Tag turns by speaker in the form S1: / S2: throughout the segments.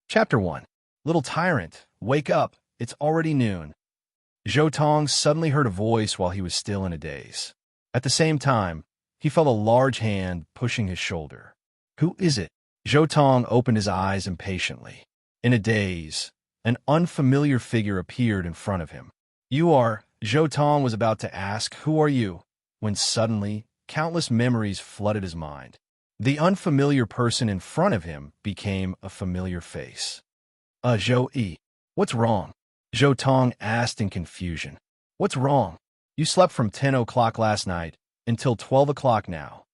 S1: Chapter 1. Little tyrant, wake up, it's already noon. Zhou Tong suddenly heard a voice while he was still in a daze. At the same time, he felt a large hand pushing his shoulder. Who is it? Zhou Tong opened his eyes impatiently. In a daze, an unfamiliar figure appeared in front of him. You are, Zhou Tong was about to ask, who are you? When suddenly, countless memories flooded his mind. The unfamiliar person in front of him became a familiar face. Zhou Yi. What's wrong? Zhou Tong asked in confusion. What's wrong? You slept from 10 o'clock last night until 12 o'clock now.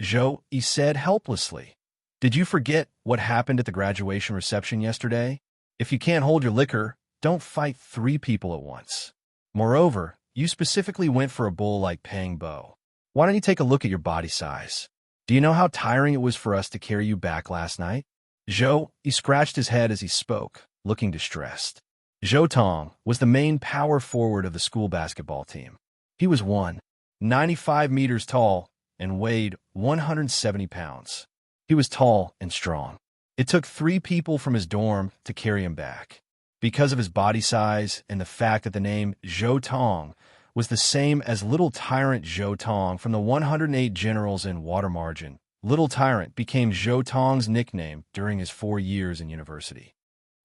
S1: Zhou Yi said helplessly. Did you forget what happened at the graduation reception yesterday? If you can't hold your liquor, don't fight 3 people at once. Moreover, you specifically went for a bull like Pang Bo. Why don't you take a look at your body size? Do you know how tiring it was for us to carry you back last night? Zhou Yi scratched his head as he spoke, looking distressed. Zhou Tong was the main power forward of the school basketball team. He was 195 meters tall and weighed 170 pounds. He was tall and strong. It took 3 people from his dorm to carry him back. Because of his body size and the fact that the name Zhou Tong was the same as Little Tyrant Zhou Tong from the 108 Generals in Water Margin, Little Tyrant became Zhou Tong's nickname during his 4 years in university.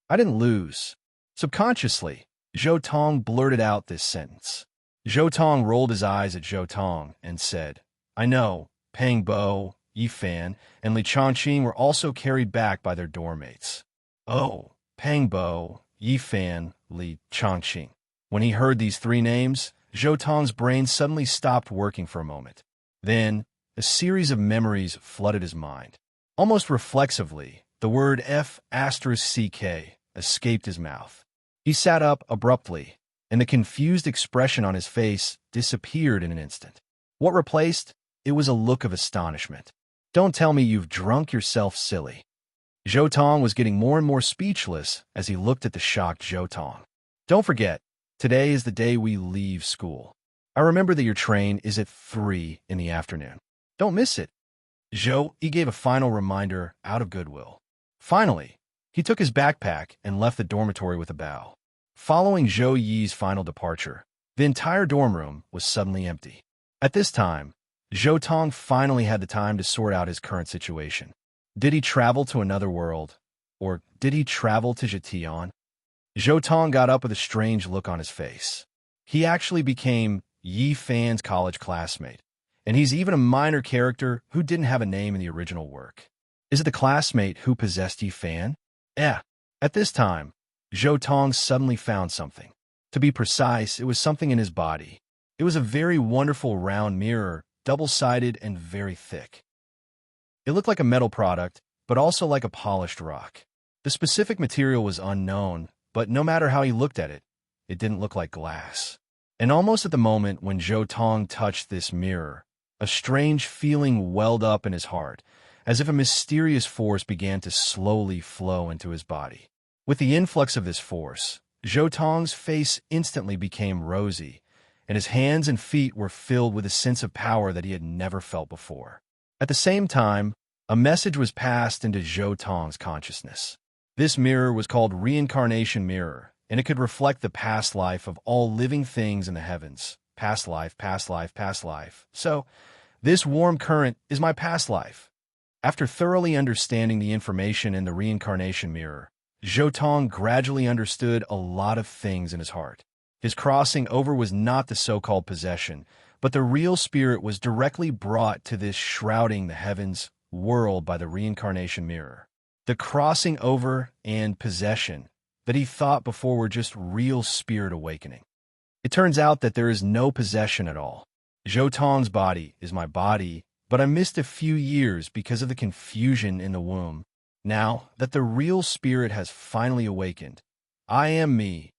S1: I didn't lose. Subconsciously, Zhou Tong blurted out this sentence. Zhou Tong rolled his eyes at Zhou Tong and said, I know, Pang Bo, Yi Fan, and Li Chongqing were also carried back by their dorm mates. Oh, Pang Bo, Yi Fan, Li Chongqing. When he heard these 3 names, Zhou Tong's brain suddenly stopped working for a moment. Then, a series of memories flooded his mind. Almost reflexively, the word F***CK escaped his mouth. He sat up abruptly, and the confused expression on his face disappeared in an instant. What replaced? It was a look of astonishment. Don't tell me you've drunk yourself silly. Zhou Tong was getting more and more speechless as he looked at the shocked Zhou Tong. Don't forget, today is the day we leave school. I remember that your train is at 3 in the afternoon. Don't miss it. Zhou Yi gave a final reminder out of goodwill. Finally, he took his backpack and left the dormitory with a bow. Following Zhou Yi's final departure, the entire dorm room was suddenly empty. At this time, Zhou Tong finally had the time to sort out his current situation. Did he travel to another world? Or did he travel to Zhejiang? Zhou Tong got up with a strange look on his face. He actually became Yi Fan's college classmate, and he's even a minor character who didn't have a name in the original work. Is it the classmate who possessed Yi Fan? Yeah. At this time, Zhou Tong suddenly found something. To be precise, it was something in his body. It was a very wonderful round mirror, double-sided and very thick. It looked like a metal product, but also like a polished rock. The specific material was unknown, but no matter how he looked at it, it didn't look like glass. And almost at the moment when Zhou Tong touched this mirror, a strange feeling welled up in his heart, as if a mysterious force began to slowly flow into his body. With the influx of this force, Zhou Tong's face instantly became rosy, and his hands and feet were filled with a sense of power that he had never felt before. At the same time, a message was passed into Zhou Tong's consciousness. This mirror was called Reincarnation Mirror, and it could reflect the past life of all living things in the heavens. Past life, past life, past life. So, this warm current is my past life. After thoroughly understanding the information in the Reincarnation Mirror, Zhou Tong gradually understood a lot of things in his heart. His crossing over was not the so-called possession, but the real spirit was directly brought to this shrouding the heavens world by the Reincarnation Mirror. The crossing over and possession that he thought before were just real spirit awakening. It turns out that there is no possession at all. Zhou Tong's body is my body, but I missed a few years because of the confusion in the womb. Now that the real spirit has finally awakened, I am me.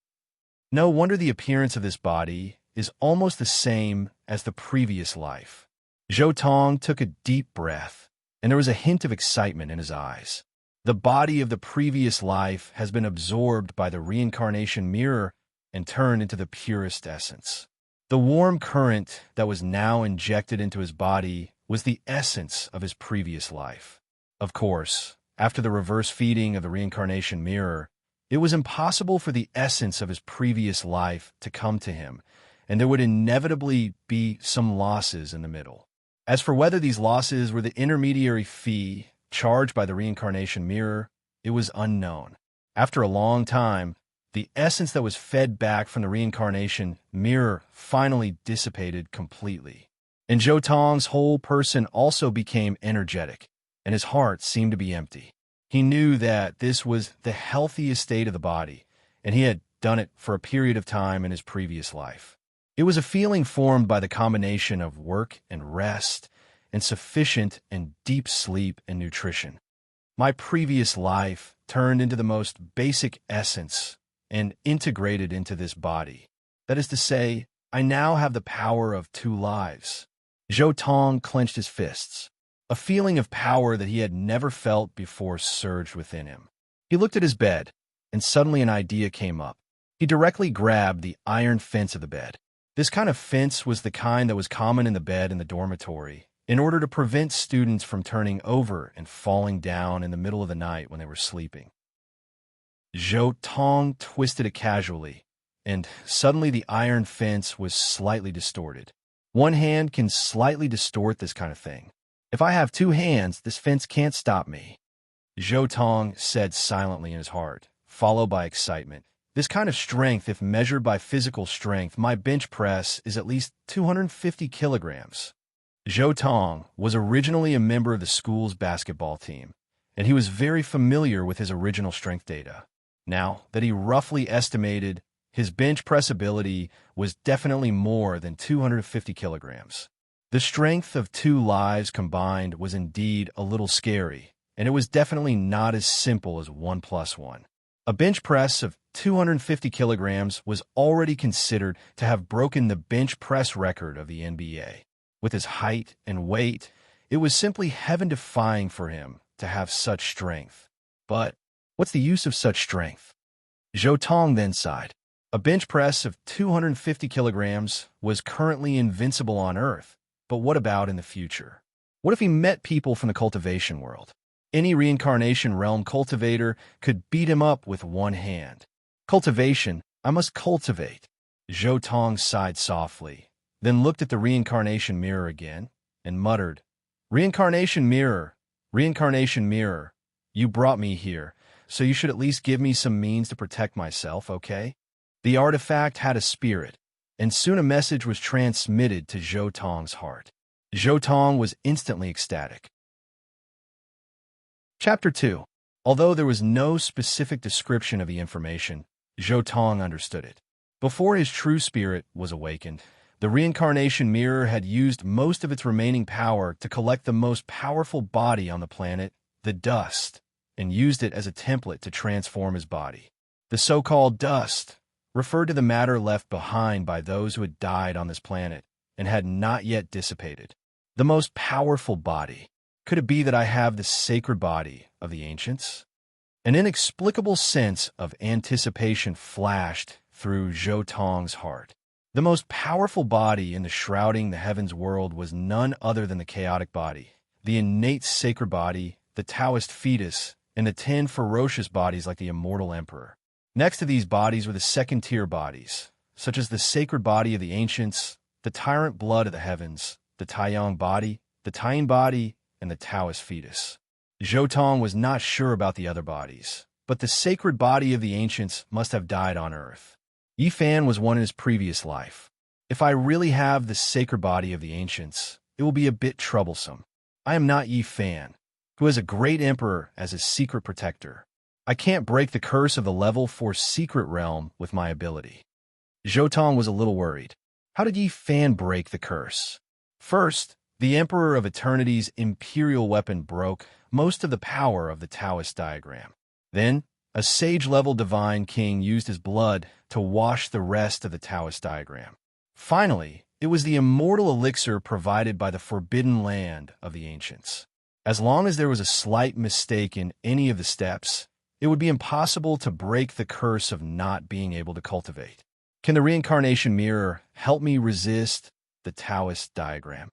S1: No wonder the appearance of this body is almost the same as the previous life. Zhou Tong took a deep breath, and there was a hint of excitement in his eyes. The body of the previous life has been absorbed by the Reincarnation Mirror and turned into the purest essence. The warm current that was now injected into his body was the essence of his previous life. Of course, After the reverse feeding of the reincarnation mirror, it was impossible for the essence of his previous life to come to him, and there would inevitably be some losses in the middle. As for whether these losses were the intermediary fee charged by the reincarnation mirror, it was unknown. After a long time, the essence that was fed back from the reincarnation mirror finally dissipated completely. And Zhou Tong's whole person also became energetic, and his heart seemed to be empty. He knew that this was the healthiest state of the body, and he had done it for a period of time in his previous life. It was a feeling formed by the combination of work and rest, and sufficient and deep sleep and nutrition. My previous life turned into the most basic essence and integrated into this body. That is to say, I now have the power of 2 lives. Zhou Tong clenched his fists. A feeling of power that he had never felt before surged within him. He looked at his bed, and suddenly an idea came up. He directly grabbed the iron fence of the bed. This kind of fence was the kind that was common in the bed in the dormitory, in order to prevent students from turning over and falling down in the middle of the night when they were sleeping. Zhou Tong twisted it casually, and suddenly the iron fence was slightly distorted. One hand can slightly distort this kind of thing. If I have 2 hands, this fence can't stop me. Zhou Tong said silently in his heart, followed by excitement. This kind of strength, if measured by physical strength, my bench press is at least 250 kilograms. Zhou Tong was originally a member of the school's basketball team, and he was very familiar with his original strength data. Now that he roughly estimated, his bench press ability was definitely more than 250 kilograms. The strength of 2 lives combined was indeed a little scary, and it was definitely not as simple as 1 + 1. A bench press of 250 kilograms was already considered to have broken the bench press record of the NBA. With his height and weight, it was simply heaven-defying for him to have such strength. But what's the use of such strength? Zhou Tong then sighed. A bench press of 250 kilograms was currently invincible on Earth, but what about in the future? What if he met people from the cultivation world? Any reincarnation realm cultivator could beat him up with 1 hand. Cultivation, I must cultivate. Zhou Tong sighed softly, then looked at the reincarnation mirror again, and muttered, Reincarnation mirror, you brought me here, so you should at least give me some means to protect myself, okay? The artifact had a spirit, and soon a message was transmitted to Zhou Tong's heart. Zhou Tong was instantly ecstatic. Chapter 2. Although there was no specific description of the information, Zhou Tong understood it. Before his true spirit was awakened, the reincarnation mirror had used most of its remaining power to collect the most powerful body on the planet, the dust, and used it as a template to transform his body. The so-called dust referred to the matter left behind by those who had died on this planet and had not yet dissipated. The most powerful body. Could it be that I have the sacred body of the ancients? An inexplicable sense of anticipation flashed through Zhou Tong's heart. The most powerful body in the shrouding the heavens world was none other than the chaotic body, the innate sacred body, the Taoist fetus, and the 10 ferocious bodies like the immortal emperor. Next to these bodies were the second-tier bodies, such as the sacred body of the ancients, the tyrant blood of the heavens, the Taiyang body, the Taiyin body, and the Taoist fetus. Zhou Tong was not sure about the other bodies, but the sacred body of the ancients must have died on Earth. Yi Fan was one in his previous life. If I really have the sacred body of the ancients, it will be a bit troublesome. I am not Yi Fan, who has a great emperor as his secret protector. I can't break the curse of the level 4 secret realm with my ability. Zhou Tong was a little worried. How did Yi Fan break the curse? First, the Emperor of Eternity's imperial weapon broke most of the power of the Taoist diagram. Then, a sage-level divine king used his blood to wash the rest of the Taoist diagram. Finally, it was the immortal elixir provided by the forbidden land of the ancients. As long as there was a slight mistake in any of the steps, it would be impossible to break the curse of not being able to cultivate. Can the reincarnation mirror help me resist the Taoist diagram?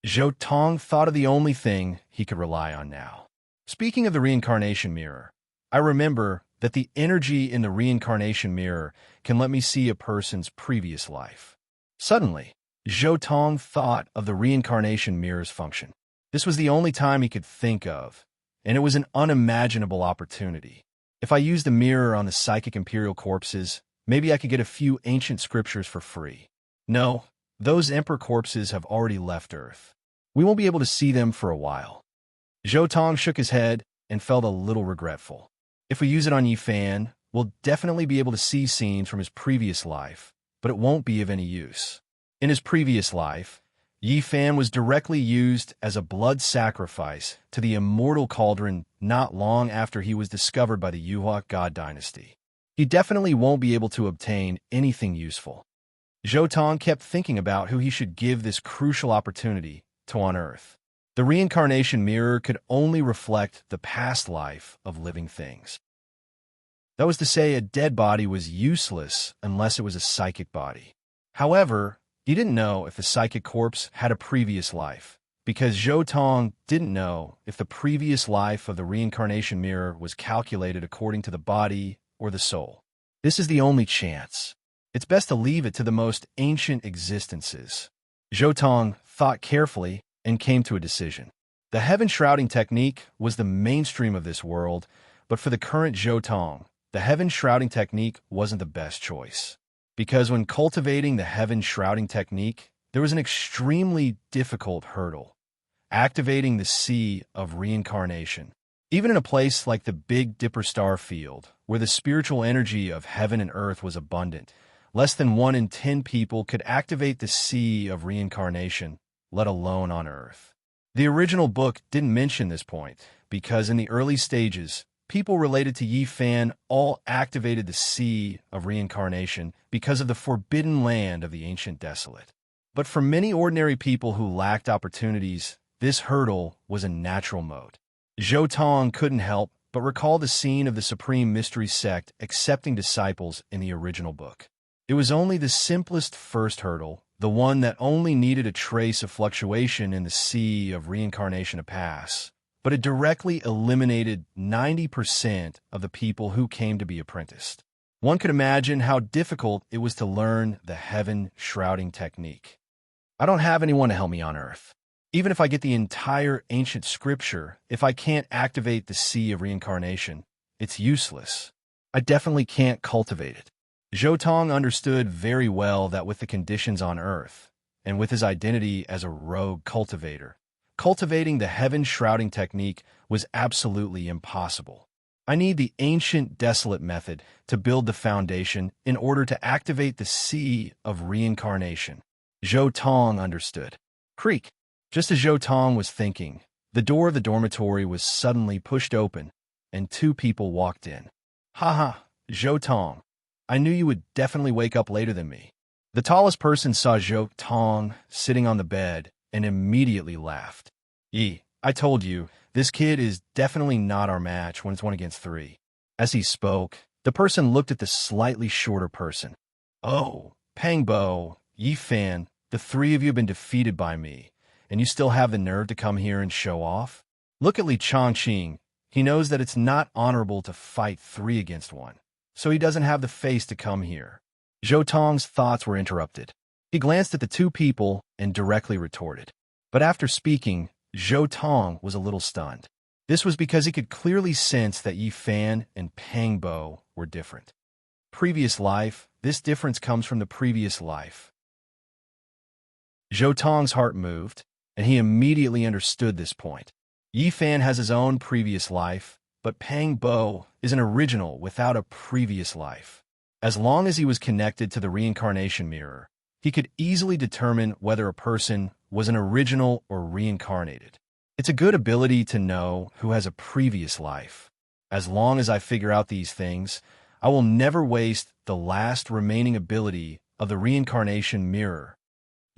S1: Zhou Tong thought of the only thing he could rely on now. Speaking of the reincarnation mirror, I remember that the energy in the reincarnation mirror can let me see a person's previous life. Suddenly, Zhou Tong thought of the reincarnation mirror's function. This was the only time he could think of, and it was an unimaginable opportunity. If I used the mirror on the psychic imperial corpses, maybe I could get a few ancient scriptures for free. No, those emperor corpses have already left Earth. We won't be able to see them for a while. Zhou Tong shook his head and felt a little regretful. If we use it on Yi Fan, we'll definitely be able to see scenes from his previous life, but it won't be of any use. In his previous life, Yi Fan was directly used as a blood sacrifice to the immortal cauldron not long after he was discovered by the Yuhua God dynasty. He definitely won't be able to obtain anything useful. Zhou Tong kept thinking about who he should give this crucial opportunity to on Earth. The reincarnation mirror could only reflect the past life of living things. That was to say, a dead body was useless unless it was a psychic body. However, he didn't know if the psychic corpse had a previous life, because Zhou Tong didn't know if the previous life of the reincarnation mirror was calculated according to the body or the soul. This is the only chance. It's best to leave it to the most ancient existences. Zhou Tong thought carefully and came to a decision. The heaven shrouding technique was the mainstream of this world, but for the current Zhou Tong, the heaven shrouding technique wasn't the best choice. Because when cultivating the heaven shrouding technique, there was an extremely difficult hurdle: activating the sea of reincarnation. Even in a place like the Big Dipper star field, where the spiritual energy of heaven and earth was abundant, less than 1 in 10 people could activate the sea of reincarnation, let alone on Earth. The original book didn't mention this point, because in the early stages, people related to Yi Fan all activated the sea of reincarnation because of the forbidden land of the ancient desolate. But for many ordinary people who lacked opportunities, this hurdle was a natural mode. Zhou Tong couldn't help but recall the scene of the Supreme Mystery Sect accepting disciples in the original book. It was only the simplest first hurdle, the one that only needed a trace of fluctuation in the sea of reincarnation to pass, but it directly eliminated 90% of the people who came to be apprenticed. One could imagine how difficult it was to learn the heaven shrouding technique. I don't have anyone to help me on Earth. Even if I get the entire ancient scripture, if I can't activate the sea of reincarnation, it's useless. I definitely can't cultivate it. Zhou Tong understood very well that with the conditions on Earth, and with his identity as a rogue cultivator, cultivating the heaven shrouding technique was absolutely impossible. I need the ancient desolate method to build the foundation in order to activate the sea of reincarnation. Zhou Tong understood. Creak. Just as Zhou Tong was thinking, the door of the dormitory was suddenly pushed open, and 2 people walked in. Haha, Zhou Tong. I knew you would definitely wake up later than me. The tallest person saw Zhou Tong sitting on the bed and immediately laughed. I told you, this kid is definitely not our match when it's 1 against 3. As he spoke, the person looked at the slightly shorter person. Oh, Pang Bo, Yi Fan, the 3 of you have been defeated by me, and you still have the nerve to come here and show off? Look at Li Chongqing. He knows that it's not honorable to fight 3 against 1, so he doesn't have the face to come here. Zhou Tong's thoughts were interrupted. He glanced at the 2 people and directly retorted. But after speaking, Zhou Tong was a little stunned. This was because he could clearly sense that Yi Fan and Pang Bo were different. Previous life, this difference comes from the previous life. Zhou Tong's heart moved, and he immediately understood this point. Yi Fan has his own previous life, but Pang Bo is an original without a previous life. As long as he was connected to the reincarnation mirror, he could easily determine whether a person was an original or reincarnated. It's a good ability to know who has a previous life. As long as I figure out these things, I will never waste the last remaining ability of the reincarnation mirror.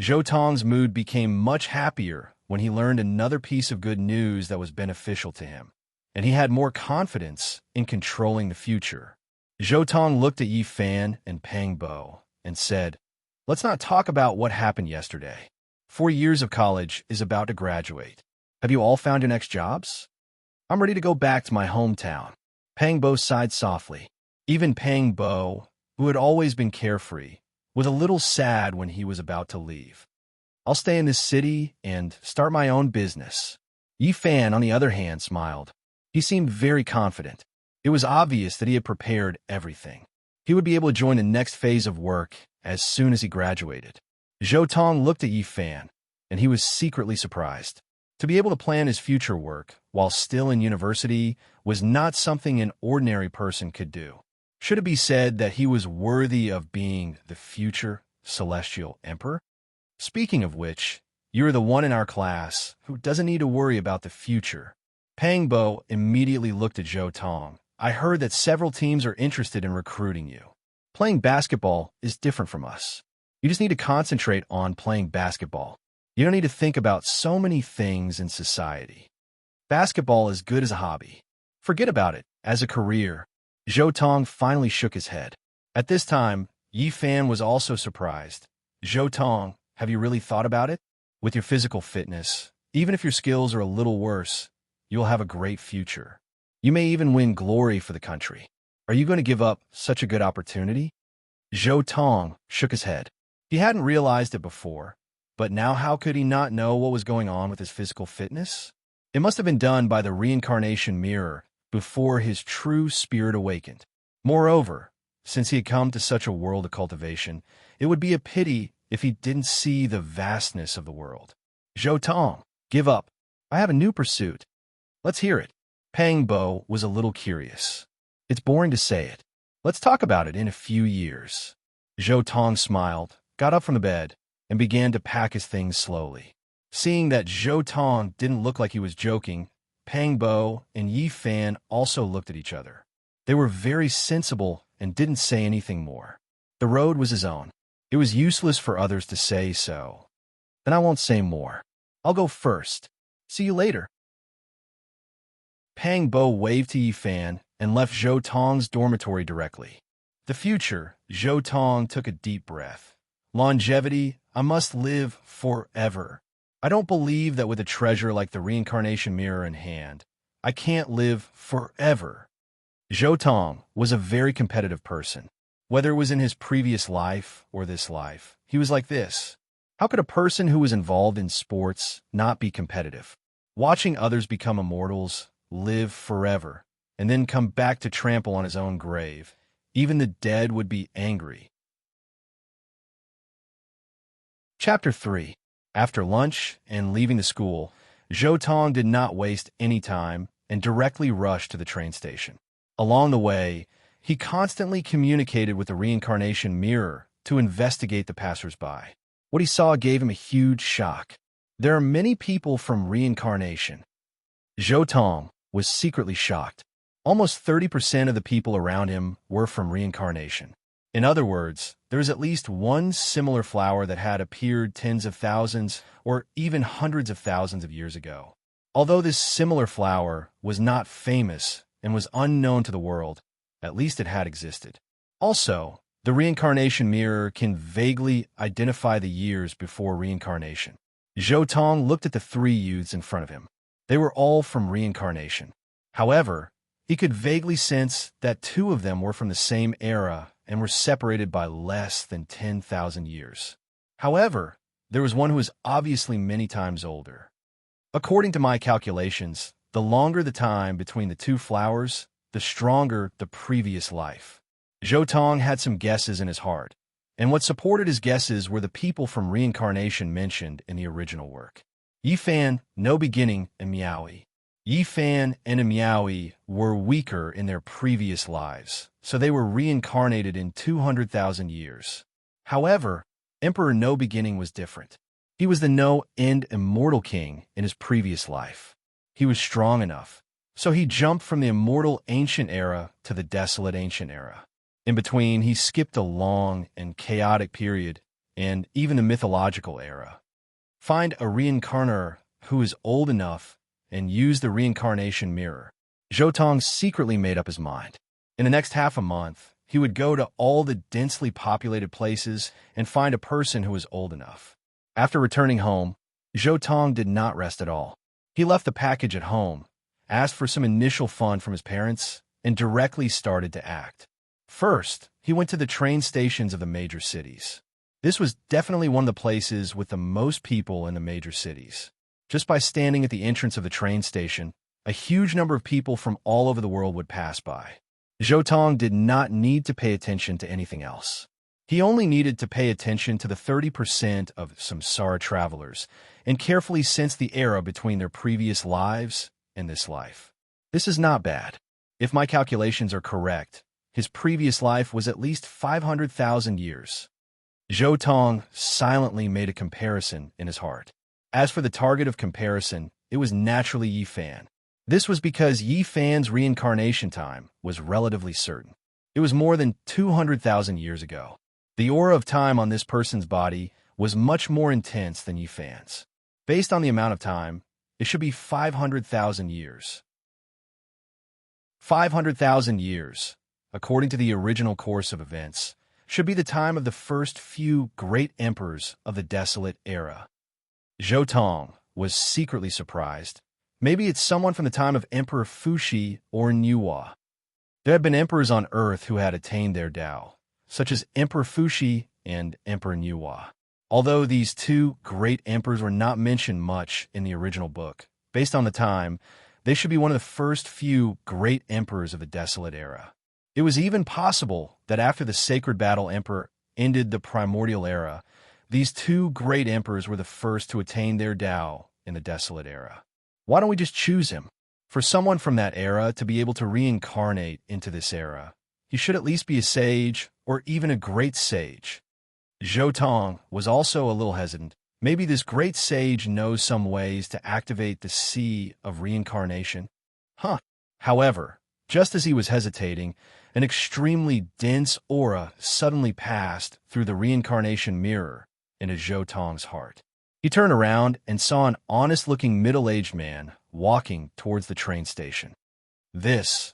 S1: Zhou Tong's mood became much happier when he learned another piece of good news that was beneficial to him, and he had more confidence in controlling the future. Zhou Tong looked at Yi Fan and Pang Bo and said, "Let's not talk about what happened yesterday. 4 years of college is about to graduate. Have you all found your next jobs?" I'm ready to go back to my hometown. Pang Bo sighed softly. Even Pang Bo, who had always been carefree, was a little sad when he was about to leave. I'll stay in this city and start my own business. Yi Fan, on the other hand, smiled. He seemed very confident. It was obvious that he had prepared everything. He would be able to join the next phase of work as soon as he graduated. Zhou Tong looked at Yi Fan, and he was secretly surprised. To be able to plan his future work while still in university was not something an ordinary person could do. Should it be said that he was worthy of being the future celestial emperor? Speaking of which, you're the one in our class who doesn't need to worry about the future. Pang Bo immediately looked at Zhou Tong. I heard that several teams are interested in recruiting you. Playing basketball is different from us. You just need to concentrate on playing basketball. You don't need to think about so many things in society. Basketball is good as a hobby. Forget about it as a career. Zhou Tong finally shook his head. At this time, Yi Fan was also surprised. Zhou Tong, have you really thought about it? With your physical fitness, even if your skills are a little worse, you'll have a great future. You may even win glory for the country. Are you going to give up such a good opportunity? Zhou Tong shook his head. He hadn't realized it before, but now how could he not know what was going on with his physical fitness? It must have been done by the reincarnation mirror before his true spirit awakened. Moreover, since he had come to such a world of cultivation, it would be a pity if he didn't see the vastness of the world. Zhou Tong, give up. I have a new pursuit. Let's hear it. Pang Bo was a little curious. It's boring to say it. Let's talk about it in a few years. Zhou Tong smiled, got up from the bed, and began to pack his things slowly. Seeing that Zhou Tong didn't look like he was joking, Pang Bo and Yi Fan also looked at each other. They were very sensible and didn't say anything more. The road was his own. It was useless for others to say so. Then I won't say more. I'll go first. See you later. Pang Bo waved to Yi Fan and left Zhou Tong's dormitory directly. The future, Zhou Tong took a deep breath. Longevity, I must live forever. I don't believe that with a treasure like the reincarnation mirror in hand, I can't live forever. Zhou Tong was a very competitive person. Whether it was in his previous life or this life, he was like this. How could a person who was involved in sports not be competitive? Watching others become immortals, live forever, and then come back to trample on his own grave, even the dead would be angry. Chapter 3. After lunch and leaving the school, Zhou Tong did not waste any time and directly rushed to the train station. Along the way, he constantly communicated with the reincarnation mirror to investigate the passers-by. What he saw gave him a huge shock. There are many people from reincarnation. Zhou Tong was secretly shocked. Almost 30% of the people around him were from reincarnation. In other words, there is at least one similar flower that had appeared tens of thousands or even hundreds of thousands of years ago. Although this similar flower was not famous and was unknown to the world, at least it had existed. Also, the reincarnation mirror can vaguely identify the years before reincarnation. Zhou Tong looked at the three youths in front of him. They were all from reincarnation. However, he could vaguely sense that two of them were from the same era and were separated by less than 10,000 years. However, there was one who was obviously many times older. According to my calculations, the longer the time between the two flowers, the stronger the previous life. Zhou Tong had some guesses in his heart, and what supported his guesses were the people from reincarnation mentioned in the original work. Yi Fan, No Beginning, and Miaoyi. Yi Fan and Miaoyi were weaker in their previous lives, so they were reincarnated in 200,000 years. However, Emperor No Beginning was different. He was the no-end immortal king in his previous life. He was strong enough, so he jumped from the immortal ancient era to the desolate ancient era. In between, he skipped a long and chaotic period and even the mythological era. Find a reincarnator who is old enough and use the reincarnation mirror. Zhou Tong secretly made up his mind. In the next half a month, he would go to all the densely populated places and find a person who was old enough. After returning home, Zhou Tong did not rest at all. He left the package at home asked for some initial fund from his parents, and directly started to act. First, he went to the train stations of the major cities. This was definitely one of the places with the most people in the major cities. Just by standing at the entrance of the train station, a huge number of people from all over the world would pass by. Zhou Tong did not need to pay attention to anything else. He only needed to pay attention to the 30% of samsara travelers and carefully sense the era between their previous lives and this life. This is not bad. If my calculations are correct, his previous life was at least 500,000 years. Zhou Tong silently made a comparison in his heart. As for the target of comparison, it was naturally Yi Fan. This was because Yi Fan's reincarnation time was relatively certain. It was more than 200,000 years ago. The aura of time on this person's body was much more intense than Yi Fan's. Based on the amount of time, it should be 500,000 years. 500,000 years, according to the original course of events, should be the time of the first few great emperors of the desolate era. Zhou Tong was secretly surprised. Maybe it's someone from the time of Emperor Fuxi or Nuwa. There had been emperors on Earth who had attained their Tao, such as Emperor Fuxi and Emperor Nuwa. Although these two great emperors were not mentioned much in the original book, based on the time, they should be one of the first few great emperors of the desolate era. It was even possible that after the Sacred Battle Emperor ended the primordial era, these two great emperors were the first to attain their Tao in the desolate era. Why don't we just choose him? For someone from that era to be able to reincarnate into this era, he should at least be a sage or even a great sage. Zhou Tong was also a little hesitant. Maybe this great sage knows some ways to activate the sea of reincarnation. However, just as he was hesitating, an extremely dense aura suddenly passed through the reincarnation mirror into Zhou Tong's heart. He turned around and saw an honest-looking middle-aged man walking towards the train station. This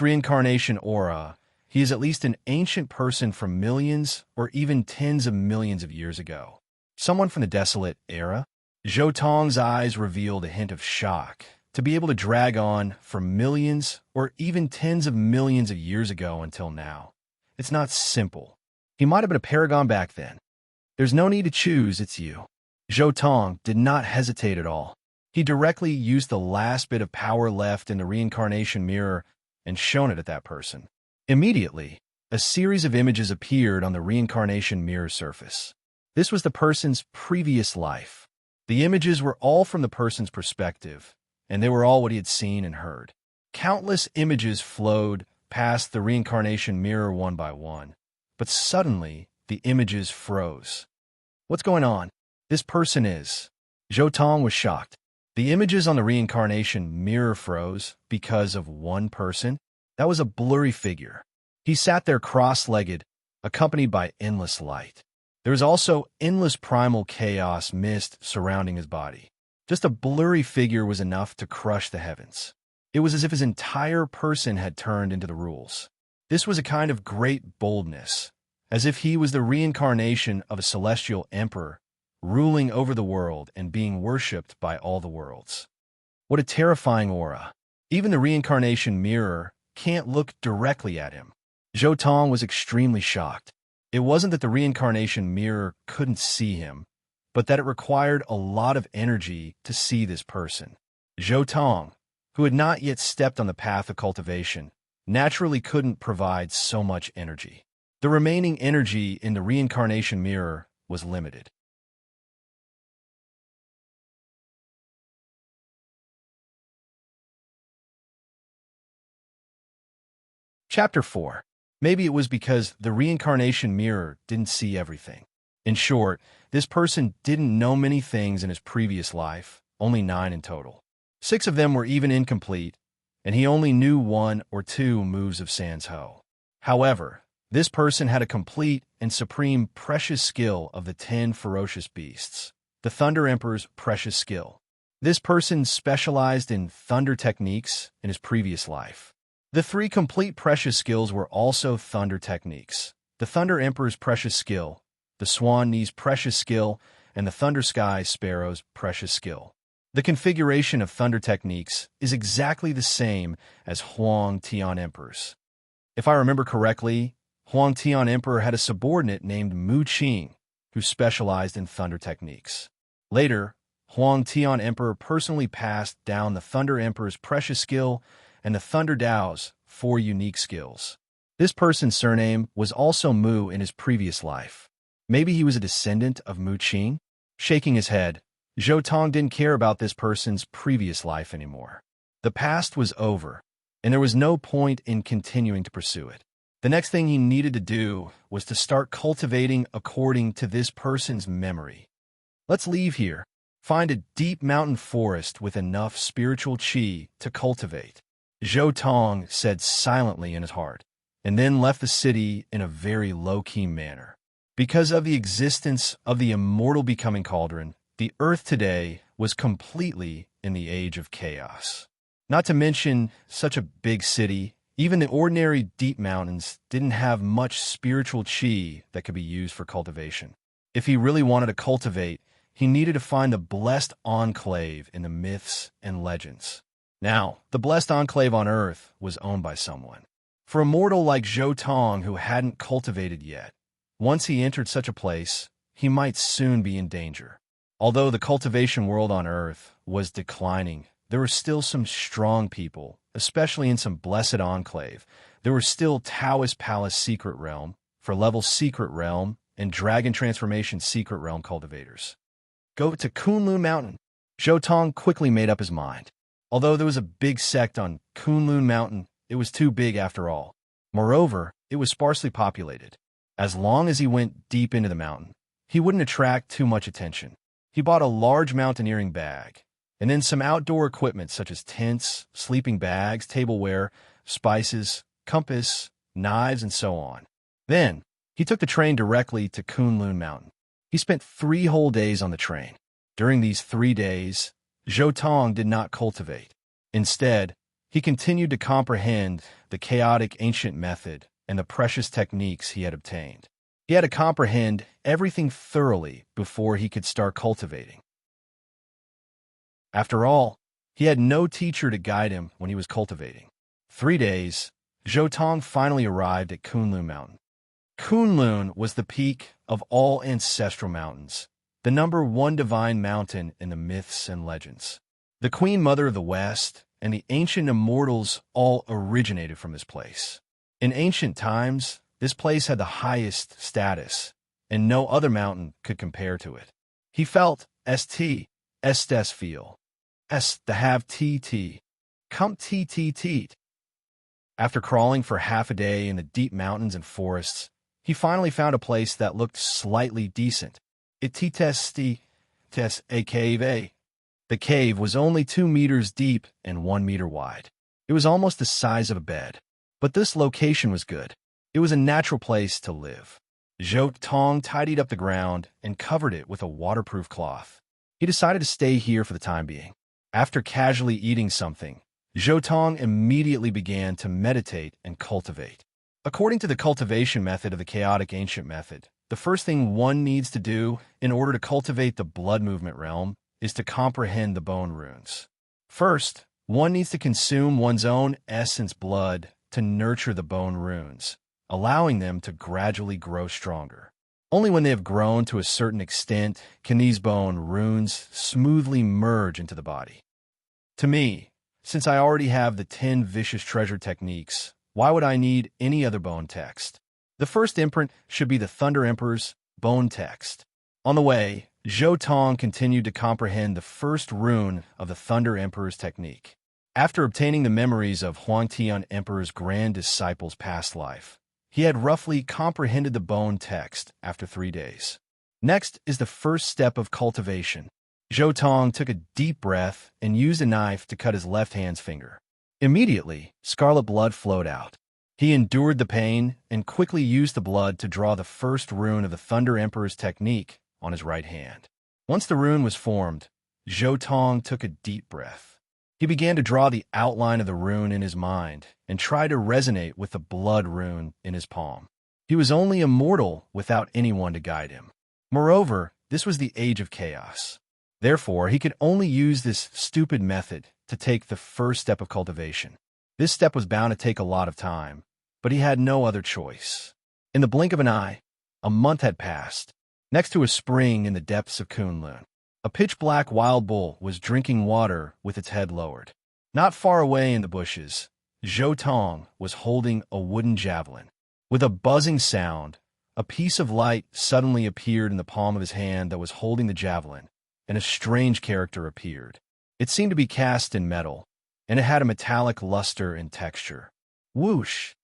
S1: reincarnation aura, he is at least an ancient person from millions or even tens of millions of years ago. Someone from the desolate era? Zhou Tong's eyes revealed a hint of shock. To be able to drag on for millions or even tens of millions of years ago until now. It's not simple. He might have been a paragon back then. There's no need to choose, it's you. Zhou Tong did not hesitate at all. He directly used the last bit of power left in the reincarnation mirror and shone it at that person. Immediately, a series of images appeared on the reincarnation mirror surface. This was the person's previous life. The images were all from the person's perspective, and they were all what he had seen and heard. Countless images flowed past the reincarnation mirror one by one, but suddenly the images froze. What's going on? This person is... Zhou Tong was shocked. The images on the reincarnation mirror froze because of one person? That was a blurry figure. He sat there cross-legged, accompanied by endless light. There was also endless primal chaos mist surrounding his body. Just a blurry figure was enough to crush the heavens. It was as if his entire person had turned into the rules. This was a kind of great boldness, as if he was the reincarnation of a celestial emperor, ruling over the world and being worshipped by all the worlds. What a terrifying aura. Even the reincarnation mirror can't look directly at him. Zhou Tong was extremely shocked. It wasn't that the reincarnation mirror couldn't see him, but that it required a lot of energy to see this person. Zhou Tong, who had not yet stepped on the path of cultivation, naturally couldn't provide so much energy. The remaining energy in the reincarnation mirror was limited. Chapter 4. Maybe it was because the reincarnation mirror didn't see everything. In short, this person didn't know many things in his previous life, only 9 in total. 6 of them were even incomplete, and he only knew 1 or 2 moves of Sans Ho. However, this person had a complete and supreme precious skill of the 10 ferocious beasts, the Thunder Emperor's precious skill. This person specialized in thunder techniques in his previous life. The 3 complete precious skills were also thunder techniques, the Thunder Emperor's precious skill, the Swan Knee's precious skill, and the Thunder Sky Sparrow's precious skill. The configuration of thunder techniques is exactly the same as Huang Tian Emperor's. If I remember correctly, Huang Tian Emperor had a subordinate named Mu Qing, who specialized in thunder techniques. Later, Huang Tian Emperor personally passed down the Thunder Emperor's precious skill and the Thunder Dao's 4 unique skills. This person's surname was also Mu in his previous life. Maybe he was a descendant of Mu Qing? Shaking his head, Zhou Tong didn't care about this person's previous life anymore. The past was over, and there was no point in continuing to pursue it. The next thing he needed to do was to start cultivating according to this person's memory. Let's leave here. Find a deep mountain forest with enough spiritual qi to cultivate, Zhou Tong said silently in his heart, and then left the city in a very low-key manner. Because of the existence of the immortal becoming cauldron, the earth today was completely in the age of chaos. Not to mention such a big city, even the ordinary deep mountains didn't have much spiritual qi that could be used for cultivation. If he really wanted to cultivate, he needed to find the blessed enclave in the myths and legends. Now, the blessed enclave on Earth was owned by someone. For a mortal like Zhou Tong who hadn't cultivated yet, once he entered such a place, he might soon be in danger. Although the cultivation world on Earth was declining, there were still some strong people, especially in some blessed enclave. There were still Taoist Palace Secret Realm, for level Secret Realm, and Dragon Transformation Secret Realm cultivators. Go to Kunlun Mountain. Zhou Tong quickly made up his mind. Although there was a big sect on Kunlun Mountain, it was too big after all. Moreover, it was sparsely populated. As long as he went deep into the mountain, he wouldn't attract too much attention. He bought a large mountaineering bag, and then some outdoor equipment such as tents, sleeping bags, tableware, spices, compass, knives, and so on. Then, he took the train directly to Kunlun Mountain. He spent 3 whole days on the train. During these 3 days, Zhou Tong did not cultivate. Instead, he continued to comprehend the chaotic ancient method and the precious techniques he had obtained. He had to comprehend everything thoroughly before he could start cultivating. After all, he had no teacher to guide him when he was cultivating. 3 days, Zhou Tong finally arrived at Kunlun Mountain. Kunlun was the peak of all ancestral mountains, the #1 divine mountain in the myths and legends. The Queen Mother of the West and the ancient immortals all originated from this place. In ancient times, this place had the highest status, and no other mountain could compare to it. He felt estes feel, the have tt, come tt. After crawling for half a day in the deep mountains and forests, he finally found a place that looked slightly decent. It tes a cave a. The cave was only 2 meters deep and 1 meter wide. It was almost the size of a bed. But this location was good. It was a natural place to live. Zhou Tong tidied up the ground and covered it with a waterproof cloth. He decided to stay here for the time being. After casually eating something, Zhou Tong immediately began to meditate and cultivate. According to the cultivation method of the chaotic ancient method, the first thing one needs to do in order to cultivate the blood movement realm is to comprehend the bone runes. First, one needs to consume one's own essence blood to nurture the bone runes, allowing them to gradually grow stronger. Only when they have grown to a certain extent can these bone runes smoothly merge into the body. To me, since I already have the 10 vicious treasure techniques, why would I need any other bone text? The first imprint should be the Thunder Emperor's bone text. On the way, Zhou Tong continued to comprehend the first rune of the Thunder Emperor's technique. After obtaining the memories of Huang Tian Emperor's grand disciple's past life, he had roughly comprehended the bone text after 3 days. Next is the first step of cultivation. Zhou Tong took a deep breath and used a knife to cut his left hand's finger. Immediately, scarlet blood flowed out. He endured the pain and quickly used the blood to draw the first rune of the Thunder Emperor's technique on his right hand. Once the rune was formed, Zhou Tong took a deep breath. He began to draw the outline of the rune in his mind and try to resonate with the blood rune in his palm. He was only a mortal without anyone to guide him. Moreover, this was the age of chaos. Therefore, he could only use this stupid method to take the first step of cultivation. This step was bound to take a lot of time, but he had no other choice. In the blink of an eye, a month had passed. Next to a spring in the depths of Kunlun, a pitch-black wild bull was drinking water with its head lowered. Not far away in the bushes, Zhou Tong was holding a wooden javelin. With a buzzing sound, a piece of light suddenly appeared in the palm of his hand that was holding the javelin, and a strange character appeared. It seemed to be cast in metal, and it had a metallic luster and texture. Whoosh!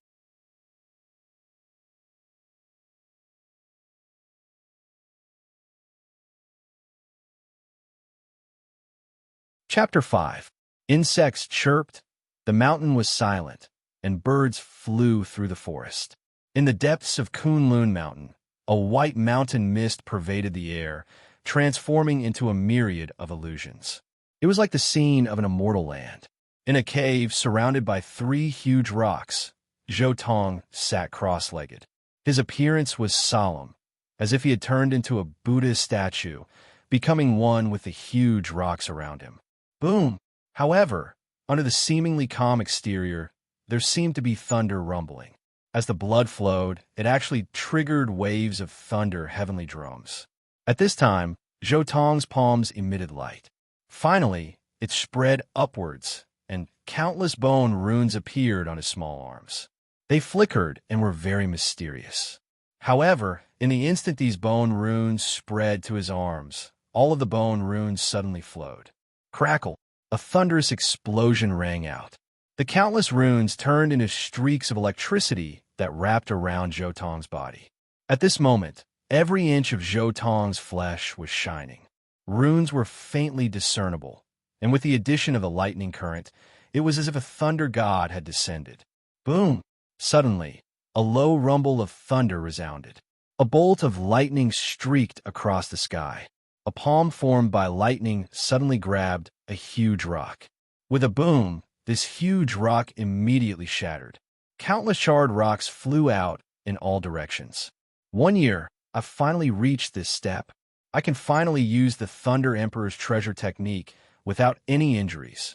S1: Chapter 5. Insects chirped, the mountain was silent, and birds flew through the forest. In the depths of Kunlun Mountain, a white mountain mist pervaded the air, transforming into a myriad of illusions. It was like the scene of an immortal land. In a cave surrounded by 3 huge rocks, Zhou Tong sat cross-legged. His appearance was solemn, as if he had turned into a Buddhist statue, becoming one with the huge rocks around him. Boom! However, under the seemingly calm exterior, there seemed to be thunder rumbling. As the blood flowed, it actually triggered waves of thunder heavenly drums. At this time, Zhou Tong's palms emitted light. Finally, it spread upwards, and countless bone runes appeared on his small arms. They flickered and were very mysterious. However, in the instant these bone runes spread to his arms, all of the bone runes suddenly flowed. Crackle! A thunderous explosion rang out. The countless runes turned into streaks of electricity that wrapped around Zhou Tong's body. At this moment, every inch of Zhou Tong's flesh was shining. Runes were faintly discernible, and with the addition of the lightning current, it was as if a thunder god had descended. Boom! Suddenly, a low rumble of thunder resounded. A bolt of lightning streaked across the sky. A palm formed by lightning suddenly grabbed a huge rock. With a boom, this huge rock immediately shattered. Countless charred rocks flew out in all directions. 1 year, I've finally reached this step. I can finally use the Thunder Emperor's treasure technique without any injuries.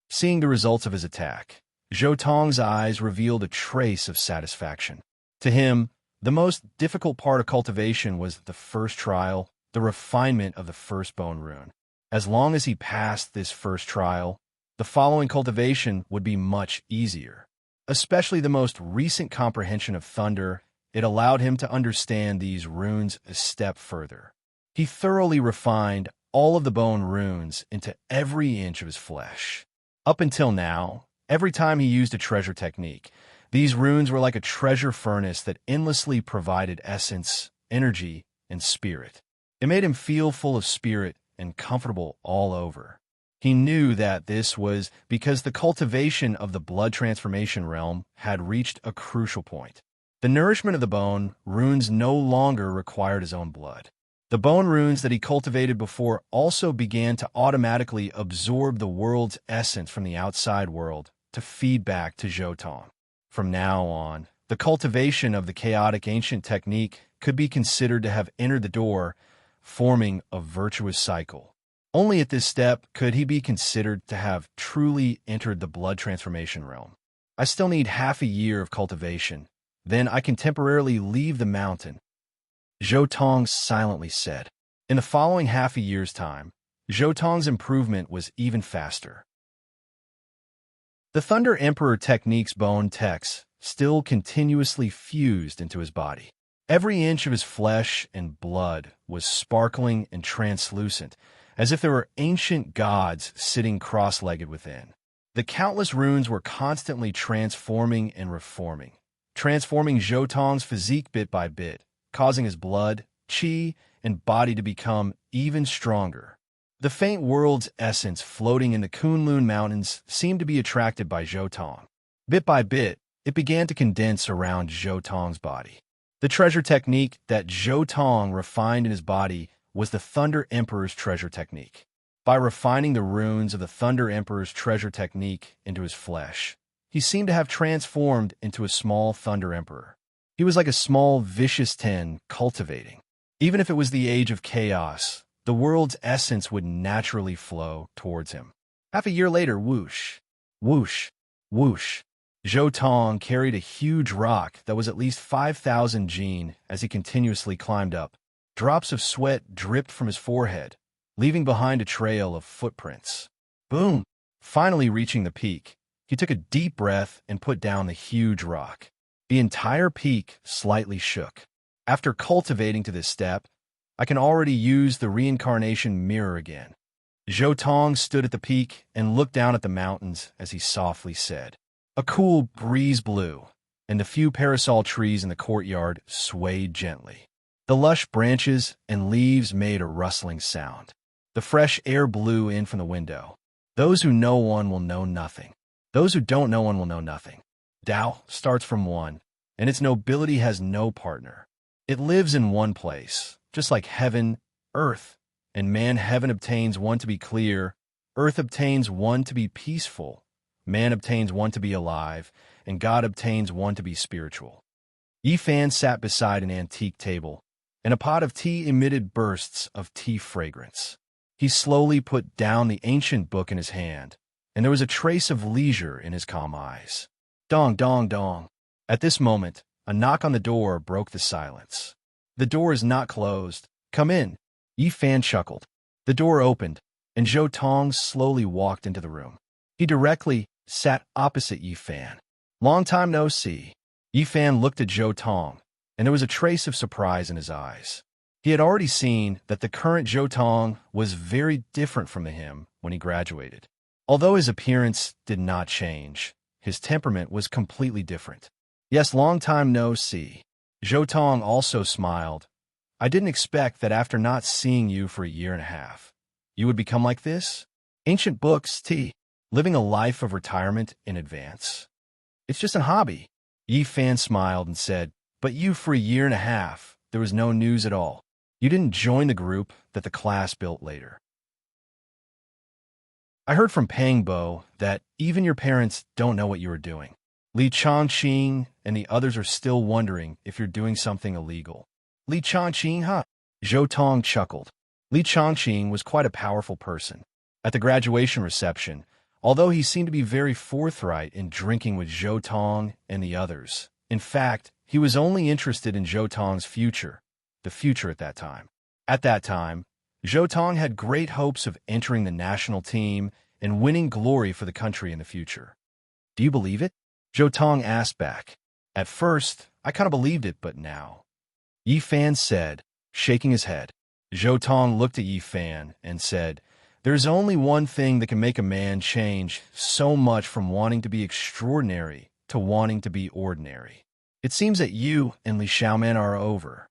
S1: Seeing the results of his attack, Zhou Tong's eyes revealed a trace of satisfaction. To him, the most difficult part of cultivation was the first trial, the refinement of the first bone rune. As long as he passed this first trial, the following cultivation would be much easier. Especially the most recent comprehension of thunder, it allowed him to understand these runes a step further. He thoroughly refined all of the bone runes into every inch of his flesh. Up until now, every time he used a treasure technique, these runes were like a treasure furnace that endlessly provided essence, energy, and spirit. It made him feel full of spirit and comfortable all over. He knew that this was because the cultivation of the blood transformation realm had reached a crucial point. The nourishment of the bone runes no longer required his own blood. The bone runes that he cultivated before also began to automatically absorb the world's essence from the outside world to feed back to Zhou Tong. From now on, the cultivation of the chaotic ancient technique could be considered to have entered the door, forming a virtuous cycle. Only at this step could he be considered to have truly entered the blood transformation realm. I still need half a year of cultivation. Then I can temporarily leave the mountain, Zhou Tong silently said. In the following half a year's time, Zhou Tong's improvement was even faster. The Thunder Emperor technique's bone techs still continuously fused into his body. Every inch of his flesh and blood was sparkling and translucent, as if there were ancient gods sitting cross-legged within. The countless runes were constantly transforming and reforming, transforming Zhou Tong's physique bit by bit, causing his blood, qi, and body to become even stronger. The faint world's essence floating in the Kunlun Mountains seemed to be attracted by Zhou Tong. Bit by bit, it began to condense around Zhou Tong's body. The treasure technique that Zhou Tong refined in his body was the Thunder Emperor's treasure technique. By refining the runes of the Thunder Emperor's treasure technique into his flesh, he seemed to have transformed into a small Thunder Emperor. He was like a small, vicious 10 cultivating. Even if it was the age of chaos, the world's essence would naturally flow towards him. Half a year later, whoosh, whoosh, whoosh. Zhou Tong carried a huge rock that was at least 5,000 jin as he continuously climbed up. Drops of sweat dripped from his forehead, leaving behind a trail of footprints. Boom! Finally reaching the peak, he took a deep breath and put down the huge rock. The entire peak slightly shook. After cultivating to this step, I can already use the reincarnation mirror again. Zhou Tong stood at the peak and looked down at the mountains as he softly said. A cool breeze blew, and the few parasol trees in the courtyard swayed gently. The lush branches and leaves made a rustling sound. The fresh air blew in from the window. Those who know one will know nothing. Those who don't know one will know nothing. Tao starts from one, and its nobility has no partner. It lives in one place, just like heaven, earth, and man. Heaven obtains one to be clear, earth obtains one to be peaceful, man obtains one to be alive, and God obtains one to be spiritual. Yi Fan sat beside an antique table, and a pot of tea emitted bursts of tea fragrance. He slowly put down the ancient book in his hand, and there was a trace of leisure in his calm eyes. Dong, dong, dong. At this moment, a knock on the door broke the silence. The door is not closed. Come in. Yi Fan chuckled. The door opened, and Zhou Tong slowly walked into the room. He directly sat opposite Yi Fan. Long time no see. Yi Fan looked at Zhou Tong, and there was a trace of surprise in his eyes. He had already seen that the current Zhou Tong was very different from him when he graduated. Although his appearance did not change, his temperament was completely different. Yes, long time no see. Zhou Tong also smiled. I didn't expect that after not seeing you for a year and a half, you would become like this? Ancient books, tea, living a life of retirement in advance. It's just a hobby. Yi Fan smiled and said, but you for a year and a half, there was no news at all. You didn't join the group that the class built later. I heard from Pang Bo that even your parents don't know what you are doing. Li Changqing and the others are still wondering if you're doing something illegal. Li Changqing, huh? Zhou Tong chuckled. Li Changqing was quite a powerful person. At the graduation reception, although he seemed to be very forthright in drinking with Zhou Tong and the others, in fact, he was only interested in Zhou Tong's future, the future at that time. At that time, Zhou Tong had great hopes of entering the national team and winning glory for the country in the future. Do you believe it? Zhou Tong asked back. At first, I kind of believed it, but now. Yi Fan said, shaking his head. Zhou Tong looked at Yi Fan and said, there's only one thing that can make a man change so much from wanting to be extraordinary to wanting to be ordinary. It seems that you and Li Xiaoman are over.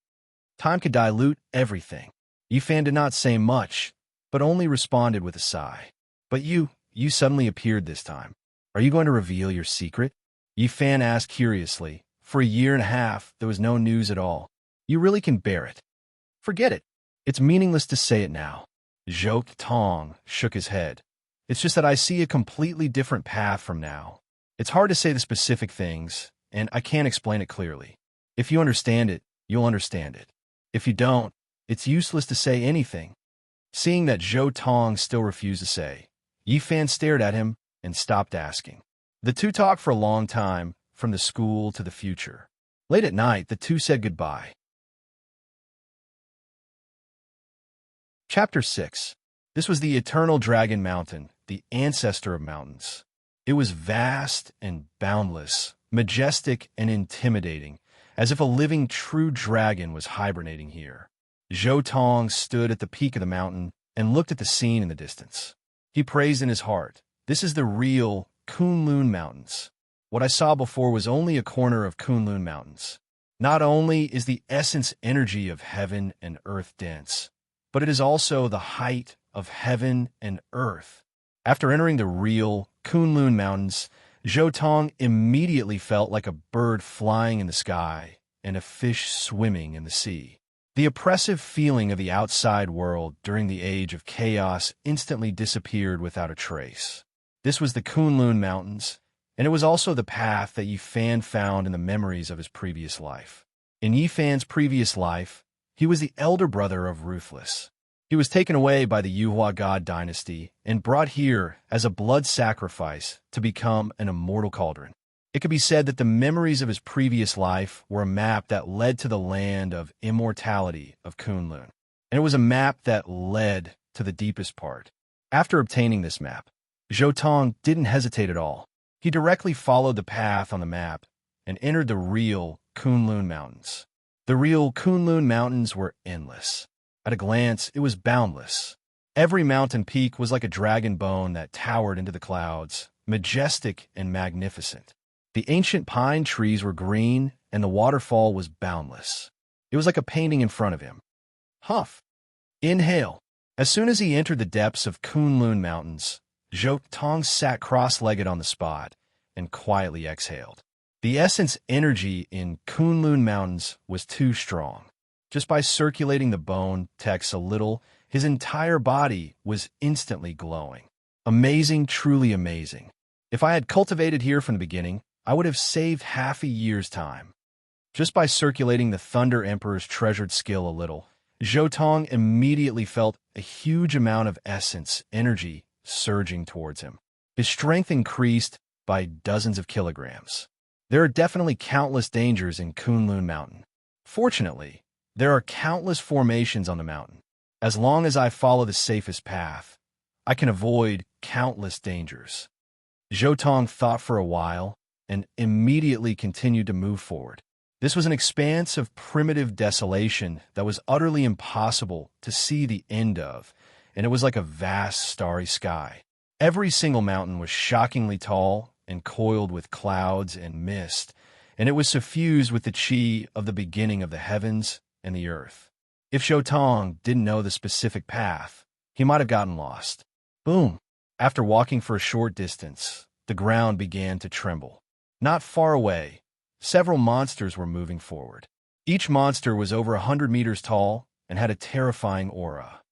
S1: Time could dilute everything. Yi Fan did not say much, but only responded with a sigh. But you suddenly appeared this time. Are you going to reveal your secret? Yi Fan asked curiously. For a year and a half, there was no news at all. You really can bear it. Forget it. It's meaningless to say it now. Zhou Tong shook his head. It's just that I see a completely different path from now. It's hard to say the specific things, and I can't explain it clearly. If you understand it, you'll understand it. If you don't, it's useless to say anything. Seeing that Zhou Tong still refused to say, Yi Fan stared at him and stopped asking. The two talked for a long time, from the school to the future. Late at night, the two said goodbye. Chapter 6. This was the eternal dragon mountain, the ancestor of mountains. It was vast and boundless, majestic and intimidating, as if a living true dragon was hibernating here. Zhou Tong stood at the peak of the mountain and looked at the scene in the distance. He praised in his heart, this is the real Kunlun Mountains. What I saw before was only a corner of Kunlun Mountains. Not only is the essence energy of heaven and earth dense, but it is also the height of heaven and earth. After entering the real Kunlun Mountains, Zhou Tong immediately felt like a bird flying in the sky and a fish swimming in the sea. The oppressive feeling of the outside world during the age of chaos instantly disappeared without a trace. This was the Kunlun Mountains, and it was also the path that Yi Fan found in the memories of his previous life. In Yi Fan's previous life, he was the elder brother of Ruthless. He was taken away by the Yuhua god dynasty and brought here as a blood sacrifice to become an immortal cauldron. It could be said that the memories of his previous life were a map that led to the land of immortality of Kunlun, and it was a map that led to the deepest part. After obtaining this map, Zhou Tong didn't hesitate at all. He directly followed the path on the map and entered the real Kunlun Mountains. The real Kunlun Mountains were endless. At a glance, it was boundless. Every mountain peak was like a dragon bone that towered into the clouds, majestic and magnificent. The ancient pine trees were green, and the waterfall was boundless. It was like a painting in front of him. Huff. Inhale. As soon as he entered the depths of Kunlun Mountains, Zhou Tong sat cross-legged on the spot and quietly exhaled. The essence energy in Kunlun Mountains was too strong. Just by circulating the bone text a little, his entire body was instantly glowing. Amazing, truly amazing. If I had cultivated here from the beginning, I would have saved half a year's time. Just by circulating the Thunder Emperor's treasured skill a little, Zhou Tong immediately felt a huge amount of essence, energy, surging towards him. His strength increased by dozens of kilograms. There are definitely countless dangers in Kunlun Mountain. Fortunately, there are countless formations on the mountain. As long as I follow the safest path, I can avoid countless dangers. Zhou Tong thought for a while and immediately continued to move forward. This was an expanse of primitive desolation that was utterly impossible to see the end of, and it was like a vast starry sky. Every single mountain was shockingly tall and coiled with clouds and mist, and it was suffused with the chi of the beginning of the heavens and the earth. If Zhou Tong didn't know the specific path, he might have gotten lost. Boom! After walking for a short distance, the ground began to tremble. Not far away, several monsters were moving forward. Each monster was over 100 meters tall and had a terrifying aura.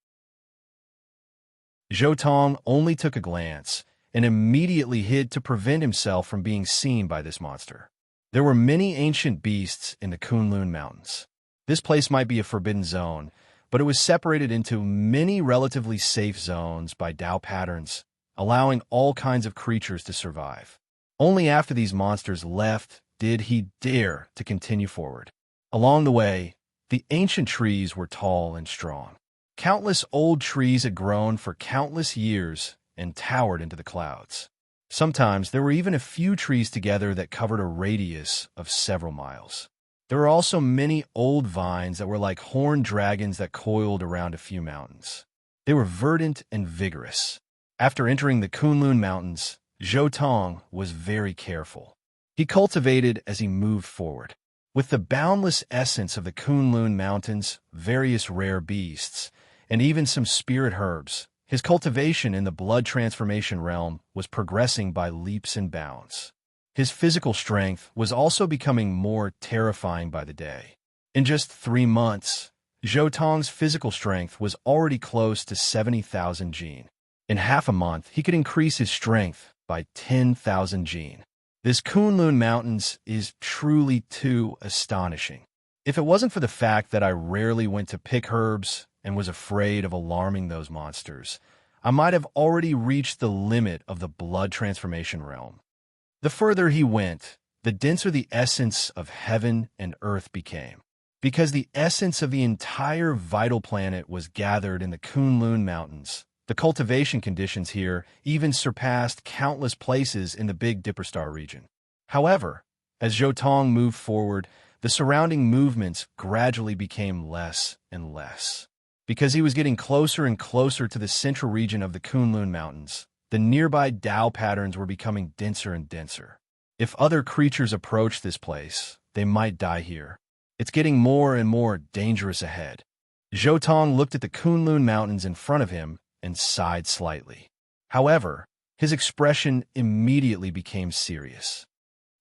S1: Zhou Tong only took a glance and immediately hid to prevent himself from being seen by this monster. There were many ancient beasts in the Kunlun Mountains. This place might be a forbidden zone, but it was separated into many relatively safe zones by Tao patterns, allowing all kinds of creatures to survive. Only after these monsters left did he dare to continue forward. Along the way, the ancient trees were tall and strong. Countless old trees had grown for countless years and towered into the clouds. Sometimes there were even a few trees together that covered a radius of several miles. There were also many old vines that were like horned dragons that coiled around a few mountains. They were verdant and vigorous. After entering the Kunlun Mountains, Zhou Tong was very careful. He cultivated as he moved forward. With the boundless essence of the Kunlun Mountains, various rare beasts, and even some spirit herbs, his cultivation in the blood transformation realm was progressing by leaps and bounds. His physical strength was also becoming more terrifying by the day. In just 3 months, Zhou Tong's physical strength was already close to 70,000 jin. In half a month, he could increase his strength by 10,000 jin. This Kunlun Mountains is truly too astonishing. If it wasn't for the fact that I rarely went to pick herbs and was afraid of alarming those monsters, I might have already reached the limit of the blood transformation realm. The further he went, the denser the essence of heaven and earth became. Because the essence of the entire vital planet was gathered in the Kunlun Mountains, the cultivation conditions here even surpassed countless places in the Big Dipper Star region. However, as Zhou Tong moved forward, the surrounding movements gradually became less and less. Because he was getting closer and closer to the central region of the Kunlun Mountains, the nearby Tao patterns were becoming denser and denser. If other creatures approached this place, they might die here. It's getting more and more dangerous ahead. Zhou Tong looked at the Kunlun Mountains in front of him and sighed slightly. However, his expression immediately became serious.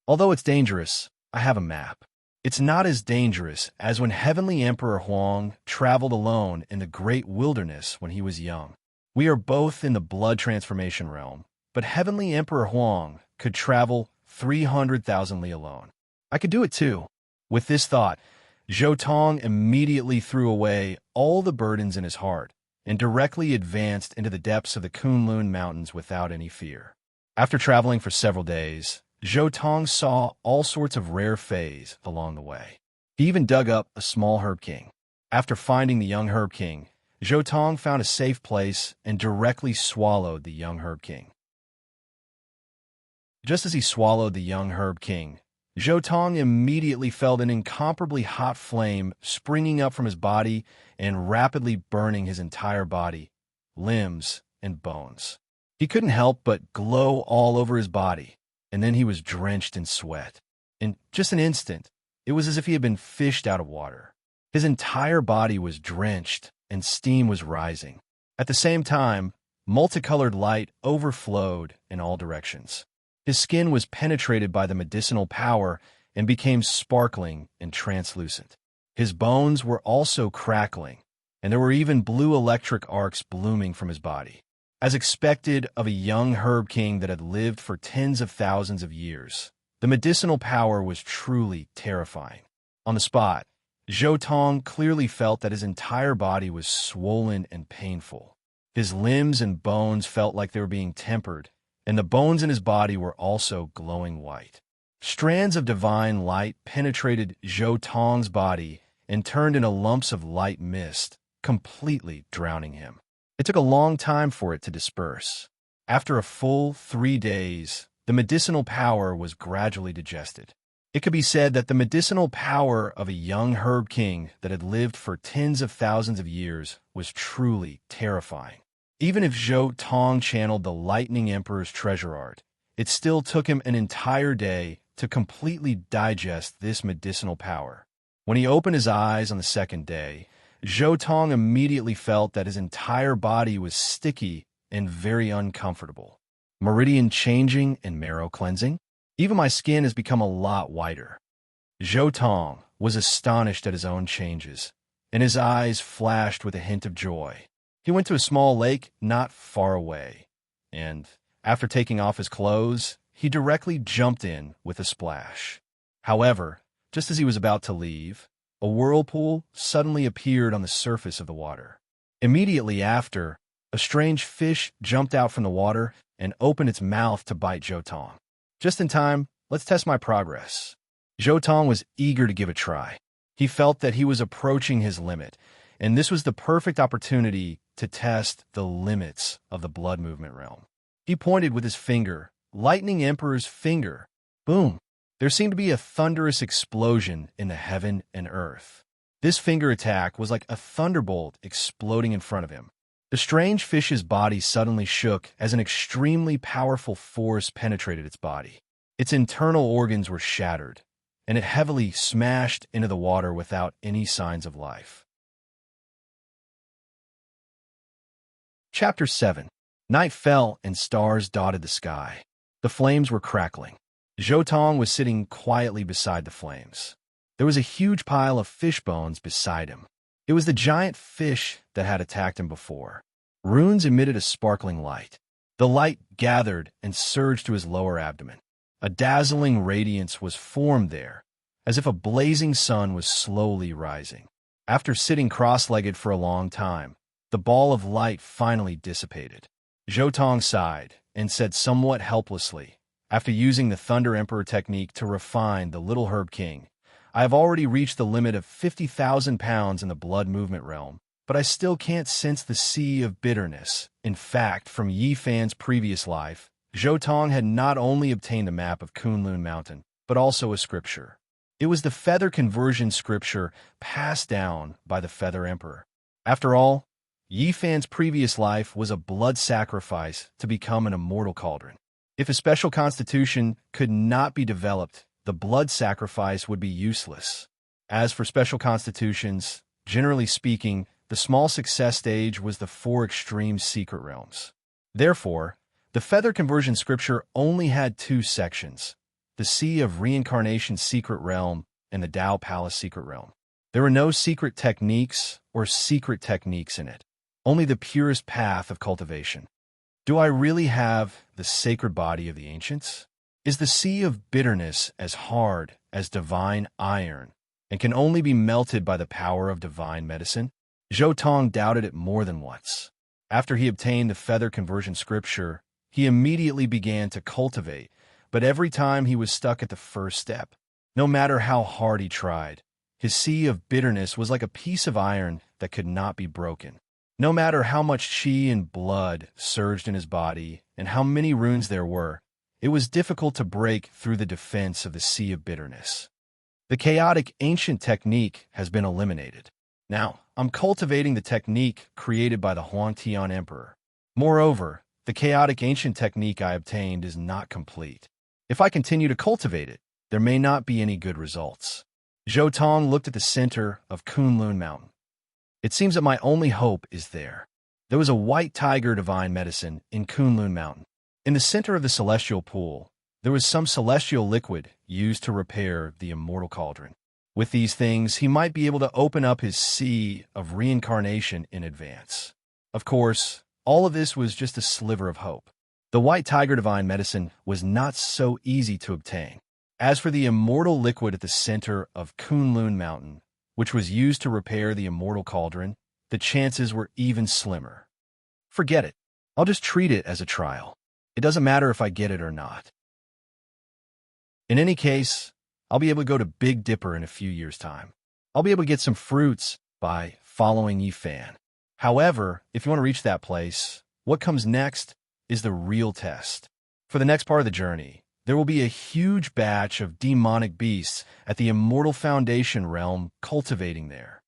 S1: Although it's dangerous, I have a map. It's not as dangerous as when Heavenly Emperor Huang traveled alone in the great wilderness when he was young. We are both in the blood transformation realm, but Heavenly Emperor Huang could travel 300,000 li alone. I could do it too. With this thought, Zhou Tong immediately threw away all the burdens in his heart and directly advanced into the depths of the Kunlun Mountains without any fear. After traveling for several days, Zhou Tong saw all sorts of rare fays along the way. He even dug up a small herb king. After finding the young herb king, Zhou Tong found a safe place and directly swallowed the young herb king. Just as he swallowed the young herb king, Zhou Tong immediately felt an incomparably hot flame springing up from his body and rapidly burning his entire body, limbs, and bones. He couldn't help but glow all over his body, and then he was drenched in sweat. In just an instant, it was as if he had been fished out of water. His entire body was drenched, and steam was rising. At the same time, multicolored light overflowed in all directions. His skin was penetrated by the medicinal power and became sparkling and translucent. His bones were also crackling, and there were even blue electric arcs blooming from his body. As expected of a young herb king that had lived for tens of thousands of years, the medicinal power was truly terrifying. On the spot, Zhou Tong clearly felt that his entire body was swollen and painful. His limbs and bones felt like they were being tempered, and the bones in his body were also glowing white. Strands of divine light penetrated Zhou Tong's body and turned into lumps of light mist, completely drowning him. It took a long time for it to disperse. After a full 3 days, the medicinal power was gradually digested. It could be said that the medicinal power of a young herb king that had lived for tens of thousands of years was truly terrifying. Even if Zhou Tong channeled the Lightning Emperor's treasure art, it still took him an entire day to completely digest this medicinal power. When he opened his eyes on the second day, Zhou Tong immediately felt that his entire body was sticky and very uncomfortable. Meridian changing and marrow cleansing? Even my skin has become a lot whiter. Zhou Tong was astonished at his own changes, and his eyes flashed with a hint of joy. He went to a small lake not far away, and, after taking off his clothes, he directly jumped in with a splash. However, just as he was about to leave, a whirlpool suddenly appeared on the surface of the water. Immediately after, a strange fish jumped out from the water and opened its mouth to bite Zhou Tong. Just in time, let's test my progress. Zhou Tong was eager to give a try. He felt that he was approaching his limit, and this was the perfect opportunity to test the limits of the blood movement realm. He pointed with his finger, Lightning Emperor's finger. Boom! There seemed to be a thunderous explosion in the heaven and earth. This finger attack was like a thunderbolt exploding in front of him. The strange fish's body suddenly shook as an extremely powerful force penetrated its body. Its internal organs were shattered, and it heavily smashed into the water without any signs of life. Chapter 7. Night fell and stars dotted the sky. The flames were crackling. Zhou Tong was sitting quietly beside the flames. There was a huge pile of fish bones beside him. It was the giant fish that had attacked him before. Runes emitted a sparkling light. The light gathered and surged to his lower abdomen. A dazzling radiance was formed there, as if a blazing sun was slowly rising. After sitting cross-legged for a long time, the ball of light finally dissipated. Zhou Tong sighed and said somewhat helplessly, after using the Thunder Emperor technique to refine the Little Herb King, I have already reached the limit of 50,000 pounds in the blood movement realm, but I still can't sense the sea of bitterness. In fact, from Yi Fan's previous life, Zhou Tong had not only obtained a map of Kunlun Mountain, but also a scripture. It was the feather conversion scripture passed down by the Feather Emperor. After all, Yi Fan's previous life was a blood sacrifice to become an immortal cauldron. If a special constitution could not be developed, the blood sacrifice would be useless. As for special constitutions, generally speaking, the small success stage was the 4 extreme secret realms. Therefore, the Feather Conversion Scripture only had 2 sections, the Sea of Reincarnation Secret Realm and the Tao Palace Secret Realm. There were no secret techniques or secret techniques in it, only the purest path of cultivation. Do I really have the sacred body of the ancients? Is the sea of bitterness as hard as divine iron and can only be melted by the power of divine medicine? Zhou Tong doubted it more than once. After he obtained the feather conversion scripture, he immediately began to cultivate, but every time he was stuck at the first step. No matter how hard he tried, his sea of bitterness was like a piece of iron that could not be broken. No matter how much qi and blood surged in his body and how many runes there were, it was difficult to break through the defense of the sea of bitterness. The chaotic ancient technique has been eliminated. Now, I'm cultivating the technique created by the Huangtian Emperor. Moreover, the chaotic ancient technique I obtained is not complete. If I continue to cultivate it, there may not be any good results. Zhou Tong looked at the center of Kunlun Mountain. It seems that my only hope is there. There was a white tiger divine medicine in Kunlun Mountain. In the center of the celestial pool, there was some celestial liquid used to repair the immortal cauldron. With these things, he might be able to open up his sea of reincarnation in advance. Of course, all of this was just a sliver of hope. The white tiger divine medicine was not so easy to obtain. As for the immortal liquid at the center of Kunlun Mountain, which was used to repair the immortal cauldron, the chances were even slimmer. Forget it. I'll just treat it as a trial. It doesn't matter if I get it or not. In any case, I'll be able to go to Big Dipper in a few years' time. I'll be able to get some fruits by following Yifan. However, if you want to reach that place, what comes next is the real test. For the next part of the journey, there will be a huge batch of demonic beasts at the Immortal Foundation realm cultivating there.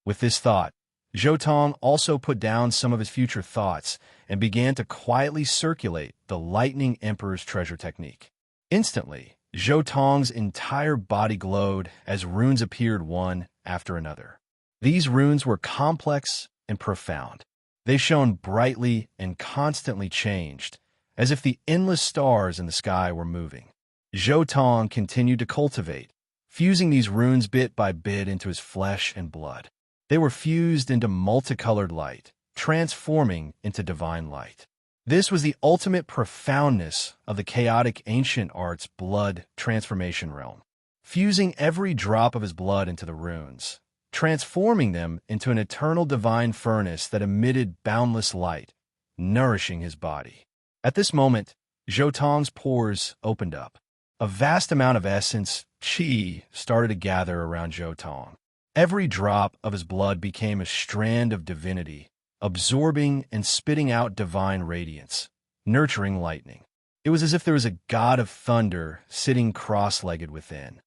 S1: With this thought, Zhou Tong also put down some of his future thoughts and began to quietly circulate the Lightning Emperor's treasure technique. Instantly, Zhou Tong's entire body glowed as runes appeared one after another. These runes were complex and profound. They shone brightly and constantly changed, as if the endless stars in the sky were moving. Zhou Tong continued to cultivate, fusing these runes bit by bit into his flesh and blood. They were fused into multicolored light, transforming into divine light. This was the ultimate profoundness of the chaotic ancient art's blood transformation realm, fusing every drop of his blood into the runes, transforming them into an eternal divine furnace that emitted boundless light, nourishing his body. At this moment, Zhou Tong's pores opened up. A vast amount of essence, qi, started to gather around Zhou Tong. Every drop of his blood became a strand of divinity, absorbing and spitting out divine radiance, nurturing lightning. It was as if there was a god of thunder sitting cross-legged within.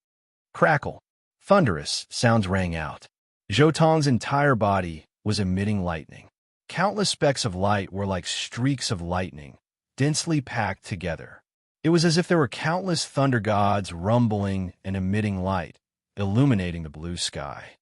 S1: Crackle. Thunderous sounds rang out. Zhou Tong's entire body was emitting lightning. Countless specks of light were like streaks of lightning, densely packed together. It was as if there were countless thunder gods rumbling and emitting light, illuminating the blue sky.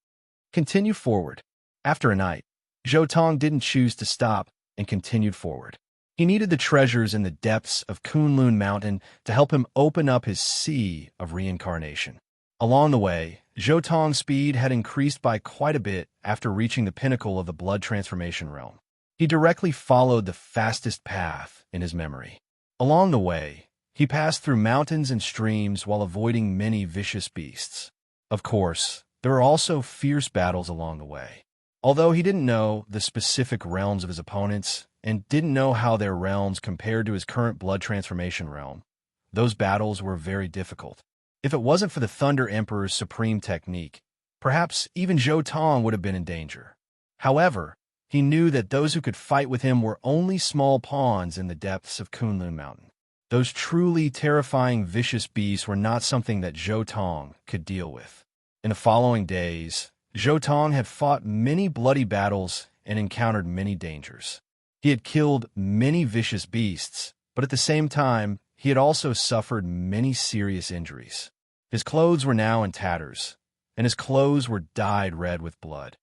S1: Continue forward. After a night, Zhou Tong didn't choose to stop and continued forward. He needed the treasures in the depths of Kunlun Mountain to help him open up his sea of reincarnation. Along the way, Zhou Tong's speed had increased by quite a bit after reaching the pinnacle of the blood transformation realm. He directly followed the fastest path in his memory. Along the way, he passed through mountains and streams while avoiding many vicious beasts. Of course, there were also fierce battles along the way. Although he didn't know the specific realms of his opponents and didn't know how their realms compared to his current blood transformation realm, those battles were very difficult. If it wasn't for the Thunder Emperor's supreme technique, perhaps even Zhou Tong would have been in danger. However, he knew that those who could fight with him were only small pawns in the depths of Kunlun Mountain. Those truly terrifying vicious beasts were not something that Zhou Tong could deal with. In the following days, Zhou Tong had fought many bloody battles and encountered many dangers. He had killed many vicious beasts, but at the same time, he had also suffered many serious injuries. His clothes were now in tatters, and his clothes were dyed red with blood.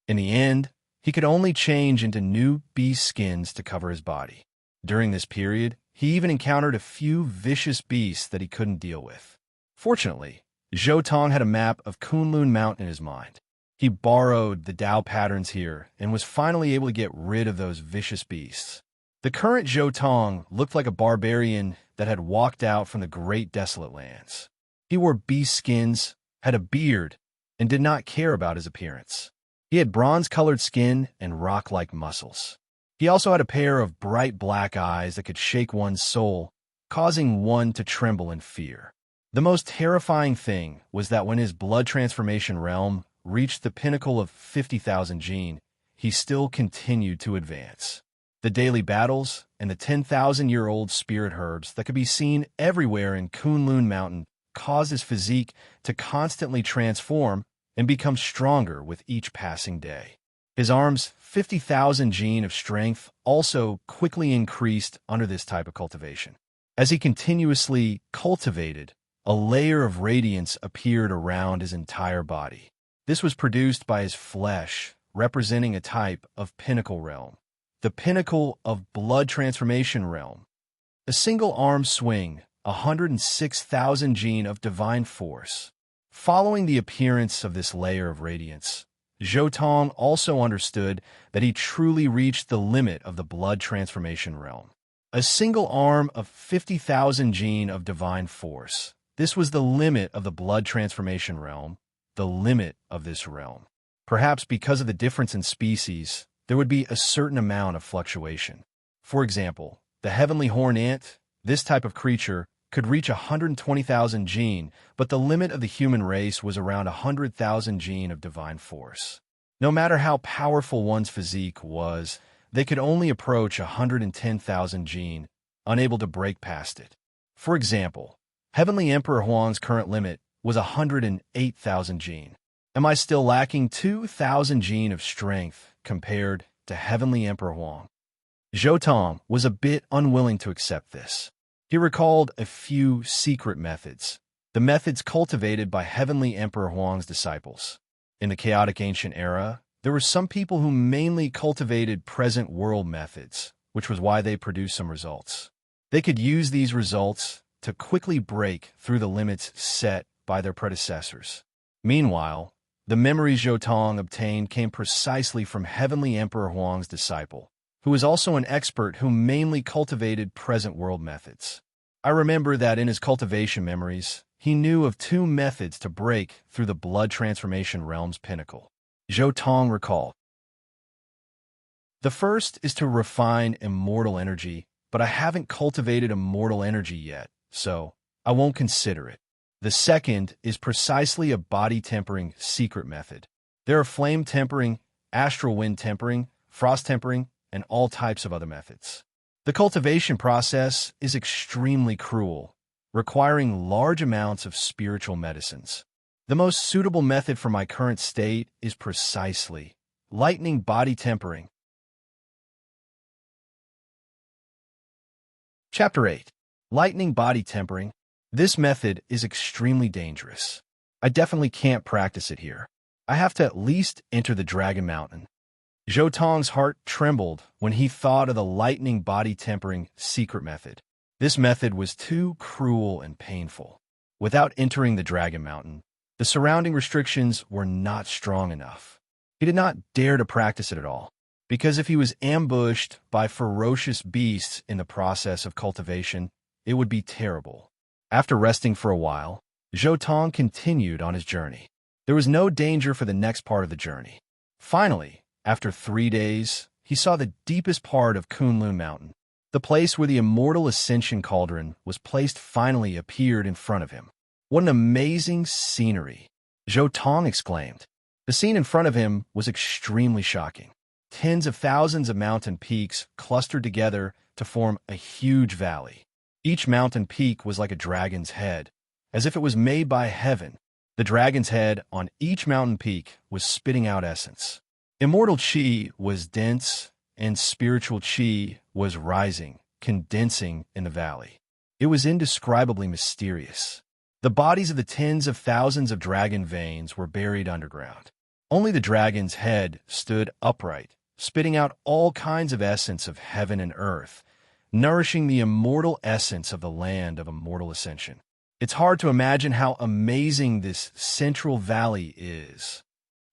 S1: In the end, he could only change into new beast skins to cover his body. During this period, he even encountered a few vicious beasts that he couldn't deal with. Fortunately, Zhou Tong had a map of Kunlun Mountain in his mind. He borrowed the Tao patterns here and was finally able to get rid of those vicious beasts. The current Zhou Tong looked like a barbarian that had walked out from the great desolate lands. He wore beast skins, had a beard, and did not care about his appearance. He had bronze-colored skin and rock-like muscles. He also had a pair of bright black eyes that could shake one's soul, causing one to tremble in fear. The most terrifying thing was that when his blood transformation realm reached the pinnacle of 50,000 gene, he still continued to advance. The daily battles and the 10,000-year-old spirit herbs that could be seen everywhere in Kunlun Mountain caused his physique to constantly transform and become stronger with each passing day. His arm's 50,000 gene of strength also quickly increased under this type of cultivation. As he continuously cultivated, a layer of radiance appeared around his entire body. This was produced by his flesh, representing a type of pinnacle realm, the pinnacle of blood transformation realm. A single arm swing, 106,000 gene of divine force. Following the appearance of this layer of radiance, Zhou Tong also understood that he truly reached the limit of the blood transformation realm. A single arm of 50,000 gene of divine force. This was the limit of the blood transformation realm, the limit of this realm. Perhaps because of the difference in species, there would be a certain amount of fluctuation. For example, the heavenly horned ant, this type of creature, could reach 120,000 gene, but the limit of the human race was around 100,000 gene of divine force. No matter how powerful one's physique was, they could only approach 110,000 gene, unable to break past it. For example, Heavenly Emperor Huang's current limit was 108,000 gene. Am I still lacking 2,000 gene of strength compared to Heavenly Emperor Huang? Zhou Tong was a bit unwilling to accept this. He recalled a few secret methods, the methods cultivated by Heavenly Emperor Huang's disciples. In the chaotic ancient era, there were some people who mainly cultivated present world methods, which was why they produced some results. They could use these results to quickly break through the limits set by their predecessors. Meanwhile, the memories Zhou Tong obtained came precisely from Heavenly Emperor Huang's disciple, who was also an expert who mainly cultivated present world methods. I remember that in his cultivation memories, he knew of 2 methods to break through the blood transformation realm's pinnacle. Zhou Tong recalled. The first is to refine immortal energy, but I haven't cultivated immortal energy yet, so I won't consider it. The second is precisely a body tempering secret method. There are flame tempering, astral wind tempering, frost tempering, and all types of other methods. The cultivation process is extremely cruel, requiring large amounts of spiritual medicines. The most suitable method for my current state is precisely lightning body tempering. Chapter 8. Lightning body tempering. This method is extremely dangerous. I definitely can't practice it here. I have to at least enter the Dragon Mountain. Zhou Tong's heart trembled when he thought of the lightning body tempering secret method. This method was too cruel and painful. Without entering the Dragon Mountain, the surrounding restrictions were not strong enough. He did not dare to practice it at all, because if he was ambushed by ferocious beasts in the process of cultivation, it would be terrible. After resting for a while, Zhou Tong continued on his journey. There was no danger for the next part of the journey. Finally, after 3 days, he saw the deepest part of Kunlun Mountain. The place where the immortal ascension cauldron was placed finally appeared in front of him. What an amazing scenery! Zhou Tong exclaimed. The scene in front of him was extremely shocking. Tens of thousands of mountain peaks clustered together to form a huge valley. Each mountain peak was like a dragon's head, as if it was made by heaven. The dragon's head on each mountain peak was spitting out essence. Immortal chi was dense, and spiritual chi was rising, condensing in the valley. It was indescribably mysterious. The bodies of the tens of thousands of dragon veins were buried underground. Only the dragon's head stood upright, spitting out all kinds of essence of heaven and earth, nourishing the immortal essence of the land of immortal ascension. It's hard to imagine how amazing this central valley is.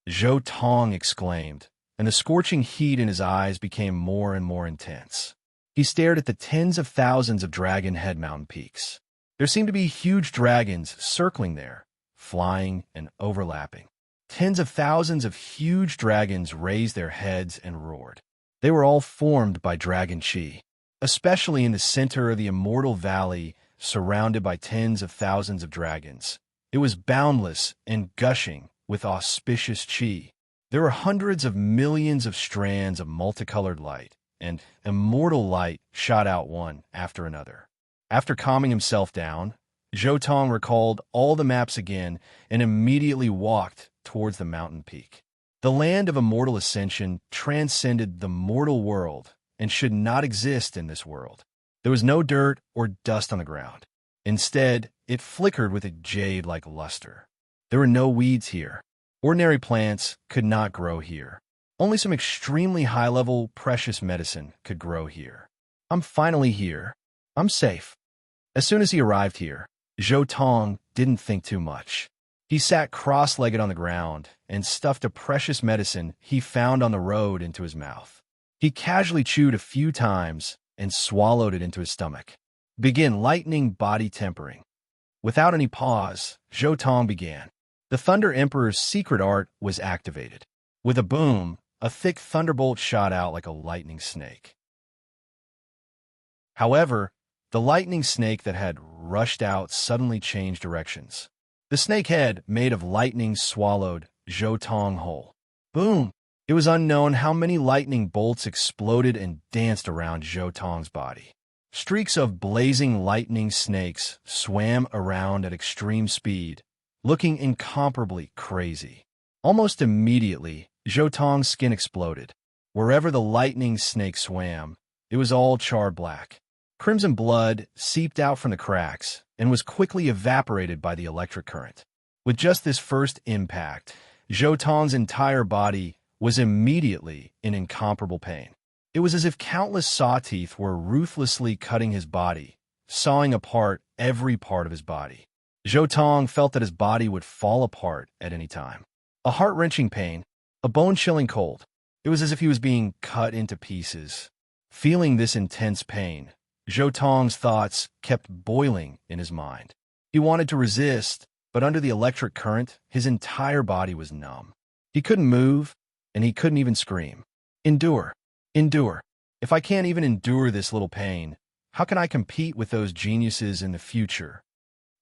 S1: Zhou Tong exclaimed, and the scorching heat in his eyes became more and more intense. He stared at the tens of thousands of dragon head mountain peaks. There seemed to be huge dragons circling there, flying and overlapping. Tens of thousands of huge dragons raised their heads and roared. They were all formed by dragon chi, especially in the center of the immortal valley surrounded by tens of thousands of dragons. It was boundless and gushing with auspicious chi. There were hundreds of millions of strands of multicolored light, and immortal light shot out one after another. After calming himself down, Zhou recalled all the maps again and immediately walked towards the mountain peak. The land of immortal ascension transcended the mortal world and should not exist in this world. There was no dirt or dust on the ground. Instead, it flickered with a jade-like luster. There were no weeds here. Ordinary plants could not grow here. Only some extremely high-level precious medicine could grow here. I'm finally here. I'm safe. As soon as he arrived here, Zhou didn't think too much. He sat cross-legged on the ground and stuffed a precious medicine he found on the road into his mouth. He casually chewed a few times and swallowed it into his stomach. Begin lightning body tempering. Without any pause, Zhou began. The Thunder Emperor's secret art was activated. With a boom, a thick thunderbolt shot out like a lightning snake. However, the lightning snake that had rushed out suddenly changed directions. The snake head, made of lightning, swallowed Zhou whole. Boom! It was unknown how many lightning bolts exploded and danced around Zhou body. Streaks of blazing lightning snakes swam around at extreme speed, looking incomparably crazy. Almost immediately, Zhou skin exploded. Wherever the lightning snake swam, it was all charred black. Crimson blood seeped out from the cracks and was quickly evaporated by the electric current. With just this first impact, Zhou entire body was immediately in incomparable pain. It was as if countless saw teeth were ruthlessly cutting his body, sawing apart every part of his body. Zhou felt that his body would fall apart at any time. A heart-wrenching pain, a bone-chilling cold. It was as if he was being cut into pieces. Feeling this intense pain, Zhou thoughts kept boiling in his mind. He wanted to resist, but under the electric current, his entire body was numb. He couldn't move, and he couldn't even scream. Endure. Endure. If I can't even endure this little pain, how can I compete with those geniuses in the future?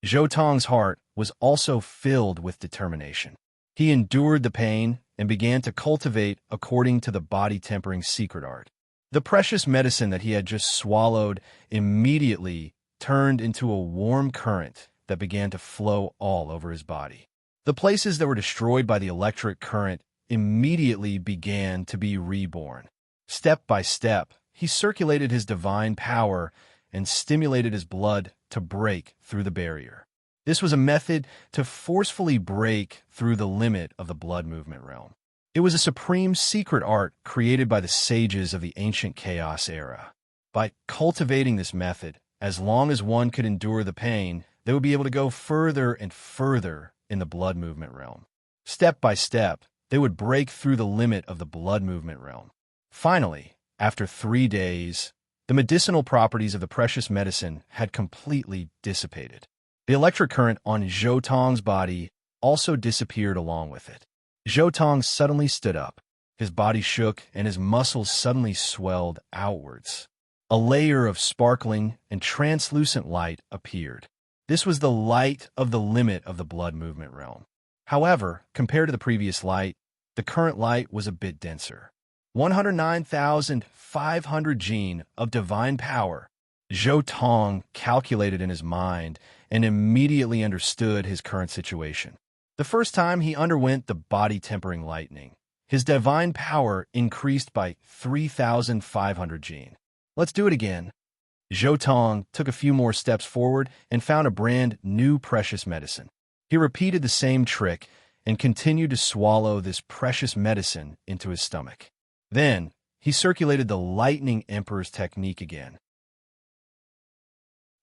S1: Zhou heart was also filled with determination. He endured the pain and began to cultivate according to the body-tempering secret art. The precious medicine that he had just swallowed immediately turned into a warm current that began to flow all over his body. The places that were destroyed by the electric current immediately began to be reborn. Step by step, he circulated his divine power and stimulated his blood to break through the barrier. This was a method to forcefully break through the limit of the blood movement realm. It was a supreme secret art created by the sages of the ancient chaos era. By cultivating this method, as long as one could endure the pain, they would be able to go further and further in the blood movement realm. Step by step, they would break through the limit of the blood movement realm. Finally, after 3 days, the medicinal properties of the precious medicine had completely dissipated. The electric current on Zhou body also disappeared along with it. Zhou suddenly stood up. His body shook and his muscles suddenly swelled outwards. A layer of sparkling and translucent light appeared. This was the light of the limit of the blood movement realm. However, compared to the previous light, the current light was a bit denser. 109,500 gene of divine power. Zhou calculated in his mind and immediately understood his current situation. The first time he underwent the body-tempering lightning, his divine power increased by 3,500 gene. Let's do it again. Zhou took a few more steps forward and found a brand new precious medicine. He repeated the same trick and continued to swallow this precious medicine into his stomach. Then, he circulated the Lightning Emperor's technique again.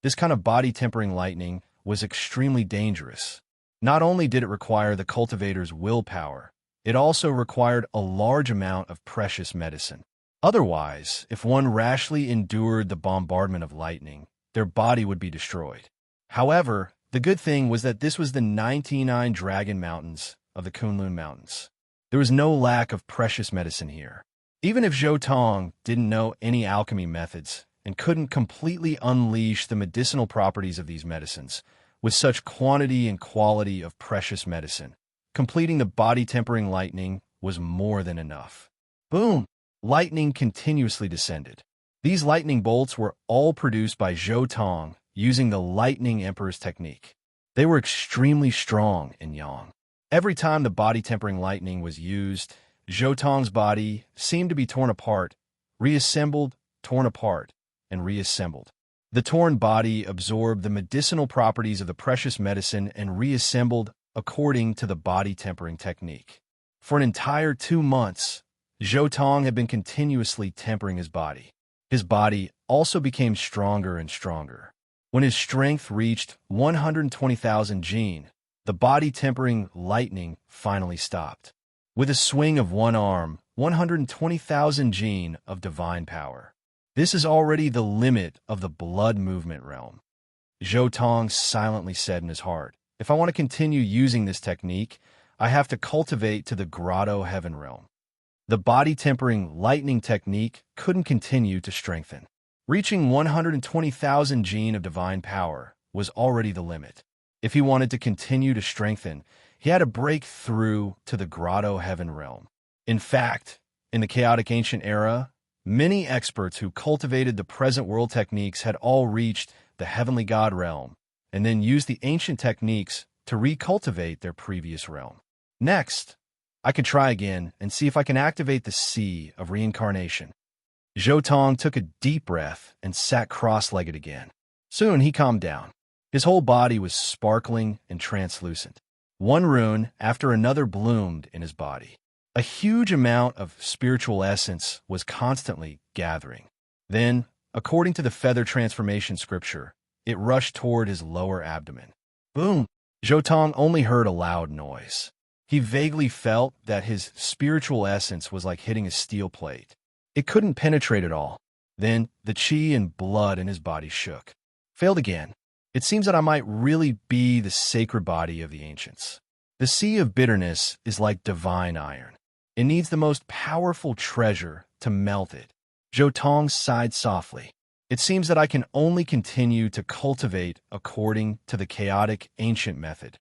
S1: This kind of body-tempering lightning was extremely dangerous. Not only did it require the cultivator's willpower, it also required a large amount of precious medicine. Otherwise, if one rashly endured the bombardment of lightning, their body would be destroyed. However, the good thing was that this was the 99 Dragon Mountains, of the Kunlun Mountains. There was no lack of precious medicine here. Even if Zhou Tong didn't know any alchemy methods and couldn't completely unleash the medicinal properties of these medicines, with such quantity and quality of precious medicine, completing the body-tempering lightning was more than enough. Boom! Lightning continuously descended. These lightning bolts were all produced by Zhou Tong using the Lightning Emperor's technique. They were extremely strong and yang. Every time the body-tempering lightning was used, Zhou Tong's body seemed to be torn apart, reassembled, torn apart, and reassembled. The torn body absorbed the medicinal properties of the precious medicine and reassembled according to the body-tempering technique. For an entire 2 months, Zhou Tong had been continuously tempering his body. His body also became stronger and stronger. When his strength reached 120,000 jin, the body-tempering lightning finally stopped. With a swing of one arm, 120,000 jin of divine power. This is already the limit of the blood movement realm. Zhou Tong silently said in his heart, if I want to continue using this technique, I have to cultivate to the grotto heaven realm. The body-tempering lightning technique couldn't continue to strengthen. Reaching 120,000 jin of divine power was already the limit. If he wanted to continue to strengthen, he had to break through to the grotto heaven realm. In fact, in the chaotic ancient era, many experts who cultivated the present world techniques had all reached the heavenly god realm and then used the ancient techniques to recultivate their previous realm. Next, I could try again and see if I can activate the sea of reincarnation. Zhou Tong took a deep breath and sat cross-legged again. Soon he calmed down. His whole body was sparkling and translucent. One rune after another bloomed in his body. A huge amount of spiritual essence was constantly gathering. Then, according to the feather transformation scripture, it rushed toward his lower abdomen. Boom! Zhou Tong only heard a loud noise. He vaguely felt that his spiritual essence was like hitting a steel plate. It couldn't penetrate at all. Then, the chi and blood in his body shook. Failed again. It seems that I might really be the sacred body of the ancients. The sea of bitterness is like divine iron. It needs the most powerful treasure to melt it. Zhou Tong sighed softly. It seems that I can only continue to cultivate according to the chaotic ancient method.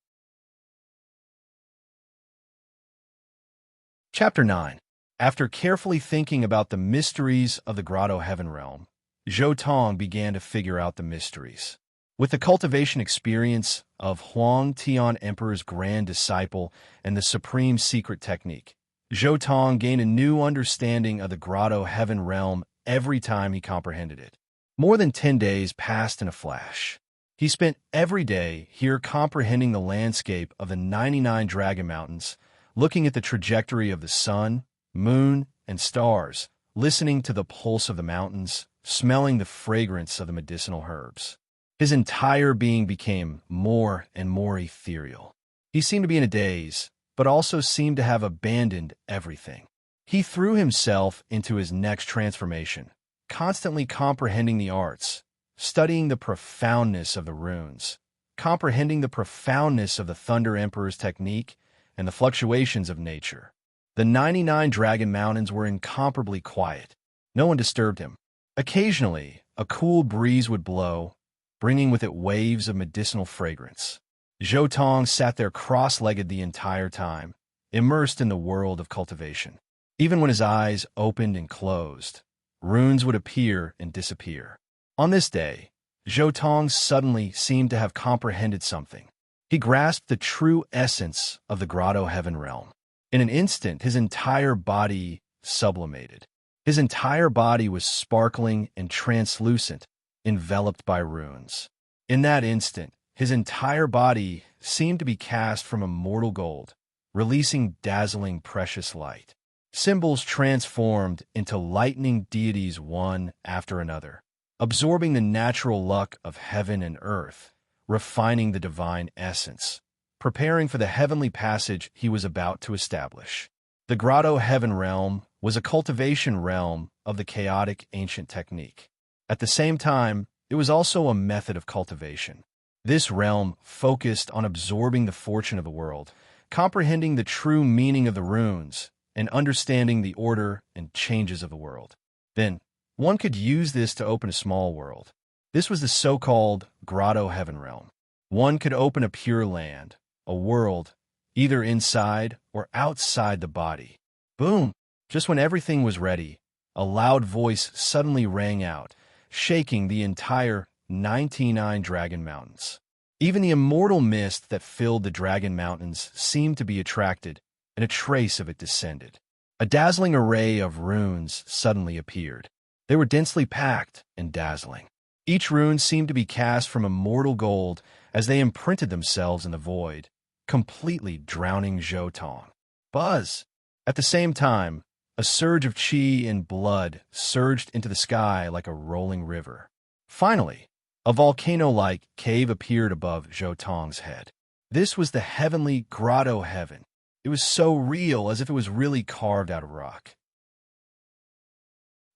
S1: Chapter 9. After carefully thinking about the mysteries of the grotto heaven realm, Zhou Tong began to figure out the mysteries. With the cultivation experience of Huang Tian Emperor's grand disciple and the supreme secret technique, Zhou Tong gained a new understanding of the grotto heaven realm every time he comprehended it. More than 10 days passed in a flash. He spent every day here comprehending the landscape of the 99 Dragon Mountains, looking at the trajectory of the sun, moon, and stars, listening to the pulse of the mountains, smelling the fragrance of the medicinal herbs. His entire being became more and more ethereal. He seemed to be in a daze, but also seemed to have abandoned everything. He threw himself into his next transformation, constantly comprehending the arts, studying the profoundness of the runes, comprehending the profoundness of the Thunder Emperor's technique and the fluctuations of nature. The 99 Dragon Mountains were incomparably quiet. No one disturbed him. Occasionally, a cool breeze would blow, bringing with it waves of medicinal fragrance. Zhou Tong sat there cross-legged the entire time, immersed in the world of cultivation. Even when his eyes opened and closed, runes would appear and disappear. On this day, Zhou Tong suddenly seemed to have comprehended something. He grasped the true essence of the grotto heaven realm. In an instant, his entire body sublimated. His entire body was sparkling and translucent, enveloped by runes. In that instant, his entire body seemed to be cast from immortal gold, releasing dazzling precious light. Symbols transformed into lightning deities one after another, absorbing the natural luck of heaven and earth, refining the divine essence, preparing for the heavenly passage he was about to establish. The grotto heaven realm was a cultivation realm of the chaotic ancient technique. At the same time, it was also a method of cultivation. This realm focused on absorbing the fortune of the world, comprehending the true meaning of the runes, and understanding the order and changes of the world. Then, one could use this to open a small world. This was the so-called Grotto Heaven realm. One could open a pure land, a world, either inside or outside the body. Boom! Just when everything was ready, a loud voice suddenly rang out, shaking the entire 99 Dragon Mountains. Even the immortal mist that filled the Dragon Mountains seemed to be attracted, and a trace of it descended. A dazzling array of runes suddenly appeared. They were densely packed and dazzling. Each rune seemed to be cast from immortal gold as they imprinted themselves in the void, completely drowning Zhou Tong. Buzz! At the same time, a surge of qi and blood surged into the sky like a rolling river. Finally, a volcano-like cave appeared above Zhou Tong's head. This was the heavenly Grotto Heaven. It was so real, as if it was really carved out of rock.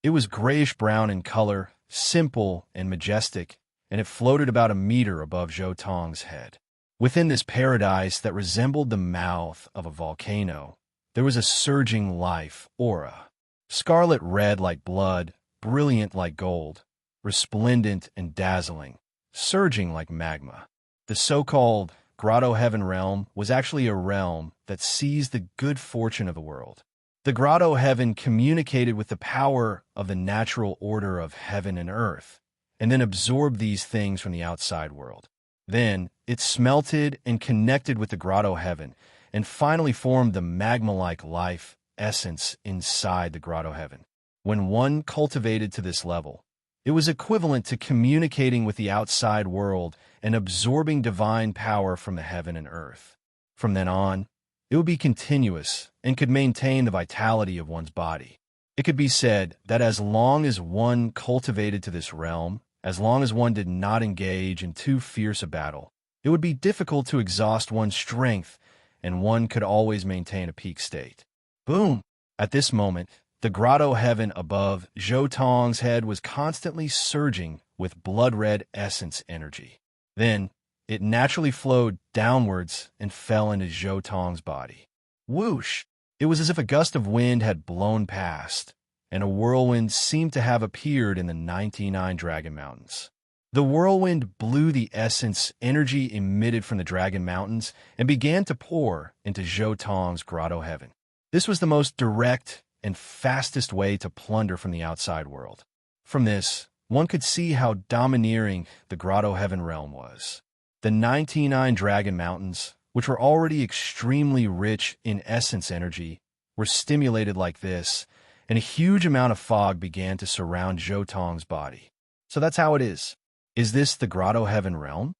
S1: It was grayish-brown in color, simple and majestic, and it floated about a meter above Zhou Tong's head. Within this paradise that resembled the mouth of a volcano, there was a surging life aura, scarlet red like blood, brilliant like gold, resplendent and dazzling, surging like magma. The so-called Grotto Heaven realm was actually a realm that seized the good fortune of the world. The Grotto Heaven communicated with the power of the natural order of heaven and earth, and then absorbed these things from the outside world. Then it smelted and connected with the Grotto Heaven, and finally formed the magma-like life essence inside the Grotto Heaven. When one cultivated to this level, it was equivalent to communicating with the outside world and absorbing divine power from the heaven and earth. From then on, it would be continuous and could maintain the vitality of one's body. It could be said that as long as one cultivated to this realm, as long as one did not engage in too fierce a battle, it would be difficult to exhaust one's strength, and one could always maintain a peak state. Boom! At this moment, the Grotto Heaven above Zhou Tong's head was constantly surging with blood-red essence energy. Then, it naturally flowed downwards and fell into Zhou Tong's body. Whoosh! It was as if a gust of wind had blown past, and a whirlwind seemed to have appeared in the 99 Dragon Mountains. The whirlwind blew the essence energy emitted from the Dragon Mountains and began to pour into Zhou Tong's Grotto Heaven. This was the most direct and fastest way to plunder from the outside world. From this, one could see how domineering the Grotto Heaven realm was. The 99 Dragon Mountains, which were already extremely rich in essence energy, were stimulated like this, and a huge amount of fog began to surround Zhou Tong's body. So that's how it is. Is this the Grotto Heaven realm?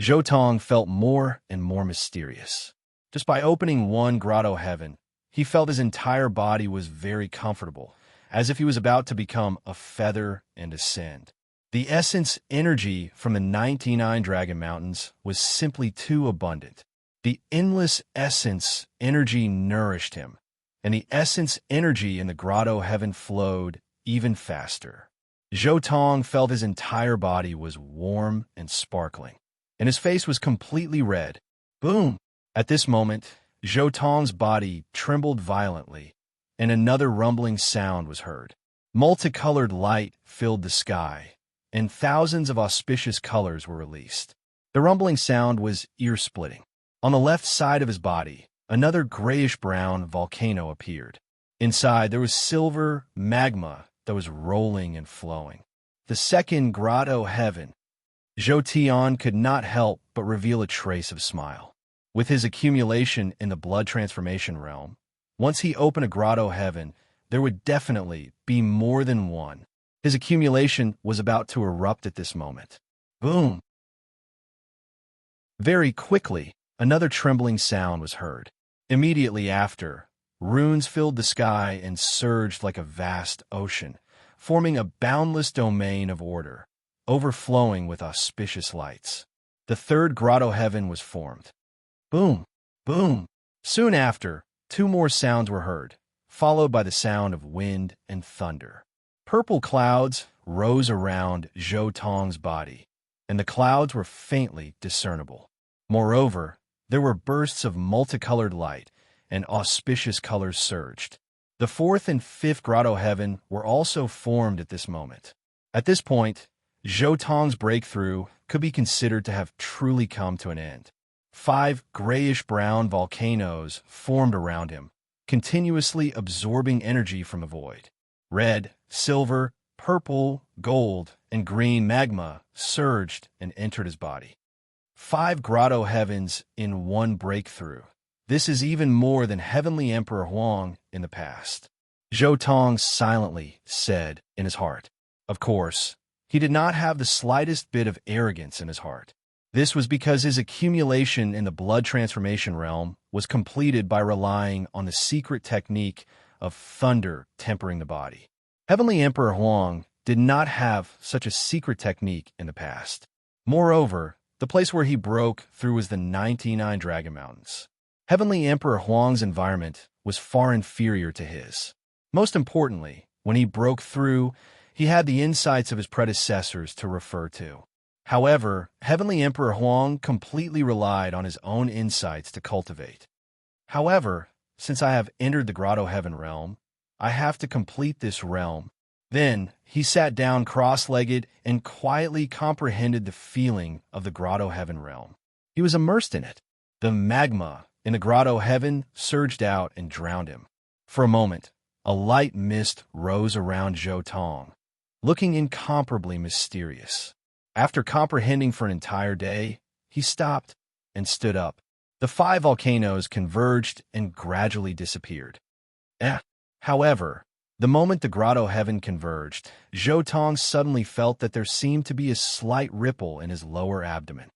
S1: Zhou Tong felt more and more mysterious. Just by opening one Grotto Heaven, he felt his entire body was very comfortable, as if he was about to become a feather and ascend. The essence energy from the 99 Dragon Mountains was simply too abundant. The endless essence energy nourished him, and the essence energy in the Grotto Heaven flowed even faster. Zhou Tong felt his entire body was warm and sparkling, and his face was completely red. Boom! At this moment, Zhou Tong's body trembled violently, and another rumbling sound was heard. Multicolored light filled the sky, and thousands of auspicious colors were released. The rumbling sound was ear-splitting. On the left side of his body, another grayish-brown volcano appeared. Inside, there was silver magma that was rolling and flowing. The second Grotto Heaven. Zhou Tian could not help but reveal a trace of smile. With his accumulation in the blood transformation realm, once he opened a Grotto Heaven, there would definitely be more than one. His accumulation was about to erupt at this moment. Boom! Very quickly, another trembling sound was heard. Immediately after, runes filled the sky and surged like a vast ocean, forming a boundless domain of order, overflowing with auspicious lights. The third Grotto Heaven was formed. Boom! Boom! Soon after, two more sounds were heard, followed by the sound of wind and thunder. Purple clouds rose around Zhou Tong's body, and the clouds were faintly discernible. Moreover, There were bursts of multicolored light, and auspicious colors surged. The fourth and fifth grotto heaven were also formed at this moment. At this point, Zhou Tong's breakthrough could be considered to have truly come to an end. 5 grayish-brown volcanoes formed around him, continuously absorbing energy from the void. Red, silver, purple, gold, and green magma surged and entered his body. 5 grotto heavens in one breakthrough. This is even more than Heavenly Emperor Huang in the past. Zhou Tong silently said in his heart. Of course, he did not have the slightest bit of arrogance in his heart. This was because his accumulation in the blood transformation realm was completed by relying on the secret technique of thunder tempering the body. Heavenly Emperor Huang did not have such a secret technique in the past. Moreover, the place where he broke through was the 99 Dragon Mountains. Heavenly Emperor Huang's environment was far inferior to his. Most importantly, when he broke through, he had the insights of his predecessors to refer to. However, Heavenly Emperor Huang completely relied on his own insights to cultivate. However, since I have entered the Grotto Heaven realm, I have to complete this realm. Then he sat down cross-legged and quietly comprehended the feeling of the Grotto Heaven realm. He was immersed in it. The magma in the Grotto Heaven surged out and drowned him. For a moment, a light mist rose around Zhou Tong, looking incomparably mysterious. After comprehending for an entire day, he stopped and stood up. The 5 volcanoes converged and gradually disappeared. However, the moment the Grotto Heaven converged, Zhou Tong suddenly felt that there seemed to be a slight ripple in his lower abdomen.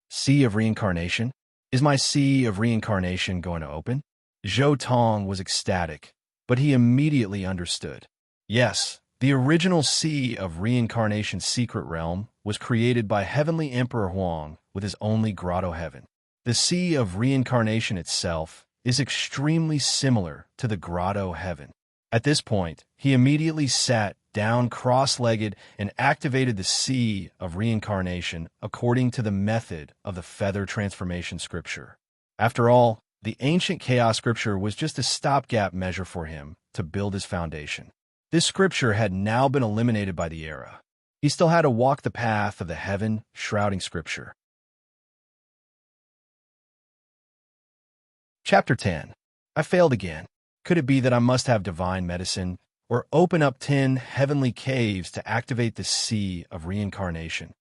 S1: Sea of Reincarnation? Is my Sea of Reincarnation going to open? Zhou Tong was ecstatic, but he immediately understood. Yes, the original Sea of Reincarnation secret realm was created by Heavenly Emperor Huang with his only Grotto Heaven. The Sea of Reincarnation itself is extremely similar to the Grotto Heaven. At this point, he immediately sat down cross-legged and activated the Sea of Reincarnation according to the method of the Feather Transformation Scripture. After all, the ancient Chaos Scripture was just a stopgap measure for him to build his foundation. This scripture had now been eliminated by the era. He still had to walk the path of the heaven-shrouding scripture. Chapter 10. I failed again. Could it be that I must have divine medicine or open up 10 heavenly caves to activate the Sea of Reincarnation?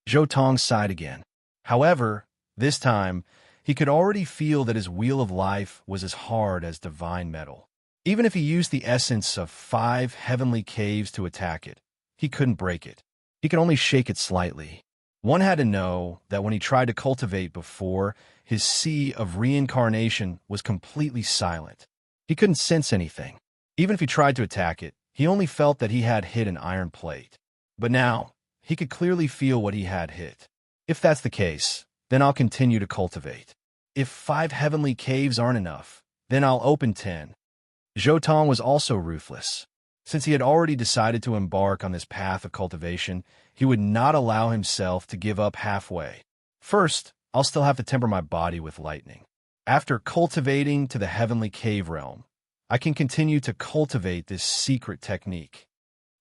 S1: Zhou Tong sighed again. However, this time, he could already feel that his wheel of life was as hard as divine metal. Even if he used the essence of 5 heavenly caves to attack it, he couldn't break it. He could only shake it slightly. One had to know that when he tried to cultivate before, his Sea of Reincarnation was completely silent. He couldn't sense anything. Even if he tried to attack it, he only felt that he had hit an iron plate. But now, he could clearly feel what he had hit. If that's the case, then I'll continue to cultivate. If 5 heavenly caves aren't enough, then I'll open 10. Zhou Tong was also ruthless. Since he had already decided to embark on this path of cultivation, he would not allow himself to give up halfway. First, I'll still have to temper my body with lightning. After cultivating to the heavenly cave realm, I can continue to cultivate this secret technique.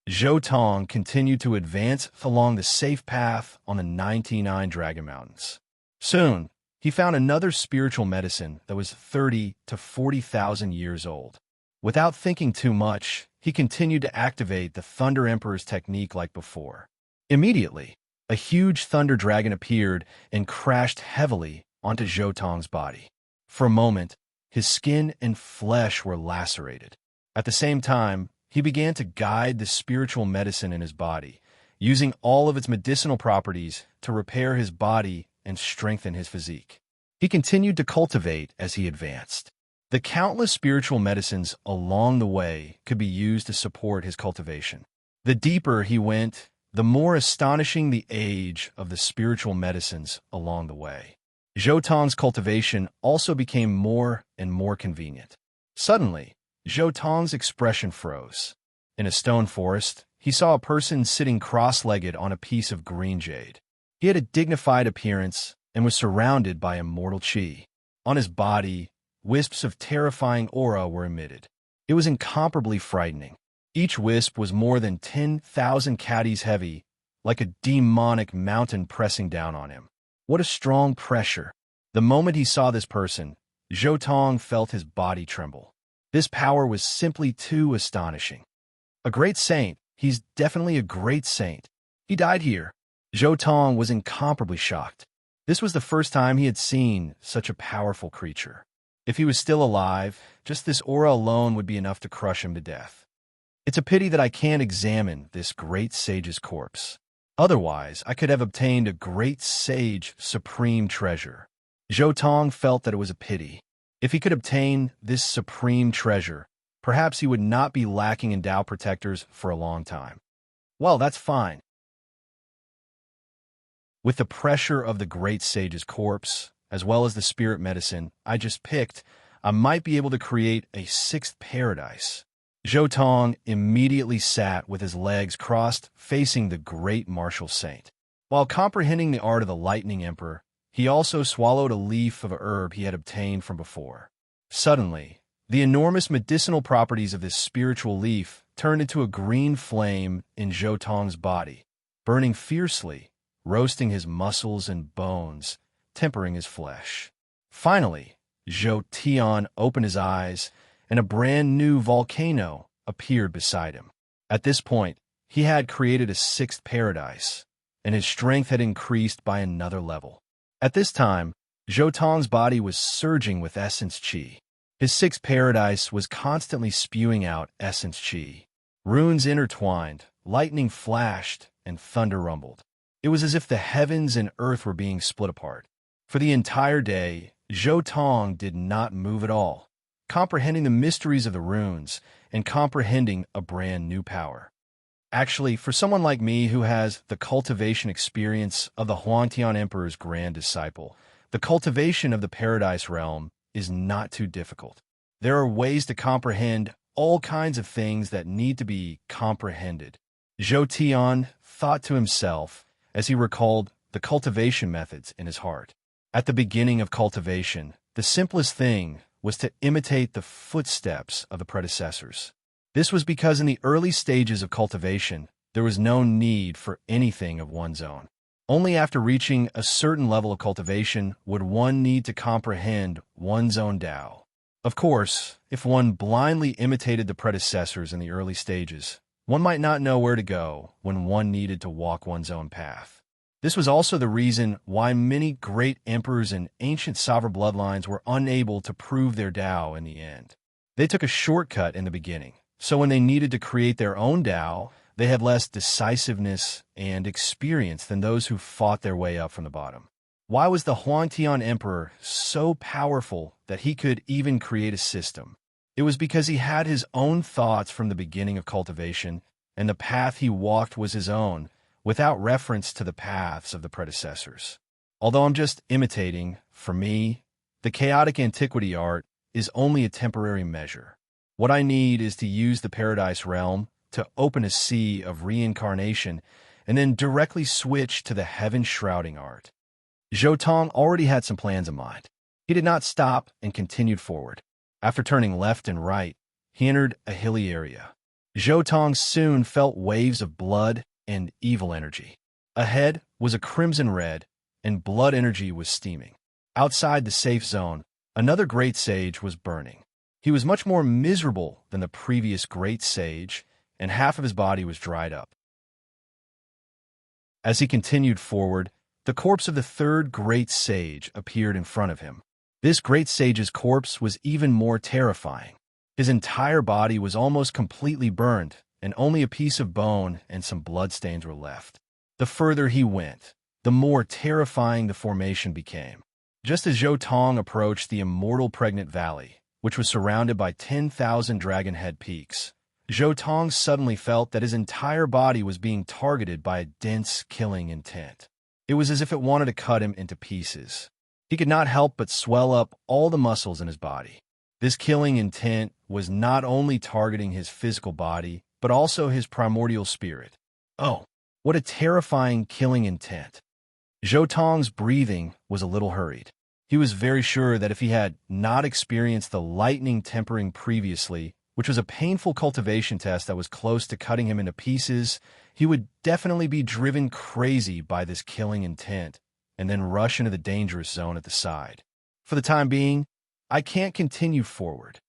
S1: Zhou Tong continued to advance along the safe path on the 99 Dragon Mountains. Soon, he found another spiritual medicine that was 30 to 40,000 years old. Without thinking too much, he continued to activate the Thunder Emperor's technique like before. Immediately, a huge thunder dragon appeared and crashed heavily onto Zhou Tong's body. For a moment, his skin and flesh were lacerated. At the same time, he began to guide the spiritual medicine in his body, using all of its medicinal properties to repair his body and strengthen his physique. He continued to cultivate as he advanced. The countless spiritual medicines along the way could be used to support his cultivation. The deeper he went, the more astonishing the age of the spiritual medicines along the way. Zhou Tong's cultivation also became more and more convenient. Suddenly, Zhou Tong's expression froze. In a stone forest, he saw a person sitting cross-legged on a piece of green jade. He had a dignified appearance and was surrounded by immortal qi. On his body, wisps of terrifying aura were emitted. It was incomparably frightening. Each wisp was more than 10,000 caddies heavy, like a demonic mountain pressing down on him. What a strong pressure! The moment he saw this person, Zhou Tong felt his body tremble. This power was simply too astonishing. A great saint. He's definitely a great saint. He died here. Zhou Tong was incomparably shocked. This was the first time he had seen such a powerful creature. If he was still alive, just this aura alone would be enough to crush him to death. It's a pity that I can't examine this great sage's corpse. Otherwise, I could have obtained a great sage supreme treasure. Zhou Tong felt that it was a pity. If he could obtain this supreme treasure, perhaps he would not be lacking in Tao protectors for a long time. Well, that's fine. With the pressure of the great sage's corpse, as well as the spirit medicine I just picked, I might be able to create a sixth paradise. Zhou Tong immediately sat with his legs crossed, facing the great martial saint. While comprehending the art of the Lightning Emperor, he also swallowed a leaf of a herb he had obtained from before. Suddenly, the enormous medicinal properties of this spiritual leaf turned into a green flame in Zhou Tong's body, burning fiercely, roasting his muscles and bones, tempering his flesh. Finally, Zhou Tian opened his eyes, and a brand new volcano appeared beside him. At this point, he had created a sixth paradise, and his strength had increased by another level. At this time, Zhou Tong's body was surging with essence qi. His sixth paradise was constantly spewing out essence qi. Runes intertwined, lightning flashed, and thunder rumbled. It was as if the heavens and earth were being split apart. For the entire day, Zhou Tong did not move at all, comprehending the mysteries of the runes and comprehending a brand new power. Actually, for someone like me who has the cultivation experience of the Huangtian Emperor's grand disciple, the cultivation of the Paradise Realm is not too difficult. There are ways to comprehend all kinds of things that need to be comprehended. Zhou Tian thought to himself as he recalled the cultivation methods in his heart. At the beginning of cultivation, the simplest thing was to imitate the footsteps of the predecessors. This was because in the early stages of cultivation, there was no need for anything of one's own. Only after reaching a certain level of cultivation would one need to comprehend one's own Tao. Of course, if one blindly imitated the predecessors in the early stages, one might not know where to go when one needed to walk one's own path. This was also the reason why many great emperors and ancient sovereign bloodlines were unable to prove their Tao in the end. They took a shortcut in the beginning, so when they needed to create their own Tao, they had less decisiveness and experience than those who fought their way up from the bottom. Why was the Huangtian Emperor so powerful that he could even create a system? It was because he had his own thoughts from the beginning of cultivation, and the path he walked was his own, without reference to the paths of the predecessors. Although I'm just imitating, for me, the chaotic antiquity art is only a temporary measure. What I need is to use the Paradise Realm to open a sea of reincarnation and then directly switch to the heaven-shrouding art. Zhou Tong already had some plans in mind. He did not stop and continued forward. After turning left and right, he entered a hilly area. Zhou Tong soon felt waves of blood and evil energy. Ahead was a crimson red, and blood energy was steaming. Outside the safe zone, another great sage was burning. He was much more miserable than the previous great sage, and half of his body was dried up. As he continued forward, the corpse of the third great sage appeared in front of him. This great sage's corpse was even more terrifying. His entire body was almost completely burned, and only a piece of bone and some bloodstains were left. The further he went, the more terrifying the formation became. Just as Zhou Tong approached the immortal pregnant valley, which was surrounded by 10,000 dragon head peaks, Zhou Tong suddenly felt that his entire body was being targeted by a dense killing intent. It was as if it wanted to cut him into pieces. He could not help but swell up all the muscles in his body. This killing intent was not only targeting his physical body, but also his primordial spirit. Oh, what a terrifying killing intent. Zhou Tong's breathing was a little hurried. He was very sure that if he had not experienced the lightning tempering previously, which was a painful cultivation test that was close to cutting him into pieces, he would definitely be driven crazy by this killing intent and then rush into the dangerous zone at the side. For the time being, I can't continue forward,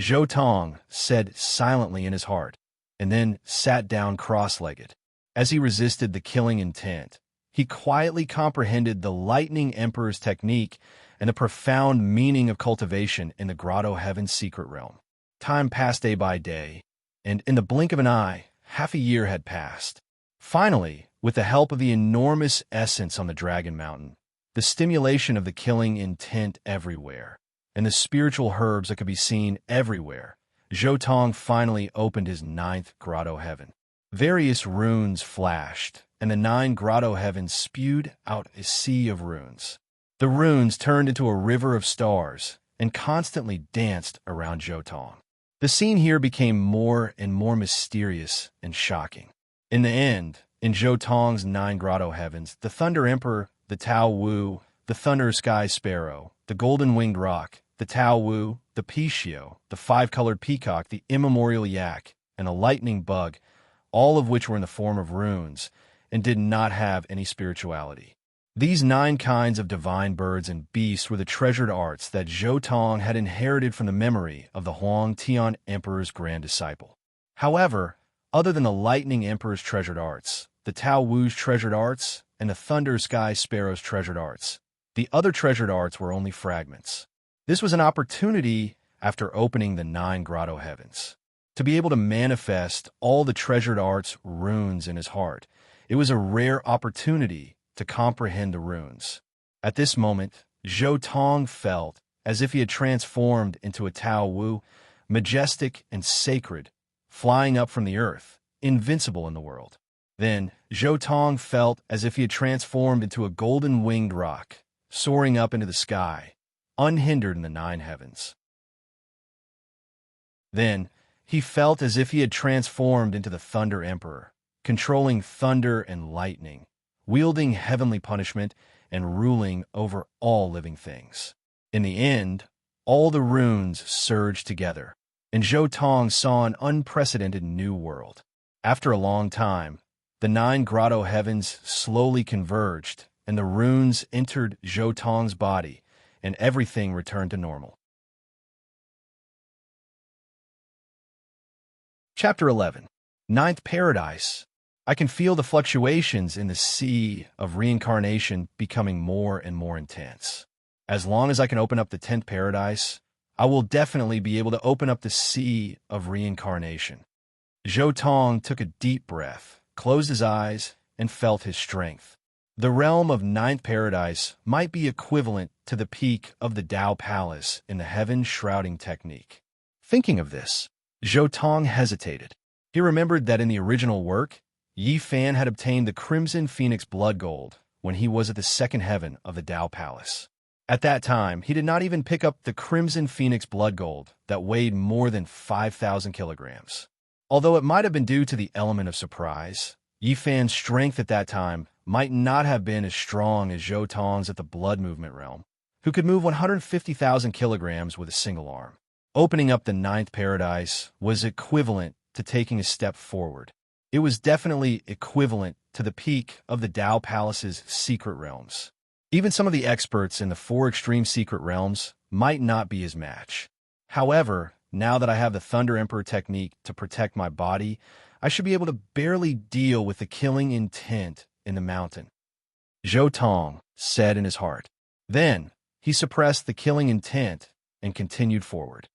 S1: Zhou Tong said silently in his heart, and then sat down cross-legged. As he resisted the killing intent, he quietly comprehended the Lightning Emperor's technique and the profound meaning of cultivation in the Grotto Heaven's secret realm. Time passed day by day, and in the blink of an eye, half a year had passed. Finally, with the help of the enormous essence on the Dragon Mountain, the stimulation of the killing intent everywhere, and the spiritual herbs that could be seen everywhere, Zhou Tong finally opened his 9th Grotto Heaven. Various runes flashed, and the 9 Grotto Heavens spewed out a sea of runes. The runes turned into a river of stars and constantly danced around Zhou Tong. The scene here became more and more mysterious and shocking. In the end, in Zhou Tong's 9 Grotto Heavens, the Thunder Emperor, the Tao Wu, the Thunder Sky Sparrow, the Golden Winged Roc, the Tao Wu, the Pishio, the 5-colored peacock, the immemorial yak, and a lightning bug, all of which were in the form of runes and did not have any spirituality. These 9 kinds of divine birds and beasts were the treasured arts that Zhou Tong had inherited from the memory of the Huang Tian Emperor's grand disciple. However, other than the Lightning Emperor's treasured arts, the Tao Wu's treasured arts, and the Thunder Sky Sparrow's treasured arts, the other treasured arts were only fragments. This was an opportunity after opening the 9 Grotto Heavens. To be able to manifest all the treasured arts runes in his heart, it was a rare opportunity to comprehend the runes. At this moment, Zhou Tong felt as if he had transformed into a Tao Wu, majestic and sacred, flying up from the earth, invincible in the world. Then, Zhou Tong felt as if he had transformed into a golden winged roc, soaring up into the sky, unhindered in the 9 heavens. Then, he felt as if he had transformed into the Thunder Emperor, controlling thunder and lightning, wielding heavenly punishment, and ruling over all living things. In the end, all the runes surged together, and Zhou Tong saw an unprecedented new world. After a long time, the 9 Grotto Heavens slowly converged, and the runes entered Zhou Tong's body, and everything returned to normal. Chapter 11. 9th Paradise. I can feel the fluctuations in the sea of reincarnation becoming more and more intense. As long as I can open up the 10th Paradise, I will definitely be able to open up the sea of reincarnation. Zhou Tong took a deep breath, closed his eyes, and felt his strength. The realm of 9th Paradise might be equivalent to the peak of the Tao Palace in the heaven-shrouding technique. Thinking of this, Zhou Tong hesitated. He remembered that in the original work, Yi Fan had obtained the Crimson Phoenix Blood Gold when he was at the 2nd heaven of the Tao Palace. At that time, he did not even pick up the Crimson Phoenix Blood Gold that weighed more than 5,000 kilograms. Although it might have been due to the element of surprise, Yi Fan's strength at that time might not have been as strong as Zhou Tong's at the Blood Movement realm, who could move 150,000 kilograms with a single arm. Opening up the 9th Paradise was equivalent to taking a step forward. It was definitely equivalent to the peak of the Tao Palace's secret realms. Even some of the experts in the 4 extreme secret realms might not be his match. However, now that I have the Thunder Emperor technique to protect my body, I should be able to barely deal with the killing intent in the mountain. Zhou Tong said in his heart. Then, he suppressed the killing intent and continued forward.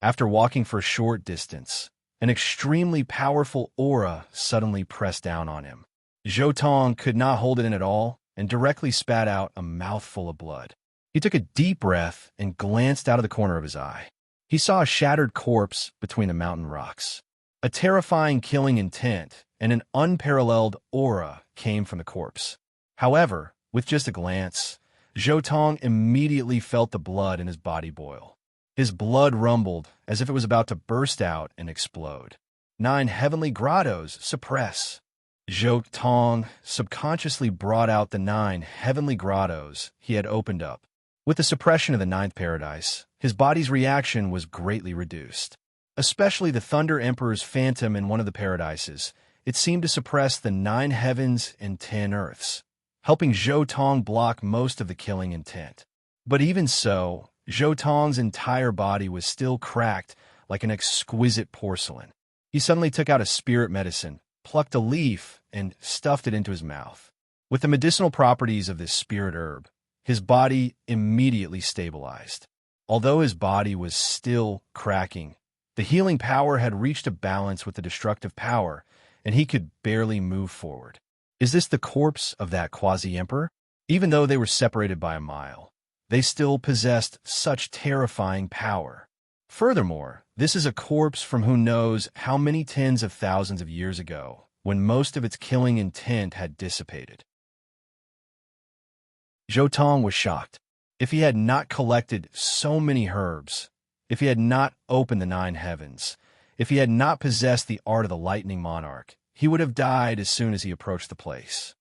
S1: After walking for a short distance, an extremely powerful aura suddenly pressed down on him. Zhou Tong could not hold it in at all and directly spat out a mouthful of blood. He took a deep breath and glanced out of the corner of his eye. He saw a shattered corpse between the mountain rocks. A terrifying killing intent and an unparalleled aura came from the corpse. However, with just a glance, Zhou Tong immediately felt the blood in his body boil. His blood rumbled as if it was about to burst out and explode. 9 heavenly grottos suppress. Zhou Tong subconsciously brought out the 9 heavenly grottos he had opened up, With the suppression of the ninth paradise, his body's reaction was greatly reduced. Especially the Thunder Emperor's phantom in one of the paradises, it seemed to suppress the 9 heavens and 10 earths, helping Zhou Tong block most of the killing intent. But even so, Zhou Tong's entire body was still cracked like an exquisite porcelain. He suddenly took out a spirit medicine, plucked a leaf, and stuffed it into his mouth. With the medicinal properties of this spirit herb, his body immediately stabilized. Although his body was still cracking, the healing power had reached a balance with the destructive power, and he could barely move forward. Is this the corpse of that quasi-emperor? Even though they were separated by a mile, they still possessed such terrifying power. Furthermore, this is a corpse from who knows how many tens of thousands of years ago, when most of its killing intent had dissipated. Zhou Tong was shocked. If he had not collected so many herbs, if he had not opened the 9 heavens, if he had not possessed the art of the lightning monarch, he would have died as soon as he approached the place.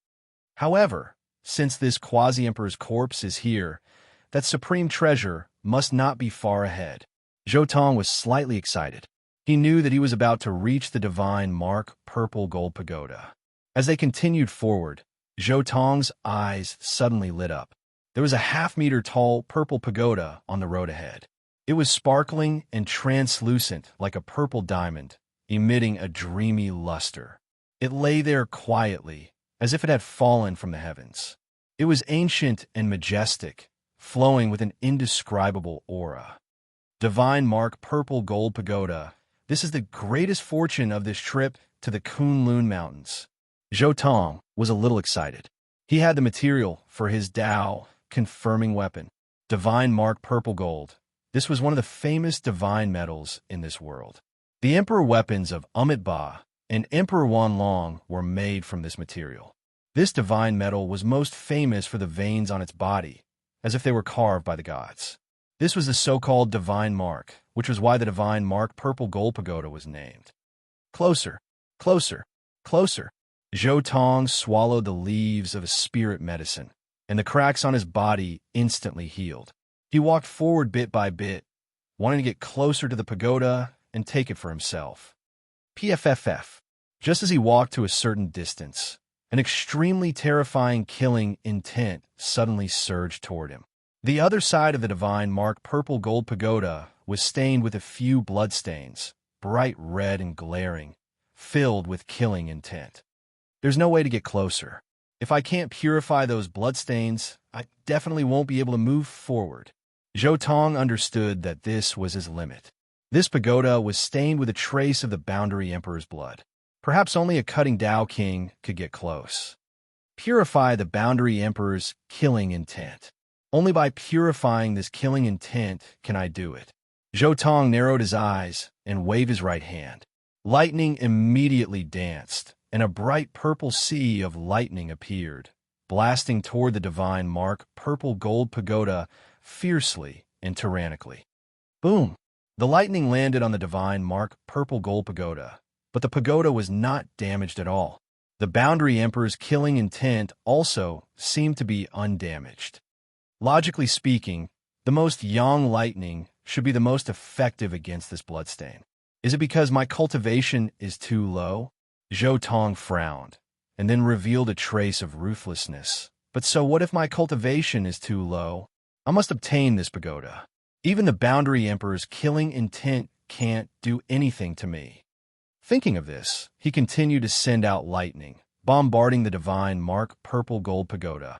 S1: However, since this quasi-emperor's corpse is here, that supreme treasure must not be far ahead. Zhou Tong was slightly excited. He knew that he was about to reach the divine mark purple gold pagoda. As they continued forward, Zhou Tong's eyes suddenly lit up. There was a half-meter tall purple pagoda on the road ahead. It was sparkling and translucent like a purple diamond, emitting a dreamy luster. It lay there quietly, as if it had fallen from the heavens. It was ancient and majestic, flowing with an indescribable aura. Divine Mark Purple Gold Pagoda, this is the greatest fortune of this trip to the Kunlun Mountains. Zhou Tong was a little excited. He had the material for his Dao confirming weapon, Divine Mark Purple Gold. This was one of the famous divine metals in this world. The emperor weapons of Amitabha and Emperor Wanlong were made from this material. This divine metal was most famous for the veins on its body, as if they were carved by the gods. This was the so-called divine mark, which was why the divine mark Purple Gold Pagoda was named. Closer, closer, closer. Zhou Tong swallowed the leaves of a spirit medicine, and the cracks on his body instantly healed. He walked forward bit by bit, wanting to get closer to the pagoda and take it for himself. PFFF. Just as he walked to a certain distance, an extremely terrifying killing intent suddenly surged toward him. The other side of the divine mark Purple Gold Pagoda was stained with a few bloodstains, bright red and glaring, filled with killing intent. There's no way to get closer. If I can't purify those bloodstains, I definitely won't be able to move forward. Zhou Tong understood that this was his limit. This pagoda was stained with a trace of the Boundary Emperor's blood. Perhaps only a cutting Dao King could get close. Purify the Boundary Emperor's killing intent. Only by purifying this killing intent can I do it. Zhou Tong narrowed his eyes and waved his right hand. Lightning immediately danced, and a bright purple sea of lightning appeared, blasting toward the divine mark Purple Gold Pagoda fiercely and tyrannically. Boom! The lightning landed on the divine mark Purple Gold Pagoda, but the pagoda was not damaged at all. The Boundary Emperor's killing intent also seemed to be undamaged. Logically speaking, the most young lightning should be the most effective against this bloodstain. Is it because my cultivation is too low? Zhou Tong frowned, and then revealed a trace of ruthlessness. But so what if my cultivation is too low? I must obtain this pagoda. Even the Boundary Emperor's killing intent can't do anything to me. Thinking of this, he continued to send out lightning, bombarding the divine mark Purple Gold Pagoda.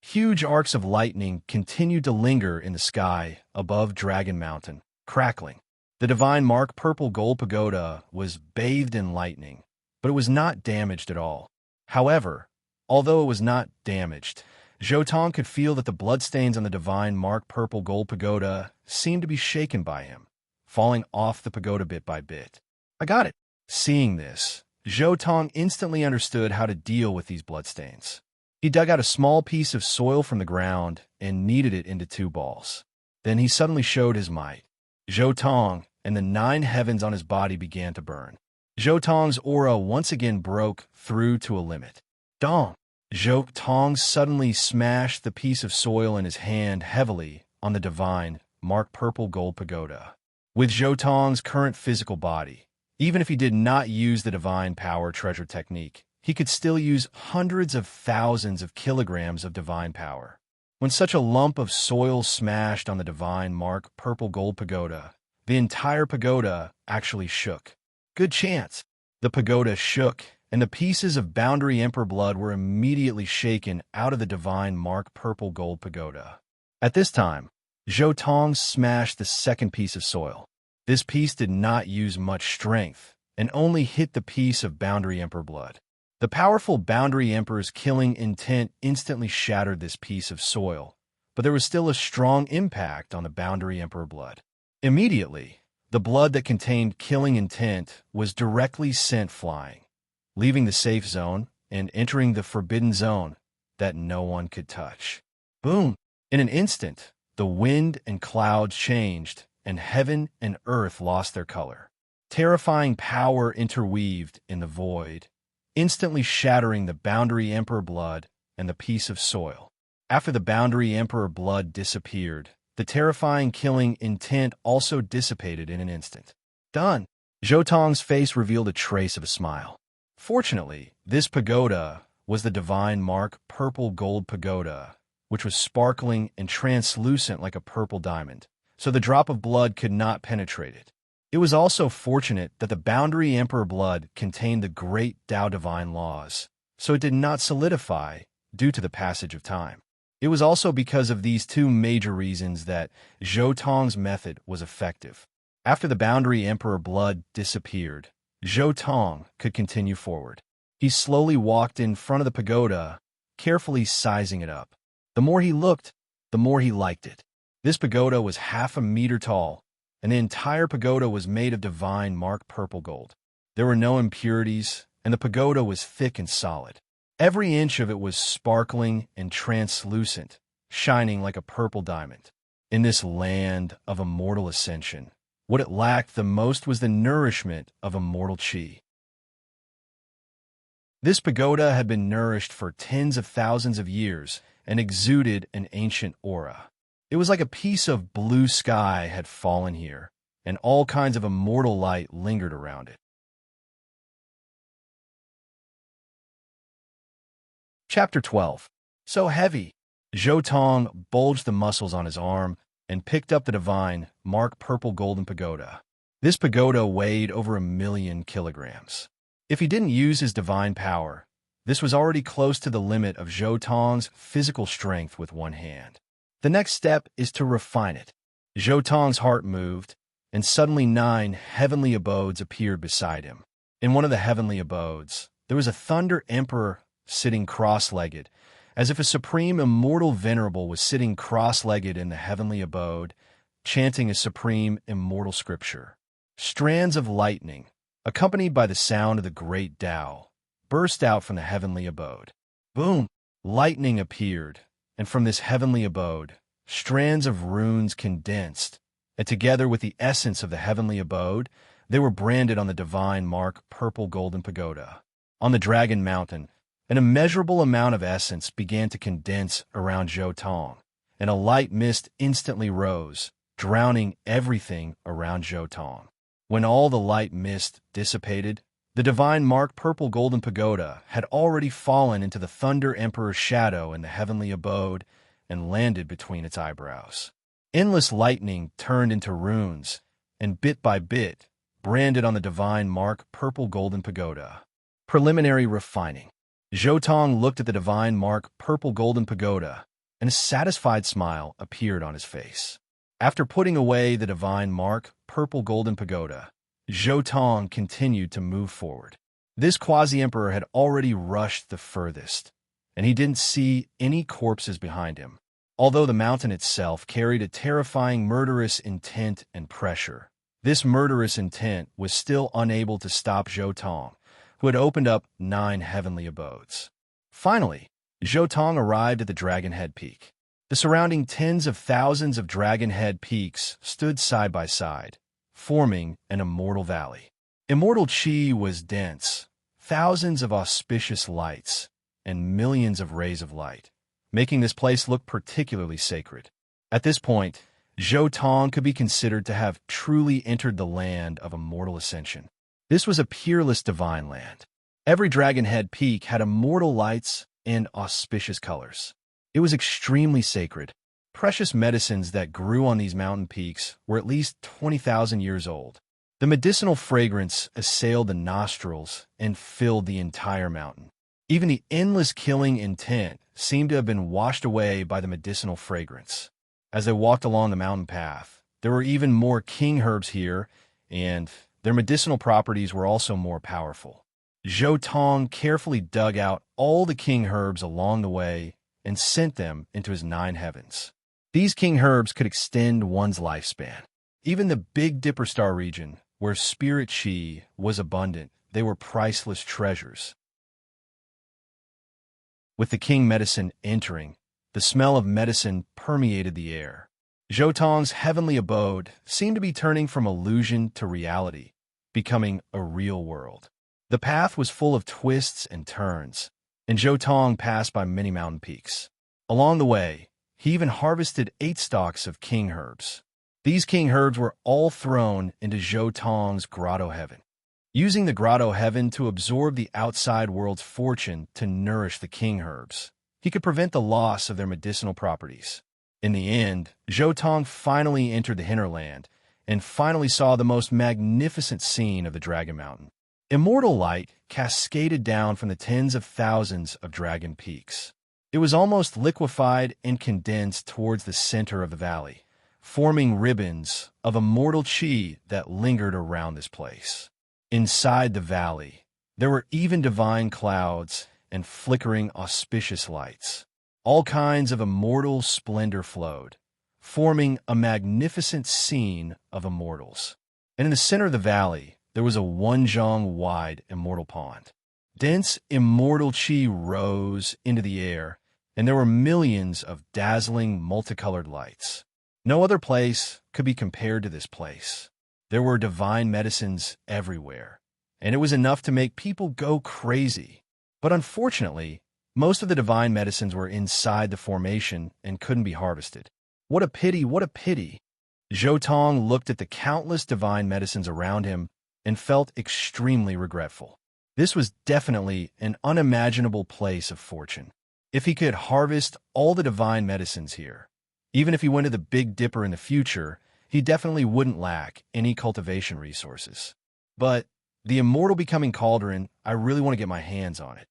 S1: Huge arcs of lightning continued to linger in the sky above Dragon Mountain, crackling. The divine mark Purple Gold Pagoda was bathed in lightning, but it was not damaged at all. However, although it was not damaged, Zhou Tong could feel that the bloodstains on the divine mark Purple Gold Pagoda seemed to be shaken by him, falling off the pagoda bit by bit. I got it. Seeing this, Zhou Tong instantly understood how to deal with these bloodstains. He dug out a small piece of soil from the ground and kneaded it into 2 balls. Then he suddenly showed his might. Zhou Tong and the 9 heavens on his body began to burn. Zhou Tong's aura once again broke through to a limit. Dong! Zhou Tong suddenly smashed the piece of soil in his hand heavily on the divine, marked purple gold pagoda. With Zhou Tong's current physical body, even if he did not use the divine power treasure technique, he could still use hundreds of thousands of kilograms of divine power. When such a lump of soil smashed on the divine mark purple gold pagoda, the entire pagoda actually shook. Good chance. The pagoda shook, and the pieces of Boundary Emperor blood were immediately shaken out of the divine mark purple gold pagoda. At this time, Zhou Tong smashed the second piece of soil. This piece did not use much strength, and only hit the piece of Boundary Emperor blood. The powerful Boundary Emperor's killing intent instantly shattered this piece of soil, but there was still a strong impact on the Boundary Emperor blood. Immediately, the blood that contained killing intent was directly sent flying, leaving the safe zone and entering the forbidden zone that no one could touch. Boom! In an instant, the wind and clouds changed, and heaven and earth lost their color. Terrifying power interweaved in the void, instantly shattering the Boundary Emperor blood and the piece of soil. After the Boundary Emperor blood disappeared, the terrifying killing intent also dissipated in an instant. Done! Zhou Tong's face revealed a trace of a smile. Fortunately, this pagoda was the divine mark purple gold pagoda, which was sparkling and translucent like a purple diamond, so the drop of blood could not penetrate it. It was also fortunate that the Boundary Emperor blood contained the great Tao divine laws, so it did not solidify due to the passage of time. It was also because of these two major reasons that Zhou Tong's method was effective. After the Boundary Emperor blood disappeared, Zhou Tong could continue forward. He slowly walked in front of the pagoda, carefully sizing it up. The more he looked, the more he liked it. This pagoda was 1/2 meter tall, and the entire pagoda was made of divine mark purple gold. There were no impurities, and the pagoda was thick and solid. Every inch of it was sparkling and translucent, shining like a purple diamond. In this land of immortal ascension, what it lacked the most was the nourishment of immortal qi. This pagoda had been nourished for tens of thousands of years and exuded an ancient aura. It was like a piece of blue sky had fallen here, and all kinds of immortal light lingered around it. Chapter 12. So heavy. Zhou Tong bulged the muscles on his arm and picked up the divine, mark purple golden pagoda. This pagoda weighed over 1,000,000 kilograms. If he didn't use his divine power, this was already close to the limit of Zhou Tong's physical strength with one hand. The next step is to refine it. Zhou Tong's heart moved, and suddenly 9 heavenly abodes appeared beside him. In one of the heavenly abodes, there was a Thunder Emperor sitting cross-legged, as if a supreme immortal venerable was sitting cross-legged in the heavenly abode, chanting a supreme immortal scripture. Strands of lightning, accompanied by the sound of the great Tao, burst out from the heavenly abode. Boom! Lightning appeared, and from this heavenly abode, strands of runes condensed, and together with the essence of the heavenly abode, they were branded on the divine mark purple golden pagoda. On the Dragon Mountain, an immeasurable amount of essence began to condense around Zhou Tong, and a light mist instantly rose, drowning everything around Zhou Tong. When all the light mist dissipated, the divine mark purple golden pagoda had already fallen into the Thunder Emperor's shadow in the heavenly abode and landed between its eyebrows. Endless lightning turned into runes, and bit by bit, branded on the divine mark purple golden pagoda. Preliminary refining. Zhou Tong looked at the divine mark purple golden pagoda, and a satisfied smile appeared on his face. After putting away the divine mark purple golden pagoda, Zhou Tong continued to move forward. This quasi-emperor had already rushed the furthest, and he didn't see any corpses behind him. Although the mountain itself carried a terrifying murderous intent and pressure, this murderous intent was still unable to stop Zhou Tong, who had opened up 9 heavenly abodes. Finally, Zhou Tong arrived at the Dragon Head Peak. The surrounding tens of thousands of Dragon Head peaks stood side by side, forming an immortal valley. Immortal qi was dense, thousands of auspicious lights, and millions of rays of light, making this place look particularly sacred. At this point, Zhou Tong could be considered to have truly entered the land of immortal ascension. This was a peerless divine land. Every dragon-head peak had immortal lights and auspicious colors. It was extremely sacred. Precious medicines that grew on these mountain peaks were at least 20,000 years old. The medicinal fragrance assailed the nostrils and filled the entire mountain. Even the endless killing intent seemed to have been washed away by the medicinal fragrance. As they walked along the mountain path, there were even more king herbs here, and their medicinal properties were also more powerful. Zhou Tong carefully dug out all the king herbs along the way and sent them into his 9 heavens. These king herbs could extend one's lifespan. Even the Big Dipper Star region, where spirit chi was abundant, they were priceless treasures. With the king medicine entering, the smell of medicine permeated the air. Zhou Tong's heavenly abode seemed to be turning from illusion to reality, becoming a real world. The path was full of twists and turns, and Zhou Tong passed by many mountain peaks. Along the way, he even harvested 8 stalks of king herbs. These king herbs were all thrown into Zhou Tong's grotto heaven. Using the grotto heaven to absorb the outside world's fortune to nourish the king herbs, he could prevent the loss of their medicinal properties. In the end, Zhou Tong finally entered the hinterland and finally saw the most magnificent scene of the Dragon Mountain. Immortal light cascaded down from the tens of thousands of dragon peaks. It was almost liquefied and condensed towards the center of the valley, forming ribbons of immortal chi that lingered around this place. Inside the valley, there were even divine clouds and flickering auspicious lights. All kinds of immortal splendor flowed, forming a magnificent scene of immortals. And in the center of the valley, there was a 1-zhong-wide immortal pond. Dense immortal chi rose into the air, and there were millions of dazzling multicolored lights. No other place could be compared to this place. There were divine medicines everywhere, and it was enough to make people go crazy. But unfortunately, most of the divine medicines were inside the formation and couldn't be harvested. What a pity, what a pity! Zhou Tong looked at the countless divine medicines around him and felt extremely regretful. This was definitely an unimaginable place of fortune. If he could harvest all the divine medicines here, even if he went to the Big Dipper in the future, he definitely wouldn't lack any cultivation resources. But the immortal becoming cauldron, I really want to get my hands on it.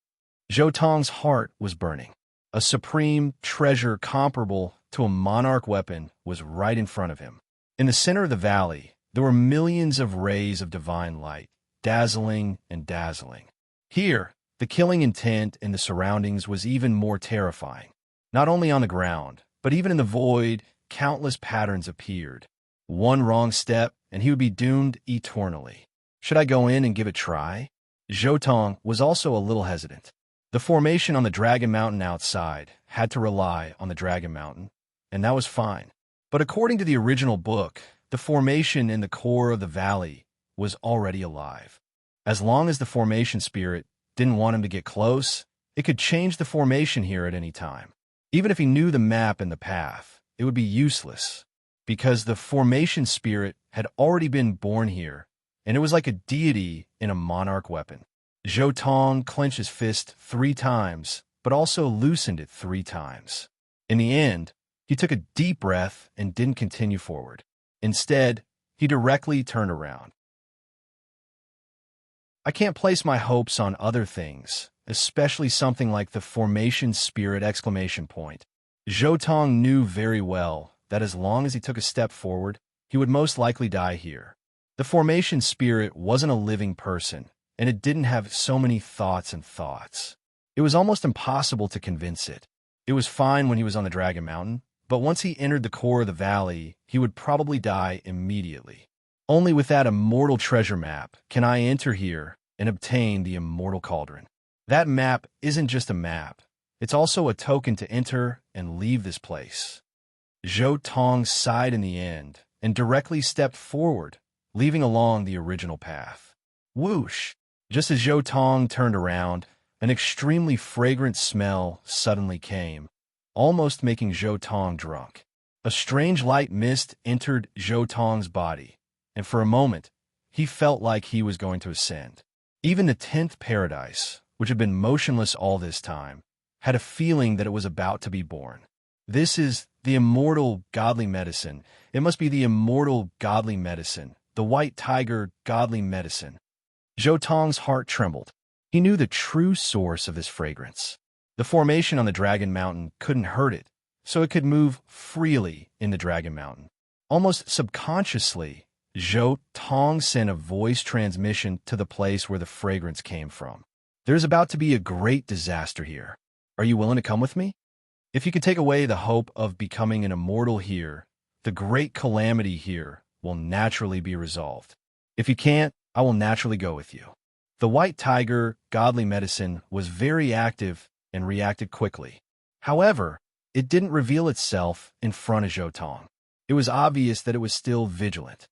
S1: Zhou Tong's heart was burning. A supreme treasure comparable to a monarch weapon was right in front of him. In the center of the valley, there were millions of rays of divine light, dazzling and dazzling. Here, the killing intent in the surroundings was even more terrifying. Not only on the ground, but even in the void, countless patterns appeared. One wrong step, and he would be doomed eternally. Should I go in and give it a try? Zhou Tong was also a little hesitant. The formation on the Dragon Mountain outside had to rely on the Dragon Mountain, and that was fine. But according to the original book, the formation in the core of the valley was already alive. As long as the formation spirit didn't want him to get close, it could change the formation here at any time. Even if he knew the map and the path, it would be useless, because the formation spirit had already been born here, and it was like a deity in a monarch weapon. Zhou Tong clenched his fist 3 times, but also loosened it 3 times. In the end, he took a deep breath and didn't continue forward. Instead, he directly turned around. I can't place my hopes on other things, especially something like the formation spirit ! Zhou Tong knew very well that as long as he took a step forward, he would most likely die here. The formation spirit wasn't a living person, and it didn't have so many thoughts and thoughts. It was almost impossible to convince it. It was fine when he was on the Dragon Mountain, but once he entered the core of the valley, he would probably die immediately. Only with that immortal treasure map can I enter here and obtain the immortal cauldron. That map isn't just a map. It's also a token to enter and leave this place. Zhou Tong sighed in the end and directly stepped forward, leaving along the original path. Whoosh! Just as Zhou Tong turned around, An extremely fragrant smell suddenly came, almost making Zhou Tong drunk. A strange light mist entered Zhou Tong's body, and for a moment, he felt like he was going to ascend. Even the 10th paradise, which had been motionless all this time, had a feeling that it was about to be born. This is the immortal godly medicine. It must be the immortal godly medicine, the white tiger godly medicine. Zhou Tong's heart trembled. He knew the true source of this fragrance. The formation on the Dragon Mountain couldn't hurt it, so it could move freely in the Dragon Mountain. Almost subconsciously, Zhou Tong sent a voice transmission to the place where the fragrance came from. There's about to be a great disaster here. Are you willing to come with me? If you can take away the hope of becoming an immortal here, the great calamity here will naturally be resolved. If you can't, I will naturally go with you. The white tiger, godly medicine, was very active and reacted quickly. However, it didn't reveal itself in front of Zhou Tong. It was obvious that it was still vigilant.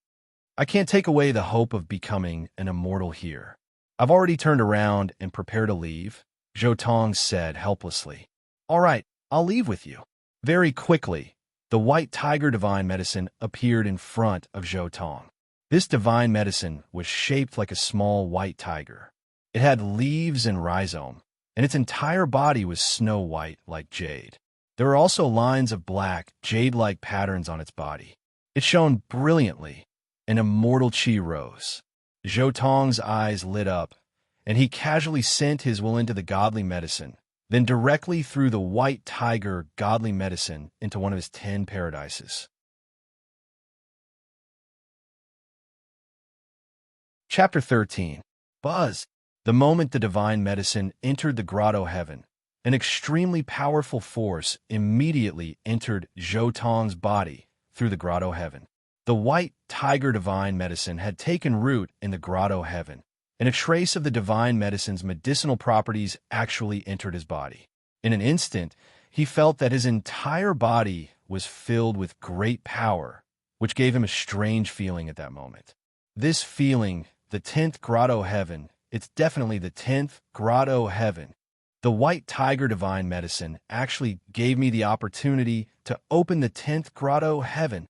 S1: I can't take away the hope of becoming an immortal here. I've already turned around and prepared to leave, Zhou Tong said helplessly. All right, I'll leave with you. Very quickly, the white tiger divine medicine appeared in front of Zhou Tong. This divine medicine was shaped like a small white tiger. It had leaves and rhizome, and its entire body was snow white like jade. There were also lines of black, jade-like patterns on its body. It shone brilliantly. An immortal chi rose. Zhou Tong's eyes lit up, and he casually sent his will into the godly medicine, then directly threw the white tiger godly medicine into one of his 10 paradises. Chapter 13. Buzz. The moment the divine medicine entered the grotto heaven, an extremely powerful force immediately entered Zhou Tong's body through the grotto heaven. The white tiger divine medicine had taken root in the grotto heaven, and a trace of the divine medicine's medicinal properties actually entered his body. In an instant, he felt that his entire body was filled with great power, which gave him a strange feeling at that moment. This feeling, the 10th grotto heaven, it's definitely the 10th grotto heaven. The white tiger divine medicine actually gave me the opportunity to open the 10th grotto heaven.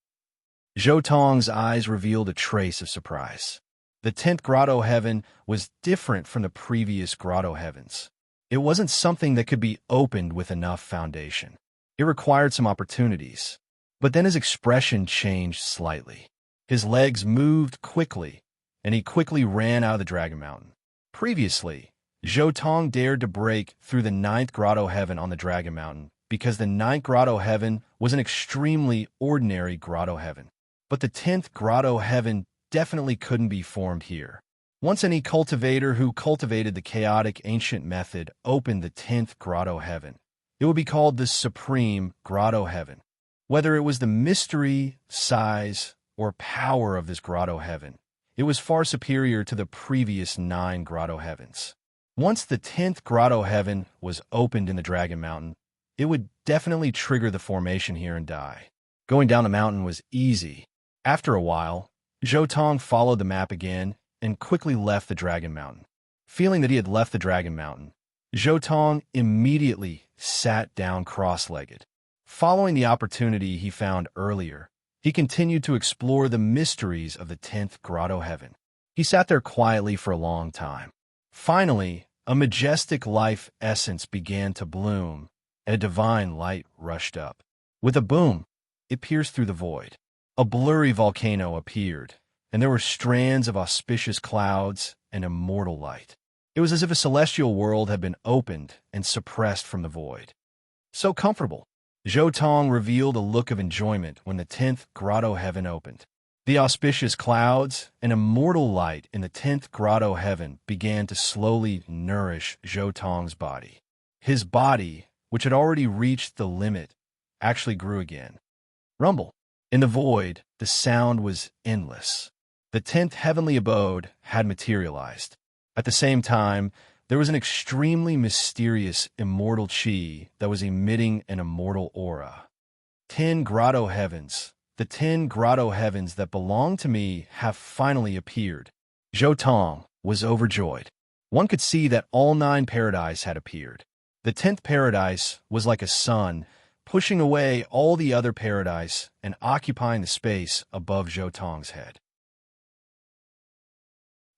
S1: Zhou Tong's eyes revealed a trace of surprise. The 10th grotto heaven was different from the previous grotto heavens. It wasn't something that could be opened with enough foundation. It required some opportunities. But then his expression changed slightly. His legs moved quickly, and he quickly ran out of the Dragon Mountain. Previously, Zhou Tong dared to break through the 9th grotto heaven on the Dragon Mountain because the 9th grotto heaven was an extremely ordinary grotto heaven. But the 10th grotto heaven definitely couldn't be formed here. Once any cultivator who cultivated the chaotic ancient method opened the 10th grotto heaven, it would be called the supreme grotto heaven. Whether it was the mystery, size, or power of this grotto heaven, it was far superior to the previous 9 grotto heavens. Once the 10th grotto heaven was opened in the Dragon Mountain, it would definitely trigger the formation here and die. Going down the mountain was easy. After a while, Zhou Tong followed the map again and quickly left the Dragon Mountain. Feeling that he had left the Dragon Mountain, Zhou Tong immediately sat down cross-legged. Following the opportunity he found earlier, he continued to explore the mysteries of the 10th grotto heaven. He sat there quietly for a long time. Finally, a majestic life essence began to bloom, and a divine light rushed up. With a boom, it pierced through the void. A blurry volcano appeared, and there were strands of auspicious clouds and immortal light. It was as if a celestial world had been opened and suppressed from the void. So comfortable. Zhou Tong revealed a look of enjoyment when the 10th grotto heaven opened. The auspicious clouds and immortal light in the 10th grotto heaven began to slowly nourish Zhou Tong's body. His body, which had already reached the limit, actually grew again. Rumble. In the void, the sound was endless. The 10th heavenly abode had materialized. At the same time, there was an extremely mysterious immortal chi that was emitting an immortal aura. 10 grotto heavens, the 10 grotto heavens that belong to me have finally appeared. Zhou Tong was overjoyed. one could see that all 9 paradise had appeared. The 10th paradise was like a sun, pushing away all the other paradise and occupying the space above Zhou head.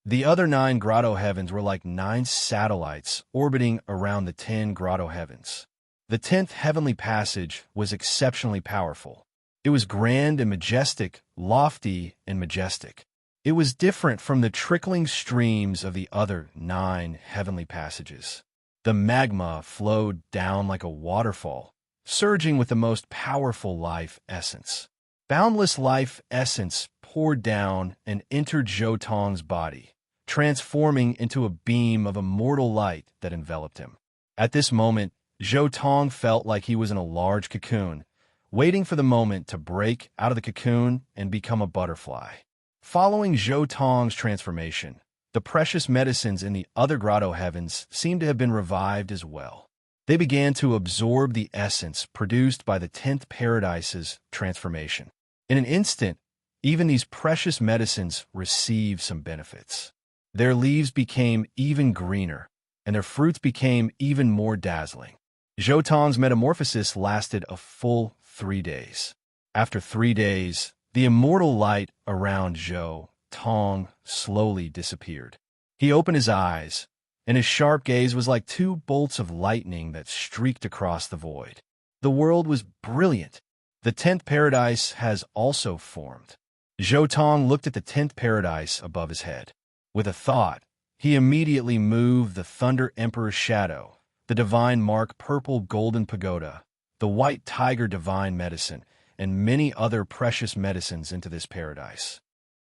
S1: The other 9 grotto heavens were like 9 satellites orbiting around the 10 grotto heavens. The 10th heavenly passage was exceptionally powerful. It was grand and majestic, lofty and majestic. It was different from the trickling streams of the other 9 heavenly passages. The magma flowed down like a waterfall, surging with the most powerful life essence. Boundless life essence poured down and entered Zhou body, transforming into a beam of immortal light that enveloped him. At this moment, Zhou felt like he was in a large cocoon, waiting for the moment to break out of the cocoon and become a butterfly. Following Zhou transformation, the precious medicines in the other grotto heavens seemed to have been revived as well. They began to absorb the essence produced by the 10th paradise's transformation. In an instant, even these precious medicines received some benefits. Their leaves became even greener, and their fruits became even more dazzling. Zhou metamorphosis lasted a full 3 days. After 3 days, the immortal light around Zhou slowly disappeared. He opened his eyes, and his sharp gaze was like 2 bolts of lightning that streaked across the void. The world was brilliant. The 10th paradise has also formed. Zhou looked at the 10th paradise above his head. With a thought, he immediately moved the Thunder Emperor's shadow, the divine mark purple golden pagoda, the white tiger divine medicine, and many other precious medicines into this paradise.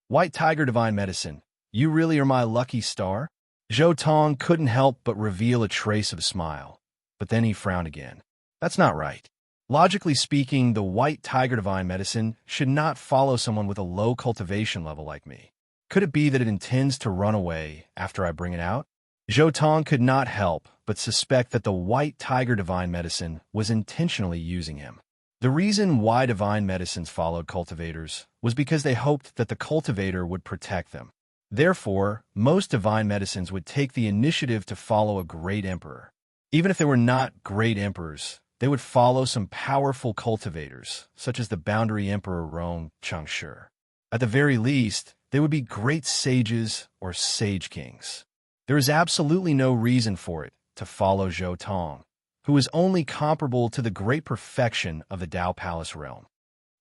S1: White tiger divine medicine, you really are my lucky star? Zhou couldn't help but reveal a trace of a smile, but then he frowned again. That's not right. Logically speaking, the white tiger divine medicine should not follow someone with a low cultivation level like me. Could it be that it intends to run away after I bring it out? Zhou could not help but suspect that the white tiger divine medicine was intentionally using him. The reason why divine medicines followed cultivators was because they hoped that the cultivator would protect them. Therefore, most divine medicines would take the initiative to follow a great emperor. Even if they were not great emperors, they would follow some powerful cultivators, such as the boundary emperor Rong Changshi. At the very least, they would be great sages or sage kings. There is absolutely no reason for it to follow Zhou, who is only comparable to the great perfection of the Tao Palace realm.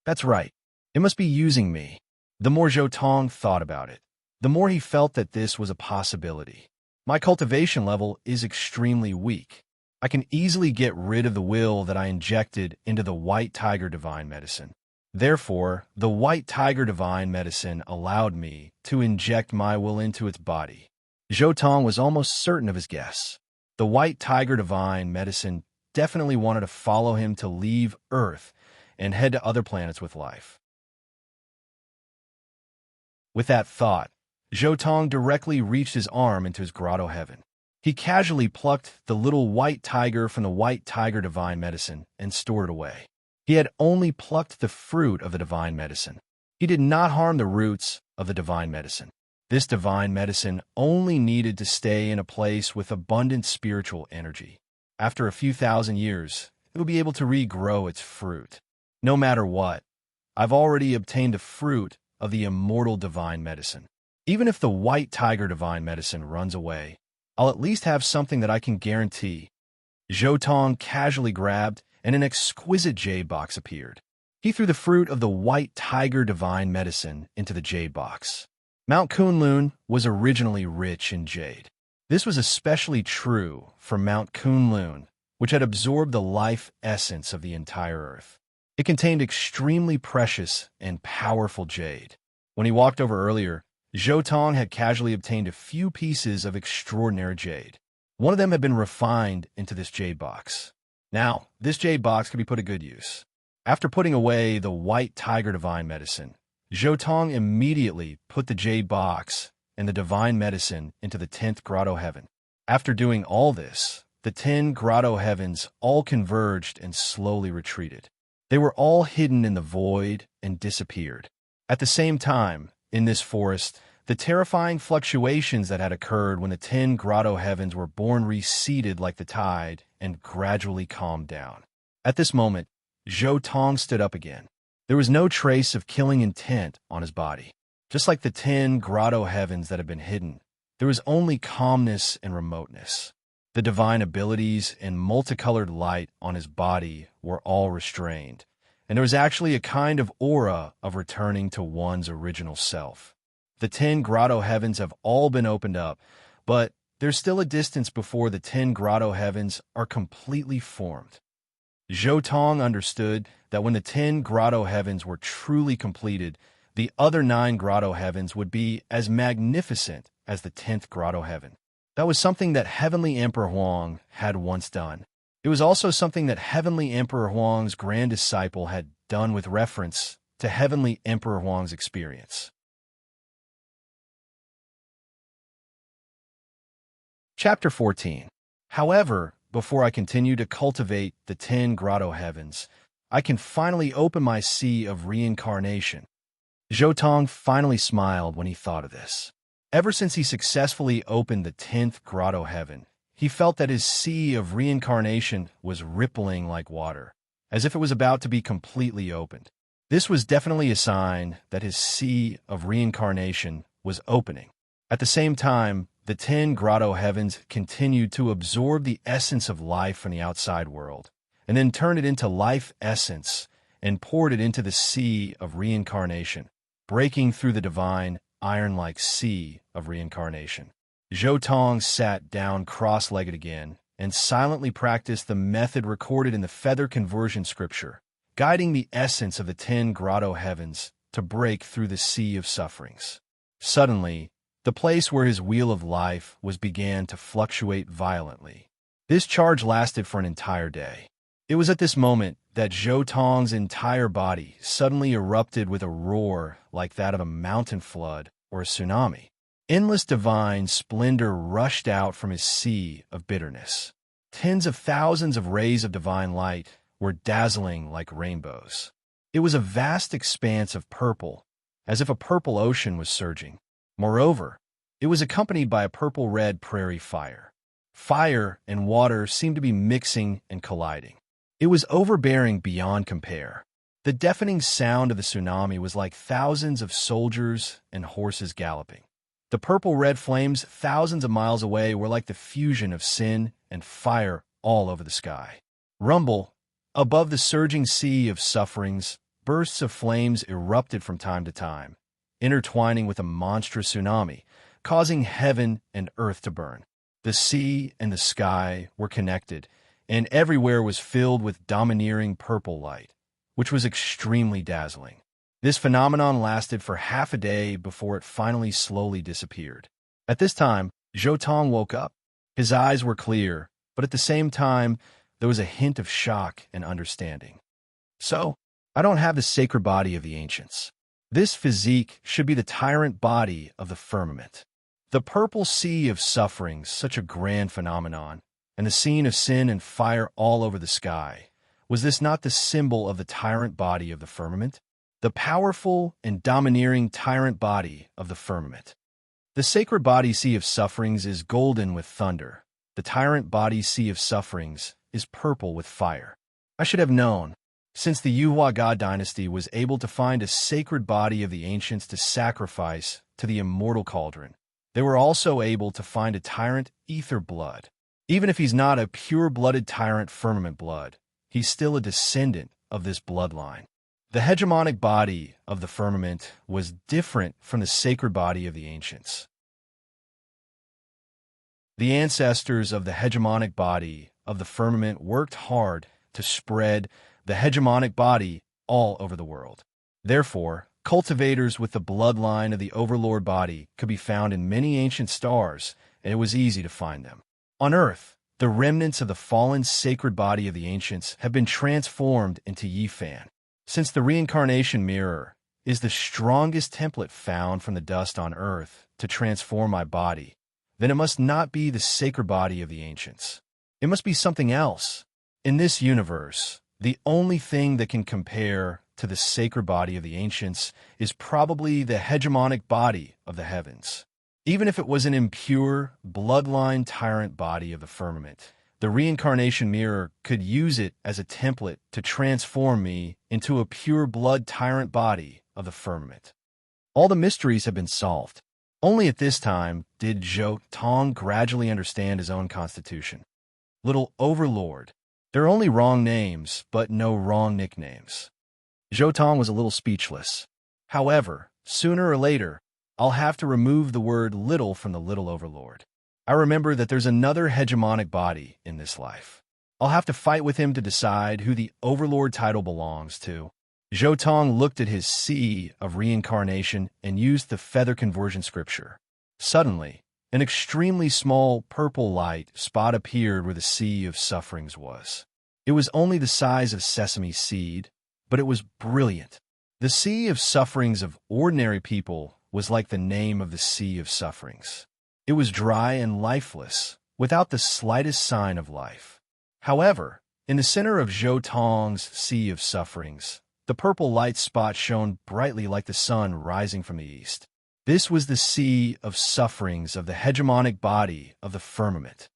S1: That's right. It must be using me. The more Zhou thought about it, the more he felt that this was a possibility. My cultivation level is extremely weak. I can easily get rid of the will that I injected into the white tiger divine medicine. Therefore, the white tiger divine medicine allowed me to inject my will into its body. Zhou was almost certain of his guess. The white tiger divine medicine definitely wanted to follow him to leave Earth and head to other planets with life. With that thought, Zhou directly reached his arm into his grotto heaven. He casually plucked the little white tiger from the white tiger divine medicine and stored it away. He had only plucked the fruit of the divine medicine. He did not harm the roots of the divine medicine. This divine medicine only needed to stay in a place with abundant spiritual energy. After a few thousand years, it will be able to regrow its fruit. No matter what, I've already obtained the fruit of the immortal divine medicine. Even if the white tiger divine medicine runs away, I'll at least have something that I can guarantee. Zhou casually grabbed, and an exquisite jade box appeared. He threw the fruit of the white tiger divine medicine into the jade box. Mount Kunlun was originally rich in jade. This was especially true for Mount Kunlun, which had absorbed the life essence of the entire earth. It contained extremely precious and powerful jade. When he walked over earlier, Zhou had casually obtained a few pieces of extraordinary jade. One of them had been refined into this jade box. Now, this jade box could be put to good use. After putting away the white tiger divine medicine, Zhou immediately put the jade box and the divine medicine into the 10th grotto heaven. After doing all this, the 10 grotto heavens all converged and slowly retreated. They were all hidden in the void and disappeared. At the same time, in this forest, The terrifying fluctuations that had occurred when the 10 grotto heavens were born receded like the tide and gradually calmed down. At this moment, Zhou Tong stood up again. There was no trace of killing intent on his body. Just like the 10 grotto heavens that had been hidden, there was only calmness and remoteness. The divine abilities and multicolored light on his body were all restrained, and there was actually a kind of aura of returning to one's original self. The 10 grotto heavens have all been opened up, but there's still a distance before the 10 grotto heavens are completely formed. Zhou Tong understood that when the 10 grotto heavens were truly completed, the other 9 grotto heavens would be as magnificent as the 10th grotto heaven. That was something that Heavenly Emperor Huang had once done. It was also something that Heavenly Emperor Huang's grand disciple had done with reference to Heavenly Emperor Huang's experience. Chapter 14. However, before I continue to cultivate the 10 grotto heavens, I can finally open my sea of reincarnation. Zhou Tong finally smiled when he thought of this. Ever since he successfully opened the 10th grotto heaven, he felt that his sea of reincarnation was rippling like water, as if it was about to be completely opened. This was definitely a sign that his sea of reincarnation was opening. At the same time, the 10 grotto heavens continued to absorb the essence of life from the outside world, and then turned it into life essence and poured it into the sea of reincarnation, breaking through the divine, iron-like sea of reincarnation. Zhou Tong sat down cross-legged again and silently practiced the method recorded in the feather conversion scripture, guiding the essence of the 10 grotto heavens to break through the sea of sufferings. Suddenly, the place where his wheel of life was began to fluctuate violently. This charge lasted for an entire day. It was at this moment that Zhou Tong's entire body suddenly erupted with a roar like that of a mountain flood or a tsunami. Endless divine splendor rushed out from his sea of bitterness. Tens of thousands of rays of divine light were dazzling like rainbows. It was a vast expanse of purple, as if a purple ocean was surging. Moreover, it was accompanied by a purple-red prairie fire. Fire and water seemed to be mixing and colliding. It was overbearing beyond compare. The deafening sound of the tsunami was like thousands of soldiers and horses galloping. The purple-red flames thousands of miles away were like the fusion of sin and fire all over the sky. Rumble, above the surging sea of sufferings, bursts of flames erupted from time to time, intertwining with a monstrous tsunami, causing heaven and earth to burn. The sea and the sky were connected, and everywhere was filled with domineering purple light, which was extremely dazzling. This phenomenon lasted for half a day before it finally slowly disappeared. At this time, Zhou Tong woke up. His eyes were clear, but at the same time, there was a hint of shock and understanding. So, I don't have the sacred body of the ancients. This physique should be the tyrant body of the firmament. The purple sea of sufferings, such a grand phenomenon, and the scene of sin and fire all over the sky, was this not the symbol of the tyrant body of the firmament? The powerful and domineering tyrant body of the firmament. The sacred body sea of sufferings is golden with thunder. The tyrant body sea of sufferings is purple with fire. I should have known. Since the Yuhua God dynasty was able to find a sacred body of the ancients to sacrifice to the immortal cauldron, they were also able to find a tyrant ether blood. Even if he's not a pure-blooded tyrant firmament blood, he's still a descendant of this bloodline. The hegemonic body of the firmament was different from the sacred body of the ancients. The ancestors of the hegemonic body of the firmament worked hard to spread the hegemonic body all over the world. Therefore, cultivators with the bloodline of the overlord body could be found in many ancient stars, and it was easy to find them. On Earth, the remnants of the fallen sacred body of the ancients have been transformed into Yifan. Since the reincarnation mirror is the strongest template found from the dust on Earth to transform my body, then it must not be the sacred body of the ancients. It must be something else. In this universe, the only thing that can compare to the sacred body of the ancients is probably the hegemonic body of the heavens. Even if it was an impure, bloodline tyrant body of the firmament, the reincarnation mirror could use it as a template to transform me into a pure blood tyrant body of the firmament. All the mysteries have been solved. Only at this time did Zhou Tong gradually understand his own constitution. Little Overlord. There are only wrong names, but no wrong nicknames. Zhou Tong was a little speechless. However, sooner or later, I'll have to remove the word little from the Little Overlord. I remember that there's another hegemonic body in this life. I'll have to fight with him to decide who the Overlord title belongs to. Zhou Tong looked at his sea of reincarnation and used the feather conversion scripture. Suddenly, an extremely small purple light spot appeared where the sea of sufferings was. It was only the size of sesame seed, but it was brilliant. The sea of sufferings of ordinary people was like the name of the sea of sufferings. It was dry and lifeless, without the slightest sign of life. However, in the center of Zhou Tong's sea of sufferings, the purple light spot shone brightly like the sun rising from the east. This was the sea of sufferings of the hegemonic body of the firmament.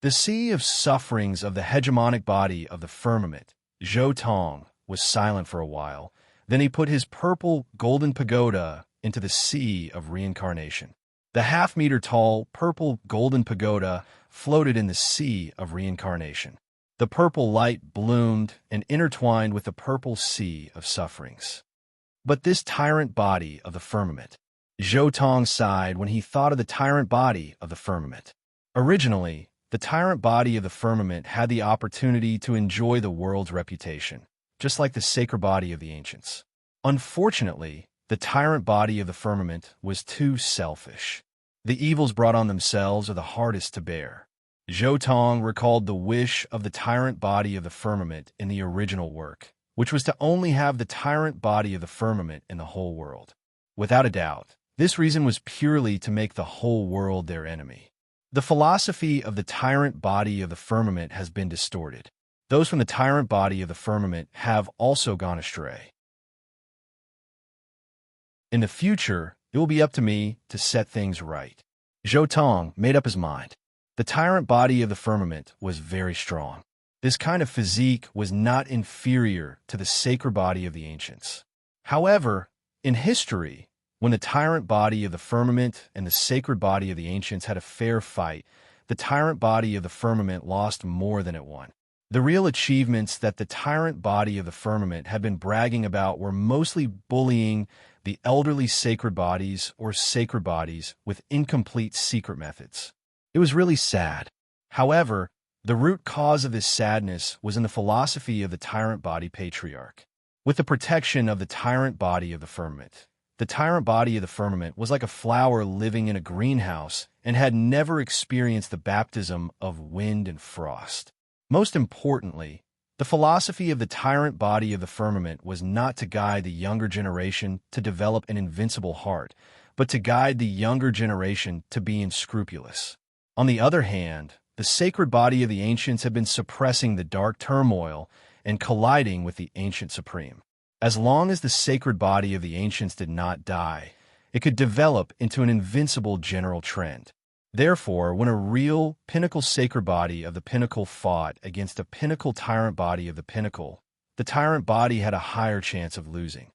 S1: The sea of sufferings of the hegemonic body of the firmament. Zhou Tong was silent for a while. Then he put his purple golden pagoda into the sea of reincarnation. The half-meter-tall purple golden pagoda floated in the sea of reincarnation. The purple light bloomed and intertwined with the purple sea of sufferings. But this tyrant body of the firmament. Zhou Tong sighed when he thought of the tyrant body of the firmament. Originally, the tyrant body of the firmament had the opportunity to enjoy the world's reputation, just like the sacred body of the ancients. Unfortunately, the tyrant body of the firmament was too selfish. The evils brought on themselves are the hardest to bear. Zhou Tong recalled the wish of the tyrant body of the firmament in the original work, which was to only have the tyrant body of the firmament in the whole world. Without a doubt, this reason was purely to make the whole world their enemy. The philosophy of the tyrant body of the firmament has been distorted. Those from the tyrant body of the firmament have also gone astray. In the future, it will be up to me to set things right. Zhou Tong made up his mind. The tyrant body of the firmament was very strong. This kind of physique was not inferior to the sacred body of the ancients. However, in history, when the tyrant body of the firmament and the sacred body of the ancients had a fair fight, the tyrant body of the firmament lost more than it won. The real achievements that the tyrant body of the firmament had been bragging about were mostly bullying the elderly sacred bodies or sacred bodies with incomplete secret methods. It was really sad. However, the root cause of this sadness was in the philosophy of the tyrant body patriarch. With the protection of the tyrant body of the firmament, the tyrant body of the firmament was like a flower living in a greenhouse and had never experienced the baptism of wind and frost. Most importantly, the philosophy of the tyrant body of the firmament was not to guide the younger generation to develop an invincible heart, but to guide the younger generation to be unscrupulous. On the other hand, the sacred body of the ancients had been suppressing the dark turmoil and colliding with the ancient supreme. As long as the sacred body of the ancients did not die, it could develop into an invincible general trend. Therefore, when a real pinnacle sacred body of the pinnacle fought against a pinnacle tyrant body of the pinnacle, the tyrant body had a higher chance of losing.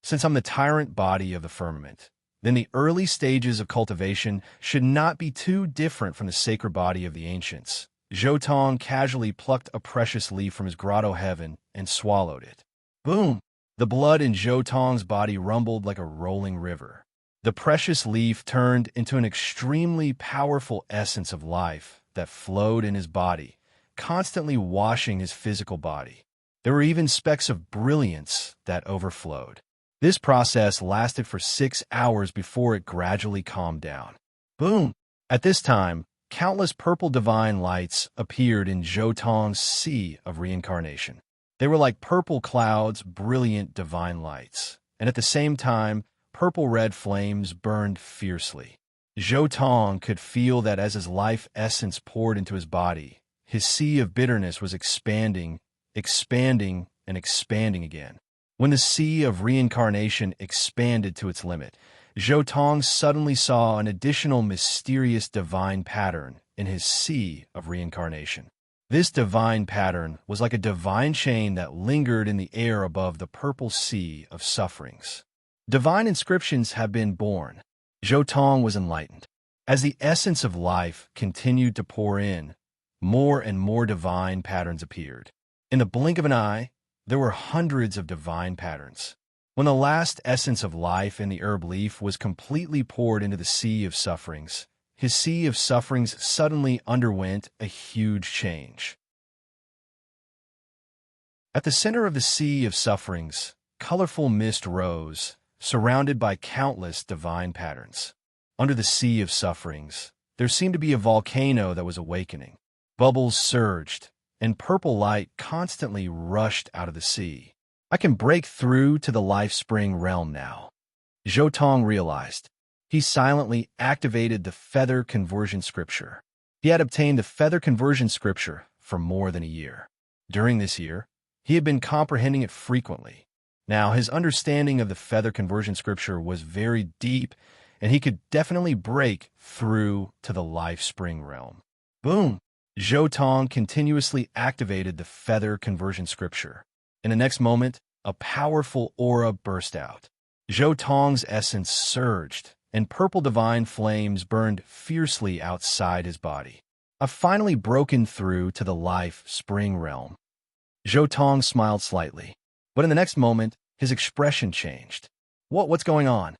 S1: Since I'm the tyrant body of the firmament, then the early stages of cultivation should not be too different from the sacred body of the ancients. Zhou Tong casually plucked a precious leaf from his grotto heaven and swallowed it. Boom! The blood in Zhou Tong's body rumbled like a rolling river. The precious leaf turned into an extremely powerful essence of life that flowed in his body, constantly washing his physical body. There were even specks of brilliance that overflowed. This process lasted for 6 hours before it gradually calmed down. Boom! At this time, countless purple divine lights appeared in Zhou Tong's sea of reincarnation. They were like purple clouds, brilliant divine lights, and at the same time, purple-red flames burned fiercely. Zhou Tong could feel that as his life essence poured into his body, his sea of bitterness was expanding, expanding, and expanding again. When the sea of reincarnation expanded to its limit, Zhou Tong suddenly saw an additional mysterious divine pattern in his sea of reincarnation. This divine pattern was like a divine chain that lingered in the air above the purple sea of sufferings. Divine inscriptions have been born. Zhou Tong was enlightened. As the essence of life continued to pour in, more and more divine patterns appeared. In the blink of an eye, there were hundreds of divine patterns. When the last essence of life in the herb leaf was completely poured into the sea of sufferings, his sea of sufferings suddenly underwent a huge change. At the center of the sea of sufferings, colorful mist rose, surrounded by countless divine patterns. Under the sea of sufferings, there seemed to be a volcano that was awakening. Bubbles surged, and purple light constantly rushed out of the sea. I can break through to the life spring realm now, Zhou Tong realized. He silently activated the feather conversion scripture. He had obtained the feather conversion scripture for more than a year. During this year, he had been comprehending it frequently. Now, his understanding of the feather conversion scripture was very deep, and he could definitely break through to the life spring realm. Boom! Zhou Tong continuously activated the feather conversion scripture. In the next moment, a powerful aura burst out. Zhou Tong's essence surged, and purple divine flames burned fiercely outside his body. I've finally broken through to the life spring realm. Zhou Tong smiled slightly, but in the next moment, his expression changed. What's going on?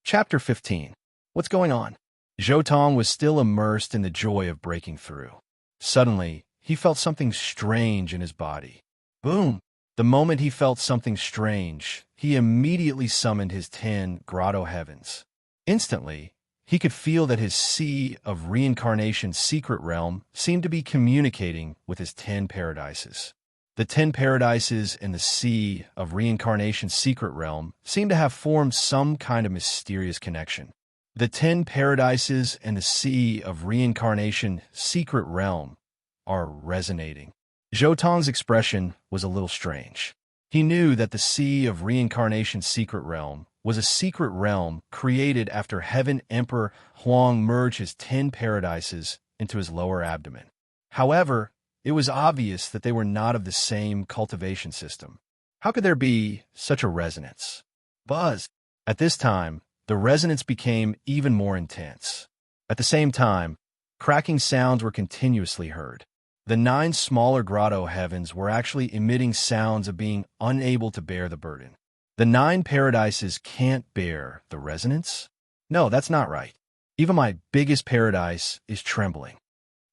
S1: Chapter 15. What's going on? Zhou Tong was still immersed in the joy of breaking through. Suddenly, he felt something strange in his body. Boom! The moment he felt something strange, he immediately summoned his 10 grotto heavens. Instantly, he could feel that his sea of reincarnation secret realm seemed to be communicating with his 10 paradises. The 10 paradises in the sea of reincarnation secret realm seemed to have formed some kind of mysterious connection. The 10 paradises and the sea of reincarnation secret realm are resonating. Zhou Tong's expression was a little strange. He knew that the sea of reincarnation secret realm was a secret realm created after Heaven Emperor Huang merged his 10 paradises into his lower abdomen. However, it was obvious that they were not of the same cultivation system. How could there be such a resonance? Buzz! At this time, the resonance became even more intense. At the same time, cracking sounds were continuously heard. The 9 smaller grotto heavens were actually emitting sounds of being unable to bear the burden. The 9 paradises can't bear the resonance? No, that's not right. Even my biggest paradise is trembling.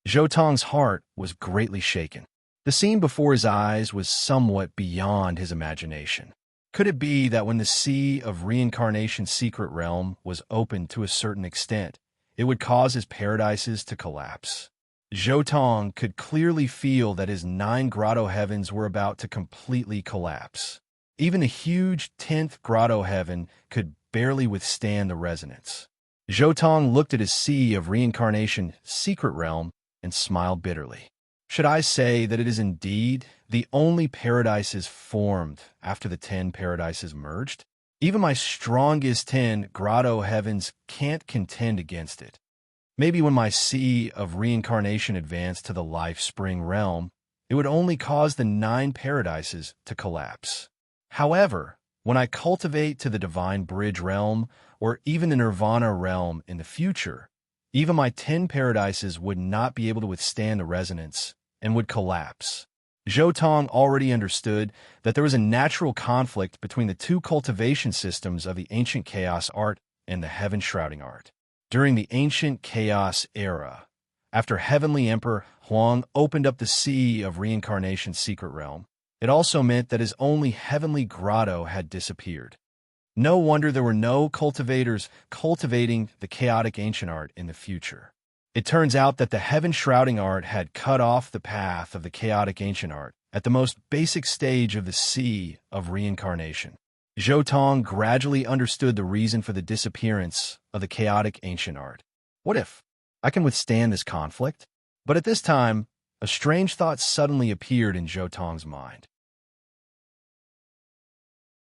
S1: Zhou Tong's heart was greatly shaken. The scene before his eyes was somewhat beyond his imagination. Could it be that when the sea of reincarnation secret realm was opened to a certain extent, it would cause his paradises to collapse? Zhou Tong could clearly feel that his 9 grotto heavens were about to completely collapse. Even the huge 10th grotto heaven could barely withstand the resonance. Zhou Tong looked at his sea of reincarnation secret realm and smiled bitterly. Should I say that it is indeed the only paradises formed after the 10 paradises merged? Even my strongest 10 grotto heavens can't contend against it. Maybe when my sea of reincarnation advanced to the life spring realm, it would only cause the 9 paradises to collapse. However, when I cultivate to the divine bridge realm, or even the nirvana realm in the future, even my 10 paradises would not be able to withstand the resonance and would collapse. Zhou Tong already understood that there was a natural conflict between the 2 cultivation systems of the ancient chaos art and the heaven shrouding art. During the ancient chaos era, after Heavenly Emperor Huang opened up the sea of reincarnation secret realm, it also meant that his only heavenly grotto had disappeared. No wonder there were no cultivators cultivating the chaotic ancient art in the future. It turns out that the heaven shrouding art had cut off the path of the chaotic ancient art at the most basic stage of the sea of reincarnation. Zhou Tong gradually understood the reason for the disappearance of the chaotic ancient art. What if I can withstand this conflict? But at this time, a strange thought suddenly appeared in Zhou Tong's mind.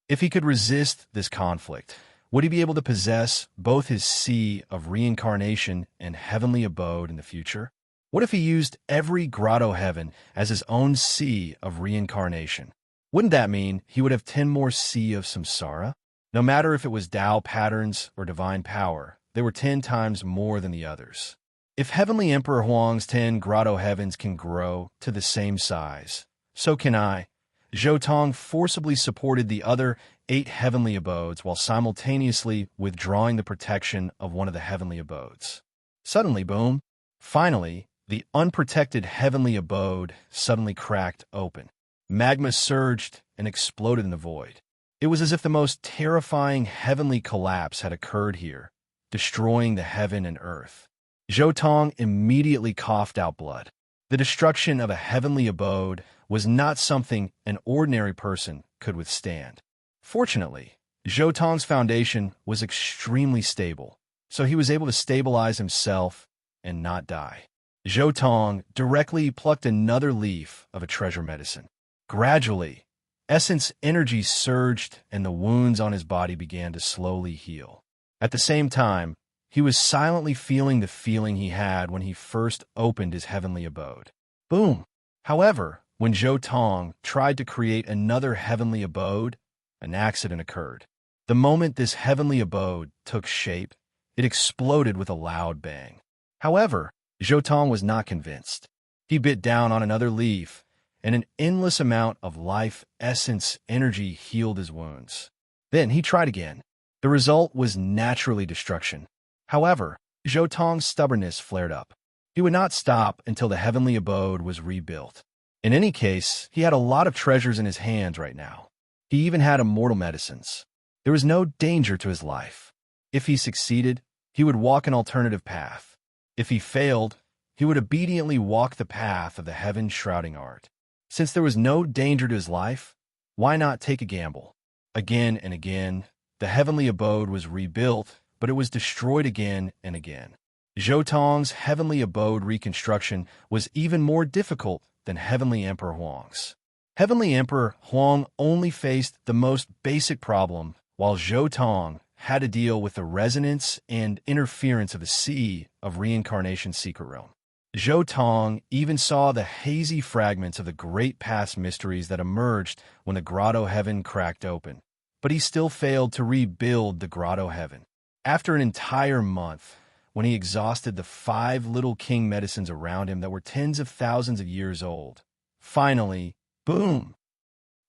S1: If he could resist this conflict, would he be able to possess both his sea of reincarnation and heavenly abode in the future? What if he used every grotto heaven as his own sea of reincarnation? Wouldn't that mean he would have 10 more sea of samsara? No matter if it was Tao patterns or divine power, they were 10 times more than the others. If Heavenly Emperor Huang's 10 grotto heavens can grow to the same size, so can I. Zhou Tong forcibly supported the other 8 heavenly abodes while simultaneously withdrawing the protection of one of the heavenly abodes. Suddenly, boom! Finally, the unprotected heavenly abode suddenly cracked open. Magma surged and exploded in the void. It was as if the most terrifying heavenly collapse had occurred here, destroying the heaven and earth. Zhou Tong immediately coughed out blood. The destruction of a heavenly abode was not something an ordinary person could withstand. Fortunately, Zhou Tong's foundation was extremely stable, so he was able to stabilize himself and not die. Zhou Tong directly plucked another leaf of a treasure medicine. Gradually, essence energy surged and the wounds on his body began to slowly heal. At the same time, he was silently feeling the feeling he had when he first opened his heavenly abode. Boom! However, when Zhou Tong tried to create another heavenly abode, an accident occurred. The moment this heavenly abode took shape, it exploded with a loud bang. However, Zhou Tong was not convinced. He bit down on another leaf, and an endless amount of life essence energy healed his wounds. Then he tried again. The result was naturally destruction. However, Zhou Tong's stubbornness flared up. He would not stop until the heavenly abode was rebuilt. In any case, he had a lot of treasures in his hands right now. He even had immortal medicines. There was no danger to his life. If he succeeded, he would walk an alternative path. If he failed, he would obediently walk the path of the heaven-shrouding art. Since there was no danger to his life, why not take a gamble? Again and again, the heavenly abode was rebuilt, but it was destroyed again and again. Zhou Tong's heavenly abode reconstruction was even more difficult than Heavenly Emperor Huang's. Heavenly Emperor Huang only faced the most basic problem, while Zhou Tong had to deal with the resonance and interference of the sea of reincarnation secret realm. Zhou Tong even saw the hazy fragments of the great past mysteries that emerged when the grotto heaven cracked open, but he still failed to rebuild the grotto heaven. After an entire month, when he exhausted the 5 little king medicines around him that were tens of thousands of years old, finally, boom!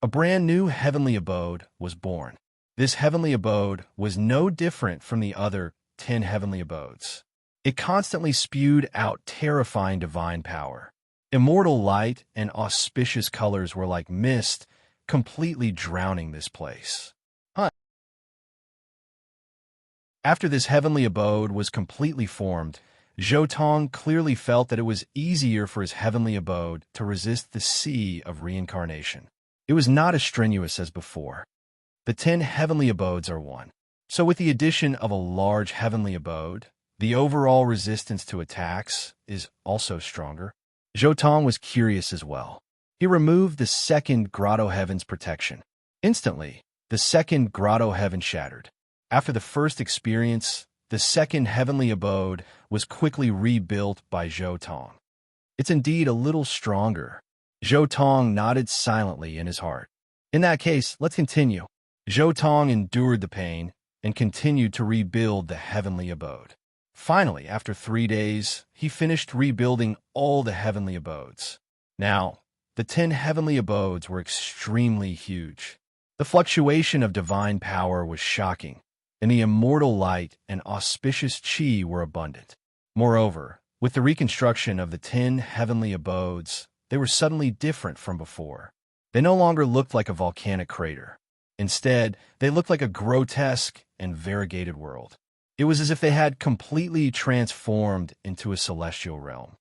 S1: A brand new heavenly abode was born. This heavenly abode was no different from the other 10 heavenly abodes. It constantly spewed out terrifying divine power. Immortal light and auspicious colors were like mist, completely drowning this place. After this heavenly abode was completely formed, Zhou Tong clearly felt that it was easier for his heavenly abode to resist the sea of reincarnation. It was not as strenuous as before. The 10 heavenly abodes are one. So with the addition of a large heavenly abode, the overall resistance to attacks is also stronger. Zhou Tong was curious as well. He removed the second grotto heaven's protection. Instantly, the second grotto heaven shattered. After the first experience, the second heavenly abode was quickly rebuilt by Zhou Tong. It's indeed a little stronger. Zhou Tong nodded silently in his heart. In that case, let's continue. Zhou Tong endured the pain and continued to rebuild the heavenly abode. Finally, after 3 days, he finished rebuilding all the heavenly abodes. Now, the 10 heavenly abodes were extremely huge. The fluctuation of divine power was shocking, and the immortal light and auspicious chi were abundant. Moreover, with the reconstruction of the 10 heavenly abodes, they were suddenly different from before. They no longer looked like a volcanic crater. Instead, they looked like a grotesque and variegated world. It was as if they had completely transformed into a celestial realm.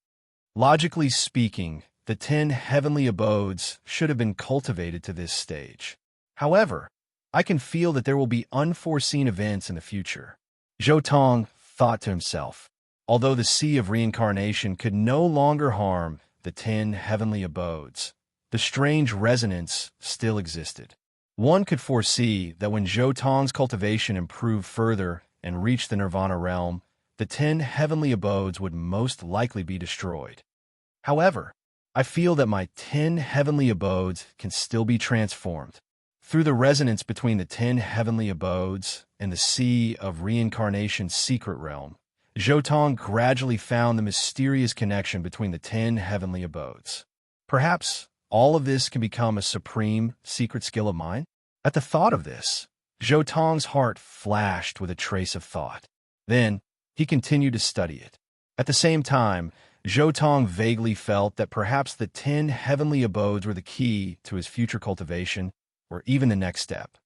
S1: Logically speaking, the 10 heavenly abodes should have been cultivated to this stage. However, I can feel that there will be unforeseen events in the future. Zhou Tong thought to himself. Although the sea of reincarnation could no longer harm the the 10 heavenly abodes, the strange resonance still existed. One could foresee that when Zhou Tong's cultivation improved further and reached the nirvana realm, the 10 heavenly abodes would most likely be destroyed. However, I feel that my 10 heavenly abodes can still be transformed. Through the resonance between the 10 heavenly abodes and the sea of reincarnation's secret realm, Zhou Tong gradually found the mysterious connection between the 10 heavenly abodes. Perhaps all of this can become a supreme secret skill of mine? At the thought of this, Zhou Tong's heart flashed with a trace of thought. Then, he continued to study it. At the same time, Zhou Tong vaguely felt that perhaps the 10 heavenly abodes were the key to his future cultivation, or even the next step.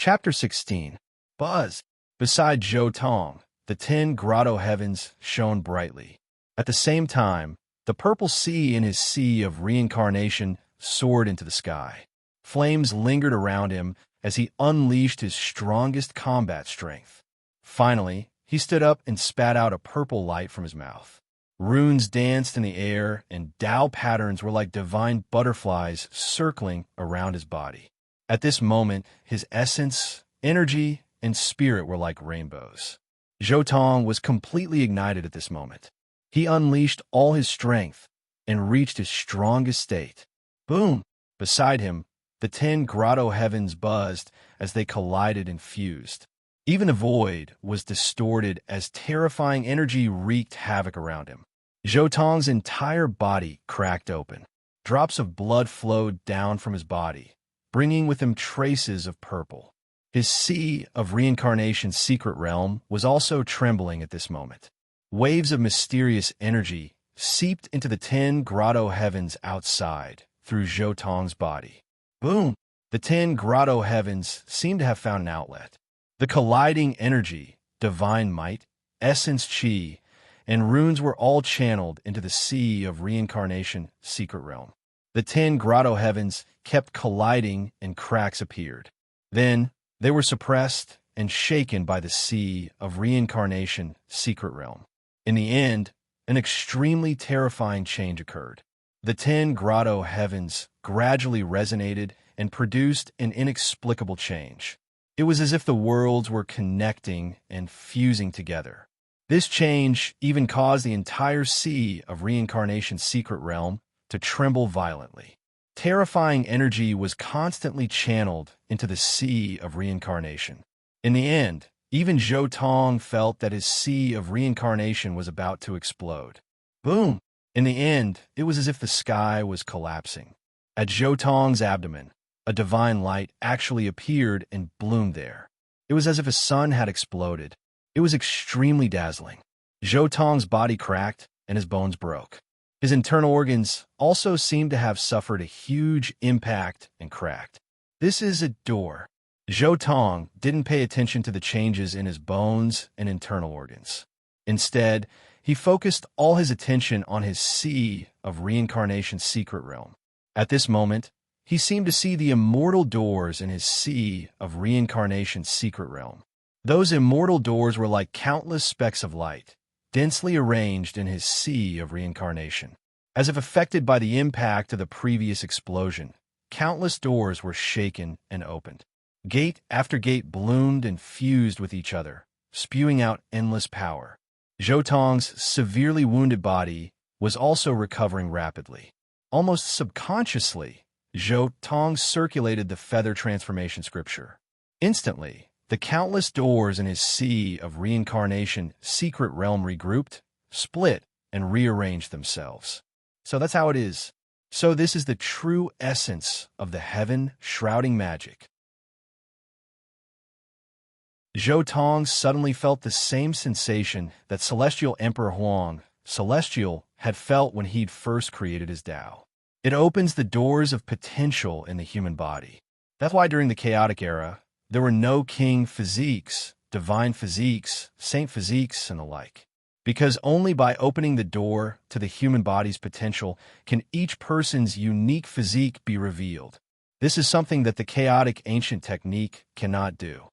S1: Chapter 16. Buzz. Beside Zhou Tong, the 10 grotto heavens shone brightly. At the same time, the purple sea in his sea of reincarnation soared into the sky. Flames lingered around him as he unleashed his strongest combat strength. Finally, he stood up and spat out a purple light from his mouth. Runes danced in the air, and Tao patterns were like divine butterflies circling around his body. At this moment, his essence, energy, and spirit were like rainbows. Zhou Tong was completely ignited at this moment. He unleashed all his strength and reached his strongest state. Boom! Beside him, the 10 grotto heavens buzzed as they collided and fused. Even the void was distorted as terrifying energy wreaked havoc around him. Zhou Tong's entire body cracked open. Drops of blood flowed down from his body, bringing with them traces of purple. His sea of reincarnation's secret realm was also trembling at this moment. Waves of mysterious energy seeped into the 10 grotto heavens outside through Zhou Tong's body. Boom! The 10 grotto heavens seemed to have found an outlet. The colliding energy, divine might, essence chi, and runes were all channeled into the sea of reincarnation secret realm. The 10 grotto heavens kept colliding and cracks appeared. Then, they were suppressed and shaken by the sea of reincarnation secret realm. In the end, an extremely terrifying change occurred. The 10 grotto heavens gradually resonated and produced an inexplicable change. It was as if the worlds were connecting and fusing together. This change even caused the entire sea of reincarnation's secret realm to tremble violently. Terrifying energy was constantly channeled into the sea of reincarnation. In the end, even Zhou Tong felt that his sea of reincarnation was about to explode. Boom! In the end, it was as if the sky was collapsing. At Zhou Tong's abdomen, a divine light actually appeared and bloomed there. It was as if a sun had exploded. It was extremely dazzling. Zhou Tong's body cracked and his bones broke. His internal organs also seemed to have suffered a huge impact and cracked. This is a door. Zhou Tong didn't pay attention to the changes in his bones and internal organs. Instead, he focused all his attention on his sea of reincarnation's secret realm. At this moment, he seemed to see the immortal doors in his sea of reincarnation's secret realm. Those immortal doors were like countless specks of light, densely arranged in his sea of reincarnation. As if affected by the impact of the previous explosion, countless doors were shaken and opened. Gate after gate bloomed and fused with each other, spewing out endless power. Zhou Tong's severely wounded body was also recovering rapidly. Almost subconsciously, Zhou Tong circulated the feather transformation scripture. Instantly, the countless doors in his sea of reincarnation secret realm regrouped, split, and rearranged themselves. So that's how it is. So this is the true essence of the heaven shrouding magic. Zhou Tong suddenly felt the same sensation that Celestial Emperor Huang, Celestial, had felt when he'd first created his Tao. It opens the doors of potential in the human body. That's why during the chaotic era, there were no king physiques, divine physiques, saint physiques, and the like. Because only by opening the door to the human body's potential can each person's unique physique be revealed. This is something that the chaotic ancient technique cannot do.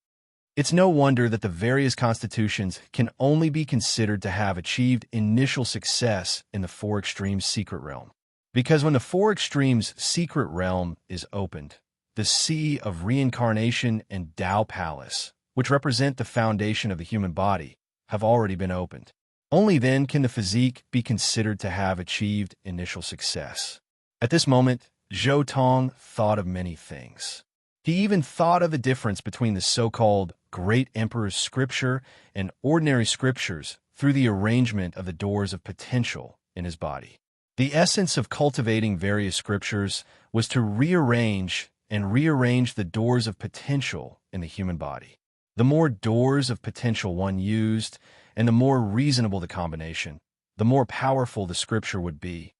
S1: It's no wonder that the various constitutions can only be considered to have achieved initial success in the Four Extremes secret realm. Because when the Four Extremes secret realm is opened, the Sea of Reincarnation and Tao Palace, which represent the foundation of the human body, have already been opened. Only then can the physique be considered to have achieved initial success. At this moment, Zhou Tong thought of many things. He even thought of the difference between the so-called Great Emperor's scripture and ordinary scriptures through the arrangement of the doors of potential in his body. The essence of cultivating various scriptures was to rearrange the doors of potential in the human body. The more doors of potential one used, and the more reasonable the combination, the more powerful the scripture would be.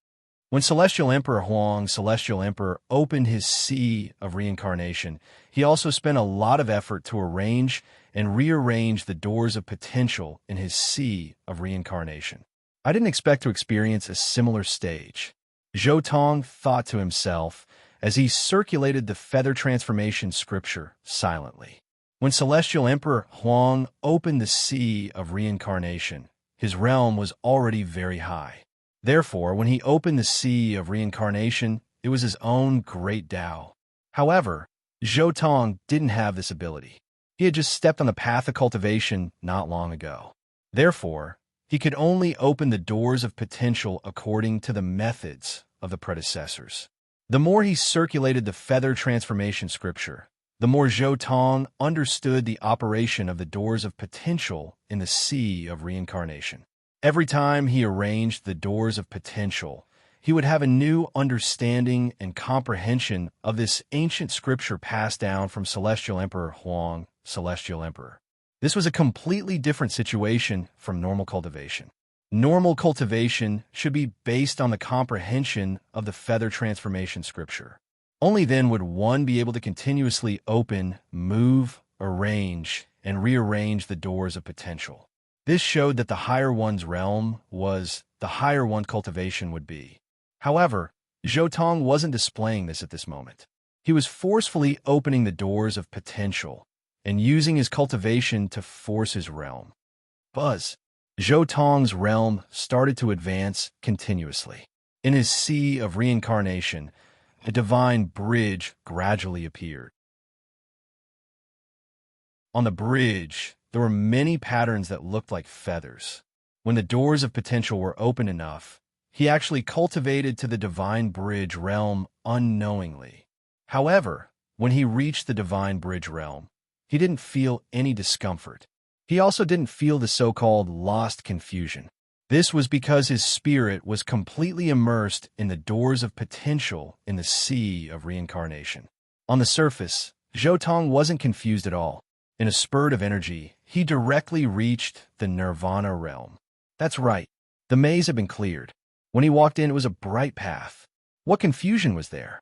S1: When Celestial Emperor Huang, Celestial Emperor, opened his Sea of Reincarnation, he also spent a lot of effort to arrange and rearrange the doors of potential in his Sea of Reincarnation. I didn't expect to experience a similar stage, Zhou Tong thought to himself as he circulated the feather transformation scripture silently. When Celestial Emperor Huang opened the Sea of Reincarnation, his realm was already very high. Therefore, when he opened the Sea of Reincarnation, it was his own great Tao. However, Zhou Tong didn't have this ability. He had just stepped on the path of cultivation not long ago. Therefore, he could only open the doors of potential according to the methods of the predecessors. The more he circulated the feather transformation scripture, the more Zhou Tong understood the operation of the doors of potential in the Sea of Reincarnation. Every time he arranged the doors of potential, he would have a new understanding and comprehension of this ancient scripture passed down from Celestial Emperor Huang, Celestial Emperor. This was a completely different situation from normal cultivation. Normal cultivation should be based on the comprehension of the feather transformation scripture. Only then would one be able to continuously open, move, arrange, and rearrange the doors of potential. This showed that the higher one's realm was, the higher one cultivation would be. However, Zhou Tong wasn't displaying this at this moment. He was forcefully opening the doors of potential and using his cultivation to force his realm. Buzz. Zhou Tong's realm started to advance continuously. In his Sea of Reincarnation, a divine bridge gradually appeared. On the bridge, there were many patterns that looked like feathers. When the doors of potential were open enough, he actually cultivated to the divine bridge realm unknowingly. However, when he reached the divine bridge realm, he didn't feel any discomfort. He also didn't feel the so-called lost confusion. This was because his spirit was completely immersed in the doors of potential in the Sea of Reincarnation. On the surface, Zhou Tong wasn't confused at all. In a spurt of energy, he directly reached the Nirvana realm. That's right. The maze had been cleared. When he walked in, it was a bright path. What confusion was there?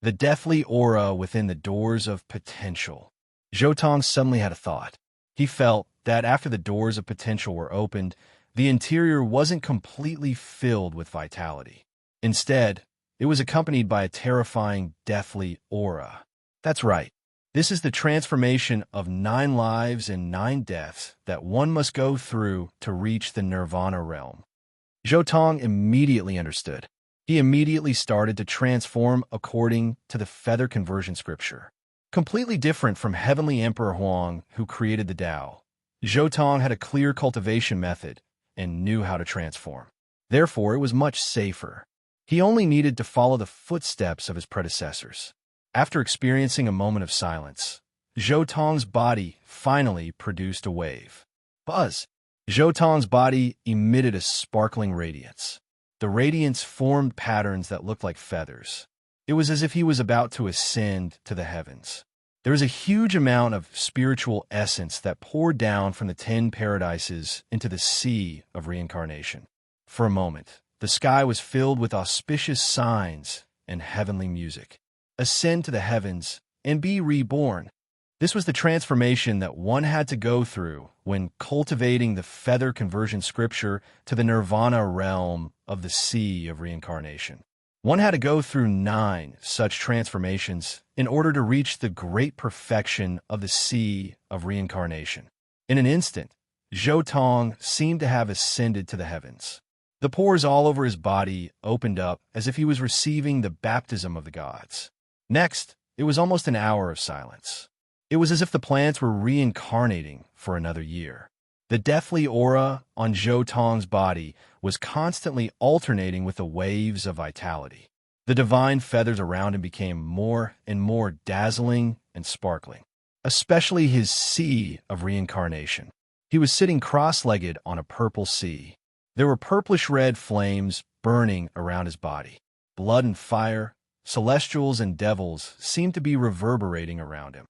S1: The deathly aura within the doors of potential. Zhou Tong suddenly had a thought. He felt that after the doors of potential were opened, the interior wasn't completely filled with vitality. Instead, it was accompanied by a terrifying, deathly aura. That's right. This is the transformation of 9 lives and 9 deaths that one must go through to reach the Nirvana realm. Zhou Tong immediately understood. He immediately started to transform according to the feather conversion scripture. Completely different from Heavenly Emperor Huang, who created the Tao, Zhou Tong had a clear cultivation method and knew how to transform. Therefore, it was much safer. He only needed to follow the footsteps of his predecessors. After experiencing a moment of silence, Zhou Tong's body finally produced a wave. Buzz! Zhou Tong's body emitted a sparkling radiance. The radiance formed patterns that looked like feathers. It was as if he was about to ascend to the heavens. There was a huge amount of spiritual essence that poured down from the 10 paradises into the Sea of Reincarnation. For a moment, the sky was filled with auspicious signs and heavenly music. Ascend to the heavens and be reborn. This was the transformation that one had to go through when cultivating the feather conversion scripture to the Nirvana realm of the Sea of Reincarnation. One had to go through 9 such transformations in order to reach the great perfection of the sea of reincarnation. In an instant, Zhou Tong seemed to have ascended to the heavens. The pores all over his body opened up as if he was receiving the baptism of the gods. Next, it was almost an hour of silence. It was as if the plants were reincarnating for another year. The deathly aura on Zhou Tong's body was constantly alternating with the waves of vitality. The divine feathers around him became more and more dazzling and sparkling, especially his sea of reincarnation. He was sitting cross-legged on a purple sea. There were purplish-red flames burning around his body. Blood and fire, celestials and devils seemed to be reverberating around him.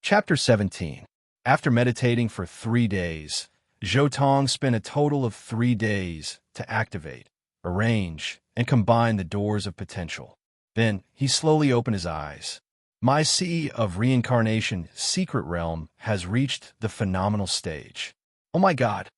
S1: Chapter 17. After meditating for 3 days, Zhou Tong spent a total of 3 days to activate, arrange, and combine the doors of potential. Then he slowly opened his eyes. My sea of reincarnation secret realm has reached the phenomenal stage. Oh my God!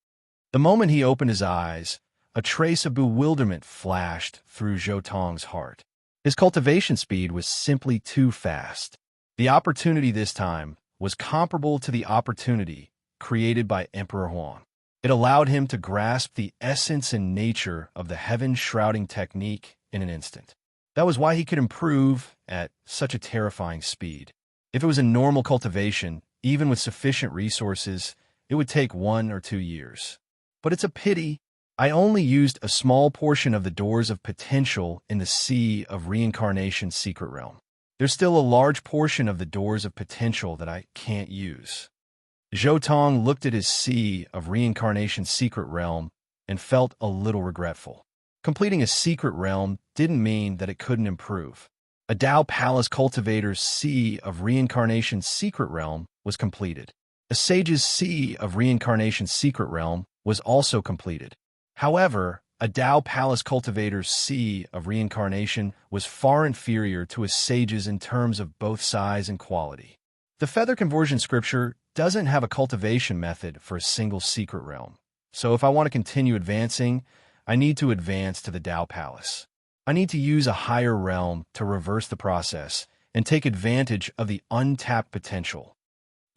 S1: The moment he opened his eyes, a trace of bewilderment flashed through Zhou Tong's heart. His cultivation speed was simply too fast. The opportunity this time was comparable to the opportunity created by Emperor Huang. It allowed him to grasp the essence and nature of the heaven-shrouding technique in an instant. That was why he could improve at such a terrifying speed. If it was a normal cultivation, even with sufficient resources, it would take 1 or 2 years. But it's a pity I only used a small portion of the doors of potential in the sea of reincarnation secret realm. There's still a large portion of the doors of potential that I can't use. Zhou Tong looked at his sea of reincarnation secret realm and felt a little regretful. Completing a secret realm didn't mean that it couldn't improve. A Dao Palace cultivator's sea of reincarnation secret realm was completed. A sage's sea of reincarnation secret realm was also completed. However, a Dao Palace cultivator's sea of reincarnation was far inferior to a sage's in terms of both size and quality. The feather conversion scripture doesn't have a cultivation method for a single secret realm, so if I want to continue advancing, I need to advance to the Dao Palace. I need to use a higher realm to reverse the process and take advantage of the untapped potential.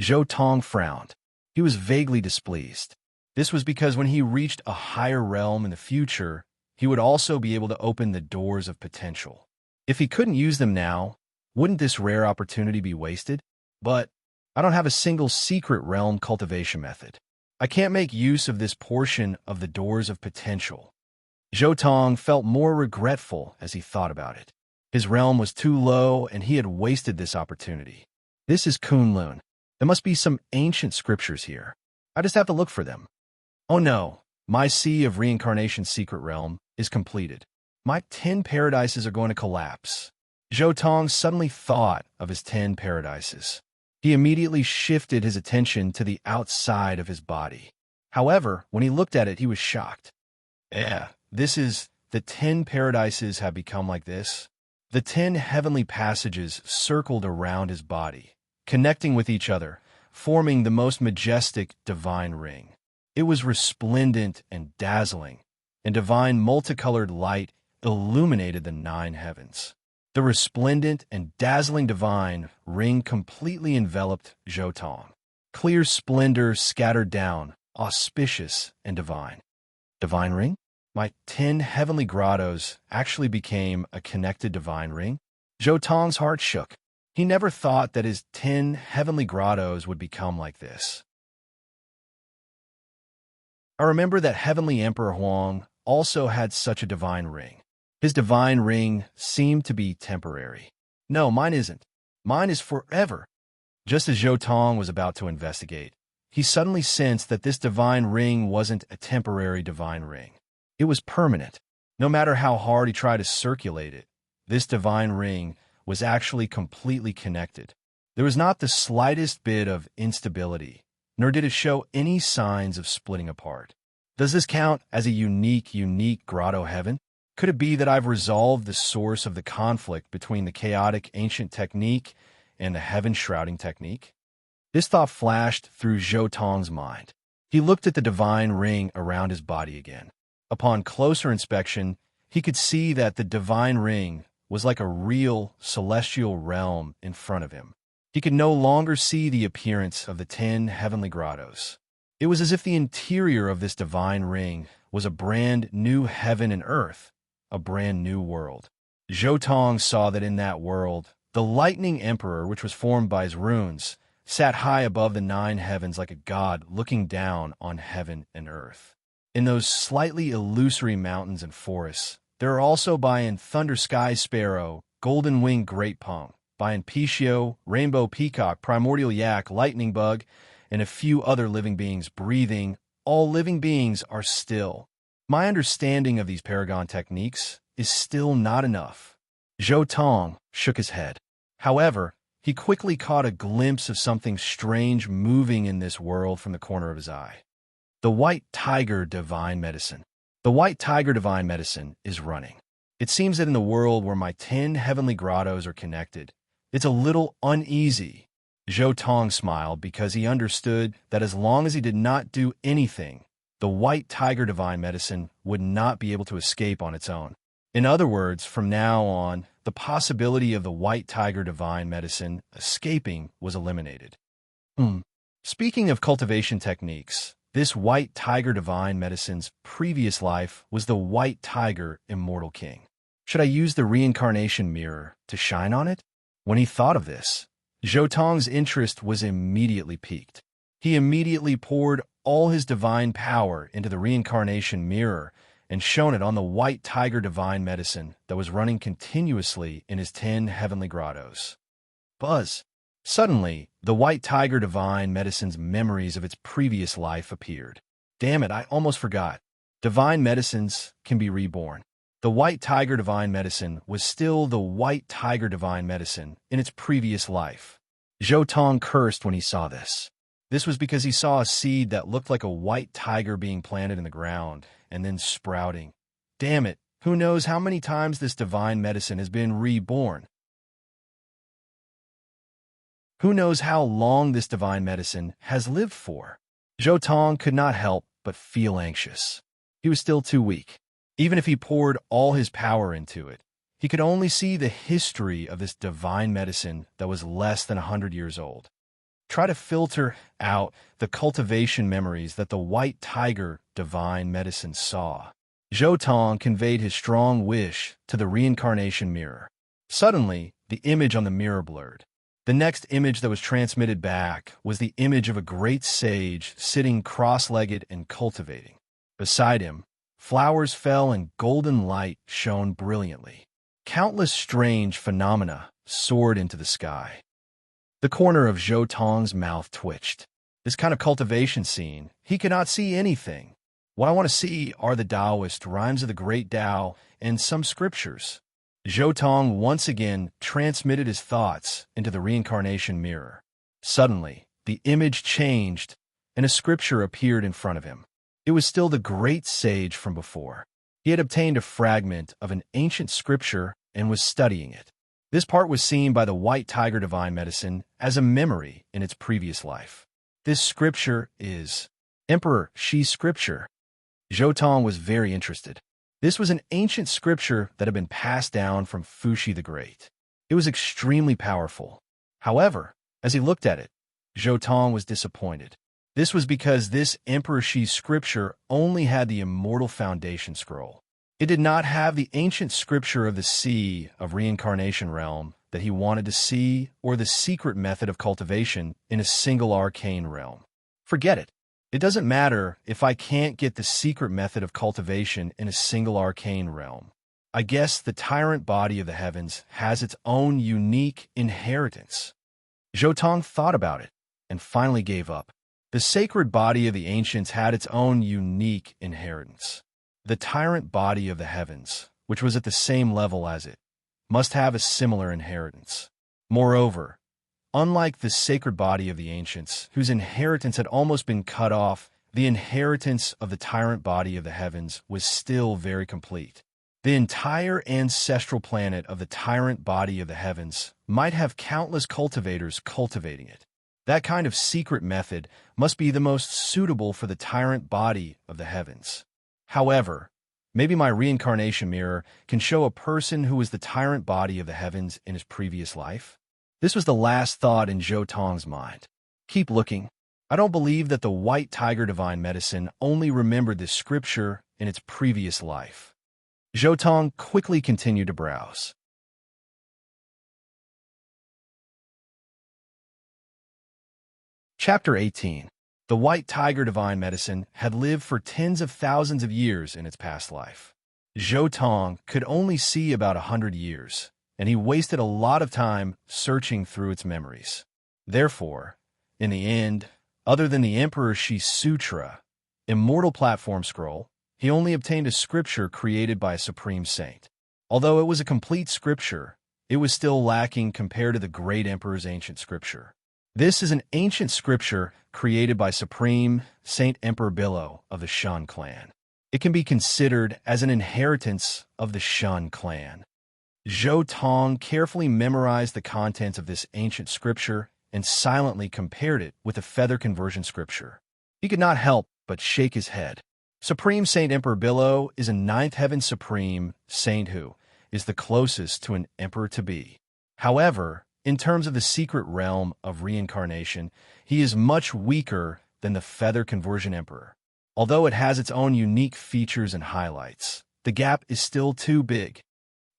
S1: Zhou Tong frowned. He was vaguely displeased. This was because when he reached a higher realm in the future, he would also be able to open the doors of potential. If he couldn't use them now, wouldn't this rare opportunity be wasted? But I don't have a single secret realm cultivation method. I can't make use of this portion of the doors of potential. Zhou Tong felt more regretful as he thought about it. His realm was too low and he had wasted this opportunity. This is Kunlun. There must be some ancient scriptures here. I just have to look for them. Oh no, my sea of reincarnation secret realm is completed. My 10 paradises are going to collapse. Zhou Tong suddenly thought of his 10 paradises. He immediately shifted his attention to the outside of his body. However, when he looked at it, he was shocked. The 10 paradises have become like this. The 10 heavenly passages circled around his body, connecting with each other, forming the most majestic divine ring. It was resplendent and dazzling, and divine multicolored light illuminated the 9 heavens. The resplendent and dazzling divine ring completely enveloped Zhou Tong. Clear splendor scattered down, auspicious and divine. Divine ring? My 10 heavenly grottos actually became a connected divine ring? Zhou Tong's heart shook. He never thought that his 10 heavenly grottos would become like this. I remember that Heavenly Emperor Huang also had such a divine ring. His divine ring seemed to be temporary. No, mine isn't. Mine is forever. Just as Zhou Tong was about to investigate, he suddenly sensed that this divine ring wasn't a temporary divine ring. It was permanent. No matter how hard he tried to circulate it, this divine ring was actually completely connected. There was not the slightest bit of instability, nor did it show any signs of splitting apart. Does this count as a unique grotto heaven? Could it be that I've resolved the source of the conflict between the chaotic ancient technique and the heaven-shrouding technique? This thought flashed through Zhou Tong's mind. He looked at the divine ring around his body again. Upon closer inspection, he could see that the divine ring was like a real celestial realm in front of him. He could no longer see the appearance of the 10 heavenly grottos. It was as if the interior of this divine ring was a brand new heaven and earth, a brand new world. Zhou Tong saw that in that world, the lightning emperor, which was formed by his runes, sat high above the 9 heavens like a god looking down on heaven and earth. In those slightly illusory mountains and forests, there are also Bayan thunder sky sparrow, golden-winged great pong, Bayan pishio, rainbow peacock, primordial yak, lightning bug, and a few other living beings breathing. All living beings are still. My understanding of these paragon techniques is still not enough. Zhou Tong shook his head. However, he quickly caught a glimpse of something strange moving in this world from the corner of his eye. The white tiger divine medicine. The white tiger divine medicine is running. It seems that in the world where my 10 heavenly grottos are connected, it's a little uneasy. Zhou Tong smiled because he understood that as long as he did not do anything, the white tiger divine medicine would not be able to escape on its own. In other words, from now on, the possibility of the white tiger divine medicine escaping was eliminated. Speaking of cultivation techniques, this white tiger divine medicine's previous life was the white tiger immortal king. Should I use the reincarnation mirror to shine on it? When he thought of this, Zhou Tong's interest was immediately piqued. He immediately poured all his divine power into the reincarnation mirror and shone it on the white tiger divine medicine that was running continuously in his 10 heavenly grottos. Buzz! Suddenly, the white tiger divine medicine's memories of its previous life appeared. Damn it, I almost forgot. Divine medicines can be reborn. The white tiger divine medicine was still the white tiger divine medicine in its previous life. Zhou Tong cursed when he saw this. This was because he saw a seed that looked like a white tiger being planted in the ground and then sprouting. Damn it, who knows how many times this divine medicine has been reborn? Who knows how long this divine medicine has lived for? Zhou Tong could not help but feel anxious. He was still too weak. Even if he poured all his power into it, he could only see the history of this divine medicine that was less than 100 years old. Try to filter out the cultivation memories that the white tiger divine medicine saw. Zhou Tong conveyed his strong wish to the reincarnation mirror. Suddenly, the image on the mirror blurred. The next image that was transmitted back was the image of a great sage sitting cross-legged and cultivating. Beside him, flowers fell and golden light shone brilliantly. Countless strange phenomena soared into the sky. The corner of Zhou Tong's mouth twitched. This kind of cultivation scene, he could not see anything. What I want to see are the Taoist rhymes of the great Tao and some scriptures. Zhou Tong once again transmitted his thoughts into the reincarnation mirror. Suddenly, the image changed and a scripture appeared in front of him. It was still the great sage from before. He had obtained a fragment of an ancient scripture and was studying it. This part was seen by the white tiger divine medicine as a memory in its previous life. This scripture is Emperor Shi's scripture. Zhou Tong was very interested. This was an ancient scripture that had been passed down from Fuxi the Great. It was extremely powerful. However, as he looked at it, Zhou Tong was disappointed. This was because this Emperor Shi's scripture only had the immortal foundation scroll. It did not have the ancient scripture of the sea of reincarnation realm that he wanted to see or the secret method of cultivation in a single arcane realm. Forget it. It doesn't matter if I can't get the secret method of cultivation in a single arcane realm. I guess the tyrant body of the heavens has its own unique inheritance. Zhou Tong thought about it and finally gave up. The sacred body of the ancients had its own unique inheritance. The tyrant body of the heavens, which was at the same level as it, must have a similar inheritance. Moreover, unlike the sacred body of the ancients, whose inheritance had almost been cut off, the inheritance of the tyrant body of the heavens was still very complete. The entire ancestral planet of the tyrant body of the heavens might have countless cultivators cultivating it. That kind of secret method must be the most suitable for the tyrant body of the heavens. However, maybe my reincarnation mirror can show a person who was the tyrant body of the heavens in his previous life. This was the last thought in Zhou Tong's mind. Keep looking. I don't believe that the white tiger divine medicine only remembered this scripture in its previous life. Zhou Tong quickly continued to browse. Chapter 18. The white tiger divine medicine had lived for tens of thousands of years in its past life. Zhou Tong could only see about 100 years, and he wasted a lot of time searching through its memories. Therefore, in the end, other than the Emperor Shi's Sutra, immortal platform scroll, he only obtained a scripture created by a supreme saint. Although it was a complete scripture, it was still lacking compared to the great emperor's ancient scripture. This is an ancient scripture created by Supreme Saint Emperor Billow of the Shun clan. It can be considered as an inheritance of the Shun clan. Zhou Tong carefully memorized the contents of this ancient scripture and silently compared it with the feather conversion scripture. He could not help but shake his head. Supreme Saint Emperor Billow is a ninth heaven supreme saint who is the closest to an emperor to be. However, in terms of the secret realm of reincarnation, he is much weaker than the feather conversion emperor. Although it has its own unique features and highlights, the gap is still too big.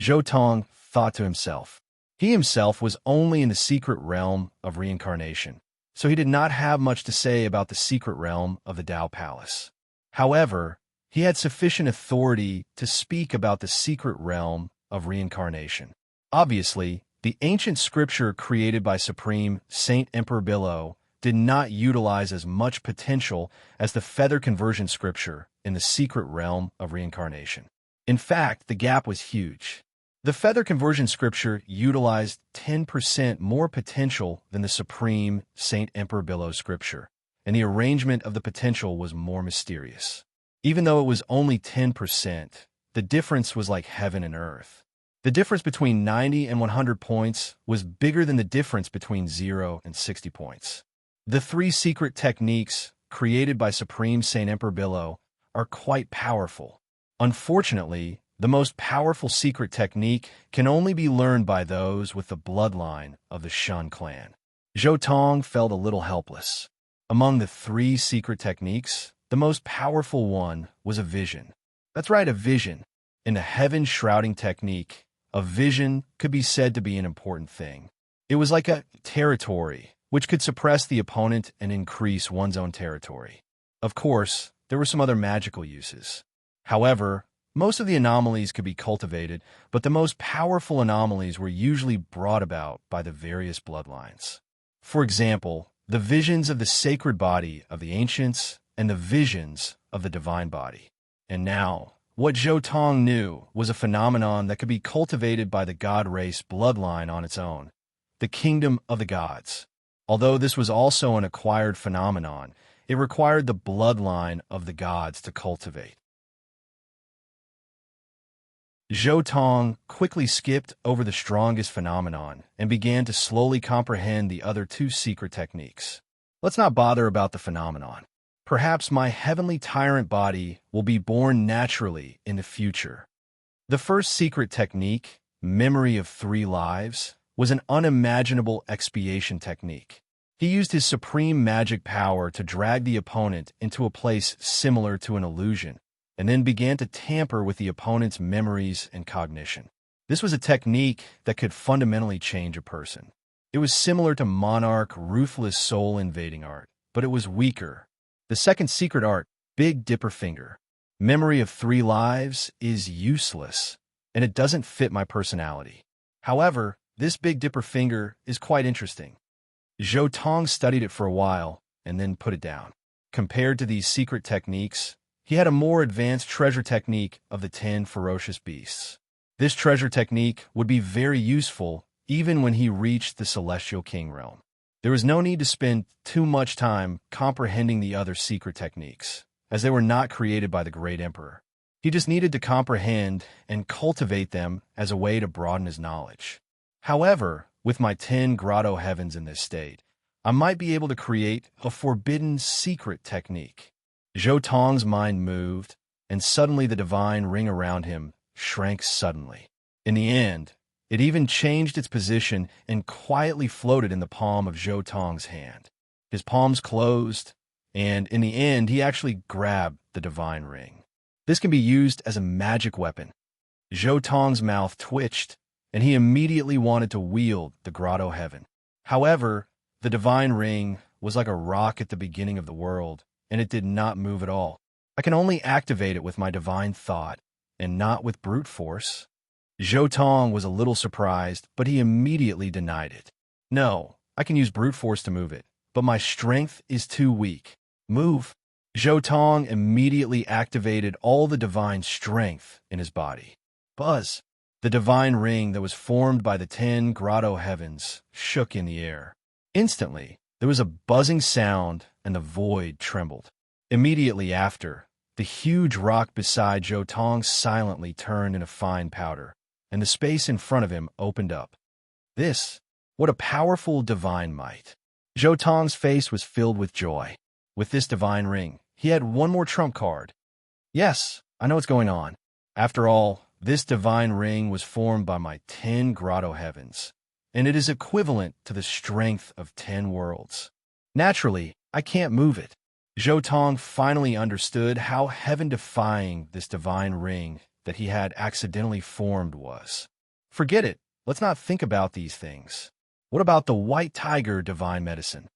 S1: Zhou Tong thought to himself. He himself was only in the secret realm of reincarnation, so he did not have much to say about the secret realm of the Tao Palace. However, he had sufficient authority to speak about the secret realm of reincarnation. Obviously, the ancient scripture created by Supreme Saint Emperor Billow did not utilize as much potential as the feather conversion scripture in the secret realm of reincarnation. In fact, the gap was huge. The feather conversion scripture utilized 10% more potential than the Supreme Saint Emperor Billow scripture, and the arrangement of the potential was more mysterious. Even though it was only 10%, the difference was like heaven and earth. The difference between 90 and 100 points was bigger than the difference between 0 and 60 points. The three secret techniques created by Supreme Saint Emperor Billow are quite powerful. Unfortunately, the most powerful secret technique can only be learned by those with the bloodline of the Shun clan. Zhou Tong felt a little helpless. Among the three secret techniques, the most powerful one was a vision. That's right, a vision. In the heaven shrouding technique, a vision could be said to be an important thing. It was like a territory, which could suppress the opponent and increase one's own territory. Of course, there were some other magical uses. However, most of the anomalies could be cultivated, but the most powerful anomalies were usually brought about by the various bloodlines. For example, the visions of the sacred body of the ancients and the visions of the divine body. And now, what Zhou Tong knew was a phenomenon that could be cultivated by the god race bloodline on its own, the kingdom of the gods. Although this was also an acquired phenomenon, it required the bloodline of the gods to cultivate. Zhou Tong quickly skipped over the strongest phenomenon and began to slowly comprehend the other two secret techniques. Let's not bother about the phenomenon. Perhaps my heavenly tyrant body will be born naturally in the future. The first secret technique, Memory of Three Lives, was an unimaginable expiation technique. He used his supreme magic power to drag the opponent into a place similar to an illusion, and then began to tamper with the opponent's memories and cognition. This was a technique that could fundamentally change a person. It was similar to Monarch Ruthless Soul Invading Art, but it was weaker. The second secret art, Big Dipper Finger, Memory of Three Lives, is useless, and it doesn't fit my personality. However, this Big Dipper Finger is quite interesting. Zhou Tong studied it for a while and then put it down. Compared to these secret techniques, he had a more advanced treasure technique of the 10 ferocious beasts. This treasure technique would be very useful even when he reached the Celestial King realm. There was no need to spend too much time comprehending the other secret techniques, as they were not created by the great emperor. He just needed to comprehend and cultivate them as a way to broaden his knowledge. However, with my 10 grotto heavens in this state, I might be able to create a forbidden secret technique. Zhou Tong's mind moved, and suddenly the divine ring around him shrank suddenly. In the end, it even changed its position and quietly floated in the palm of Zhou Tong's hand. His palms closed, and in the end, he actually grabbed the divine ring. This can be used as a magic weapon. Zhou Tong's mouth twitched, and he immediately wanted to wield the grotto heaven. However, the divine ring was like a rock at the beginning of the world, and it did not move at all. I can only activate it with my divine thought, and not with brute force. Zhou Tong was a little surprised, but he immediately denied it. No, I can use brute force to move it, but my strength is too weak. Move. Zhou Tong immediately activated all the divine strength in his body. Buzz. The divine ring that was formed by the 10 grotto heavens shook in the air. Instantly, there was a buzzing sound and the void trembled. Immediately after, the huge rock beside Zhou Tong silently turned into fine powder, and the space in front of him opened up. What a powerful divine might. Zhou Tong's face was filled with joy. With this divine ring, he had one more trump card. Yes, I know what's going on. After all, this divine ring was formed by my 10 grotto heavens, and it is equivalent to the strength of 10 worlds. Naturally, I can't move it. Zhou Tong finally understood how heaven-defying this divine ring that he had accidentally formed was. Forget it. Let's not think about these things. What about the white tiger divine medicine?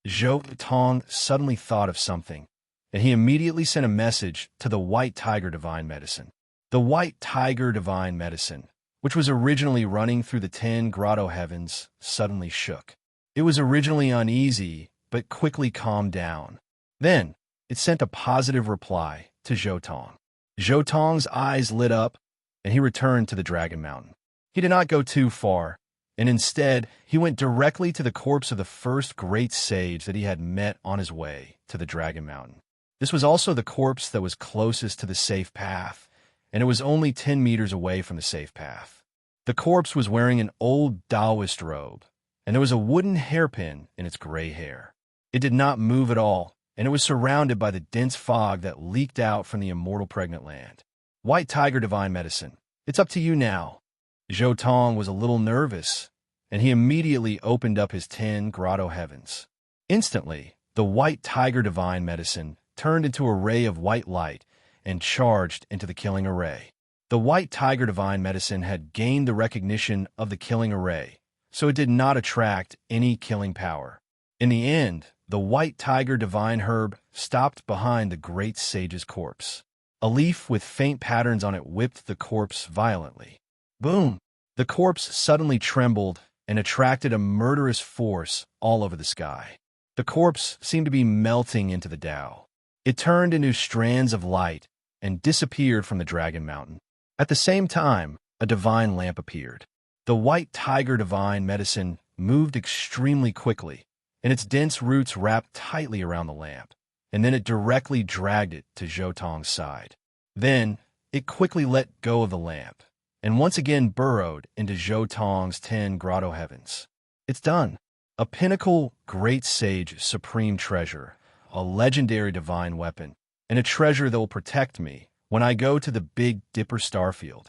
S1: Zhou Tong suddenly thought of something, and he immediately sent a message to the white tiger divine medicine. The white tiger divine medicine, which was originally running through the 10 grotto heavens, suddenly shook. It was originally uneasy, but quickly calmed down. Then, it sent a positive reply to Zhou Tong. Zhou Tong's eyes lit up, and he returned to the Dragon Mountain. He did not go too far, and instead, he went directly to the corpse of the first great sage that he had met on his way to the Dragon Mountain. This was also the corpse that was closest to the safe path, and it was only 10 meters away from the safe path. The corpse was wearing an old Taoist robe, and there was a wooden hairpin in its gray hair. It did not move at all, and it was surrounded by the dense fog that leaked out from the immortal pregnant land. White Tiger Divine Medicine, it's up to you now. Zhou Tong was a little nervous, and he immediately opened up his 10 grotto heavens. Instantly, the White Tiger Divine Medicine turned into a ray of white light and charged into the killing array. The White Tiger Divine Medicine had gained the recognition of the killing array, so it did not attract any killing power. In the end, the White Tiger Divine Herb stopped behind the great sage's corpse. A leaf with faint patterns on it whipped the corpse violently. Boom! The corpse suddenly trembled and attracted a murderous force all over the sky. The corpse seemed to be melting into the Tao. It turned into strands of light and disappeared from the Dragon Mountain. At the same time, a divine lamp appeared. The White Tiger Divine Medicine moved extremely quickly, and its dense roots wrapped tightly around the lamp, and then it directly dragged it to Zhou Tong's side. Then, it quickly let go of the lamp, and once again burrowed into Zhou Tong's 10 grotto heavens. It's done. A pinnacle, great sage, supreme treasure, a legendary divine weapon, and a treasure that will protect me when I go to the Big Dipper starfield.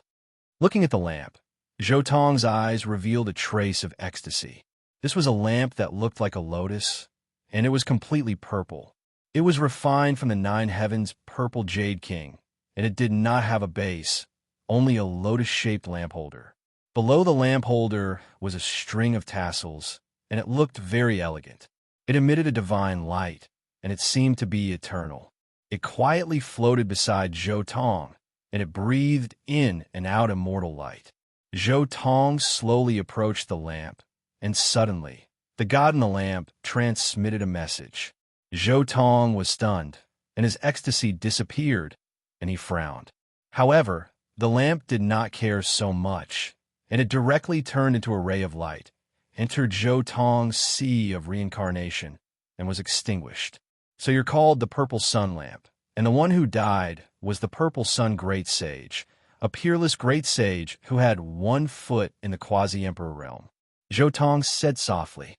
S1: Looking at the lamp, Zhou Tong's eyes revealed a trace of ecstasy. This was a lamp that looked like a lotus, and it was completely purple. It was refined from the 9 heavens purple jade king, and it did not have a base, only a lotus-shaped lamp holder. Below the lamp holder was a string of tassels, and it looked very elegant. It emitted a divine light, and it seemed to be eternal. It quietly floated beside Zhou Tong, and it breathed in and out immortal light. Zhou Tong slowly approached the lamp, and suddenly, the god in the lamp transmitted a message. Zhou Tong was stunned, and his ecstasy disappeared, and he frowned. However, the lamp did not care so much, and it directly turned into a ray of light, entered Zhou Tong's sea of reincarnation, and was extinguished. So you're called the Purple Sun Lamp, and the one who died was the Purple Sun Great Sage, a peerless great sage who had 1 foot in the Quasi-Emperor realm. Zhou Tong said softly.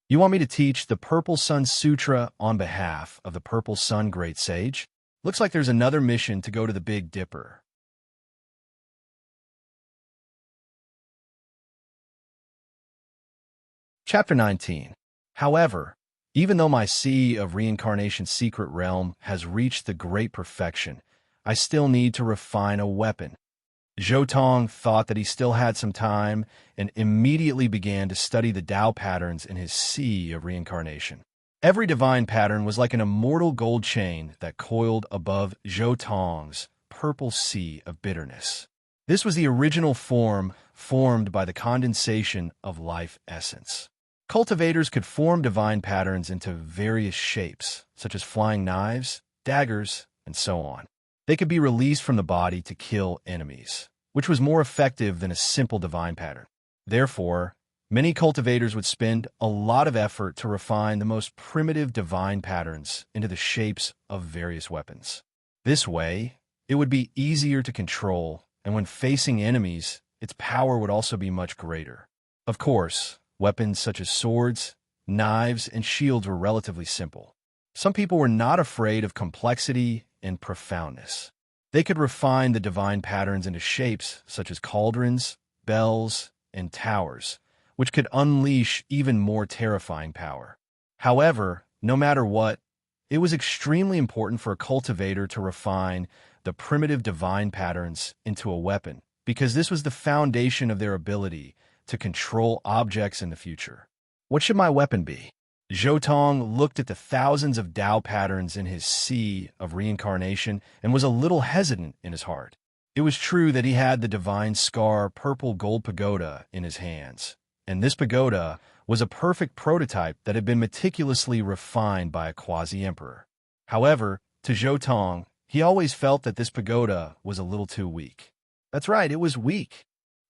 S1: You want me to teach the Purple Sun Sutra on behalf of the Purple Sun Great Sage? Looks like there's another mission to go to the Big Dipper. Chapter 19. However, even though my Sea of Reincarnation secret realm has reached the great perfection, I still need to refine a weapon. Zhou Tong thought that he still had some time and immediately began to study the Tao patterns in his Sea of Reincarnation. Every divine pattern was like an immortal gold chain that coiled above Zhou Tong's purple sea of bitterness. This was the original form formed by the condensation of life essence. Cultivators could form divine patterns into various shapes, such as flying knives, daggers, and so on. They could be released from the body to kill enemies, which was more effective than a simple divine pattern. Therefore, many cultivators would spend a lot of effort to refine the most primitive divine patterns into the shapes of various weapons. This way, it would be easier to control, and when facing enemies, its power would also be much greater. Of course, weapons such as swords, knives, and shields were relatively simple. Some people were not afraid of complexity and profoundness. They could refine the divine patterns into shapes such as cauldrons, bells, and towers, which could unleash even more terrifying power. However, no matter what, it was extremely important for a cultivator to refine the primitive divine patterns into a weapon, because this was the foundation of their ability to control objects in the future. What should my weapon be? Zhou Tong looked at the thousands of Tao patterns in his Sea of Reincarnation and was a little hesitant in his heart. It was true that he had the divine scar purple gold pagoda in his hands, and this pagoda was a perfect prototype that had been meticulously refined by a quasi-emperor. However, to Zhou Tong, he always felt that this pagoda was a little too weak. That's right, it was weak.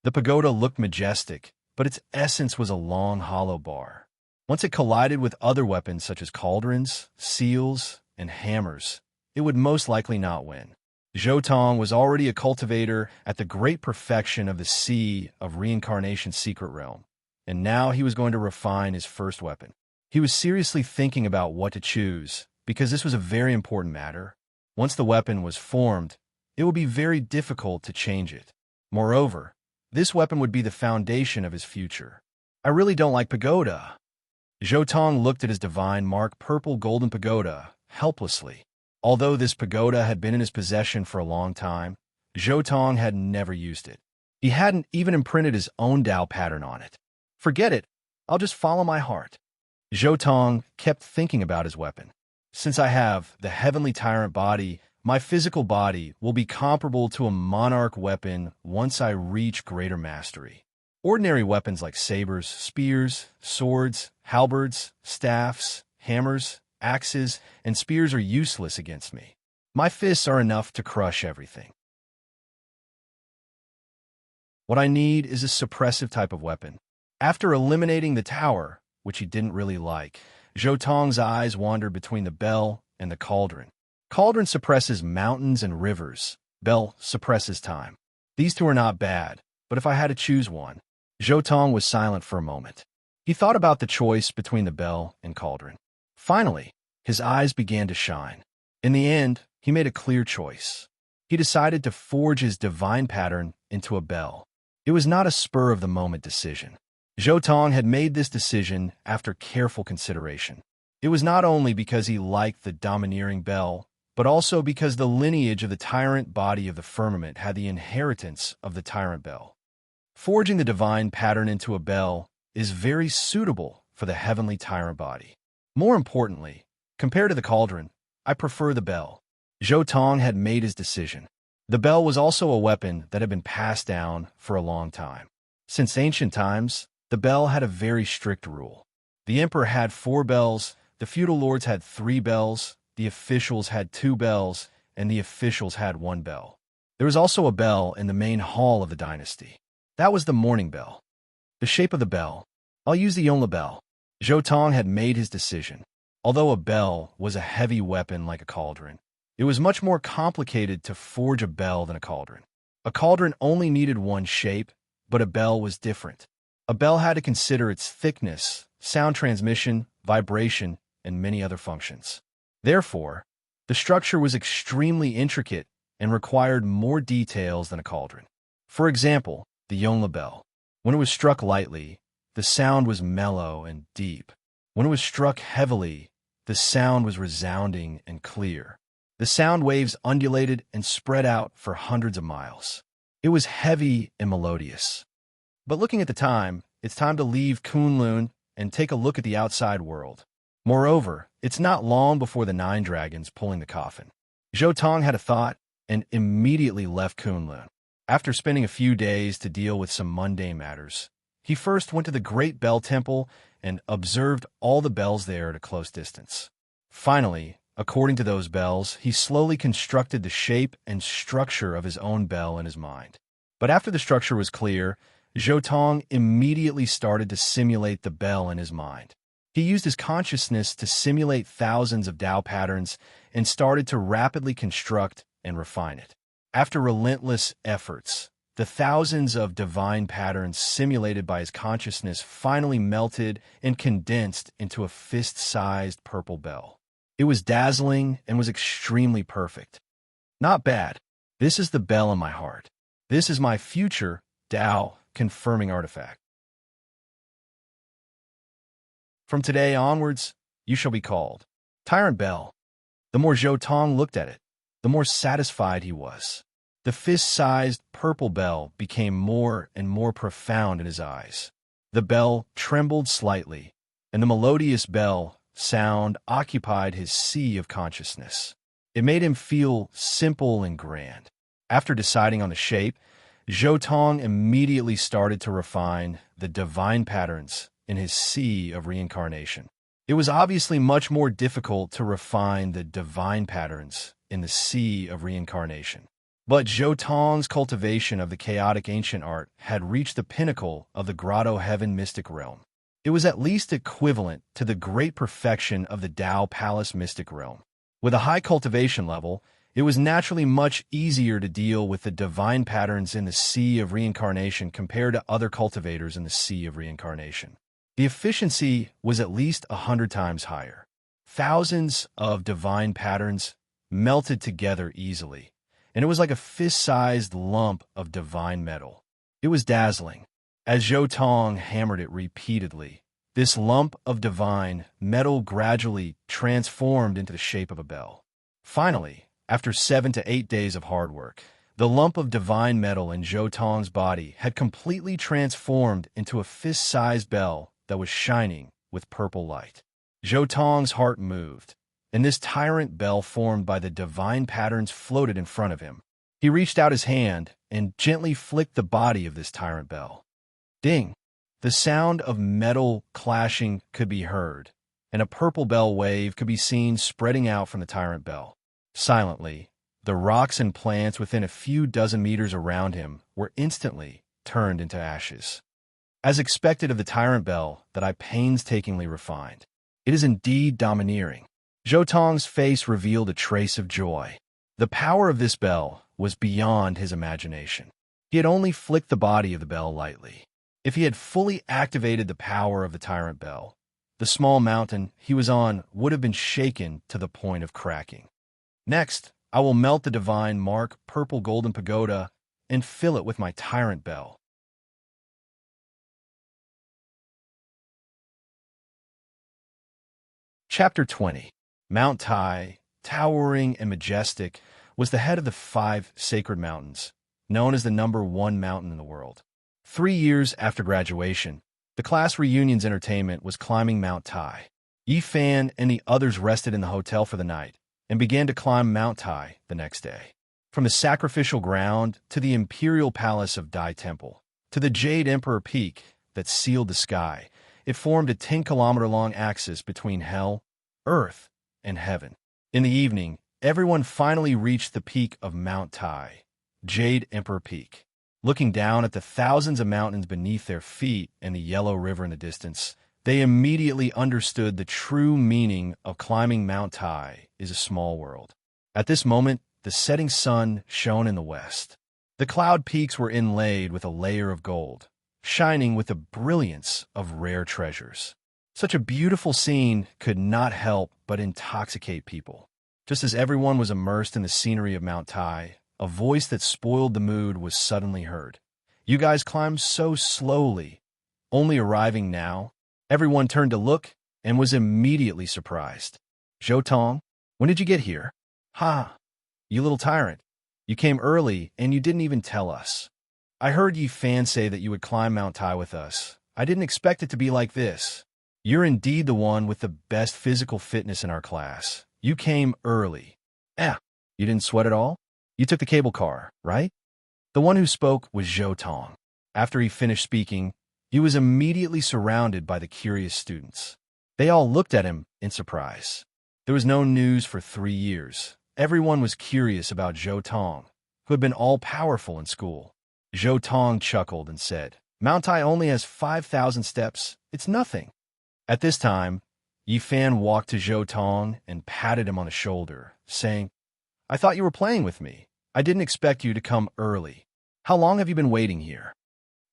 S1: The pagoda looked majestic, but its essence was a long hollow bar. Once it collided with other weapons such as cauldrons, seals, and hammers, it would most likely not win. Zhou Tong was already a cultivator at the great perfection of the Sea of Reincarnation secret realm, and now he was going to refine his first weapon. He was seriously thinking about what to choose, because this was a very important matter. Once the weapon was formed, it would be very difficult to change it. Moreover, this weapon would be the foundation of his future. I really don't like pagoda. Zhou Tong looked at his divine mark purple golden pagoda helplessly. Although this pagoda had been in his possession for a long time, Zhou Tong had never used it. He hadn't even imprinted his own Tao pattern on it. Forget it, I'll just follow my heart. Zhou Tong kept thinking about his weapon. Since I have the heavenly tyrant body, my physical body will be comparable to a monarch weapon once I reach greater mastery. Ordinary weapons like sabers, spears, swords, halberds, staffs, hammers, axes, and spears are useless against me. My fists are enough to crush everything. What I need is a suppressive type of weapon. After eliminating the tower, which he didn't really like, Zhou Tong's eyes wandered between the bell and the cauldron. Cauldron suppresses mountains and rivers. Bell suppresses time. These two are not bad, but if I had to choose one, Zhou Tong was silent for a moment. He thought about the choice between the bell and cauldron. Finally, his eyes began to shine. In the end, he made a clear choice. He decided to forge his divine pattern into a bell. It was not a spur-of-the-moment decision. Zhou Tong had made this decision after careful consideration. It was not only because he liked the domineering bell, but also because the lineage of the tyrant body of the firmament had the inheritance of the tyrant bell. Forging the divine pattern into a bell is very suitable for the heavenly tyrant body. More importantly, compared to the cauldron, I prefer the bell. Zhou Tong had made his decision. The bell was also a weapon that had been passed down for a long time. Since ancient times, the bell had a very strict rule. The emperor had 4 bells, the feudal lords had 3 bells, the officials had 2 bells, and the officials had 1 bell. There was also a bell in the main hall of the dynasty. That was the morning bell. The shape of the bell. I'll use the Yonla bell. Zhou Tong had made his decision. Although a bell was a heavy weapon like a cauldron, it was much more complicated to forge a bell than a cauldron. A cauldron only needed one shape, But a bell was different. A bell had to consider its thickness, sound transmission, vibration, and many other functions. Therefore, the structure was extremely intricate and required more details than a cauldron. For example, the Yonla bell. When it was struck lightly, the sound was mellow and deep. When it was struck heavily, the sound was resounding and clear. The sound waves undulated and spread out for hundreds of miles. It was heavy and melodious. But looking at the time, it's time to leave Kunlun and take a look at the outside world. Moreover, it's not long before the 9 dragons pulling the coffin. Zhou Tong had a thought and immediately left Kunlun. After spending a few days to deal with some mundane matters, he first went to the Great Bell Temple and observed all the bells there at a close distance. Finally, according to those bells, he slowly constructed the shape and structure of his own bell in his mind. But after the structure was clear, Zhou Tong immediately started to simulate the bell in his mind. He used his consciousness to simulate thousands of Tao patterns and started to rapidly construct and refine it. After relentless efforts, the thousands of divine patterns simulated by his consciousness finally melted and condensed into a fist-sized purple bell. It was dazzling and was extremely perfect. Not bad. This is the bell in my heart. This is my future Tao confirming artifact. From today onwards, you shall be called Tyrant Bell. The more Zhou Tong looked at it, the more satisfied he was. The fist-sized purple bell became more and more profound in his eyes. The bell trembled slightly, and the melodious bell sound occupied his sea of consciousness. It made him feel simple and grand. After deciding on the shape, Zhou Tong immediately started to refine the divine patterns in his sea of reincarnation. It was obviously much more difficult to refine the divine patterns in the sea of reincarnation. But Zhou Tong's cultivation of the chaotic ancient art had reached the pinnacle of the grotto heaven mystic realm. It was at least equivalent to the great perfection of the Tao Palace mystic realm. With a high cultivation level, it was naturally much easier to deal with the divine patterns in the sea of reincarnation compared to other cultivators in the sea of reincarnation. The efficiency was at least 100 times higher. Thousands of divine patterns melted together easily, and it was like a fist-sized lump of divine metal. It was dazzling. As Zhou Tong hammered it repeatedly, this lump of divine metal gradually transformed into the shape of a bell. Finally, after 7 to 8 days of hard work, the lump of divine metal in Zhou Tong's body had completely transformed into a fist-sized bell that was shining with purple light. Zhou Tong's heart moved, and this tyrant bell formed by the divine patterns floated in front of him. He reached out his hand and gently flicked the body of this tyrant bell. Ding! The sound of metal clashing could be heard, and a purple bell wave could be seen spreading out from the tyrant bell. Silently, the rocks and plants within a few dozen meters around him were instantly turned into ashes. As expected of the tyrant bell that I painstakingly refined, it is indeed domineering. Zhou Tong's face revealed a trace of joy. The power of this bell was beyond his imagination. He had only flicked the body of the bell lightly. If he had fully activated the power of the tyrant bell, the small mountain he was on would have been shaken to the point of cracking. Next, I will melt the divine mark purple golden pagoda and fill it with my tyrant bell. Chapter 20. Mount Tai, towering and majestic, was the head of the 5 sacred mountains, known as the #1 mountain in the world. 3 years after graduation, the class reunion's entertainment was climbing Mount Tai. Yi Fan and the others rested in the hotel for the night and began to climb Mount Tai the next day. From the sacrificial ground to the imperial palace of Dai Temple, to the Jade Emperor Peak that sealed the sky, it formed a 10-kilometer-long axis between hell, earth, and heaven. In the evening, everyone finally reached the peak of Mount Tai, Jade Emperor Peak. Looking down at the thousands of mountains beneath their feet and the yellow river in the distance, they immediately understood the true meaning of climbing Mount Tai is a small world. At this moment, the setting sun shone in the west. The cloud peaks were inlaid with a layer of gold, shining with the brilliance of rare treasures. Such a beautiful scene could not help but intoxicate people. Just as everyone was immersed in the scenery of Mount Tai, a voice that spoiled the mood was suddenly heard. "You guys climbed so slowly, only arriving now." Everyone turned to look and was immediately surprised. "Zhou Tong, when did you get here?" "Ha, you little tyrant. You came early and you didn't even tell us. I heard Yi Fan say that you would climb Mount Tai with us. I didn't expect it to be like this. You're indeed the one with the best physical fitness in our class. You came early." You didn't sweat at all? You took the cable car, right?" The one who spoke was Zhou Tong. After he finished speaking, he was immediately surrounded by the curious students. They all looked at him in surprise. There was no news for 3 years. Everyone was curious about Zhou Tong, who had been all-powerful in school. Zhou Tong chuckled and said, "Mount Tai only has 5,000 steps. It's nothing." At this time, Yi Fan walked to Zhou Tong and patted him on the shoulder, saying, "I thought you were playing with me. I didn't expect you to come early. How long have you been waiting here?"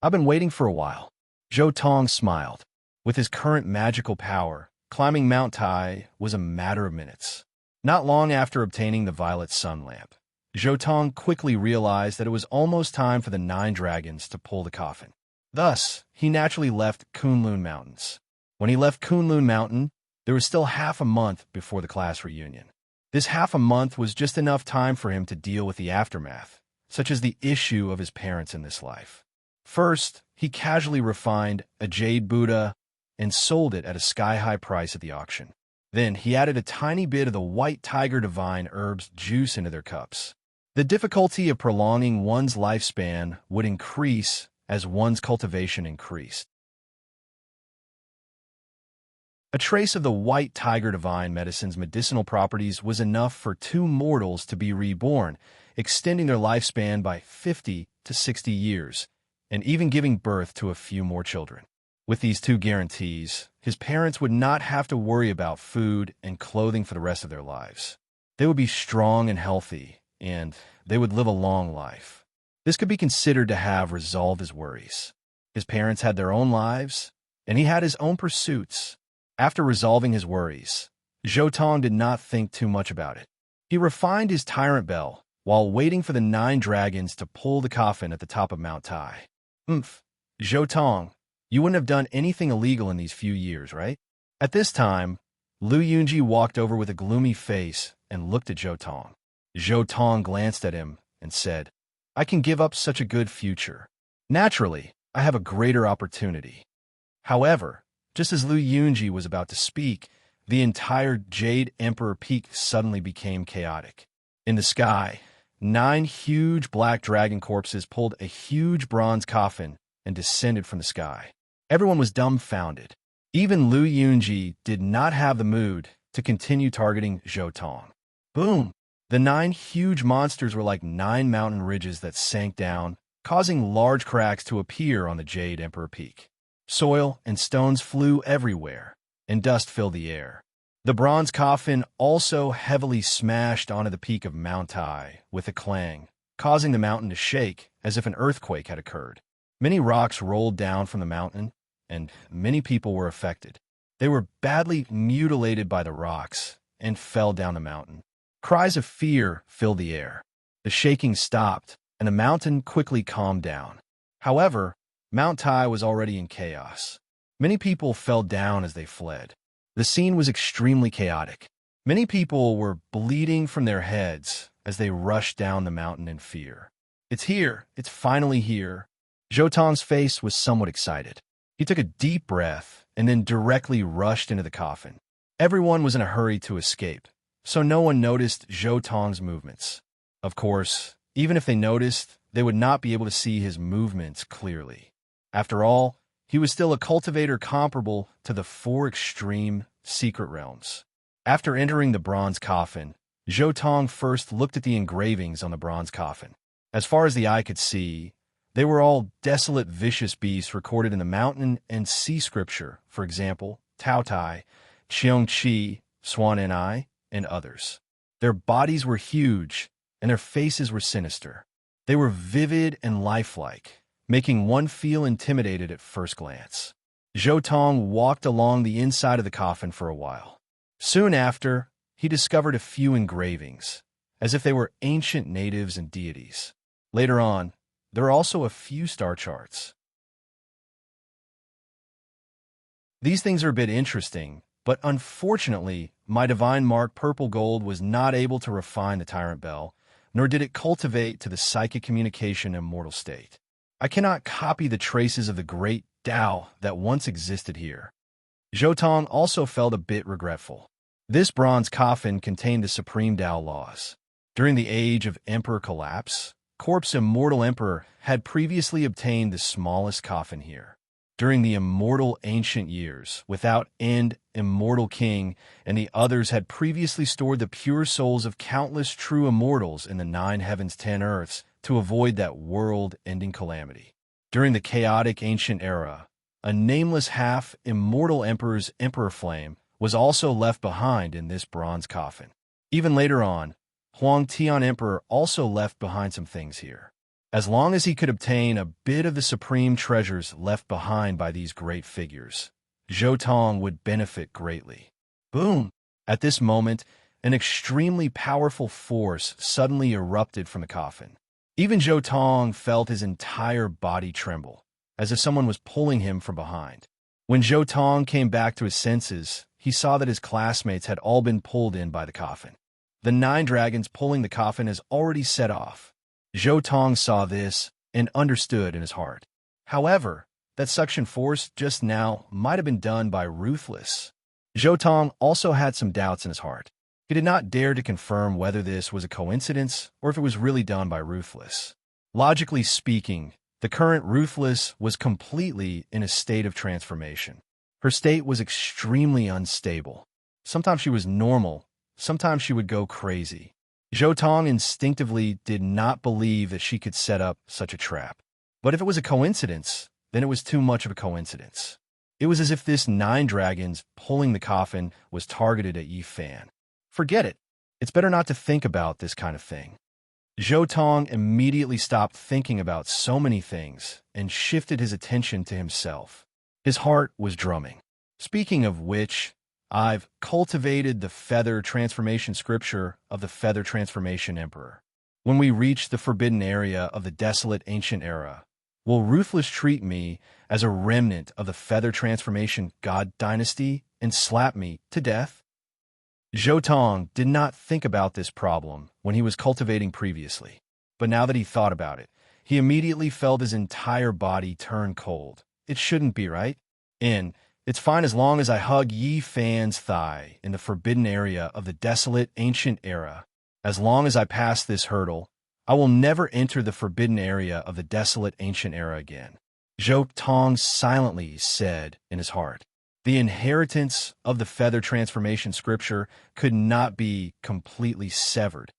S1: "I've been waiting for a while." Zhou Tong smiled. With his current magical power, climbing Mount Tai was a matter of minutes. Not long after obtaining the violet sun lamp, Zhou Tong quickly realized that it was almost time for the 9 dragons to pull the coffin. Thus, he naturally left Kunlun Mountains. When he left Kunlun Mountain, there was still half a month before the class reunion. This half a month was just enough time for him to deal with the aftermath, such as the issue of his parents in this life. First, he casually refined a jade Buddha and sold it at a sky-high price at the auction. Then he added a tiny bit of the white tiger divine herbs juice into their cups. The difficulty of prolonging one's lifespan would increase as one's cultivation increased. A trace of the white tiger divine medicine's medicinal properties was enough for 2 mortals to be reborn, extending their lifespan by 50 to 60 years, and even giving birth to a few more children. With these 2 guarantees, his parents would not have to worry about food and clothing for the rest of their lives. They would be strong and healthy, and they would live a long life. This could be considered to have resolved his worries. His parents had their own lives, and he had his own pursuits. After resolving his worries, Zhou Tong did not think too much about it. He refined his tyrant bell while waiting for the 9 dragons to pull the coffin at the top of Mount Tai. Zhou Tong, you wouldn't have done anything illegal in these few years, right?" At this time, Lu Yunji walked over with a gloomy face and looked at Zhou Tong. Zhou Tong glanced at him and said, "I can give up such a good future. Naturally, I have a greater opportunity." However, just as Lu Yunji was about to speak, the entire Jade Emperor Peak suddenly became chaotic. In the sky, 9 huge black dragon corpses pulled a huge bronze coffin and descended from the sky. Everyone was dumbfounded. Even Lu Yunji did not have the mood to continue targeting Zhou Tong. Boom! The 9 huge monsters were like 9 mountain ridges that sank down, causing large cracks to appear on the Jade Emperor Peak. Soil and stones flew everywhere, and dust filled the air. The bronze coffin also heavily smashed onto the peak of Mount Tai with a clang, causing the mountain to shake as if an earthquake had occurred. Many rocks rolled down from the mountain, and many people were affected. They were badly mutilated by the rocks and fell down the mountain. Cries of fear filled the air. The shaking stopped, and the mountain quickly calmed down. However, Mount Tai was already in chaos. Many people fell down as they fled. The scene was extremely chaotic. Many people were bleeding from their heads as they rushed down the mountain in fear. "It's here! It's finally here!" Zhou Tong's face was somewhat excited. He took a deep breath and then directly rushed into the coffin. Everyone was in a hurry to escape, so no one noticed Zhou Tong's movements. Of course, even if they noticed, they would not be able to see his movements clearly. After all, he was still a cultivator comparable to the 4 extreme secret realms. After entering the bronze coffin, Zhou Tong first looked at the engravings on the bronze coffin. As far as the eye could see, they were all desolate, vicious beasts recorded in the mountain and sea scripture, for example, Tao Tai, Cheong Chi, Swan and I, and others. Their bodies were huge, and their faces were sinister. They were vivid and lifelike, making one feel intimidated at first glance. Zhou Tong walked along the inside of the coffin for a while. Soon after, he discovered a few engravings, as if they were ancient natives and deities. Later on, there are also a few star charts. These things are a bit interesting, but unfortunately, my divine mark Purple Gold was not able to refine the Tyrant Bell, nor did it cultivate to the psychic communication immortal state. I cannot copy the traces of the great Tao that once existed here. Zhou Tong also felt a bit regretful. This bronze coffin contained the supreme Tao laws. During the age of Emperor collapse, Corpse Immortal Emperor had previously obtained the smallest coffin here. During the immortal ancient years, without end, Immortal King and the others had previously stored the pure souls of countless true immortals in the 9 heavens 10 earths to avoid that world-ending calamity. During the chaotic ancient era, a nameless half-immortal emperor's emperor flame was also left behind in this bronze coffin. Even later on, Huang Tian Emperor also left behind some things here. As long as he could obtain a bit of the supreme treasures left behind by these great figures, Zhou Tong would benefit greatly. Boom! At this moment, an extremely powerful force suddenly erupted from the coffin. Even Zhou Tong felt his entire body tremble, as if someone was pulling him from behind. When Zhou Tong came back to his senses, he saw that his classmates had all been pulled in by the coffin. The 9 dragons pulling the coffin has already set off. Zhou Tong saw this and understood in his heart. However, that suction force just now might have been done by Ruthless. Zhou Tong also had some doubts in his heart. He did not dare to confirm whether this was a coincidence or if it was really done by Ruthless. Logically speaking, the current Ruthless was completely in a state of transformation. Her state was extremely unstable. Sometimes she was normal, sometimes she would go crazy. Zhou Tong instinctively did not believe that she could set up such a trap. But if it was a coincidence, then it was too much of a coincidence. It was as if this 9 dragons pulling the coffin was targeted at Yi Fan. Forget it. It's better not to think about this kind of thing. Zhou Tong immediately stopped thinking about so many things and shifted his attention to himself. His heart was drumming. Speaking of which, I've cultivated the Feather Transformation Scripture of the Feather Transformation Emperor. When we reach the forbidden area of the desolate ancient era, will Ruthless treat me as a remnant of the Feather Transformation God dynasty and slap me to death? Zhou Tong did not think about this problem when he was cultivating previously, but now that he thought about it, he immediately felt his entire body turn cold. It shouldn't be, right? It's fine as long as I hug Yi Fan's thigh in the forbidden area of the desolate ancient era. As long as I pass this hurdle, I will never enter the forbidden area of the desolate ancient era again. Zhou Tong silently said in his heart. The inheritance of the Feather Transformation Scripture could not be completely severed.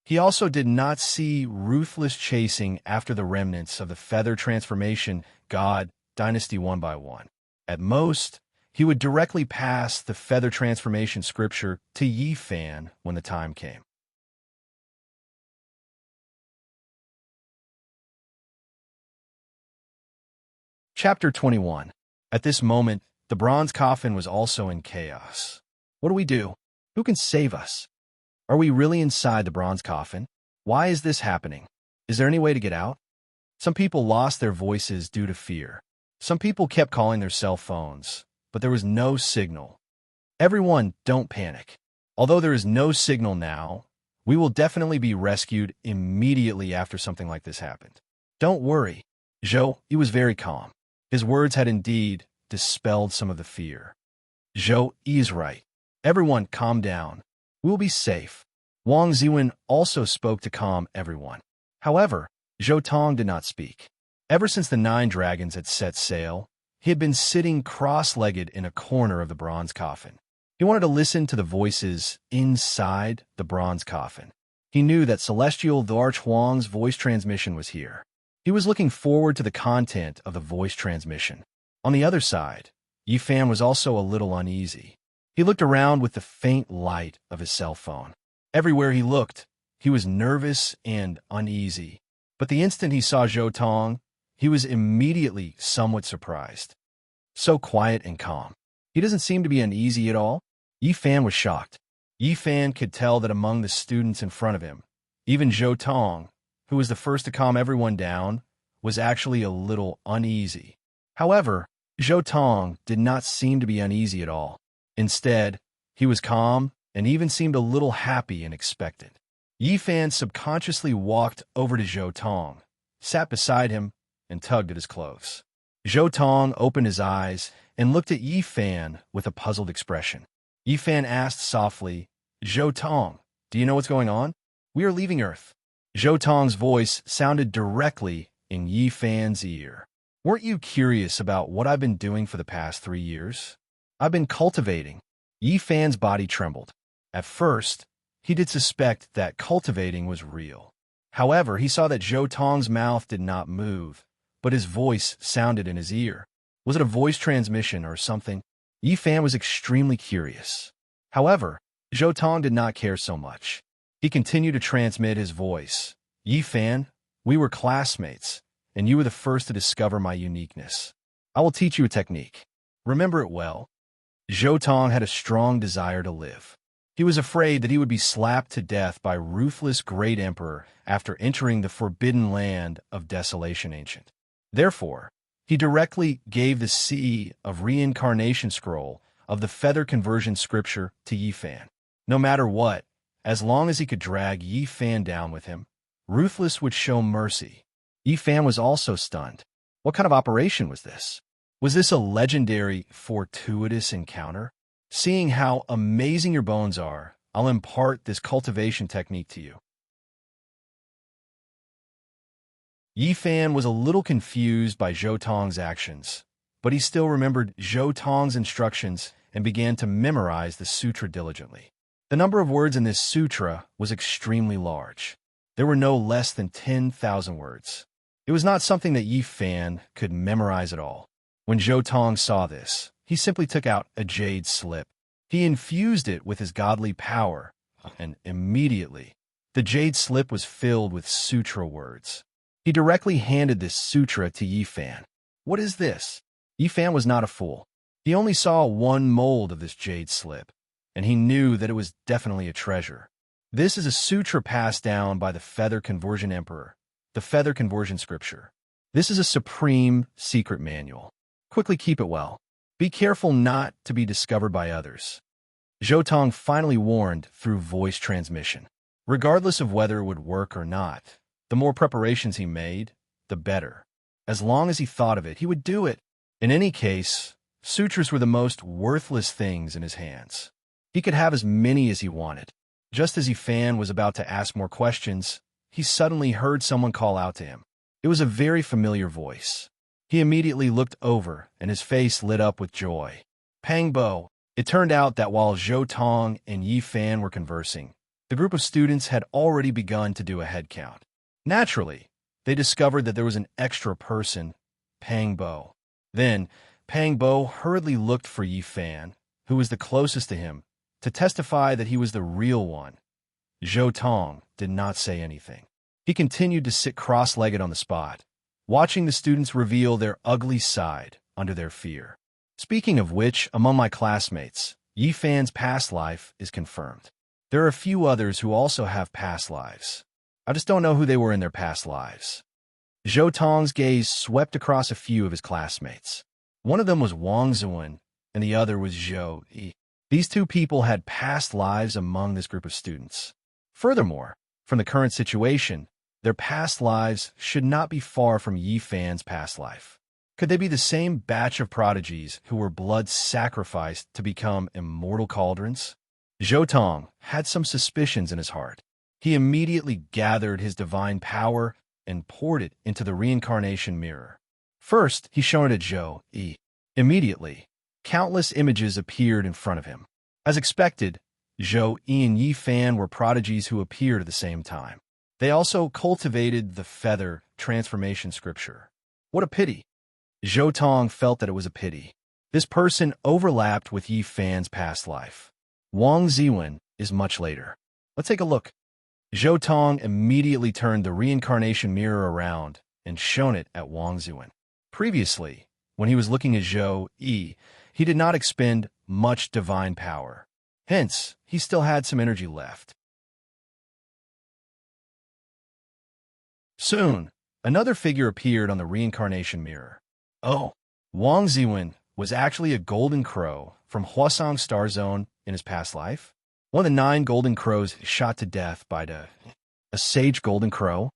S1: He also did not see Ruthless chasing after the remnants of the Feather Transformation God dynasty one by one. At most, he would directly pass the Feather Transformation Scripture to Yi Fan when the time came. Chapter 21. At this moment, the bronze coffin was also in chaos. What do we do? Who can save us? Are we really inside the bronze coffin? Why is this happening? Is there any way to get out? Some people lost their voices due to fear. Some people kept calling their cell phones, but there was no signal. Everyone, don't panic. Although there is no signal now, we will definitely be rescued immediately after something like this happened. Don't worry. Zhou, he was very calm. His words had indeed dispelled some of the fear. Zhou is right. Everyone, calm down. We will be safe. Wang Ziwen also spoke to calm everyone. However, Zhou Tong did not speak. Ever since the 9 dragons had set sail, he had been sitting cross-legged in a corner of the bronze coffin. He wanted to listen to the voices inside the bronze coffin. He knew that Celestial the Archhuang's voice transmission was here. He was looking forward to the content of the voice transmission. On the other side, Yi Fan was also a little uneasy. He looked around with the faint light of his cell phone. Everywhere he looked, he was nervous and uneasy. But the instant he saw Zhou Tong, he was immediately somewhat surprised. So quiet and calm. He doesn't seem to be uneasy at all. Yi Fan was shocked. Yi Fan could tell that among the students in front of him, even Zhou Tong, who was the first to calm everyone down, was actually a little uneasy. However, Zhou Tong did not seem to be uneasy at all. Instead, he was calm and even seemed a little happy and expectant. Yi Fan subconsciously walked over to Zhou Tong, sat beside him, and tugged at his clothes. Zhou Tong opened his eyes and looked at Yi Fan with a puzzled expression. Yi Fan asked softly, "Zhou Tong, do you know what's going on? We are leaving Earth." Zhou Tong's voice sounded directly in Yi Fan's ear. "Weren't you curious about what I've been doing for the past 3 years? I've been cultivating." Yi Fan's body trembled. At first, he did suspect that cultivating was real. However, he saw that Zhou Tong's mouth did not move, but his voice sounded in his ear. Was it a voice transmission or something? Yi Fan was extremely curious. However, Zhou Tong did not care so much. He continued to transmit his voice. "Yi Fan, we were classmates, and you were the first to discover my uniqueness. I will teach you a technique. Remember it well." Zhou Tong had a strong desire to live. He was afraid that he would be slapped to death by ruthless great emperor after entering the forbidden land of Desolation Ancient. Therefore, he directly gave the Sea of Reincarnation scroll of the feather conversion scripture to Yi Fan. No matter what, as long as he could drag Yi Fan down with him, Ruthless would show mercy. Yi Fan was also stunned. What kind of operation was this? Was this a legendary, fortuitous encounter? Seeing how amazing your bones are, I'll impart this cultivation technique to you. Yi Fan was a little confused by Zhou Tong's actions, but he still remembered Zhou Tong's instructions and began to memorize the sutra diligently. The number of words in this sutra was extremely large. There were no less than 10,000 words. It was not something that Yi Fan could memorize at all. When Zhou Tong saw this, he simply took out a jade slip. He infused it with his godly power, and immediately, the jade slip was filled with sutra words. He directly handed this sutra to Yi Fan. "What is this?" Yi Fan was not a fool. He only saw one mold of this jade slip, and he knew that it was definitely a treasure. This is a sutra passed down by the Feather Conversion Emperor, the Feather Conversion Scripture. This is a supreme secret manual. Quickly keep it well. Be careful not to be discovered by others. Zhou Tong finally warned through voice transmission. Regardless of whether it would work or not, the more preparations he made, the better. As long as he thought of it, he would do it. In any case, sutras were the most worthless things in his hands. He could have as many as he wanted. Just as Yi Fan was about to ask more questions, he suddenly heard someone call out to him. It was a very familiar voice. He immediately looked over, and his face lit up with joy. Pang Bo. It turned out that while Zhou Tong and Yi Fan were conversing, the group of students had already begun to do a head count. Naturally, they discovered that there was an extra person, Pang Bo. Then, Pang Bo hurriedly looked for Yi Fan, who was the closest to him, to testify that he was the real one. Zhou Tong did not say anything. He continued to sit cross-legged on the spot, watching the students reveal their ugly side under their fear. Speaking of which, among my classmates, Yi Fan's past life is confirmed. There are a few others who also have past lives. I just don't know who they were in their past lives. Zhou Tong's gaze swept across a few of his classmates. One of them was Wang Zuan, and the other was Zhou Yi. These two people had past lives among this group of students. Furthermore, from the current situation, their past lives should not be far from Yi Fan's past life. Could they be the same batch of prodigies who were blood sacrificed to become immortal cauldrons? Zhou Tong had some suspicions in his heart. He immediately gathered his divine power and poured it into the reincarnation mirror. First, he shone it at Zhou Yi. Immediately, countless images appeared in front of him. As expected, Zhou Yi and Yi Fan were prodigies who appeared at the same time. They also cultivated the feather transformation scripture. What a pity. Zhou Tong felt that it was a pity. This person overlapped with Yi Fan's past life. Wang Ziwen is much later. Let's take a look. Zhou Tong immediately turned the reincarnation mirror around and shone it at Wang Zuan. Previously, when he was looking at Zhou Yi, he did not expend much divine power. Hence, he still had some energy left. Soon, another figure appeared on the reincarnation mirror. Oh, Wang Ziwen was actually a golden crow from Huasong Star Zone in his past life. One of the 9 golden crows shot to death by a sage golden crow.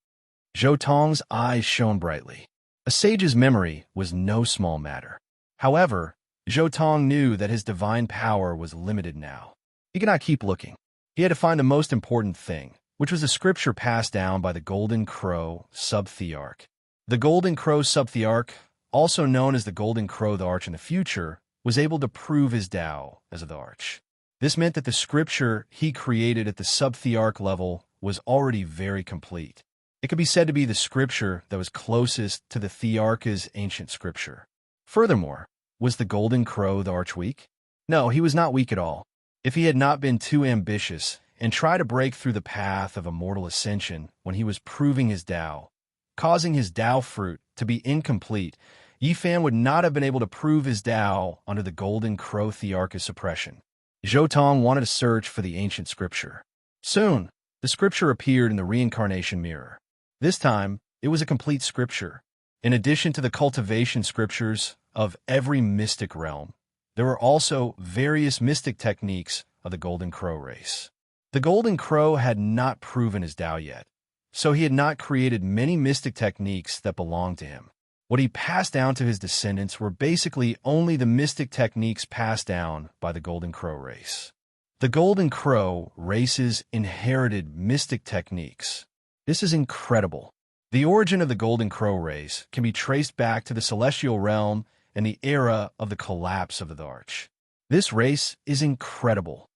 S1: Zhou Tong's eyes shone brightly. A sage's memory was no small matter. However, Zhou Tong knew that his divine power was limited now. He could not keep looking. He had to find the most important thing, which was the scripture passed down by the Golden Crow Sub-Thearch. The Golden Crow Sub-Thearch, also known as the Golden Crow the Arch in the future, was able to prove his Tao as the Arch. This meant that the scripture he created at the Sub-Thearch level was already very complete. It could be said to be the scripture that was closest to the Thearch's ancient scripture. Furthermore, was the Golden Crow the Arch weak? No, he was not weak at all. If he had not been too ambitious and tried to break through the path of immortal ascension when he was proving his Tao, causing his Tao fruit to be incomplete, Yi Fan would not have been able to prove his Tao under the Golden Crow Thearch's suppression. Zhou Tong wanted to search for the ancient scripture. Soon, the scripture appeared in the reincarnation mirror. This time, it was a complete scripture. In addition to the cultivation scriptures of every mystic realm, there were also various mystic techniques of the Golden Crow race. The Golden Crow had not proven his Tao yet, so he had not created many mystic techniques that belonged to him. What he passed down to his descendants were basically only the mystic techniques passed down by the Golden Crow race. The Golden Crow race's inherited mystic techniques. This is incredible. The origin of the Golden Crow race can be traced back to the celestial realm and the era of the collapse of the Arch. This race is incredible.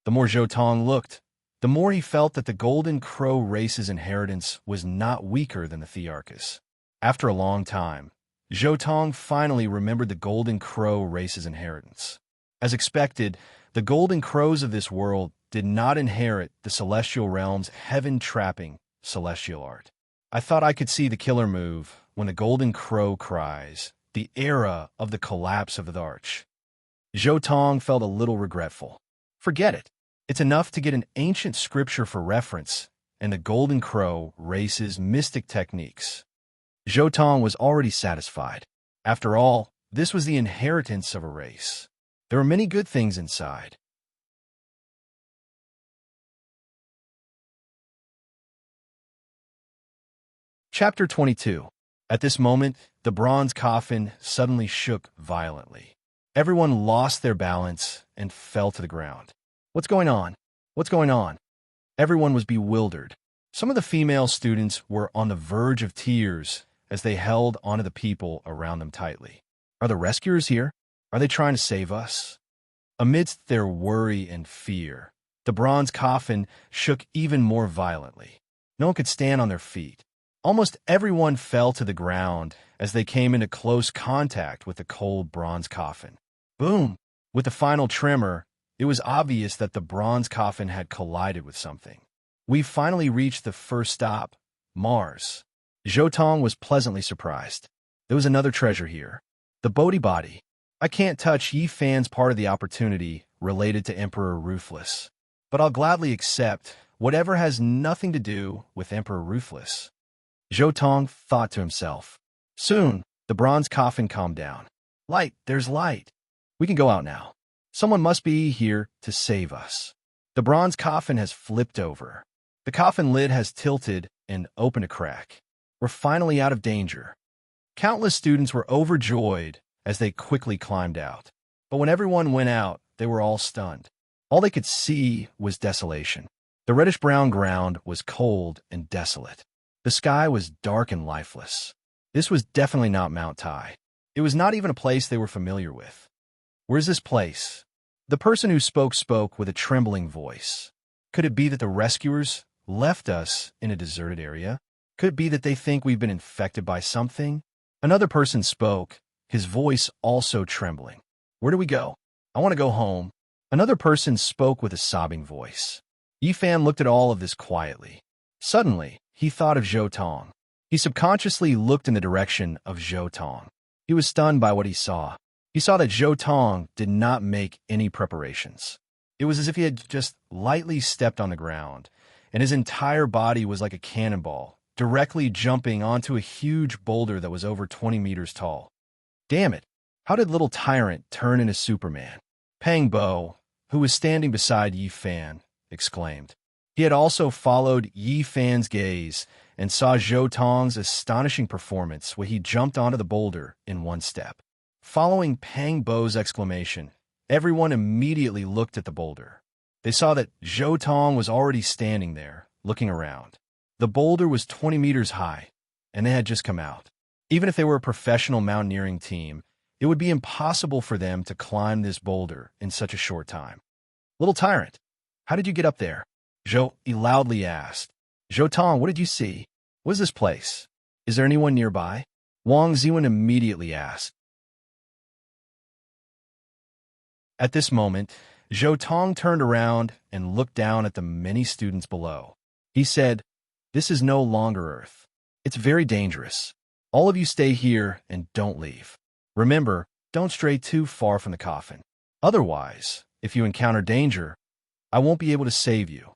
S1: The more Zhou Tong looked, the more he felt that the Golden Crow race's inheritance was not weaker than the Thearch's. After a long time, Zhou Tong finally remembered the Golden Crow race's inheritance. As expected, the Golden Crows of this world did not inherit the celestial realm's heaven-trapping celestial art. I thought I could see the killer move when the Golden Crow cries, the era of the collapse of the Arch. Zhou Tong felt a little regretful. Forget it. It's enough to get an ancient scripture for reference and the Golden Crow race's mystic techniques. Zhou Tong was already satisfied. After all, this was the inheritance of a race. There were many good things inside. Chapter 22. At this moment, the bronze coffin suddenly shook violently. Everyone lost their balance and fell to the ground. What's going on? What's going on? Everyone was bewildered. Some of the female students were on the verge of tears as they held onto the people around them tightly. Are the rescuers here? Are they trying to save us? Amidst their worry and fear, the bronze coffin shook even more violently. No one could stand on their feet. Almost everyone fell to the ground as they came into close contact with the cold bronze coffin. Boom! With the final tremor, it was obvious that the bronze coffin had collided with something. We finally reached the first stop, Mars. Zhou Tong was pleasantly surprised. There was another treasure here. The Bodhi body. I can't touch Yi Fan's part of the opportunity related to Emperor Ruthless, but I'll gladly accept whatever has nothing to do with Emperor Ruthless. Zhou Tong thought to himself. Soon, the bronze coffin calmed down. Light, there's light. We can go out now. Someone must be here to save us. The bronze coffin has flipped over. The coffin lid has tilted and opened a crack. We're finally out of danger. Countless students were overjoyed as they quickly climbed out. But when everyone went out, they were all stunned. All they could see was desolation. The reddish-brown ground was cold and desolate. The sky was dark and lifeless. This was definitely not Mount Tai. It was not even a place they were familiar with. Where's this place? The person who spoke with a trembling voice. Could it be that the rescuers left us in a deserted area? Could it be that they think we've been infected by something? Another person spoke, his voice also trembling. Where do we go? I want to go home. Another person spoke with a sobbing voice. Yi Fan looked at all of this quietly. Suddenly, he thought of Zhou Tong. He subconsciously looked in the direction of Zhou Tong. He was stunned by what he saw. He saw that Zhou Tong did not make any preparations. It was as if he had just lightly stepped on the ground, and his entire body was like a cannonball, directly jumping onto a huge boulder that was over 20 meters tall. Damn it! How did little tyrant turn into Superman? Pang Bo, who was standing beside Yi Fan, exclaimed. He had also followed Yi Fan's gaze and saw Zhou Tong's astonishing performance when he jumped onto the boulder in one step. Following Pang Bo's exclamation, everyone immediately looked at the boulder. They saw that Zhou Tong was already standing there, looking around. The boulder was 20 meters high, and they had just come out. Even if they were a professional mountaineering team, it would be impossible for them to climb this boulder in such a short time. Little tyrant, how did you get up there? Zhou loudly asked. Zhou Tong, what did you see? What is this place? Is there anyone nearby? Wang Ziwen immediately asked. At this moment, Zhou Tong turned around and looked down at the many students below. He said, "This is no longer Earth. It's very dangerous. All of you stay here and don't leave. Remember, don't stray too far from the coffin. Otherwise, if you encounter danger, I won't be able to save you."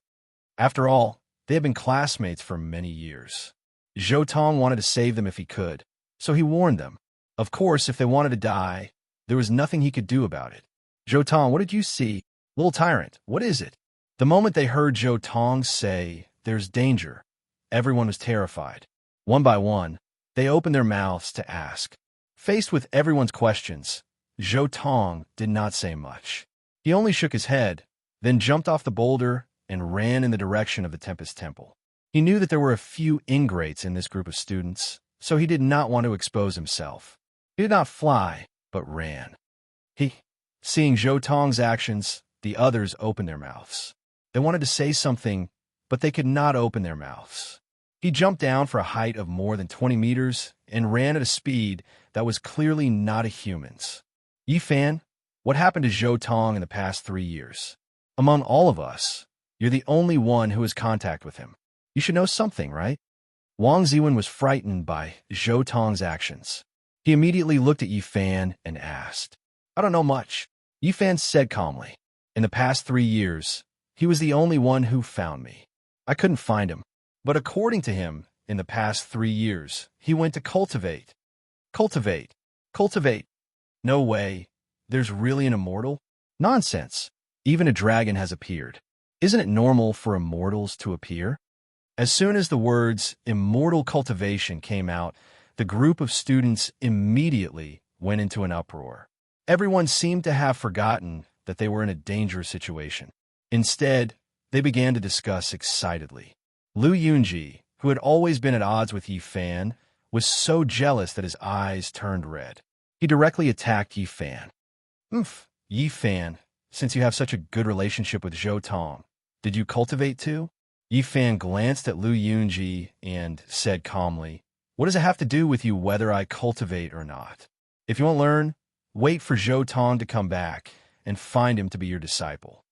S1: After all, they had been classmates for many years. Zhou Tong wanted to save them if he could, so he warned them. Of course, if they wanted to die, there was nothing he could do about it. Zhou Tong, what did you see? Little tyrant, what is it? The moment they heard Zhou Tong say, "There's danger," everyone was terrified. One by one, they opened their mouths to ask. Faced with everyone's questions, Zhou Tong did not say much. He only shook his head, then jumped off the boulder and ran in the direction of the Tempest Temple. He knew that there were a few ingrates in this group of students, so he did not want to expose himself. He did not fly, but ran. Seeing Zhou Tong's actions, the others opened their mouths. They wanted to say something, but they could not open their mouths. He jumped down for a height of more than 20 meters and ran at a speed that was clearly not a human's. Yi Fan, what happened to Zhou Tong in the past 3 years? Among all of us, you're the only one who has contact with him. You should know something, right? Wang Ziwen was frightened by Zhou Tong's actions. He immediately looked at Yi Fan and asked, "I don't know much." Yi Fan said calmly, "In the past 3 years, he was the only one who found me. I couldn't find him. But according to him, in the past 3 years, he went to cultivate. Cultivate. No way. There's really an immortal? Nonsense. Even a dragon has appeared. Isn't it normal for immortals to appear?" As soon as the words immortal cultivation came out, the group of students immediately went into an uproar. Everyone seemed to have forgotten that they were in a dangerous situation. Instead, they began to discuss excitedly. Lu Yunji, who had always been at odds with Yi Fan, was so jealous that his eyes turned red. He directly attacked Yi Fan. Yi Fan, since you have such a good relationship with Zhou Tong, did you cultivate too?" Yi Fan glanced at Lu Yunji and said calmly, "What does it have to do with you whether I cultivate or not? If you won't learn, wait for Zhou Tong to come back and find him to be your disciple."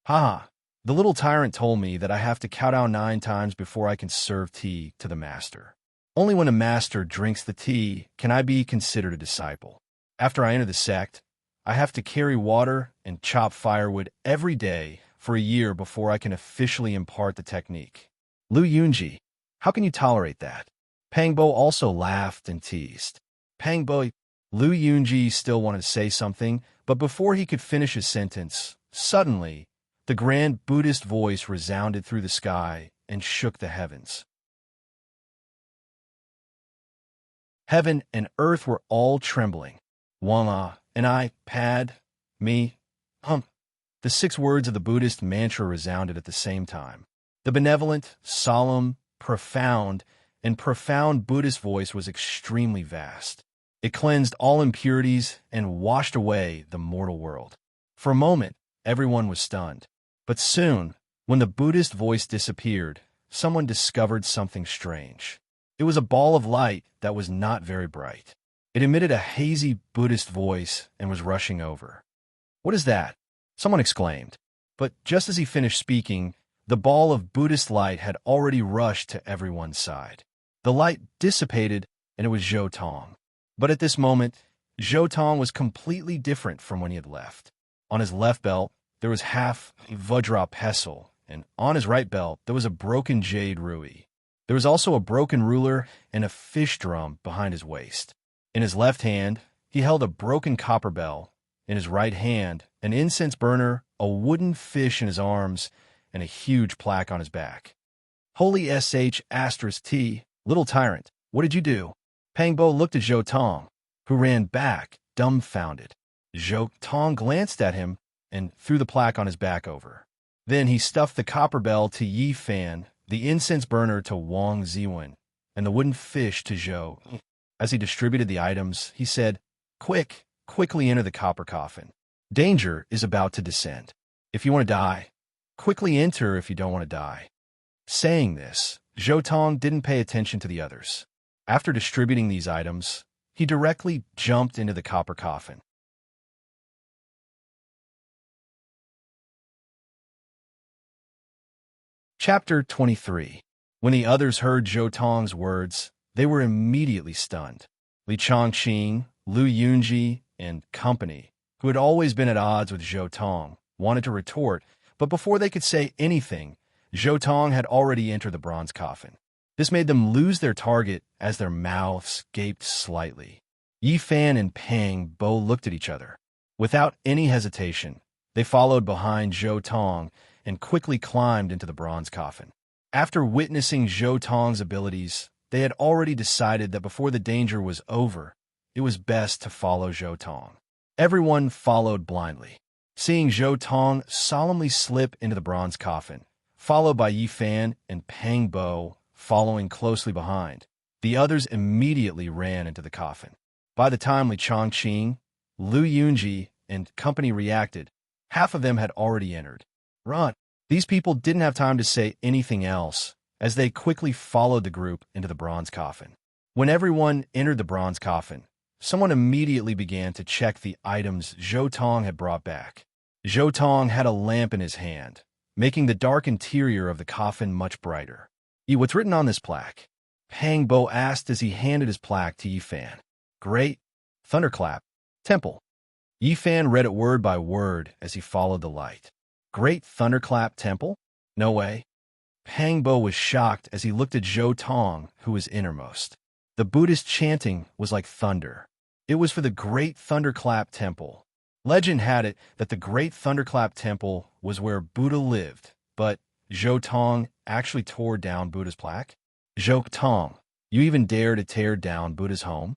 S1: "Haha, the little tyrant told me that I have to kowtow 9 times before I can serve tea to the master. Only when a master drinks the tea can I be considered a disciple. After I enter the sect, I have to carry water and chop firewood every day for a year before I can officially impart the technique." Lu Yunji, how can you tolerate that? Pang Bo also laughed and teased. Pang Bo, Lu Yunji still wanted to say something, but before he could finish his sentence, suddenly, the grand Buddhist voice resounded through the sky and shook the heavens. Heaven and earth were all trembling. Wang and I, pad, me, The 6 words of the Buddhist mantra resounded at the same time. The benevolent, solemn, profound Buddhist voice was extremely vast. It cleansed all impurities and washed away the mortal world. For a moment, everyone was stunned. But soon, when the Buddhist voice disappeared, someone discovered something strange. It was a ball of light that was not very bright. It emitted a hazy Buddhist voice and was rushing over. "What is that?" someone exclaimed. But just as he finished speaking, The ball of Buddhist light had already rushed to everyone's side. The light dissipated, and it was Zhou Tong. But at this moment, Zhou Tong was completely different from when he had left. On his left belt, there was half a Vajra pestle, and on his right belt, there was a broken jade rui. There was also a broken ruler and a fish drum behind his waist. In his left hand, he held a broken copper bell. In his right hand, an incense burner, a wooden fish in his arms, and a huge plaque on his back. Holy sh*T, little tyrant, what did you do? Pang Bo looked at Zhou Tong, who ran back, dumbfounded. Zhou Tong glanced at him and threw the plaque on his back over. Then he stuffed the copper bell to Yi Fan, the incense burner to Wang Ziwen, and the wooden fish to Zhou. As he distributed the items, he said, Quickly enter the copper coffin. Danger is about to descend. If you want to die, quickly enter if you don't want to die. Saying this, Zhou Tong didn't pay attention to the others. After distributing these items, he directly jumped into the copper coffin. Chapter 23. When the others heard Zhou Tong's words, they were immediately stunned. Li Chongqing, Lu Yunji, and company, who had always been at odds with Zhou Tong, wanted to retort, but before they could say anything, Zhou Tong had already entered the bronze coffin. This made them lose their target as their mouths gaped slightly. Yi Fan and Pang Bo looked at each other. Without any hesitation, they followed behind Zhou Tong and quickly climbed into the bronze coffin. After witnessing Zhou Tong's abilities, they had already decided that before the danger was over, it was best to follow Zhou Tong. Everyone followed blindly. Seeing Zhou Tong solemnly slip into the bronze coffin, followed by Yi Fan and Pang Bo following closely behind, the others immediately ran into the coffin. By the time Li Chongqing, Lu Yunji, and company reacted, half of them had already entered. Run! These people didn't have time to say anything else, as they quickly followed the group into the bronze coffin. When everyone entered the bronze coffin, someone immediately began to check the items Zhou Tong had brought back. Zhou Tong had a lamp in his hand, making the dark interior of the coffin much brighter. What's written on this plaque? Pang Bo asked as he handed his plaque to Yi Fan. Great Thunderclap Temple. Yi Fan read it word by word as he followed the light. Great Thunderclap Temple? No way. Pang Bo was shocked as he looked at Zhou Tong, who was innermost. The Buddhist chanting was like thunder. It was for the Great Thunderclap Temple. Legend had it that the Great Thunderclap Temple was where Buddha lived, but Zhou Tong actually tore down Buddha's plaque? Zhou Tong, you even dare to tear down Buddha's home?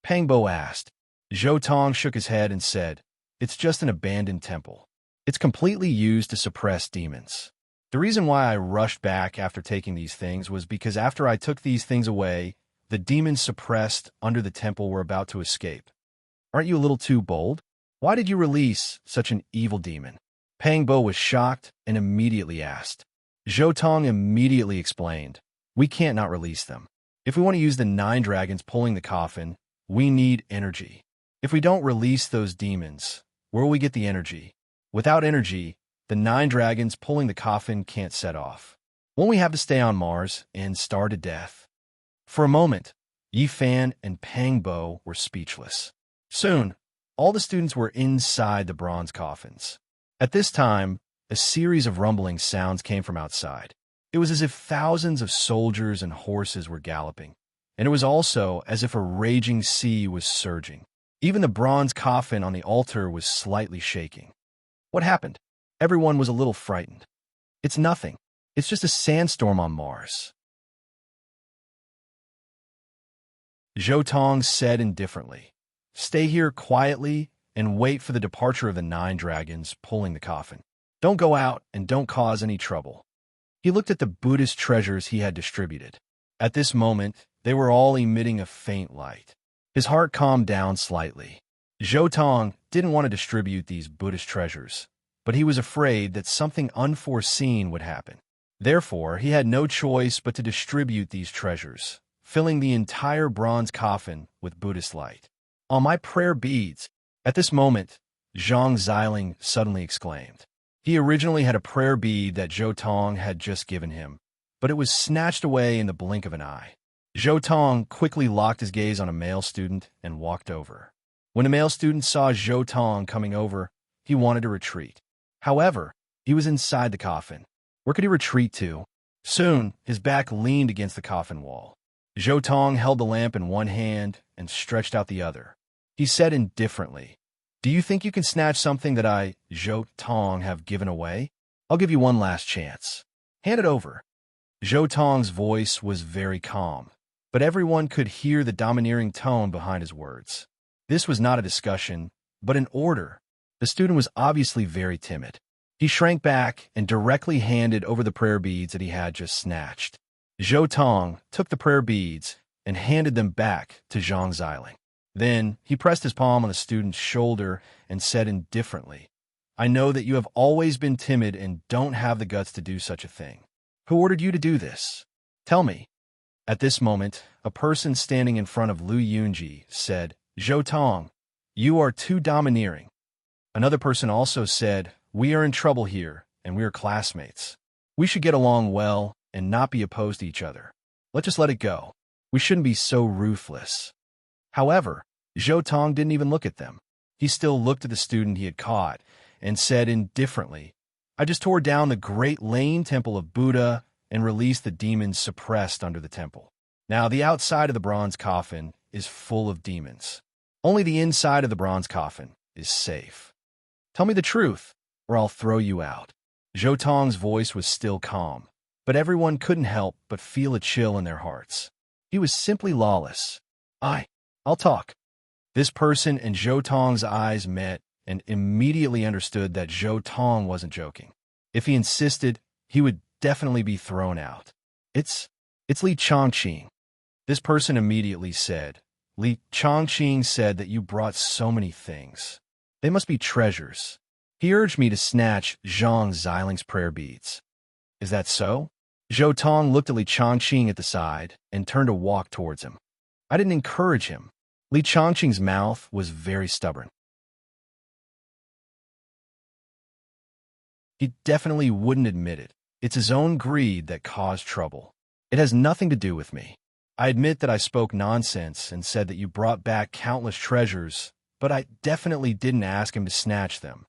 S1: Pang Bo asked. Zhou Tong shook his head and said, It's just an abandoned temple. It's completely used to suppress demons. The reason why I rushed back after taking these things was because after I took these things away, the demons suppressed under the temple were about to escape. Aren't you a little too bold? Why did you release such an evil demon? Pang Bo was shocked and immediately asked. Zhou Tong immediately explained, We can't not release them. If we want to use the 9 dragons pulling the coffin, we need energy. If we don't release those demons, where will we get the energy? Without energy, the 9 dragons pulling the coffin can't set off. Won't we have to stay on Mars and starve to death? For a moment, Yi Fan and Pang Bo were speechless. Soon, all the students were inside the bronze coffins. At this time, a series of rumbling sounds came from outside. It was as if thousands of soldiers and horses were galloping, and it was also as if a raging sea was surging. Even the bronze coffin on the altar was slightly shaking. What happened? Everyone was a little frightened. It's nothing. It's just a sandstorm on Mars. Zhou Tong said indifferently, Stay here quietly and wait for the departure of the 9 dragons pulling the coffin. Don't go out and don't cause any trouble. He looked at the Buddhist treasures he had distributed. At this moment, they were all emitting a faint light. His heart calmed down slightly. Zhou Tong didn't want to distribute these Buddhist treasures, but he was afraid that something unforeseen would happen. Therefore, he had no choice but to distribute these treasures, filling the entire bronze coffin with Buddhist light. On my prayer beads! At this moment, Zhang Xiling suddenly exclaimed. He originally had a prayer bead that Zhou Tong had just given him, but it was snatched away in the blink of an eye. Zhou Tong quickly locked his gaze on a male student and walked over. When the male student saw Zhou Tong coming over, he wanted to retreat. However, he was inside the coffin. Where could he retreat to? Soon, his back leaned against the coffin wall. Zhou Tong held the lamp in one hand and stretched out the other. He said indifferently, "Do you think you can snatch something that I, Zhou Tong, have given away? I'll give you one last chance. Hand it over." Zhou Tong's voice was very calm, but everyone could hear the domineering tone behind his words. This was not a discussion, but an order. The student was obviously very timid. He shrank back and directly handed over the prayer beads that he had just snatched. Zhou Tong took the prayer beads and handed them back to Zhang Xiling. Then he pressed his palm on the student's shoulder and said indifferently, "I know that you have always been timid and don't have the guts to do such a thing. Who ordered you to do this? Tell me." At this moment, a person standing in front of Lu Yunji said, "Zhou Tong, you are too domineering." Another person also said, "We are in trouble here, and we are classmates. We should get along well and not be opposed to each other. Let's just let it go. We shouldn't be so ruthless." However, Zhou Tong didn't even look at them. He still looked at the student he had caught and said indifferently, "I just tore down the Great Lane Temple of Buddha and released the demons suppressed under the temple. Now the outside of the bronze coffin is full of demons. Only the inside of the bronze coffin is safe. Tell me the truth, or I'll throw you out." Zhou Tong's voice was still calm, but everyone couldn't help but feel a chill in their hearts. He was simply lawless. I'll talk." This person and Zhou Tong's eyes met and immediately understood that Zhou Tong wasn't joking. If he insisted, he would definitely be thrown out. It's Li Chongqing." This person immediately said, "Li Chongqing said that you brought so many things. They must be treasures. He urged me to snatch Zhang Xiling's prayer beads. Is that so?" Zhou Tong looked at Li Chongqing at the side and turned to walk towards him. "I didn't encourage him." Li Chongqing's mouth was very stubborn. He definitely wouldn't admit it. It's his own greed that caused trouble. "It has nothing to do with me. I admit that I spoke nonsense and said that you brought back countless treasures, but I definitely didn't ask him to snatch them."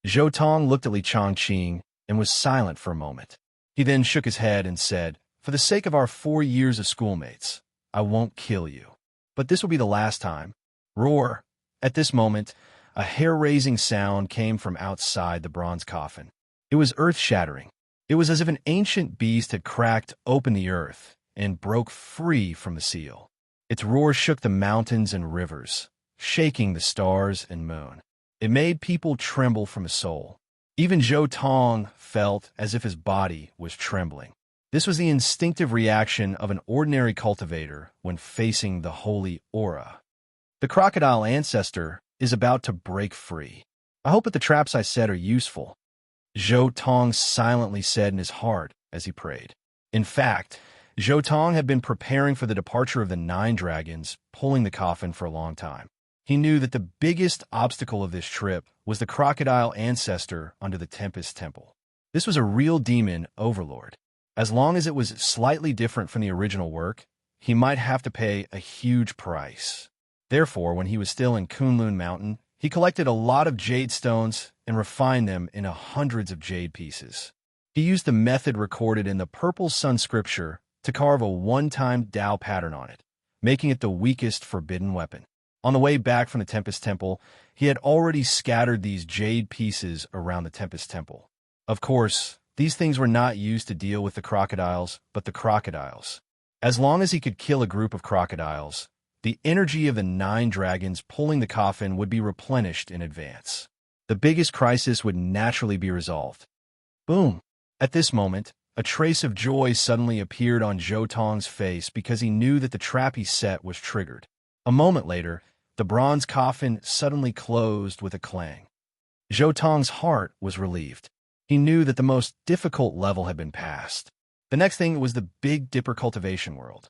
S1: Zhou Tong looked at Li Chongqing and was silent for a moment. He then shook his head and said, "For the sake of our 4 years of schoolmates, I won't kill you. But this will be the last time." Roar! At this moment, a hair-raising sound came from outside the bronze coffin. It was earth-shattering. It was as if an ancient beast had cracked open the earth and broke free from the seal. Its roar shook the mountains and rivers, shaking the stars and moon. It made people tremble from the soul. Even Zhou Tong felt as if his body was trembling. This was the instinctive reaction of an ordinary cultivator when facing the holy aura. The crocodile ancestor is about to break free. "I hope that the traps I set are useful," Zhou Tong silently said in his heart as he prayed. In fact, Zhou Tong had been preparing for the departure of the 9 dragons, pulling the coffin for a long time. He knew that the biggest obstacle of this trip was the crocodile ancestor under the Tempest Temple. This was a real demon overlord. As long as it was slightly different from the original work, he might have to pay a huge price. Therefore, when he was still in Kunlun Mountain, he collected a lot of jade stones and refined them into hundreds of jade pieces. He used the method recorded in the Purple Sun scripture to carve a one-time Dao pattern on it, making it the weakest forbidden weapon. On the way back from the Tempest Temple, he had already scattered these jade pieces around the Tempest Temple. Of course, these things were not used to deal with the crocodiles, but the crocodiles. As long as he could kill a group of crocodiles, the energy of the 9 dragons pulling the coffin would be replenished in advance. The biggest crisis would naturally be resolved. Boom! At this moment, a trace of joy suddenly appeared on Zhou Tong's face because he knew that the trap he set was triggered. A moment later, the bronze coffin suddenly closed with a clang. Zhou Tong's heart was relieved. He knew that the most difficult level had been passed. The next thing was the Big Dipper cultivation world.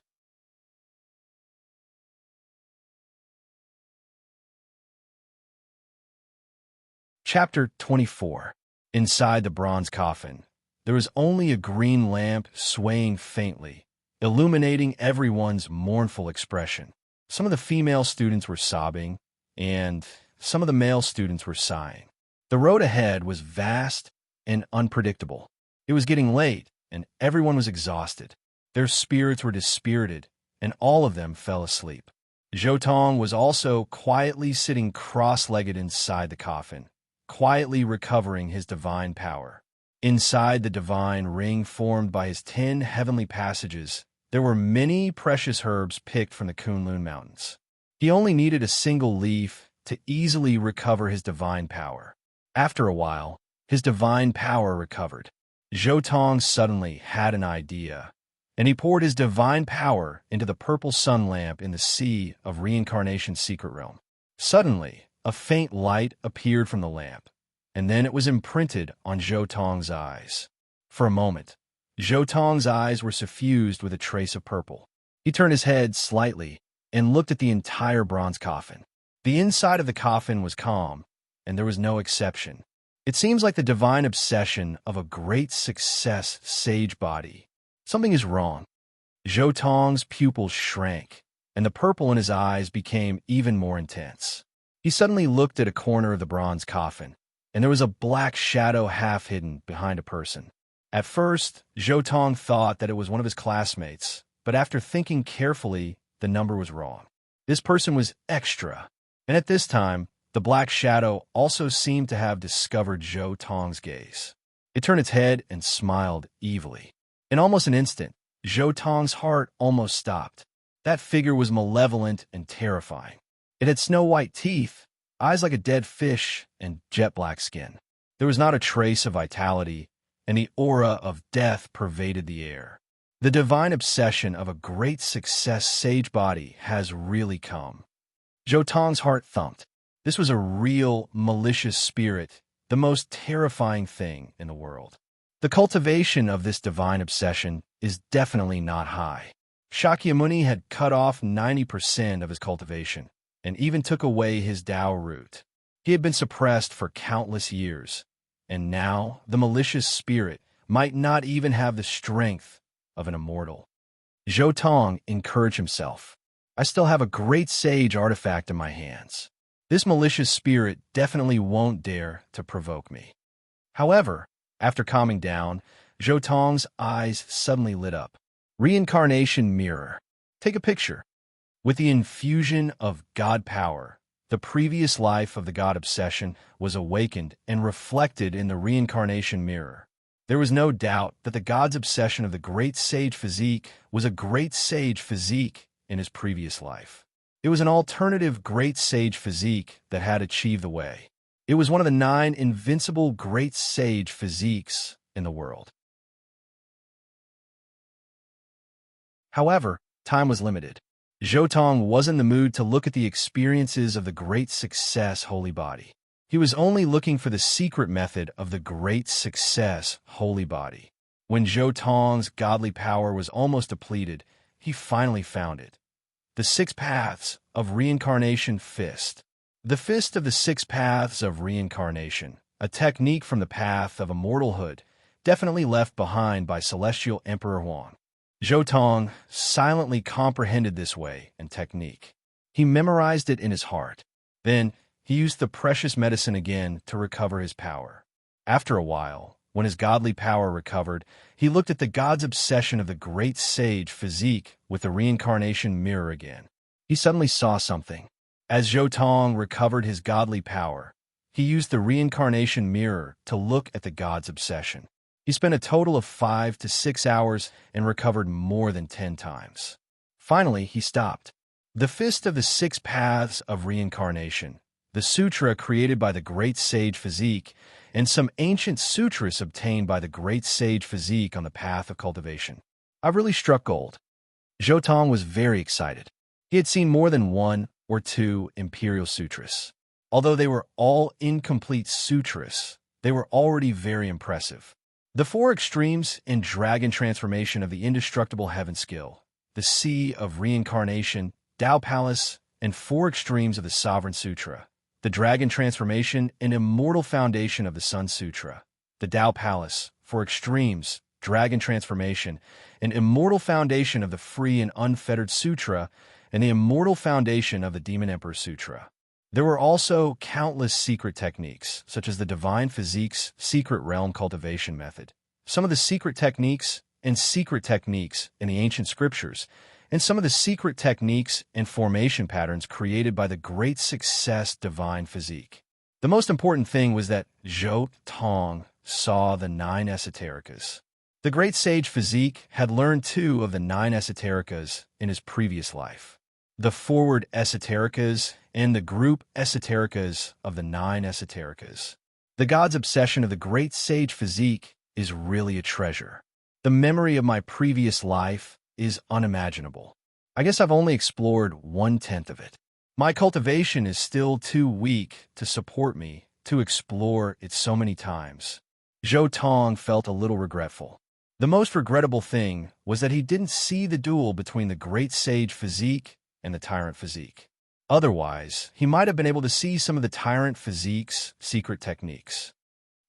S1: Chapter 24. Inside the bronze coffin, there was only a green lamp swaying faintly, illuminating everyone's mournful expression. Some of the female students were sobbing, and some of the male students were sighing. The road ahead was vast and unpredictable. It was getting late, and everyone was exhausted. Their spirits were dispirited, and all of them fell asleep. Zhou was also quietly sitting cross-legged inside the coffin, quietly recovering his divine power. Inside the divine ring formed by his 10 heavenly passages, there were many precious herbs picked from the Kunlun Mountains. He only needed a single leaf to easily recover his divine power. After a while, his divine power recovered. Zhou suddenly had an idea, and he poured his divine power into the purple sun lamp in the sea of reincarnation's secret realm. Suddenly, a faint light appeared from the lamp, and then it was imprinted on Zhou eyes. For a moment, Zhou eyes were suffused with a trace of purple. He turned his head slightly and looked at the entire bronze coffin. The inside of the coffin was calm, and there was no exception. It seems like the divine obsession of a great success sage body. Something is wrong. Zhou pupils shrank, and the purple in his eyes became even more intense. He suddenly looked at a corner of the bronze coffin, and there was a black shadow half hidden behind a person. At first, Zhou thought that it was one of his classmates, but after thinking carefully, the number was wrong. This person was extra, and at this time, the black shadow also seemed to have discovered Zhou gaze. It turned its head and smiled evilly. In almost an instant, Zhou heart almost stopped. That figure was malevolent and terrifying. It had snow-white teeth, eyes like a dead fish, and jet-black skin. There was not a trace of vitality, and the aura of death pervaded the air. The divine obsession of a great success sage body has really come. Zhou heart thumped. This was a real, malicious spirit, the most terrifying thing in the world. The cultivation of this divine obsession is definitely not high. Shakyamuni had cut off 90% of his cultivation, and even took away his Tao root. He had been suppressed for countless years, and now the malicious spirit might not even have the strength of an immortal. Zhou encouraged himself. I still have a great sage artifact in my hands. This malicious spirit definitely won't dare to provoke me. However, after calming down, Zhou eyes suddenly lit up. Reincarnation mirror. Take a picture. With the infusion of God power, the previous life of the God obsession was awakened and reflected in the reincarnation mirror. There was no doubt that the God's obsession of the great sage physique was a great sage physique in his previous life. It was an alternative great sage physique that had achieved the way. It was one of the 9 invincible great sage physiques in the world. However, time was limited. Zhou was in the mood to look at the experiences of the great success holy body. He was only looking for the secret method of the great success holy body. When Zhou godly power was almost depleted, he finally found it. The 6 paths of reincarnation fist. The fist of the 6 paths of reincarnation, a technique from the path of immortalhood, definitely left behind by Celestial Emperor Huang. Zhou silently comprehended this way and technique. He memorized it in his heart. Then, he used the precious medicine again to recover his power. After a while, when his godly power recovered, he looked at the God's obsession of the great sage physique with the reincarnation mirror again. He suddenly saw something. As Zhou recovered his godly power, he used the reincarnation mirror to look at the God's obsession. He spent a total of 5 to 6 hours and recovered more than 10 times. Finally, he stopped. The fist of the 6 paths of reincarnation, the sutra created by the great sage physique, and some ancient sutras obtained by the great sage physique on the path of cultivation. I really struck gold. Zhou was very excited. He had seen more than 1 or 2 imperial sutras. Although they were all incomplete sutras, they were already very impressive. The 4 extremes in dragon transformation of the indestructible heaven skill, the sea of reincarnation, Tao Palace, and 4 extremes of the Sovereign Sutra, the dragon transformation and immortal foundation of the Sun Sutra, the Tao Palace, for extremes, dragon transformation, an immortal foundation of the free and unfettered sutra, and the immortal foundation of the Demon Emperor Sutra. There were also countless secret techniques, such as the Divine Physique's secret realm cultivation method, some of the secret techniques in the ancient scriptures, and some of the secret techniques and formation patterns created by the great success Divine Physique. The most important thing was that Zhou Tong saw the 9 esotericas. The great sage Physique had learned 2 of the 9 esotericas in his previous life. The forward esotericas and the group esotericas of the 9 esotericas. The god's obsession of the great sage Physique is really a treasure. The memory of my previous life is unimaginable. I guess I've only explored 1/10 of it. My cultivation is still too weak to support me to explore it so many times. Zhou Tong felt a little regretful. The most regrettable thing was that he didn't see the duel between the great sage Physique and the tyrant Physique. Otherwise, he might have been able to see some of the tyrant Physique's secret techniques.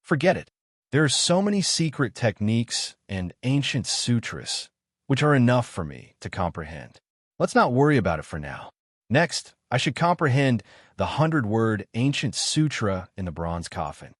S1: Forget it. There are so many secret techniques and ancient sutras, which are enough for me to comprehend. Let's not worry about it for now. Next, I should comprehend the 100-word ancient sutra in the bronze coffin.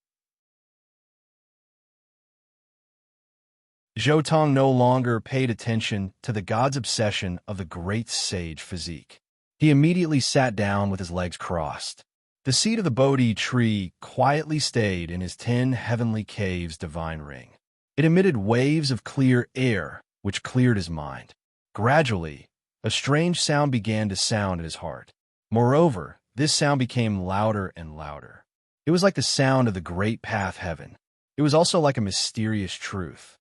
S1: Zhou Tong no longer paid attention to the god's obsession of the great sage Physique. He immediately sat down with his legs crossed. The seed of the Bodhi tree quietly stayed in his 10 heavenly caves' divine ring. It emitted waves of clear air, which cleared his mind. Gradually, a strange sound began to sound in his heart. Moreover, this sound became louder and louder. It was like the sound of the great path heaven. It was also like a mysterious truth.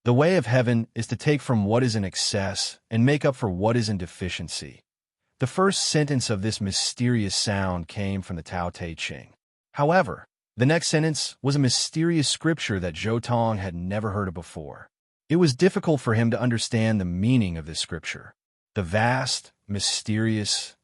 S1: The way of heaven is to take from what is in excess and make up for what is in deficiency. The first sentence of this mysterious sound came from the Tao Te Ching. However, the next sentence was a mysterious scripture that Zhou Tong had never heard of before. It was difficult for him to understand the meaning of this scripture. The vast, mysterious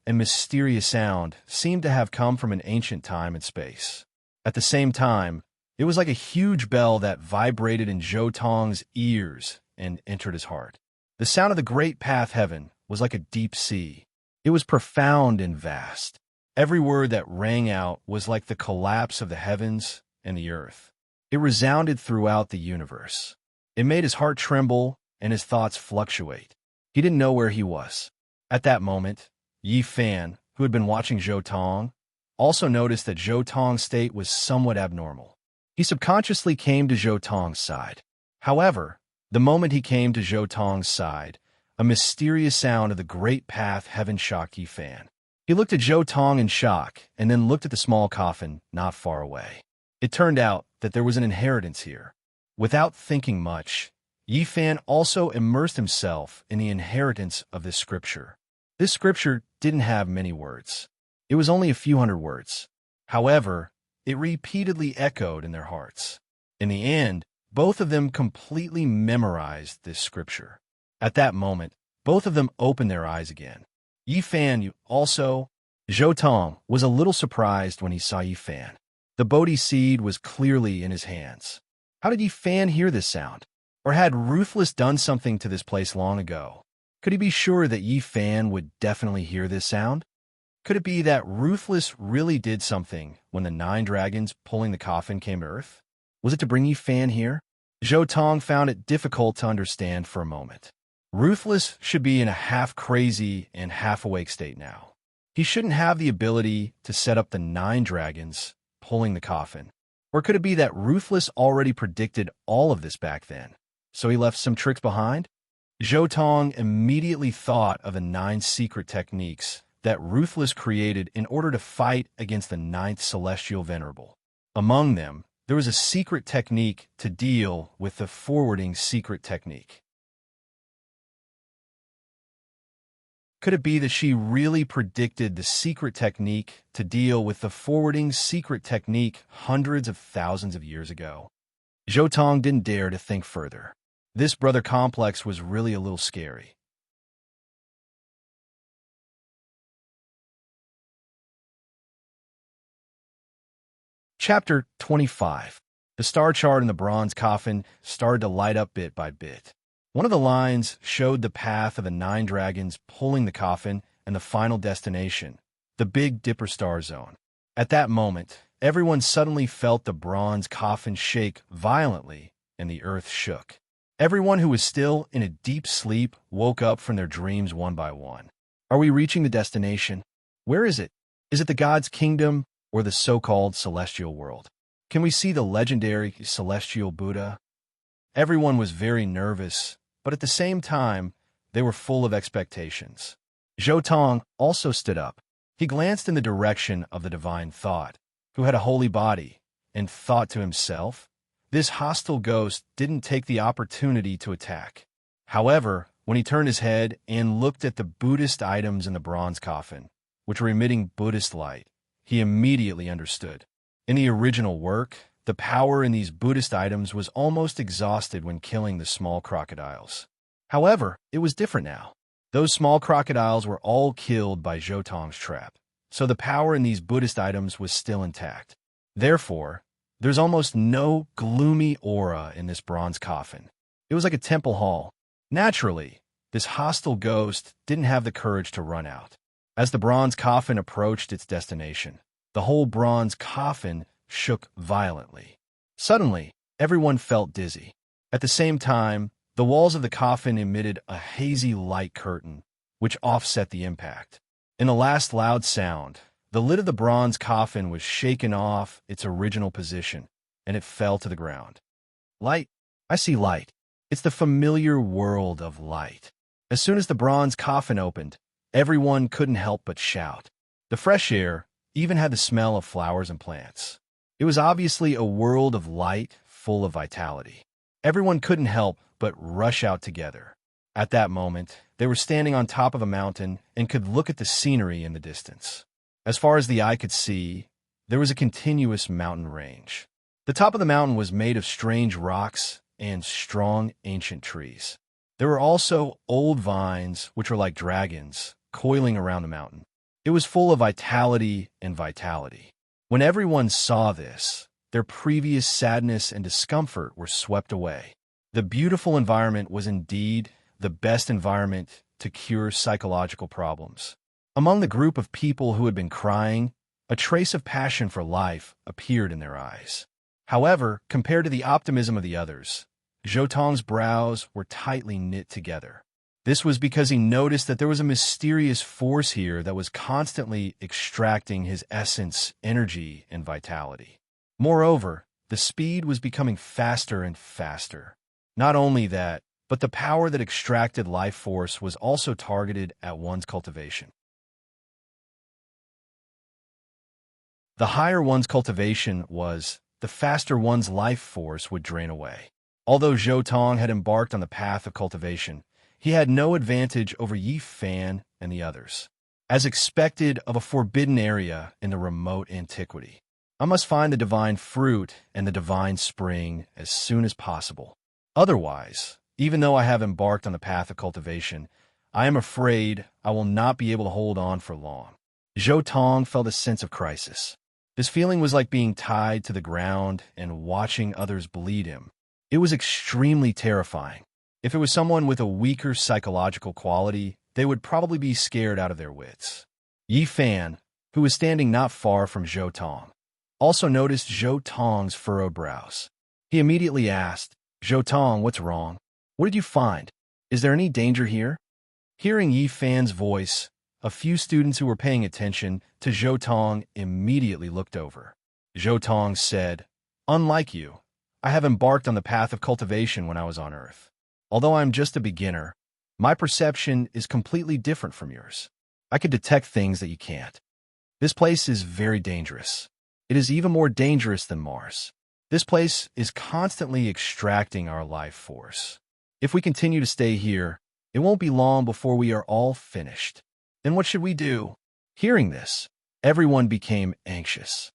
S1: sound seemed to have come from an ancient time and space. At the same time, it was like a huge bell that vibrated in Zhou Tong's ears and entered his heart. The sound of the great path heaven was like a deep sea. It was profound and vast. Every word that rang out was like the collapse of the heavens and the earth. It resounded throughout the universe. It made his heart tremble and his thoughts fluctuate. He didn't know where he was. At that moment, Yi Fan, who had been watching Zhou Tong, also noticed that Zhou Tong's state was somewhat abnormal. He subconsciously came to Zhou Tong's side. However, the moment he came to Zhou Tong's side, a mysterious sound of the great path heaven shocked Yi Fan. He looked at Zhou Tong in shock and then looked at the small coffin not far away. It turned out that there was an inheritance here. Without thinking much, Yi Fan also immersed himself in the inheritance of this scripture. This scripture didn't have many words. It was only a few hundred words. However, it repeatedly echoed in their hearts. In the end, both of them completely memorized this scripture. At that moment, both of them opened their eyes again. Yi Fan also. Zhou Tong was a little surprised when he saw Yi Fan. The Bodhi seed was clearly in his hands. How did Yi Fan hear this sound? Or had Ruthless done something to this place long ago? Could he be sure that Yi Fan would definitely hear this sound? Could it be that Ruthless really did something when the 9 dragons pulling the coffin came to Earth? Was it to bring Yi Fan here? Zhou Tong found it difficult to understand for a moment. Ruthless should be in a half-crazy and half-awake state now. He shouldn't have the ability to set up the 9 dragons pulling the coffin. Or could it be that Ruthless already predicted all of this back then, so he left some tricks behind? Zhou Tong immediately thought of the 9 secret techniques that Ruthless created in order to fight against the 9th Celestial Venerable. Among them, there was a secret technique to deal with the forwarding secret technique. Could it be that she really predicted the secret technique to deal with the forwarding secret technique hundreds of thousands of years ago? Zhou Tong didn't dare to think further. This brother complex was really a little scary. Chapter 25. The star chart in the bronze coffin started to light up bit by bit. One of the lines showed the path of the 9 dragons pulling the coffin and the final destination, the Big Dipper star zone. At that moment, everyone suddenly felt the bronze coffin shake violently and the earth shook. Everyone who was still in a deep sleep woke up from their dreams one by one. Are we reaching the destination? Where is it? Is it the God's kingdom or the so-called celestial world? Can we see the legendary celestial Buddha? Everyone was very nervous, but at the same time, they were full of expectations. Zhou Tong also stood up. He glanced in the direction of the divine thought, who had a holy body, and thought to himself, this hostile ghost didn't take the opportunity to attack. However, when he turned his head and looked at the Buddhist items in the bronze coffin, which were emitting Buddhist light, he immediately understood. In the original work, the power in these Buddhist items was almost exhausted when killing the small crocodiles. However, it was different now. Those small crocodiles were all killed by Zhou Tong's trap, so the power in these Buddhist items was still intact. Therefore, there's almost no gloomy aura in this bronze coffin. It was like a temple hall. Naturally, this hostile ghost didn't have the courage to run out. As the bronze coffin approached its destination, the whole bronze coffin shook violently. Suddenly, everyone felt dizzy. At the same time, the walls of the coffin emitted a hazy light curtain, which offset the impact. In the last loud sound, the lid of the bronze coffin was shaken off its original position, and it fell to the ground. Light. I see light. It's the familiar world of light. As soon as the bronze coffin opened, everyone couldn't help but shout. The fresh air even had the smell of flowers and plants. It was obviously a world of light full of vitality. Everyone couldn't help but rush out together. At that moment, they were standing on top of a mountain and could look at the scenery in the distance. As far as the eye could see, there was a continuous mountain range. The top of the mountain was made of strange rocks and strong ancient trees. There were also old vines, which were like dragons, coiling around the mountain. It was full of vitality and vitality. When everyone saw this, their previous sadness and discomfort were swept away. The beautiful environment was indeed the best environment to cure psychological problems. Among the group of people who had been crying, a trace of passion for life appeared in their eyes. However, compared to the optimism of the others, Zhou Tong's brows were tightly knit together. This was because he noticed that there was a mysterious force here that was constantly extracting his essence, energy, and vitality. Moreover, the speed was becoming faster and faster. Not only that, but the power that extracted life force was also targeted at one's cultivation. The higher one's cultivation was, the faster one's life force would drain away. Although Zhou Tong had embarked on the path of cultivation, he had no advantage over Yi Fan and the others. As expected of a forbidden area in the remote antiquity, I must find the divine fruit and the divine spring as soon as possible. Otherwise, even though I have embarked on the path of cultivation, I am afraid I will not be able to hold on for long. Zhou Tong felt a sense of crisis. This feeling was like being tied to the ground and watching others bleed him. It was extremely terrifying. If it was someone with a weaker psychological quality, they would probably be scared out of their wits. Yi Fan, who was standing not far from Zhou Tong, also noticed Zhou Tong's furrowed brows. He immediately asked, Zhou Tong, what's wrong? What did you find? Is there any danger here? Hearing Yi Fan's voice, a few students who were paying attention to Zhou Tong immediately looked over. Zhou Tong said, unlike you, I have embarked on the path of cultivation when I was on Earth. Although I am just a beginner, my perception is completely different from yours. I can detect things that you can't. This place is very dangerous. It is even more dangerous than Mars. This place is constantly extracting our life force. If we continue to stay here, it won't be long before we are all finished. Then what should we do? Hearing this, everyone became anxious.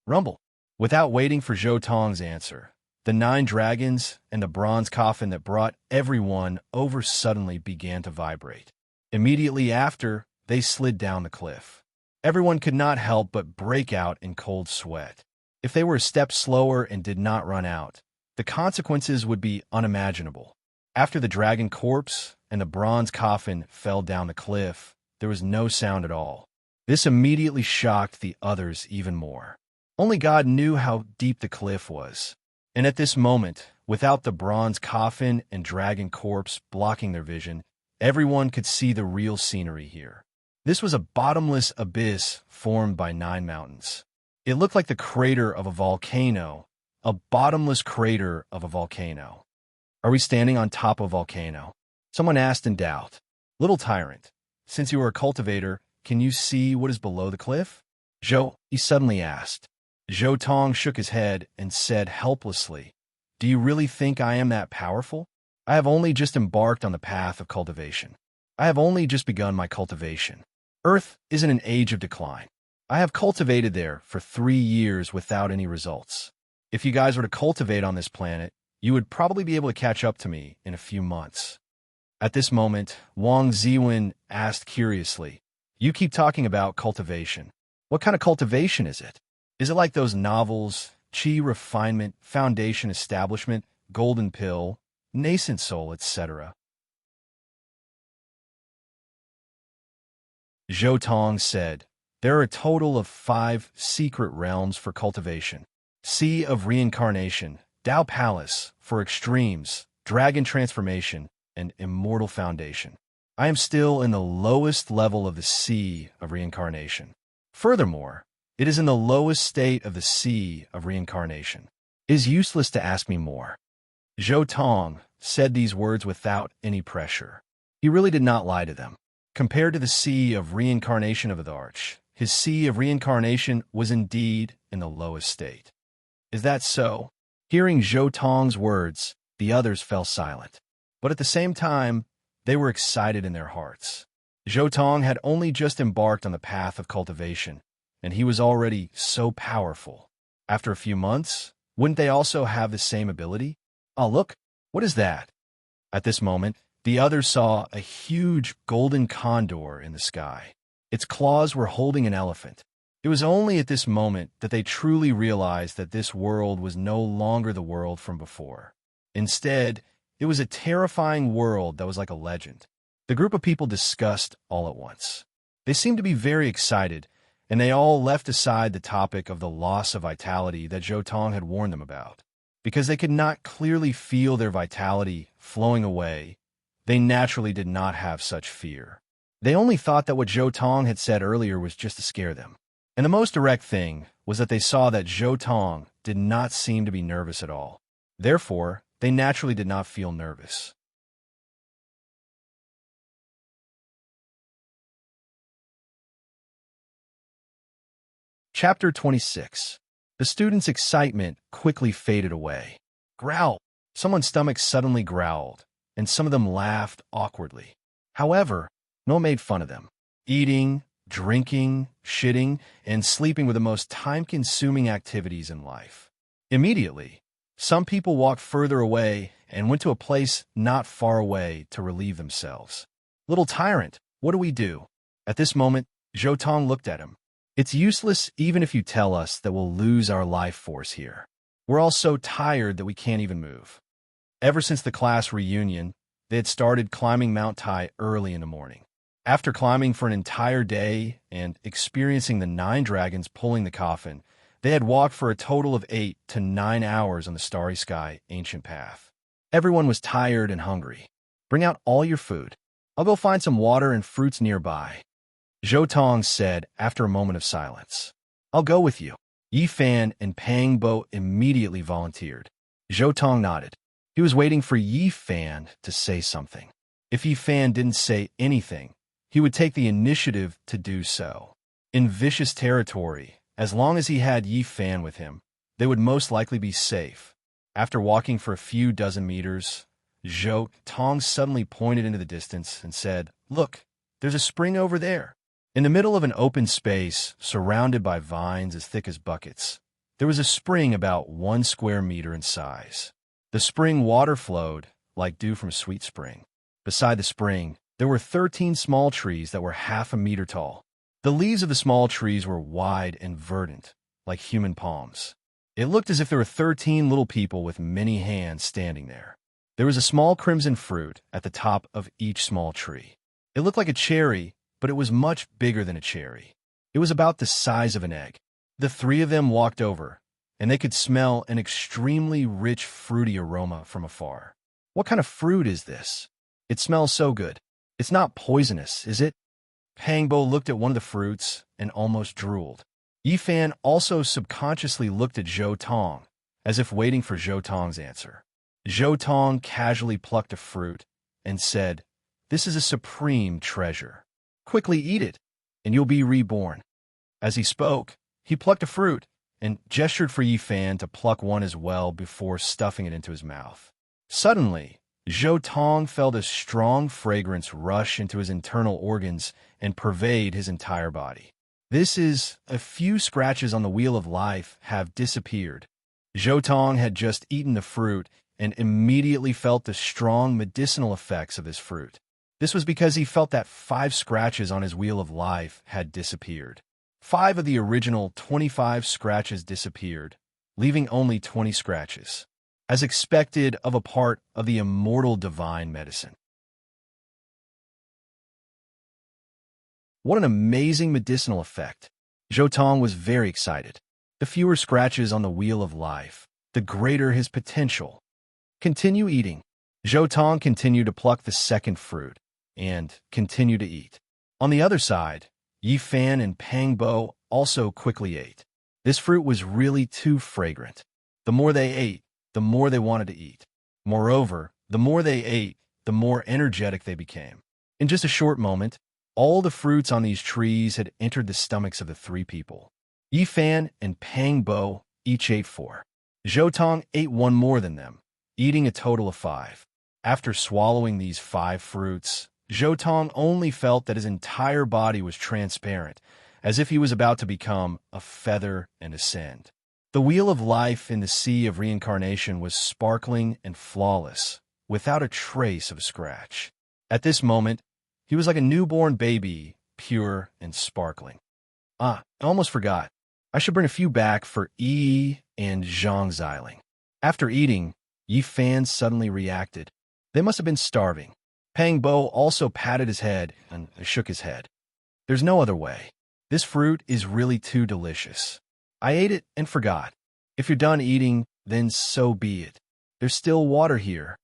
S1: Rumble. Without waiting for Zhou Tong's answer, the 9 dragons and the bronze coffin that brought everyone over suddenly began to vibrate. Immediately after, they slid down the cliff. Everyone could not help but break out in cold sweat. If they were a step slower and did not run out, the consequences would be unimaginable. After the dragon corpse and the bronze coffin fell down the cliff, there was no sound at all. This immediately shocked the others even more. Only God knew how deep the cliff was. And at this moment, without the bronze coffin and dragon corpse blocking their vision, everyone could see the real scenery here. This was a bottomless abyss formed by 9 mountains. It looked like the crater of a volcano, a bottomless crater of a volcano. Are we standing on top of a volcano? Someone asked in doubt. Little tyrant, since you are a cultivator, can you see what is below the cliff? Zhou, he suddenly asked. Zhou Tong shook his head and said helplessly, do you really think I am that powerful? I have only just embarked on the path of cultivation. I have only just begun my cultivation. Earth is in an age of decline. I have cultivated there for 3 years without any results. If you guys were to cultivate on this planet, you would probably be able to catch up to me in a few months. At this moment, Wang Ziwen asked curiously, you keep talking about cultivation. What kind of cultivation is it? Is it like those novels, Qi Refinement, Foundation Establishment, Golden Pill, Nascent Soul, etc.? Zhou Tong said, there are a total of 5 secret realms for cultivation. Sea of Reincarnation, Tao Palace for extremes, Dragon Transformation, and Immortal Foundation. I am still in the lowest level of the Sea of Reincarnation. Furthermore, it is in the lowest state of the Sea of Reincarnation. It is useless to ask me more. Zhou Tong said these words without any pressure. He really did not lie to them. Compared to the Sea of Reincarnation of the Arch, his Sea of Reincarnation was indeed in the lowest state. Is that so? Hearing Zhou Tong's words, the others fell silent. But at the same time, they were excited in their hearts. Zhou Tong had only just embarked on the path of cultivation, and he was already so powerful. After a few months, wouldn't they also have the same ability? Oh, look, what is that? At this moment, the others saw a huge golden condor in the sky. Its claws were holding an elephant. It was only at this moment that they truly realized that this world was no longer the world from before. Instead, it was a terrifying world that was like a legend. The group of people discussed all at once. They seemed to be very excited, and they all left aside the topic of the loss of vitality that Zhou Tong had warned them about. Because they could not clearly feel their vitality flowing away, they naturally did not have such fear. They only thought that what Zhou Tong had said earlier was just to scare them. And the most direct thing was that they saw that Zhou Tong did not seem to be nervous at all. Therefore, they naturally did not feel nervous. Chapter 26. The students' excitement quickly faded away. Growl! Someone's stomach suddenly growled, and some of them laughed awkwardly. However, no one made fun of them. Eating, drinking, shitting, and sleeping were the most time-consuming activities in life. Immediately, some people walked further away and went to a place not far away to relieve themselves. Little tyrant, what do we do? At this moment, Zhou Tong looked at him. It's useless even if you tell us that we'll lose our life force here. We're all so tired that we can't even move. Ever since the class reunion, they had started climbing Mount Tai early in the morning. After climbing for an entire day and experiencing the 9 dragons pulling the coffin, they had walked for a total of 8 to 9 hours on the starry sky ancient path. Everyone was tired and hungry. Bring out all your food. I'll go find some water and fruits nearby. Zhou Tong said after a moment of silence. I'll go with you. Yi Fan and Pang Bo immediately volunteered. Zhou Tong nodded. He was waiting for Yi Fan to say something. If Yi Fan didn't say anything, he would take the initiative to do so. In vicious territory, as long as he had Yi Fan with him, they would most likely be safe. After walking for a few dozen meters, Zhou Tong suddenly pointed into the distance and said, Look, there's a spring over there. In the middle of an open space, surrounded by vines as thick as buckets, there was a spring about 1 square meter in size. The spring water flowed like dew from a sweet spring. Beside the spring, there were 13 small trees that were half a meter tall. The leaves of the small trees were wide and verdant, like human palms. It looked as if there were 13 little people with many hands standing there. There was a small crimson fruit at the top of each small tree. It looked like a cherry, but it was much bigger than a cherry. It was about the size of an egg. The three of them walked over, and they could smell an extremely rich fruity aroma from afar. What kind of fruit is this? It smells so good. It's not poisonous, is it? Pangbo looked at one of the fruits and almost drooled. Yifan also subconsciously looked at Zhou Tong, as if waiting for Zhou Tong's answer. Zhou Tong casually plucked a fruit and said, "This is a supreme treasure. Quickly eat it, and you'll be reborn." As he spoke, he plucked a fruit and gestured for Yifan to pluck one as well before stuffing it into his mouth. Suddenly, Zhou Tong felt a strong fragrance rush into his internal organs and pervade his entire body. This is, a few scratches on the wheel of life have disappeared. Zhou Tong had just eaten the fruit and immediately felt the strong medicinal effects of this fruit. This was because he felt that 5 scratches on his wheel of life had disappeared. 5 of the original 25 scratches disappeared, leaving only 20 scratches, as expected of a part of the immortal divine medicine. What an amazing medicinal effect! Zhou Tong was very excited. The fewer scratches on the wheel of life, the greater his potential. Continue eating. Zhou Tong continued to pluck the second fruit and continue to eat. On the other side, Yifan and Pangbo also quickly ate. This fruit was really too fragrant. The more they ate, the more they wanted to eat. Moreover, the more they ate, the more energetic they became. In just a short moment, all the fruits on these trees had entered the stomachs of the 3 people. Yifan and Pangbo each ate 4. Zhou Tong ate 1 more than them, eating a total of 5. After swallowing these 5 fruits, Zhou Tong only felt that his entire body was transparent, as if he was about to become a feather and ascend. The wheel of life in the sea of reincarnation was sparkling and flawless, without a trace of a scratch. At this moment, he was like a newborn baby, pure and sparkling. I almost forgot. I should bring a few back for Yi and Zhang Xiling. After eating, Yifan suddenly reacted. They must have been starving. Pangbo also patted his head and shook his head. There's no other way. This fruit is really too delicious. I ate it and forgot. If you're done eating, then so be it. There's still water here.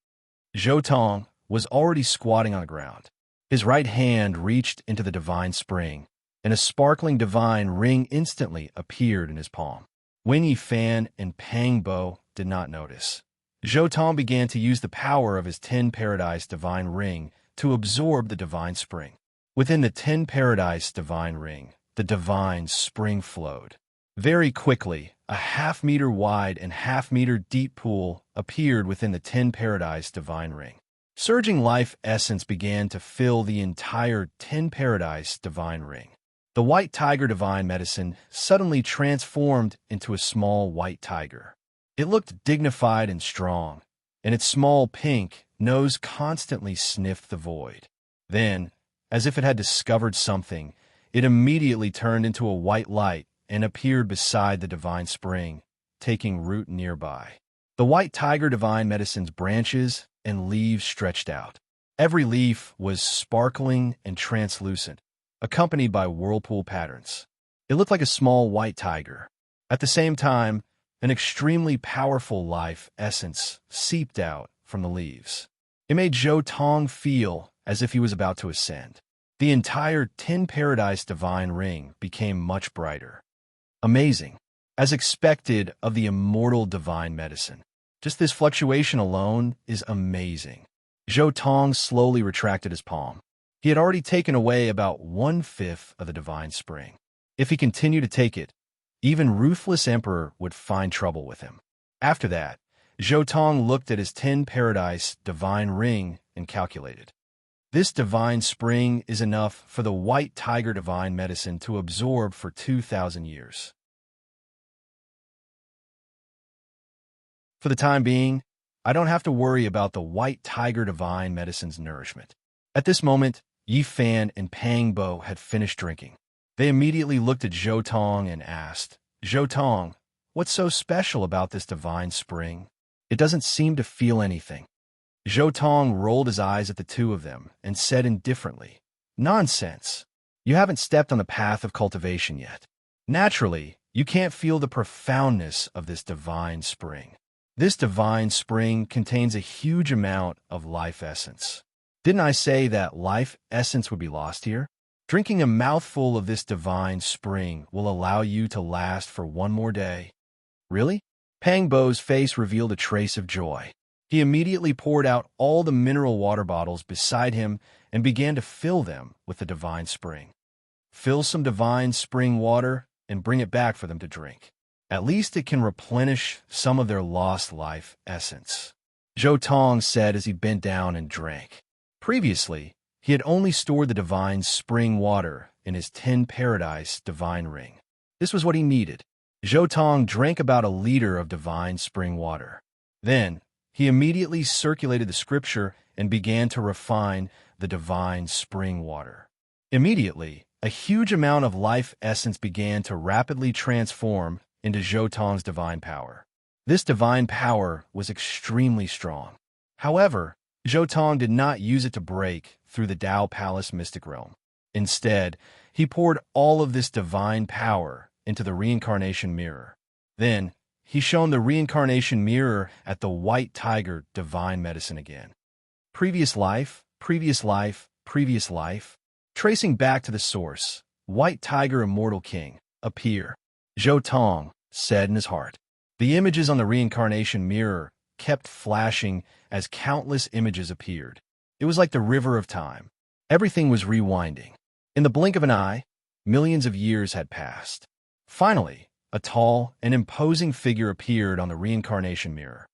S1: Zhou Tong was already squatting on the ground. His right hand reached into the divine spring, and a sparkling divine ring instantly appeared in his palm. Wen Yifan and Pangbo did not notice. Zhou Tong began to use the power of his 10 Paradise divine ring to absorb the divine spring. Within the 10 Paradise divine ring, the divine spring flowed. Very quickly, a half-meter wide and half-meter deep pool appeared within the 10 Paradise divine ring. Surging life essence began to fill the entire 10 Paradise divine ring. The white tiger divine medicine suddenly transformed into a small white tiger. It looked dignified and strong, and its small pink nose constantly sniffed the void. Then, as if it had discovered something, it immediately turned into a white light and appeared beside the divine spring, taking root nearby. The white tiger divine medicine's branches and leaves stretched out. Every leaf was sparkling and translucent, accompanied by whirlpool patterns. It looked like a small white tiger. At the same time, an extremely powerful life essence seeped out from the leaves. It made Zhou Tong feel as if he was about to ascend. The entire 10 Paradise divine ring became much brighter. Amazing, as expected of the immortal divine medicine. Just this fluctuation alone is amazing. Zhou Tong slowly retracted his palm. He had already taken away about 1/5 of the divine spring. If he continued to take it, even ruthless emperor would find trouble with him. After that, Zhou Tong looked at his 10 Paradise divine ring and calculated. This divine spring is enough for the white tiger divine medicine to absorb for 2,000 years. For the time being, I don't have to worry about the white tiger divine medicine's nourishment. At this moment, Yifan and Pangbo had finished drinking. They immediately looked at Zhou Tong and asked, "Zhou Tong, What's so special about this divine spring? It doesn't seem to feel anything. Zhou Tong rolled his eyes at the two of them and said indifferently, "Nonsense. You haven't stepped on the path of cultivation yet. Naturally, you can't feel the profoundness of this divine spring. This divine spring contains a huge amount of life essence. Didn't I say that life essence would be lost here? Drinking a mouthful of this divine spring will allow you to last for one more day." "Really?" Pang Bo's face revealed a trace of joy. He immediately poured out all the mineral water bottles beside him and began to fill them with the divine spring. "Fill some divine spring water and bring it back for them to drink. At least it can replenish some of their lost life essence," Zhou Tong said as he bent down and drank. Previously, he had only stored the divine spring water in his 10 paradise divine ring. This was what he needed. Zhou Tong drank about a liter of divine spring water. Then, he immediately circulated the scripture and began to refine the divine spring water. Immediately, a huge amount of life essence began to rapidly transform into Zhou Tong's divine power. This divine power was extremely strong. However, Zhou Tong did not use it to break through the Tao Palace mystic realm. Instead, he poured all of this divine power into the reincarnation mirror. Then, he shone the reincarnation mirror at the white tiger divine medicine again. Previous life, previous life, previous life. Tracing back to the source, white tiger immortal king, appear. Zhou Tong said in his heart. The images on the reincarnation mirror kept flashing as countless images appeared. It was like the river of time. Everything was rewinding. In the blink of an eye, millions of years had passed. Finally, a tall and imposing figure appeared on the reincarnation mirror.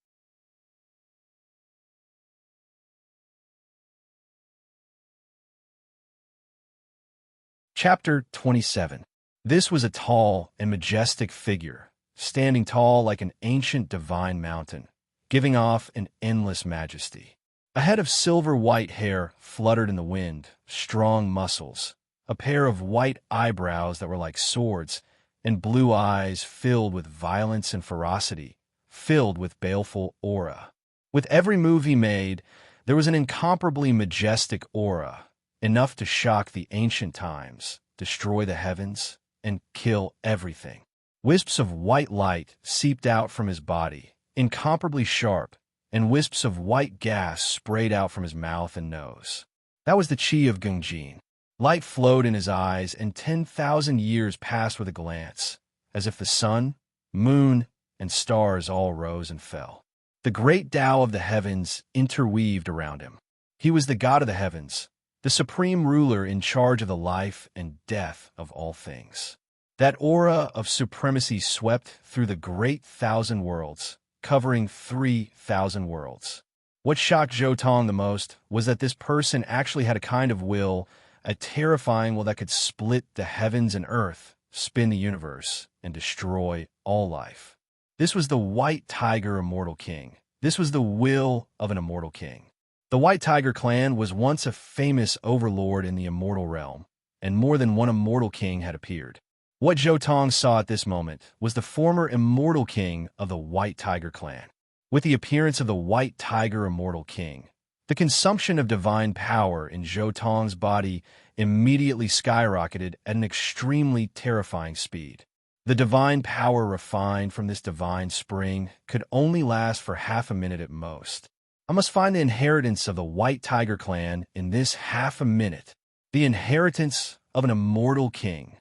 S1: Chapter 27. This was a tall and majestic figure, standing tall like an ancient divine mountain, giving off an endless majesty. A head of silver-white hair fluttered in the wind, strong muscles, a pair of white eyebrows that were like swords, and blue eyes filled with violence and ferocity, filled with baleful aura. With every move he made, there was an incomparably majestic aura, enough to shock the ancient times, destroy the heavens, and kill everything. Wisps of white light seeped out from his body, incomparably sharp, and wisps of white gas sprayed out from his mouth and nose. That was the chi of Gungjin. Light flowed in his eyes, and 10,000 years passed with a glance, as if the sun, moon, and stars all rose and fell. The great Tao of the heavens interweaved around him. He was the god of the heavens, the supreme ruler in charge of the life and death of all things. That aura of supremacy swept through the great 1,000 worlds, covering 3,000 worlds. What shocked Zhou Tong the most was that this person actually had a kind of will, a terrifying will that could split the heavens and earth, spin the universe, and destroy all life. This was the White Tiger Immortal King. This was the will of an immortal king. The White Tiger clan was once a famous overlord in the immortal realm, and more than one immortal king had appeared. What Zhou Tong saw at this moment was the former immortal king of the White Tiger clan. With the appearance of the White Tiger Immortal King, the consumption of divine power in Zhou Tong's body immediately skyrocketed at an extremely terrifying speed. The divine power refined from this divine spring could only last for half a minute at most. I must find the inheritance of the White Tiger clan in this half a minute. The inheritance of an immortal king.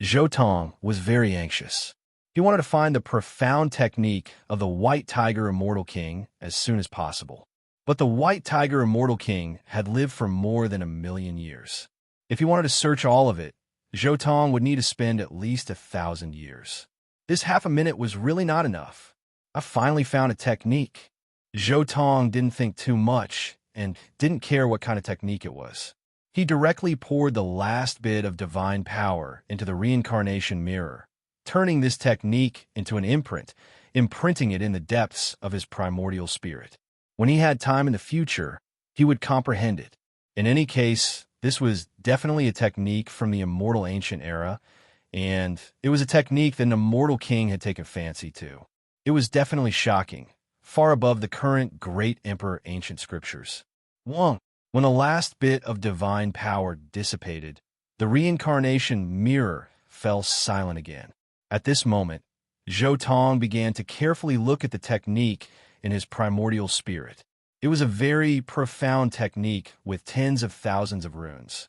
S1: Zhou Tong was very anxious. He wanted to find the profound technique of the White Tiger Immortal King as soon as possible. But the White Tiger Immortal King had lived for more than 1,000,000 years. If he wanted to search all of it, Zhou Tong would need to spend at least 1,000 years. This half a minute was really not enough. I finally found a technique. Zhou Tong didn't think too much and didn't care what kind of technique it was. He directly poured the last bit of divine power into the reincarnation mirror, turning this technique into an imprint, imprinting it in the depths of his primordial spirit. When he had time in the future, he would comprehend it. In any case, this was definitely a technique from the immortal ancient era, and it was a technique that an immortal king had taken fancy to. It was definitely shocking, far above the current great emperor ancient scriptures. One, when the last bit of divine power dissipated, the reincarnation mirror fell silent again. At this moment, Zhou Tong began to carefully look at the technique in his primordial spirit. It was a very profound technique with tens of thousands of runes.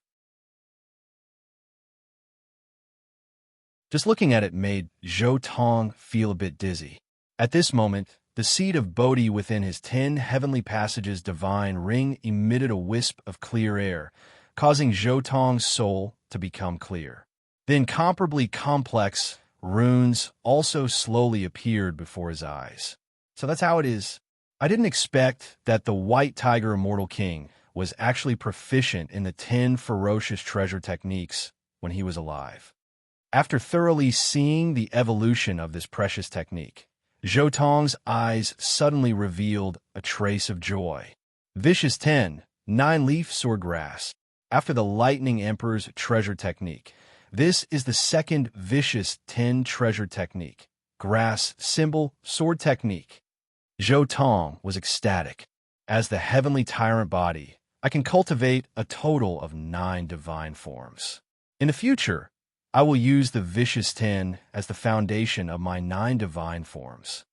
S1: Just looking at it made Zhou Tong feel a bit dizzy. At this moment, the seed of Bodhi within his 10 heavenly passages divine ring emitted a wisp of clear air, causing Zhou Tong's soul to become clear. The incomparably complex runes also slowly appeared before his eyes. So that's how it is. I didn't expect that the White Tiger Immortal King was actually proficient in the 10 ferocious treasure techniques when he was alive. After thoroughly seeing the evolution of this precious technique, Zhou Tong's eyes suddenly revealed a trace of joy. Vicious 10, 9-leaf swordgrass. After the Lightning Emperor's treasure technique, this is the second vicious 10 treasure technique, grass symbol sword technique. Zhou Tong was ecstatic. As the heavenly tyrant body, I can cultivate a total of 9 divine forms. In the future, I will use the vicious 10 as the foundation of my 9 divine forms.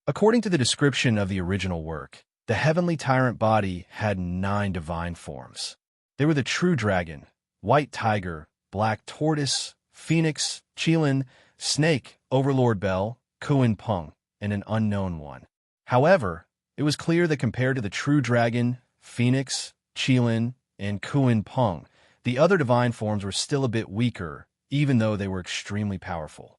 S1: According to the description of the original work, the heavenly tyrant body had 9 divine forms. They were the true dragon, white tiger, black tortoise, phoenix, qilin, snake, overlord bell, Kuan Peng, and an unknown one. However, it was clear that compared to the true dragon, phoenix, qilin, and Kuan Peng, the other divine forms were still a bit weaker, even though they were extremely powerful.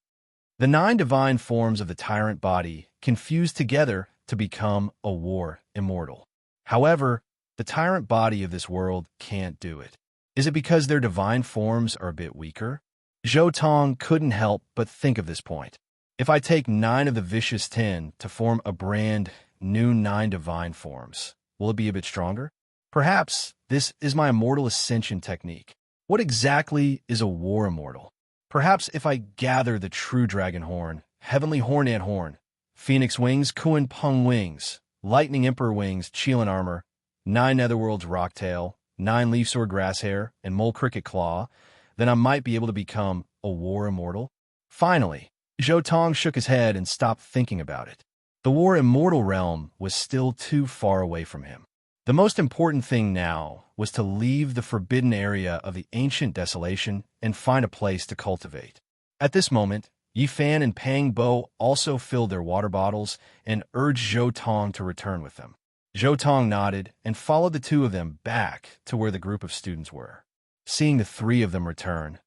S1: The 9 divine forms of the tyrant body confused together to become a war immortal. However, the tyrant body of this world can't do it. Is it because their divine forms are a bit weaker? Zhou Tong couldn't help but think of this point. If I take 9 of the vicious 10 to form a brand new 9 divine forms, will it be a bit stronger? Perhaps this is my immortal ascension technique. What exactly is a war immortal? Perhaps if I gather the true dragon horn, heavenly hornet horn, phoenix wings, Kuan Peng wings, lightning emperor wings, qilin armor, 9 netherworlds rocktail, 9-leaf sword grass hair, and mole cricket claw, then I might be able to become a war immortal. Finally, Zhou Tong shook his head and stopped thinking about it. The war immortal realm was still too far away from him. The most important thing now was to leave the forbidden area of the ancient desolation and find a place to cultivate. At this moment, Yi Fan and Pang Bo also filled their water bottles and urged Zhou Tong to return with them. Zhou Tong nodded and followed the 2 of them back to where the group of students were. Seeing the 3 of them return,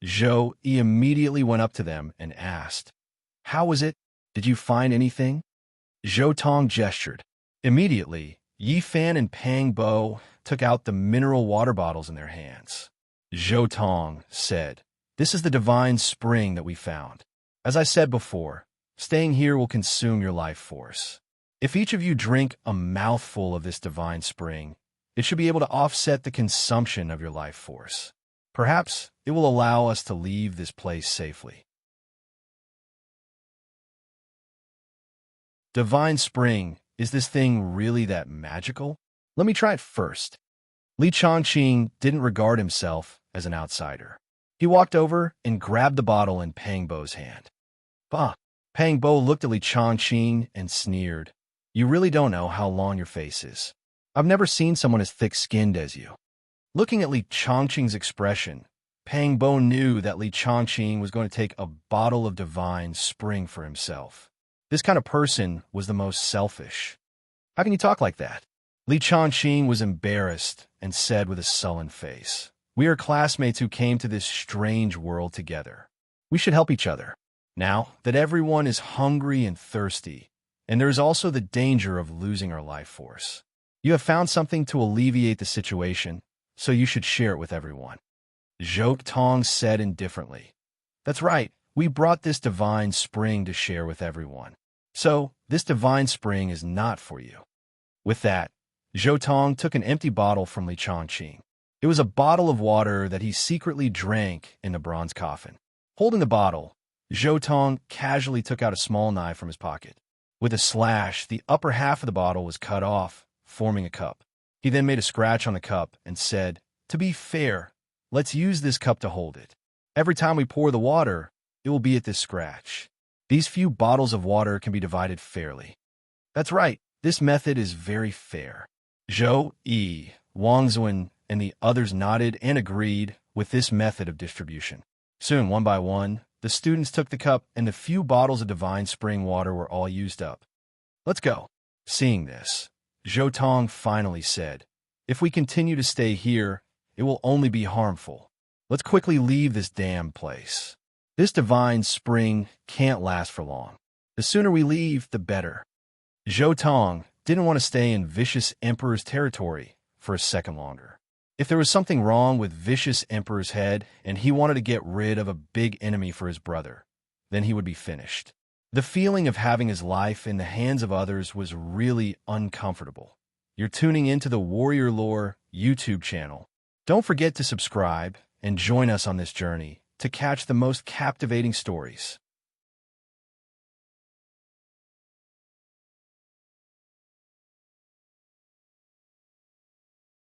S1: Zhou Yi immediately went up to them and asked, "How was it? Did you find anything?" Zhou Tong gestured. Immediately, Yi Fan and Pang Bo took out the mineral water bottles in their hands. Zhou Tong said, "This is the divine spring that we found. As I said before, staying here will consume your life force. If each of you drink a mouthful of this divine spring, it should be able to offset the consumption of your life force. Perhaps it will allow us to leave this place safely." Divine spring, is this thing really that magical? Let me try it first. Li Chongqing didn't regard himself as an outsider. He walked over and grabbed the bottle in Pang Bo's hand. "Bah!" Pang Bo looked at Li Chongqing and sneered. "You really don't know how long your face is. I've never seen someone as thick-skinned as you." Looking at Li Chongqing's expression, Pang Bo knew that Li Chongqing was going to take a bottle of divine spring for himself. This kind of person was the most selfish. "How can you talk like that?" Li Chongqing was embarrassed and said with a sullen face, "We are classmates who came to this strange world together. We should help each other. Now that everyone is hungry and thirsty, and there is also the danger of losing our life force. You have found something to alleviate the situation, so you should share it with everyone." Zhou Tong said indifferently, "That's right, we brought this divine spring to share with everyone. So, this divine spring is not for you." With that, Zhou Tong took an empty bottle from Li Chongqing. It was a bottle of water that he secretly drank in the bronze coffin. Holding the bottle, Zhou Tong casually took out a small knife from his pocket. With a slash, the upper half of the bottle was cut off, forming a cup. He then made a scratch on the cup and said, "To be fair, let's use this cup to hold it. Every time we pour the water, it will be at this scratch. These few bottles of water can be divided fairly." "That's right. This method is very fair." Zhou Yi, Wang Zuan, and the others nodded and agreed with this method of distribution. Soon, one by one, the students took the cup and the few bottles of divine spring water were all used up. "Let's go." Seeing this, Zhou Tong finally said, "If we continue to stay here, it will only be harmful. Let's quickly leave this damn place. This divine spring can't last for long. The sooner we leave, the better." Zhou Tong didn't want to stay in Vicious Emperor's territory for a second longer. If there was something wrong with Vicious Emperor's head and he wanted to get rid of a big enemy for his brother, then he would be finished. The feeling of having his life in the hands of others was really uncomfortable. You're tuning into the Warrior Lore YouTube channel. Don't forget to subscribe and join us on this journey to catch the most captivating stories.